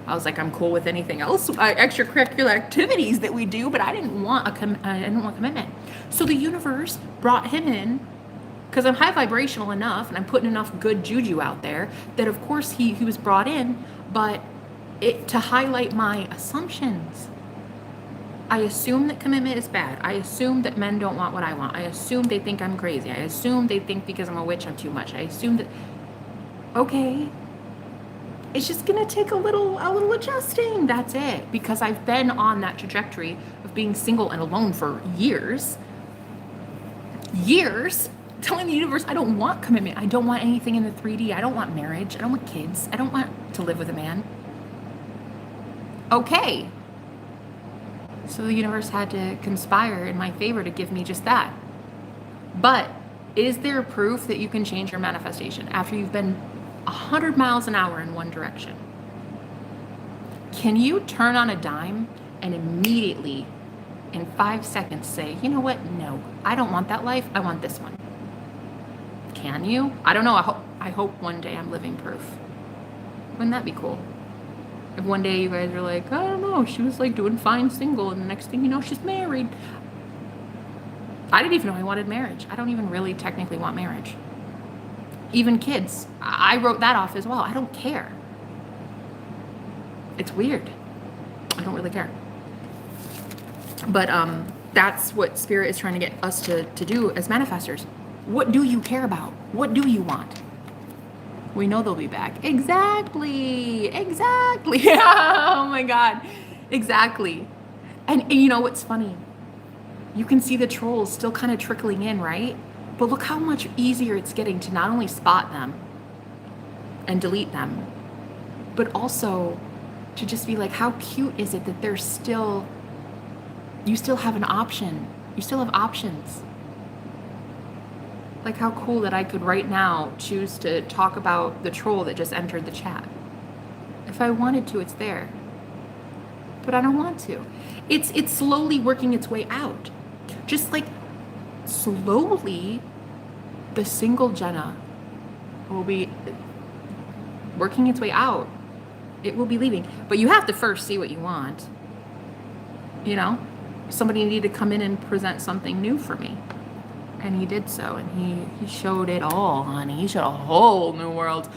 I was like, I'm cool with anything else, extracurricular activities that we do, but I didn't want commitment. So the universe brought him in, because I'm high vibrational enough, and I'm putting enough good juju out there, that of course he was brought in, but to highlight my assumptions. I assume that commitment is bad. I assume that men don't want what I want. I assume they think I'm crazy. I assume they think because I'm a witch I'm too much. I assume that, okay, it's just gonna take a little adjusting. That's it. Because I've been on that trajectory of being single and alone for years, telling the universe I don't want commitment. I don't want anything in the 3D. I don't want marriage. I don't want kids. I don't want to live with a man. Okay. So the universe had to conspire in my favor to give me just that. But is there proof that you can change your manifestation after you've been 100 miles an hour in one direction? Can you turn on a dime and immediately in 5 seconds say, you know what? No, I don't want that life. I want this one. Can you? I don't know. I hope one day I'm living proof. Wouldn't that be cool? If one day you guys are like, I don't know, she was like doing fine single, and the next thing you know, she's married. I didn't even know I wanted marriage. I don't even really technically want marriage. Even kids, I wrote that off as well. I don't care. It's weird. I don't really care. But that's what Spirit is trying to get us to do as manifestors. What do you care about? What do you want? We know they'll be back. Exactly. Oh my God. Exactly. And you know what's funny? You can see the trolls still kind of trickling in, right? But look how much easier it's getting to not only spot them and delete them, but also to just be like, how cute is it that there's still, you still have an option. You still have options. Like how cool that I could right now choose to talk about the troll that just entered the chat. If I wanted to, it's there. But I don't want to. It's slowly working its way out. Just like slowly, the single Jenna will be working its way out. It will be leaving. But you have to first see what you want. You know? Somebody needed to come in and present something new for me. And he did so, and he showed it all, honey. He showed a whole new world.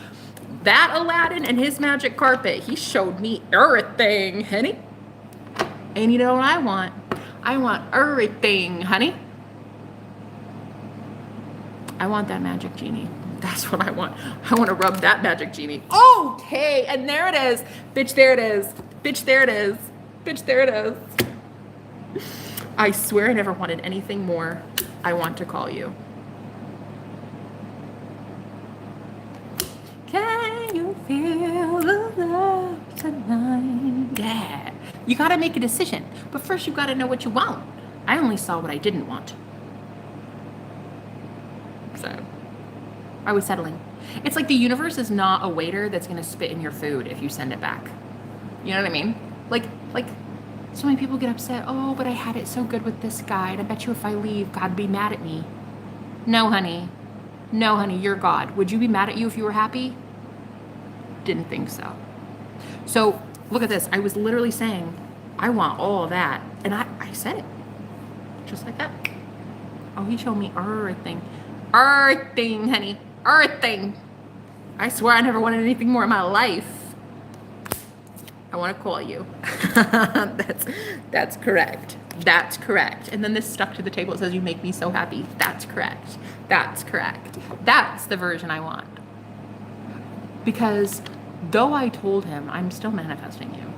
That Aladdin and his magic carpet, he showed me everything, honey. And you know what I want? I want everything, honey. I want that magic genie. That's what I want. I want to rub that magic genie. Okay, and there it is. Bitch, there it is. Bitch, there it is. Bitch, there it is. I swear I never wanted anything more. I want to call you. Can you feel the love tonight? Yeah. You got to make a decision. But first you got to know what you want. I only saw what I didn't want. So I was settling. It's like the universe is not a waiter that's going to spit in your food if you send it back. You know what I mean? Like so many people get upset. Oh, but I had it so good with this guy, and I bet you if I leave, God'd be mad at me. No, honey. No, honey, you're God. Would you be mad at you if you were happy? Didn't think so. So look at this. I was literally saying, I want all of that. And I said it. Just like that. Oh, he showed me everything. Everything, honey. Everything. I swear I never wanted anything more in my life. I want to call you. That's correct. That's correct. And then this stuck to the table. It says, you make me so happy. That's correct. That's correct. That's the version I want. Because though I told him, I'm still manifesting you.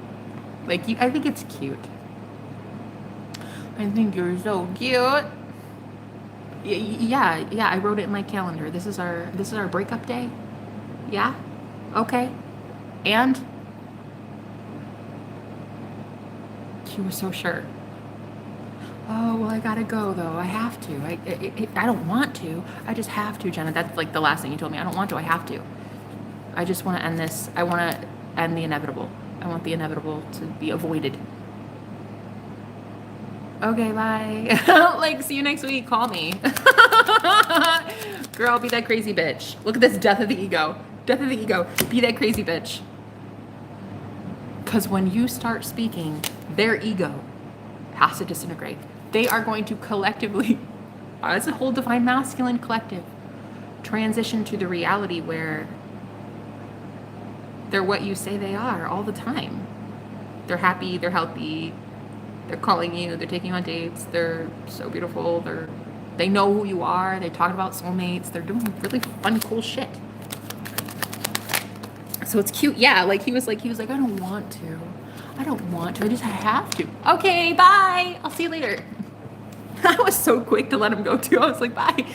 Like, I think it's cute. I think you're so cute. Yeah, I wrote it in my calendar. This is our breakup day. Yeah? Okay. And she was so sure. Oh, well, I gotta go though. I have to. I don't want to. I just have to, Jenna. That's like the last thing you told me. I don't want to. I have to. I just want to end this. I want to end the inevitable. I want the inevitable to be avoided. Okay, bye. Like, see you next week. Call me. Girl, be that crazy bitch. Look at this death of the ego. Death of the ego. Be that crazy bitch. Because when you start speaking, their ego has to disintegrate. They are going to collectively, as a whole divine masculine collective, transition to the reality where they're what you say they are all the time. They're happy, they're healthy, They're calling you. They're taking you on dates. They're so beautiful. They know who you are. They're talking about soulmates. They're doing really fun, cool shit. So it's cute. Yeah, like he was like, I don't want to. I don't want to. I just have to. Okay, bye. I'll see you later. I was so quick to let him go too. I was like, bye.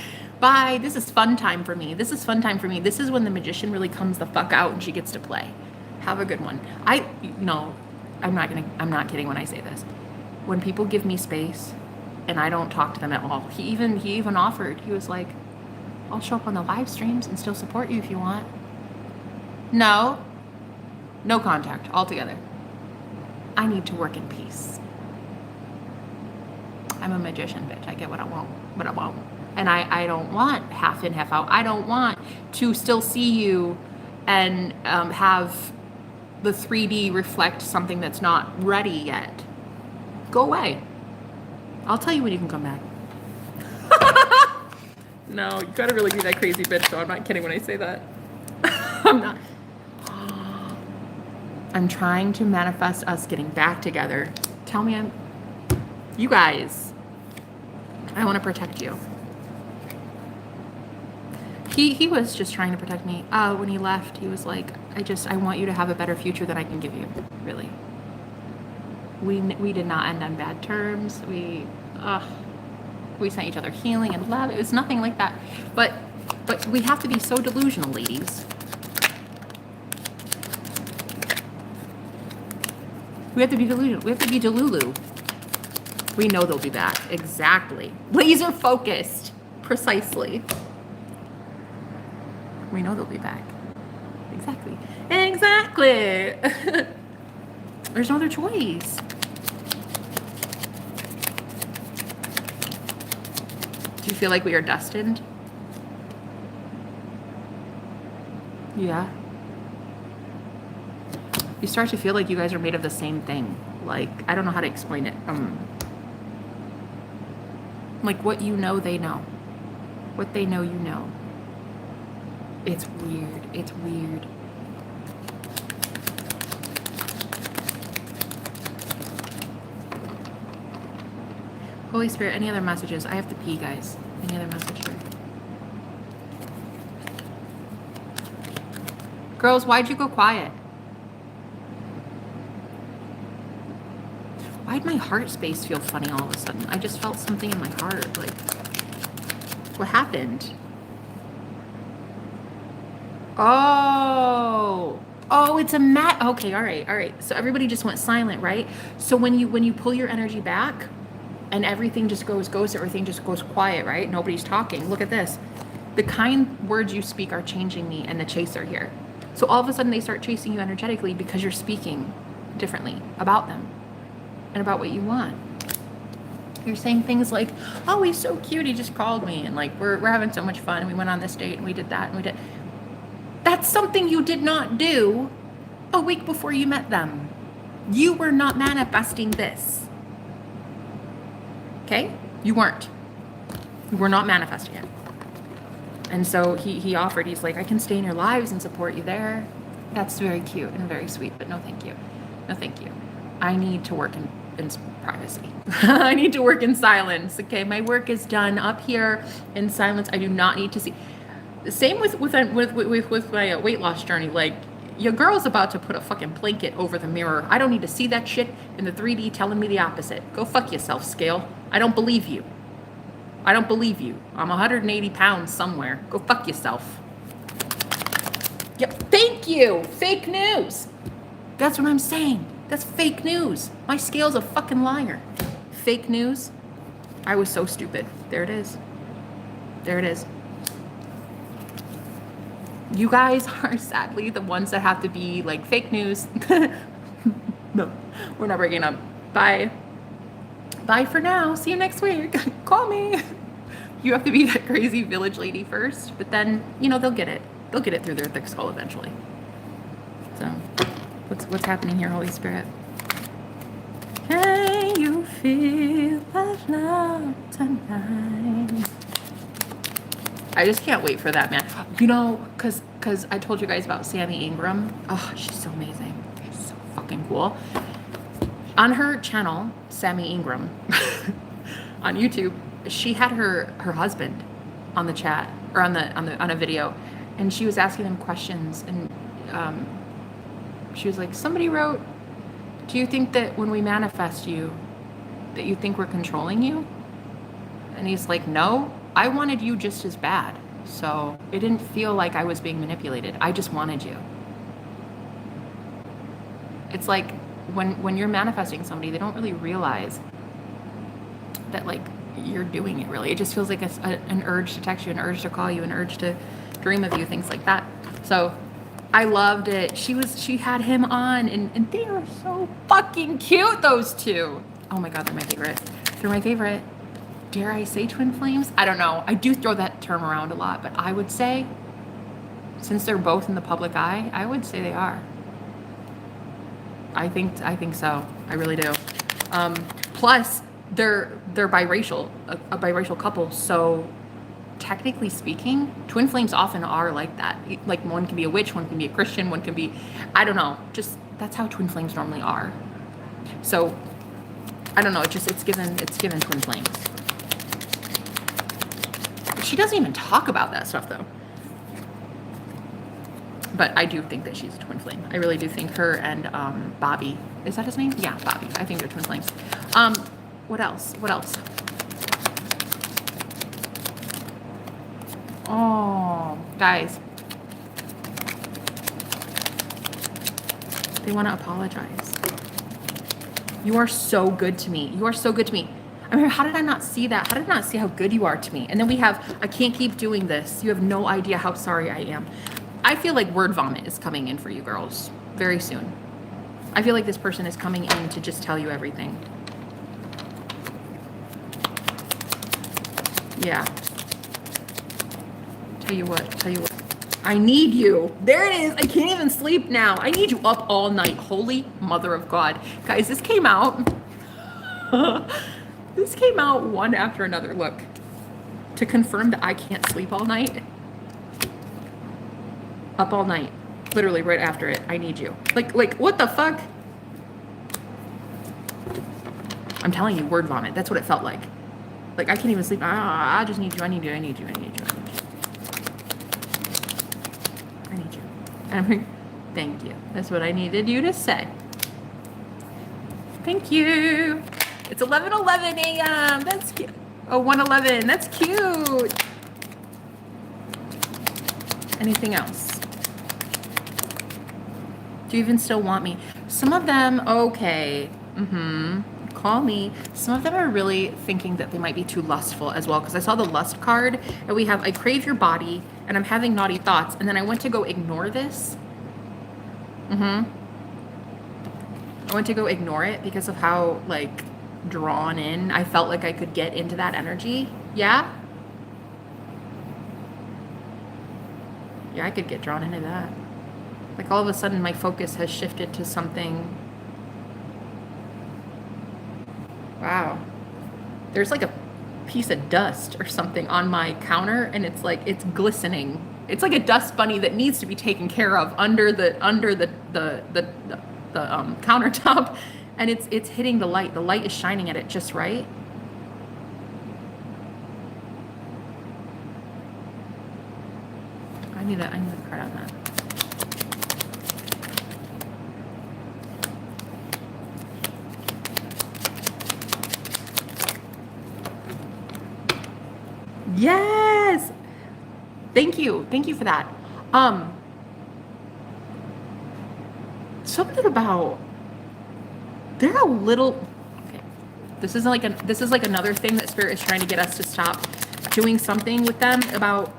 Bye. This is fun time for me. This is fun time for me. This is when the magician really comes the fuck out and she gets to play. Have a good one. No, I'm not kidding when I say this. When people give me space and I don't talk to them at all, he even offered. He was like, I'll show up on the live streams and still support you if you want. No contact altogether. I need to work in peace. I'm a magician, bitch. I get what I want, and I don't want half in, half out. I don't want to still see you and have the 3D reflect something that's not ready yet. Go away. I'll tell you when you can come back. No, you gotta really be that crazy bitch, though. I'm not kidding when I say that. I'm not. I'm trying to manifest us getting back together. Tell me you guys, I want to protect you. He was just trying to protect me. When he left, he was like, I want you to have a better future than I can give you. Really. We did not end on bad terms. We sent each other healing and love. It was nothing like that. But we have to be so delusional, ladies. We have to be delusional. We have to be Delulu. We know they'll be back. Exactly. Laser focused. Precisely. We know they'll be back. Exactly. Exactly. There's no other choice. Do you feel like we are destined? Yeah. You start to feel like you guys are made of the same thing. Like, I don't know how to explain it. Like what you know, they know. What they know, you know. It's weird. It's weird. Holy Spirit, any other messages? I have to pee, guys. Any other message here? Girls, why'd you go quiet? Why'd my heart space feel funny all of a sudden? I just felt something in my heart. Like, what happened? Oh, it's a mat. Okay, all right. So everybody just went silent, right? So when you pull your energy back and everything just goes, everything just goes quiet, right? Nobody's talking. Look at this. The kind words you speak are changing me and the chaser here. So all of a sudden they start chasing you energetically because you're speaking differently about them and about what you want. You're saying things like, oh, he's so cute, he just called me, and like we're having so much fun, and we went on this date and we did that and we did. That's something you did not do a week before you met them. You were not manifesting this. Okay? You weren't. You were not manifesting it. And so he offered, he's like, I can stay in your lives and support you there. That's very cute and very sweet, but no thank you. No thank you. I need to work in privacy. I need to work in silence. Okay, my work is done up here in silence. I do not need to see. Same with my weight loss journey. Like, your girl's about to put a fucking blanket over the mirror. I don't need to see that shit in the 3D telling me the opposite. Go fuck yourself, scale. I don't believe you. I don't believe you. I'm 180 pounds somewhere. Go fuck yourself. Yep. Thank you. Fake news. That's what I'm saying. That's fake news. My scale's a fucking liar. Fake news. I was so stupid. There it is. There it is. You guys are sadly the ones that have to be like fake news. No, we're not breaking up. Bye. Bye for now. See you next week. Call me. You have to be that crazy village lady first, but then, you know, they'll get it. They'll get it through their thick skull eventually. So, what's happening here, Holy Spirit? Can you feel that love tonight? I just can't wait for that, man. You know, cause I told you guys about Sammy Ingram. Oh, she's so amazing. She's so fucking cool. On her channel, Sammy Ingram, on YouTube, she had her husband on the chat, or on a video, and she was asking him questions, and she was like, somebody wrote, do you think that when we manifest you, that you think we're controlling you? And he's like, no, I wanted you just as bad. So it didn't feel like I was being manipulated. I just wanted you. It's like when you're manifesting somebody, they don't really realize that like you're doing it really. It just feels like an urge to text you, an urge to call you, an urge to dream of you, things like that. So I loved it. She had him on, and they are so fucking cute, those two. Oh my God, they're my favorite. They're my favorite. Dare I say twin flames? I don't know. I do throw that term around a lot, but I would say, since they're both in the public eye, I would say they are. I think so. I really do. Plus, they're biracial, a biracial couple. So, technically speaking, twin flames often are like that. Like one can be a witch, one can be a Christian, one can be, I don't know. Just that's how twin flames normally are. So, I don't know. It's given twin flames. She doesn't even talk about that stuff though. But I do think that she's a twin flame. I really do think her and Bobby, is that his name? Yeah, Bobby. I think they're twin flames. What else? Oh, guys. They want to apologize. You are so good to me. You are so good to me. I mean, how did I not see that? How did I not see how good you are to me? And then we have, I can't keep doing this. You have no idea how sorry I am. I feel like word vomit is coming in for you girls very soon. I feel like this person is coming in to just tell you everything. Yeah. Tell you what. I need you. There it is. I can't even sleep now. I need you up all night. Holy mother of God. Guys, this came out. This came out one after another. Look, to confirm that I can't sleep all night. Up all night. Literally right after it. I need you. Like what the fuck? I'm telling you, word vomit. That's what it felt like. Like I can't even sleep. I just need you. I need you. And I'm like, thank you. That's what I needed you to say. Thank you. It's 11:11 a.m. That's cute. Oh, 1:11. That's cute. Anything else? Do you even still want me? Some of them, okay. Call me. Some of them are really thinking that they might be too lustful as well, because I saw the lust card, and we have, I crave your body, and I'm having naughty thoughts, and then I went to go ignore this. I went to go ignore it because of how, like, drawn in I felt like I could get into that energy. Yeah, I could get drawn into that. Like all of a sudden my focus has shifted to something. Wow. There's like a piece of dust or something on my counter, and it's like it's glistening. It's like a dust bunny that needs to be taken care of under the countertop, and it's hitting the light. The light is shining at it just right. I need a card on that. Yes. Thank you for that. Something about they're a little okay. This is like another thing that Spirit is trying to get us to stop doing something with them about.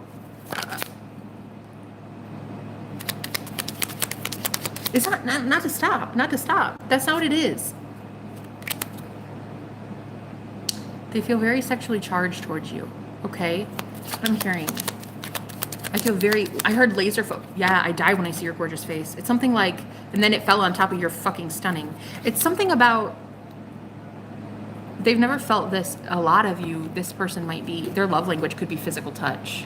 It's not to stop. That's not what it is. They feel very sexually charged towards you. Okay, that's what I'm hearing. I heard laser yeah, I die when I see your gorgeous face. It's something like, and then it fell on top of your fucking stunning. It's something about, they've never felt this, a lot of you, this person might be, their love language could be physical touch.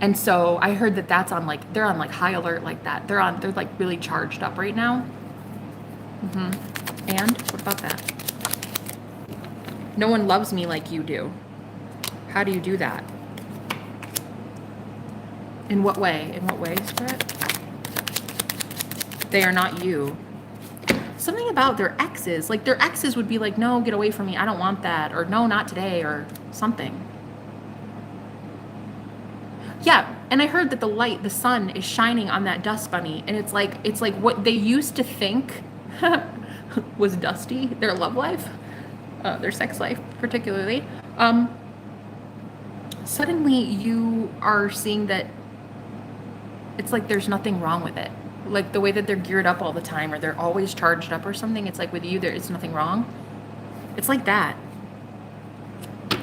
And so I heard that that's on like, they're on like high alert like that. They're like really charged up right now. And what about that? No one loves me like you do. How do you do that? In what way? In what way, Spirit? They are not you. Something about their exes. Like their exes would be like, no, get away from me. I don't want that. Or no, not today. Or something. Yeah. And I heard that the sun is shining on that dust bunny. And it's like what they used to think was dusty, their love life, their sex life particularly. Suddenly you are seeing that it's like there's nothing wrong with it. Like the way that they're geared up all the time, or they're always charged up or something. It's like with you, there is nothing wrong. It's like that.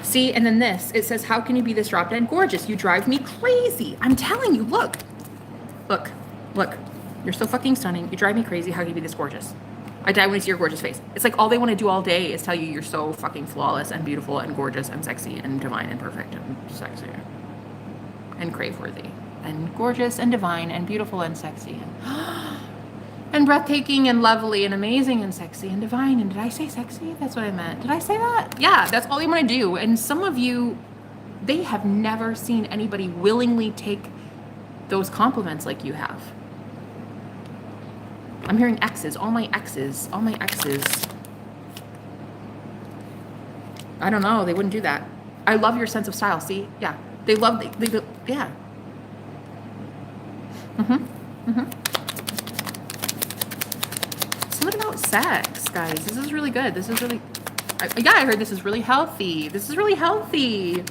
See, and then this, it says, how can you be this drop dead gorgeous? You drive me crazy. I'm telling you, look. You're so fucking stunning. You drive me crazy. How can you be this gorgeous? I die when I see your gorgeous face. It's like all they want to do all day is tell you you're so fucking flawless and beautiful and gorgeous and sexy and divine and perfect and sexy and crave-worthy and gorgeous and divine and beautiful and sexy and breathtaking and lovely and amazing and sexy and divine. And did I say sexy? That's what I meant. Did I say that? Yeah, that's all they want to do. And some of you, they have never seen anybody willingly take those compliments like you have. I'm hearing exes, all my exes. I don't know, they wouldn't do that. I love your sense of style, see? Yeah, they yeah. Something about sex, guys. This is really good. This is really, I heard this is really healthy. This is really healthy.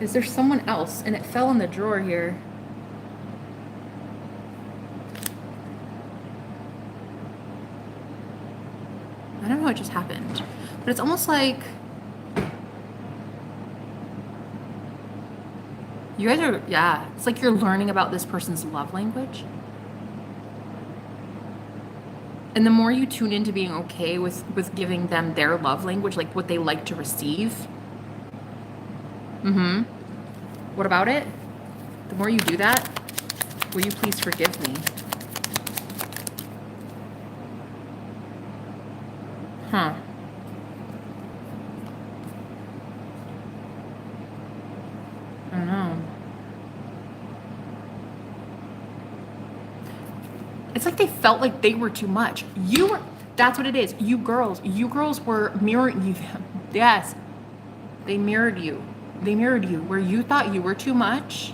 Is there someone else? And it fell in the drawer here. I don't know what just happened, but it's almost like you guys are, yeah, it's like you're learning about this person's love language. And the more you tune into being okay with giving them their love language, like what they like to receive. What about it? The more you do that, will you please forgive me? Huh. I don't know. It's like they felt like they were too much. That's what it is. You girls were mirroring you. Yes. They mirrored you. Where you thought you were too much.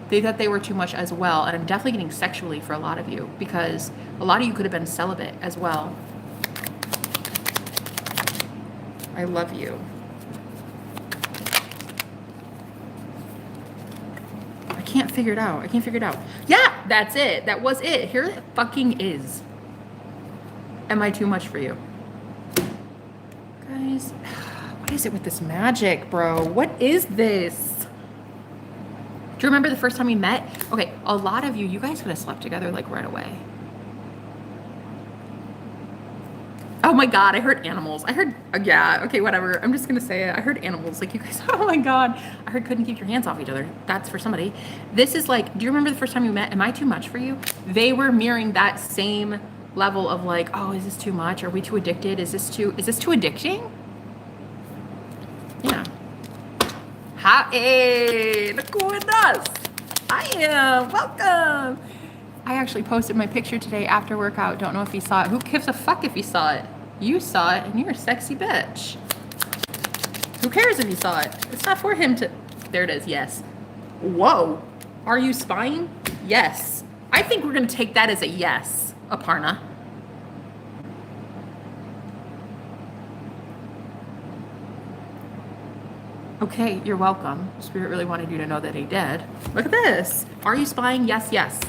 They thought they were too much as well. And I'm definitely getting sexually for a lot of you, because a lot of you could have been celibate as well. I love you. I can't figure it out. Yeah, that's it. That was it. Here it fucking is. Am I too much for you? Guys, what is it with this magic, bro? What is this? Do you remember the first time we met? Okay, a lot of you guys could have slept together like right away. Oh my God, I heard animals. Yeah, okay, whatever. I'm just gonna say it. I heard animals. Like you guys, oh my God. I heard couldn't keep your hands off each other. That's for somebody. This is like, do you remember the first time you met? Am I too much for you? They were mirroring that same level of like, oh, is this too much? Are we too addicted? Is this too addicting? Yeah. Hey, look who it does. I am, welcome. I actually posted my picture today after workout. Don't know if he saw it. Who gives a fuck if he saw it? You saw it and you're a sexy bitch. Who cares if you saw it? It's not for him to, there it is, yes. Whoa, are you spying? Yes. I think we're gonna take that as a yes, Aparna. Okay, you're welcome. Spirit really wanted you to know that he did. Look at this. Are you spying? Yes, yes.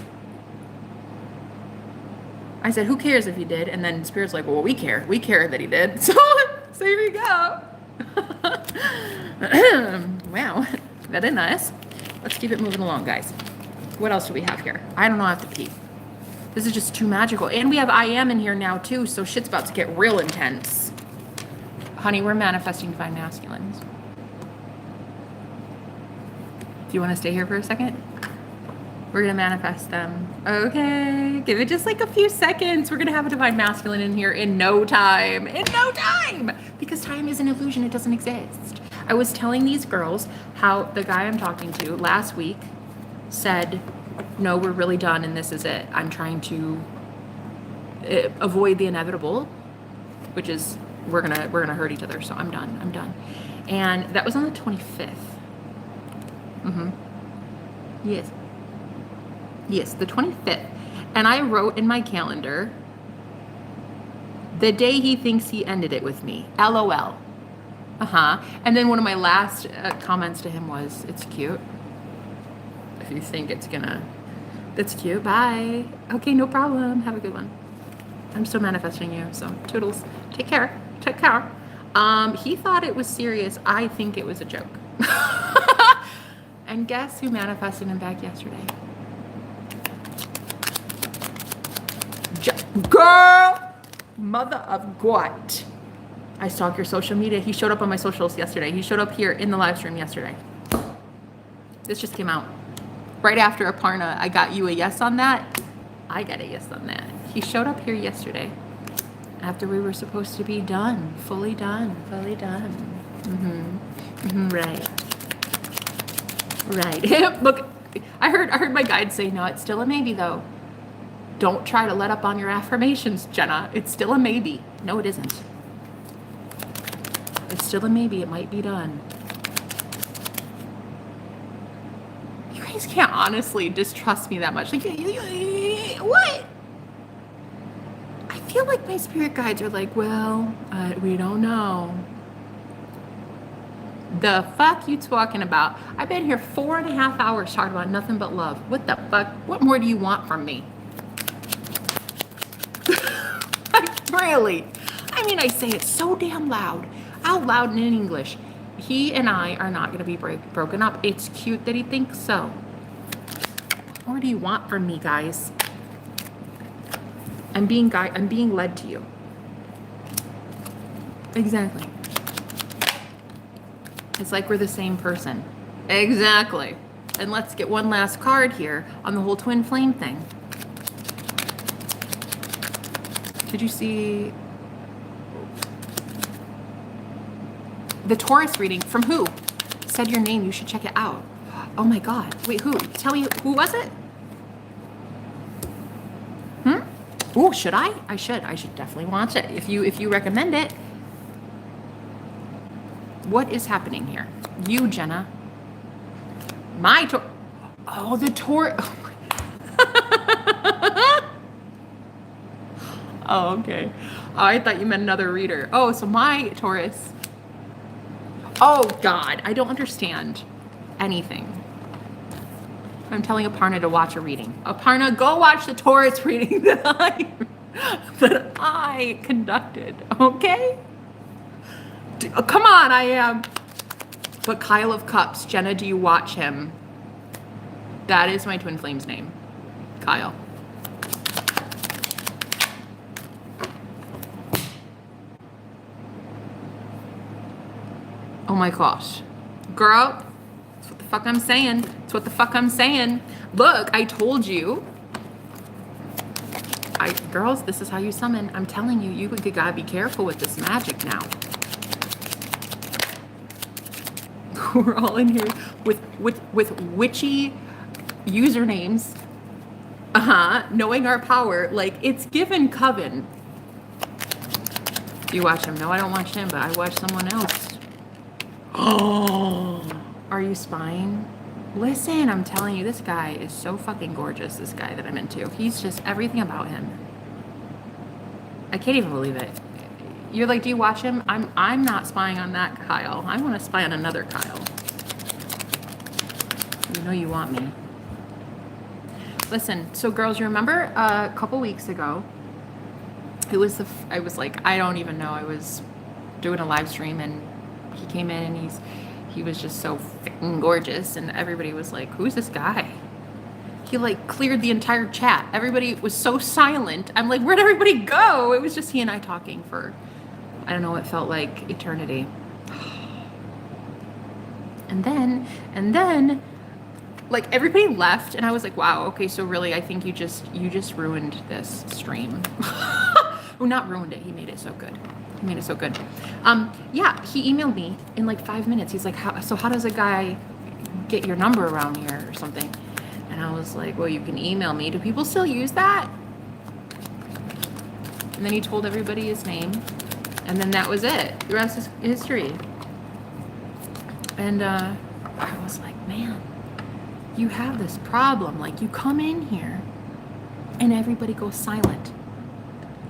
I said, who cares if he did? And then Spirit's like, well, we care. We care that he did. So here you go. Wow, that is nice. Let's keep it moving along, guys. What else do we have here? I don't know, I have to pee. This is just too magical. And we have I am in here now too, so shit's about to get real intense. Honey, we're manifesting divine masculines. Do you want to stay here for a second? We're going to manifest them. Okay. Give it just like a few seconds. We're going to have a divine masculine in here in no time. In no time. Because time is an illusion. It doesn't exist. I was telling these girls how the guy I'm talking to last week said, no, we're really done and this is it. I'm trying to avoid the inevitable, which is we're gonna hurt each other. So I'm done. And that was on the 25th. Yes, the 25th. And I wrote in my calendar, the day he thinks he ended it with me. LOL. And then one of my last comments to him was, it's cute. If you think that's cute, bye. Okay, no problem. Have a good one. I'm still manifesting you, so toodles. Take care. He thought it was serious. I think it was a joke. And guess who manifested him back yesterday? Girl! Mother of God. I stalk your social media. He showed up on my socials yesterday. He showed up here in the live stream yesterday. This just came out. Right after Aparna, I got you a yes on that. I got a yes on that. He showed up here yesterday after we were supposed to be done. Fully done. Right. Look, I heard my guide say, no, it's still a maybe though. Don't try to let up on your affirmations, Jenna. It's still a maybe. No, it isn't. It's still a maybe. It might be done. You guys can't honestly distrust me that much. Like, what? I feel like my spirit guides are like, well, we don't know. The fuck you talking about? I've been here 4.5 hours talking about nothing but love. What the fuck? What more do you want from me? Really? I mean, I say it so damn loud, out loud and in English. He and I are not going to be broken up. It's cute that he thinks so. What more do you want from me, guys? I'm being led to you. Exactly. It's like we're the same person. Exactly. And let's get one last card here on the whole twin flame thing. Did you see the Taurus reading from who? Said your name, you should check it out. Oh my God. Wait, who? Tell me, who was it? Oh, should I? I should definitely watch it. If you recommend it. What is happening here? You, Jenna. Oh, the Taurus. Oh, okay. Oh, I thought you meant another reader. Oh, so my Taurus. Oh, God. I don't understand anything. I'm telling Aparna to watch a reading. Aparna, go watch the Taurus reading that I conducted. Okay? Come on, I am. But Kyle of Cups, Jenna, do you watch him? That is my twin flame's name. Kyle. Oh my gosh. Girl, that's what the fuck I'm saying. That's what the fuck I'm saying. Look, I told you. Girls, this is how you summon. I'm telling you, you gotta be careful with this magic now. We're all in here with witchy usernames. Knowing our power. Like, it's given coven. You watch him. No, I don't watch him, but I watch someone else. Oh, are you spying? Listen, I'm telling you, this guy is so fucking gorgeous, this guy that I'm into. He's just everything about him. I can't even believe it. You're like, do you watch him? I'm not spying on that Kyle. I want to spy on another Kyle. You know you want me. Listen, so girls, you remember a couple weeks ago, I was like, I don't even know. I was doing a live stream and he came in and he was just so freaking gorgeous and everybody was like, who's this guy? He like cleared the entire chat. Everybody was so silent. I'm like, where'd everybody go? It was just he and I talking for, I don't know, it felt like eternity. And then Like everybody left and I was like, wow, okay, so really I think you just ruined this stream. Well, not ruined it, he made it so good. He made it so good. Yeah, he emailed me in like 5 minutes. He's like, how does a guy get your number around here or something? And I was like, well, you can email me. Do people still use that? And then he told everybody his name. And then that was it. The rest is history. And I was like, man, you have this problem. Like, you come in here and everybody goes silent.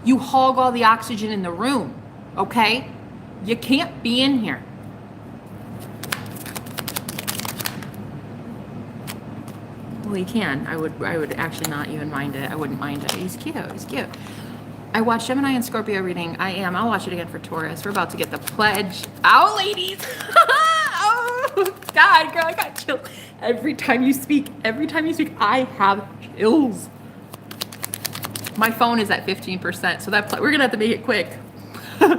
You hog all the oxygen in the room, okay? You can't be in here. Well, he can. I would actually not even mind it. I wouldn't mind it. He's cute. He's cute. I watched Gemini and Scorpio reading. I'll watch it again for Taurus. We're about to get the pledge out, ladies. Oh, God, girl, I got chills. Every time you speak, I have chills. My phone is at 15%, so we're going to have to make it quick. All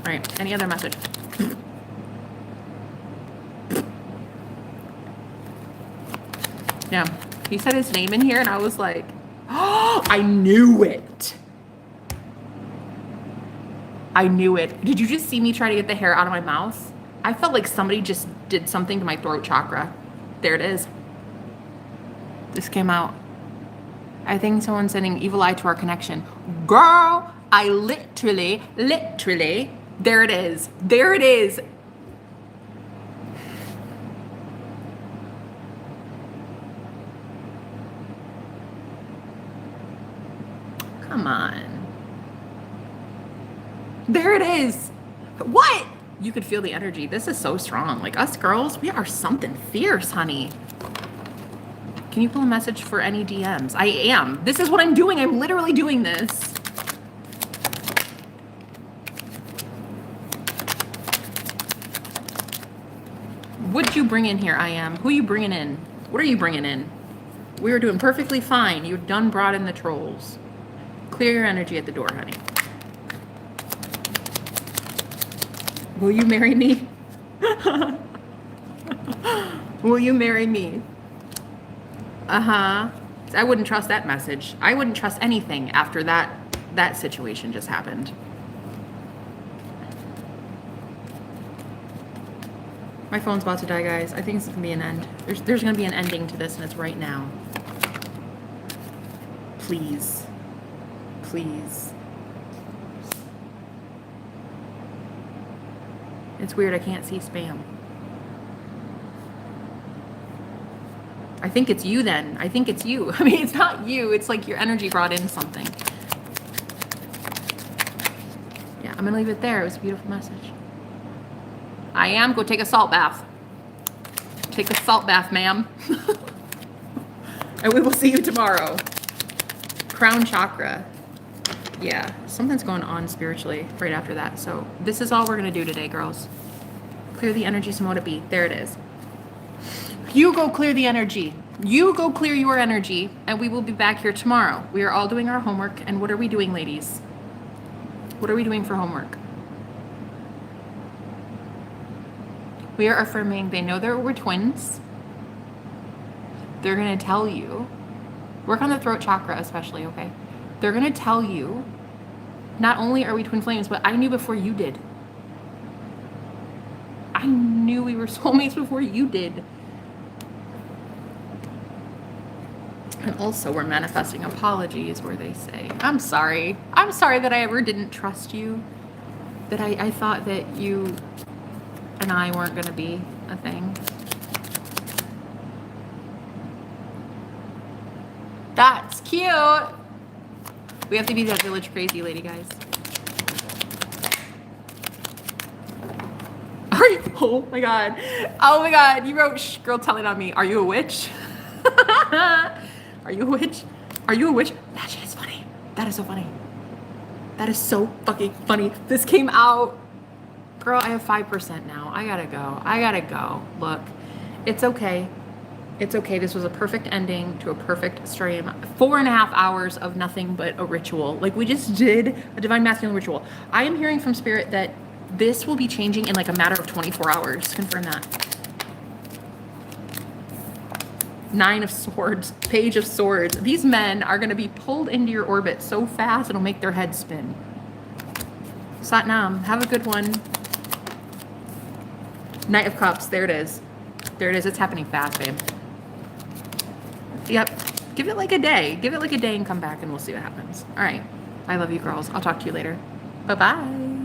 right, any other message? Yeah, he said his name in here, and I was like, oh, I knew it. I knew it. Did you just see me try to get the hair out of my mouth? I felt like somebody just did something to my throat chakra. There it is. This came out. I think someone's sending evil eye to our connection. Girl, I literally, there it is. There it is. Come on. There it is. What? You could feel the energy. This is so strong. Like us girls, we are something fierce, honey. Can you pull a message for any DMs? I am. This is what I'm doing. I'm literally doing this. What'd you bring in here, I am? Who are you bringing in? What are you bringing in? We were doing perfectly fine. You done brought in the trolls. Clear your energy at the door, honey. Will you marry me? Will you marry me? Uh-huh. I wouldn't trust that message. I wouldn't trust anything after that situation just happened. My phone's about to die, guys. I think it's gonna be an end. There's gonna be an ending to this, and it's right now. Please. Please. It's weird, I can't see spam. I think it's you then. I think it's you. I mean, it's not you. It's like your energy brought in something. Yeah, I'm gonna leave it there. It was a beautiful message. I am. Go take a salt bath. Take a salt bath, ma'am. And we will see you tomorrow. Crown chakra. Yeah, something's going on spiritually right after that. So this is all we're going to do today, girls. Clear the energy, Samoa be. There it is. You go clear the energy. You go clear your energy, and we will be back here tomorrow. We are all doing our homework. And what are we doing, ladies? What are we doing for homework? We are affirming they know that we're twins. They're going to tell you. Work on the throat chakra especially, okay? They're going to tell you, not only are we twin flames, but I knew before you did. I knew we were soulmates before you did. And also we're manifesting apologies where they say, I'm sorry. I'm sorry that I ever didn't trust you. That I thought that you and I weren't going to be a thing. That's cute. We have to be that village crazy lady, guys. Are you? Oh my god. Oh my god. You wrote shh, girl telling on me. Are you a witch? Are you a witch? Are you a witch? That shit is funny. That is so funny. That is so fucking funny. This came out. Girl, I have 5% now. I gotta go. I gotta go. Look, it's okay. It's okay. This was a perfect ending to a perfect stream. 4.5 hours of nothing but a ritual. Like, we just did a divine masculine ritual. I am hearing from spirit that this will be changing in like a matter of 24 hours. Confirm that. Nine of Swords, Page of Swords. These men are going to be pulled into your orbit so fast it'll make their head spin. Satnam, have a good one. Knight of Cups, there it is. There it is. It's happening fast, babe. Yep. Give it like a day. Give it like a day and come back and we'll see what happens. All right. I love you, girls. I'll talk to you later. Bye-bye.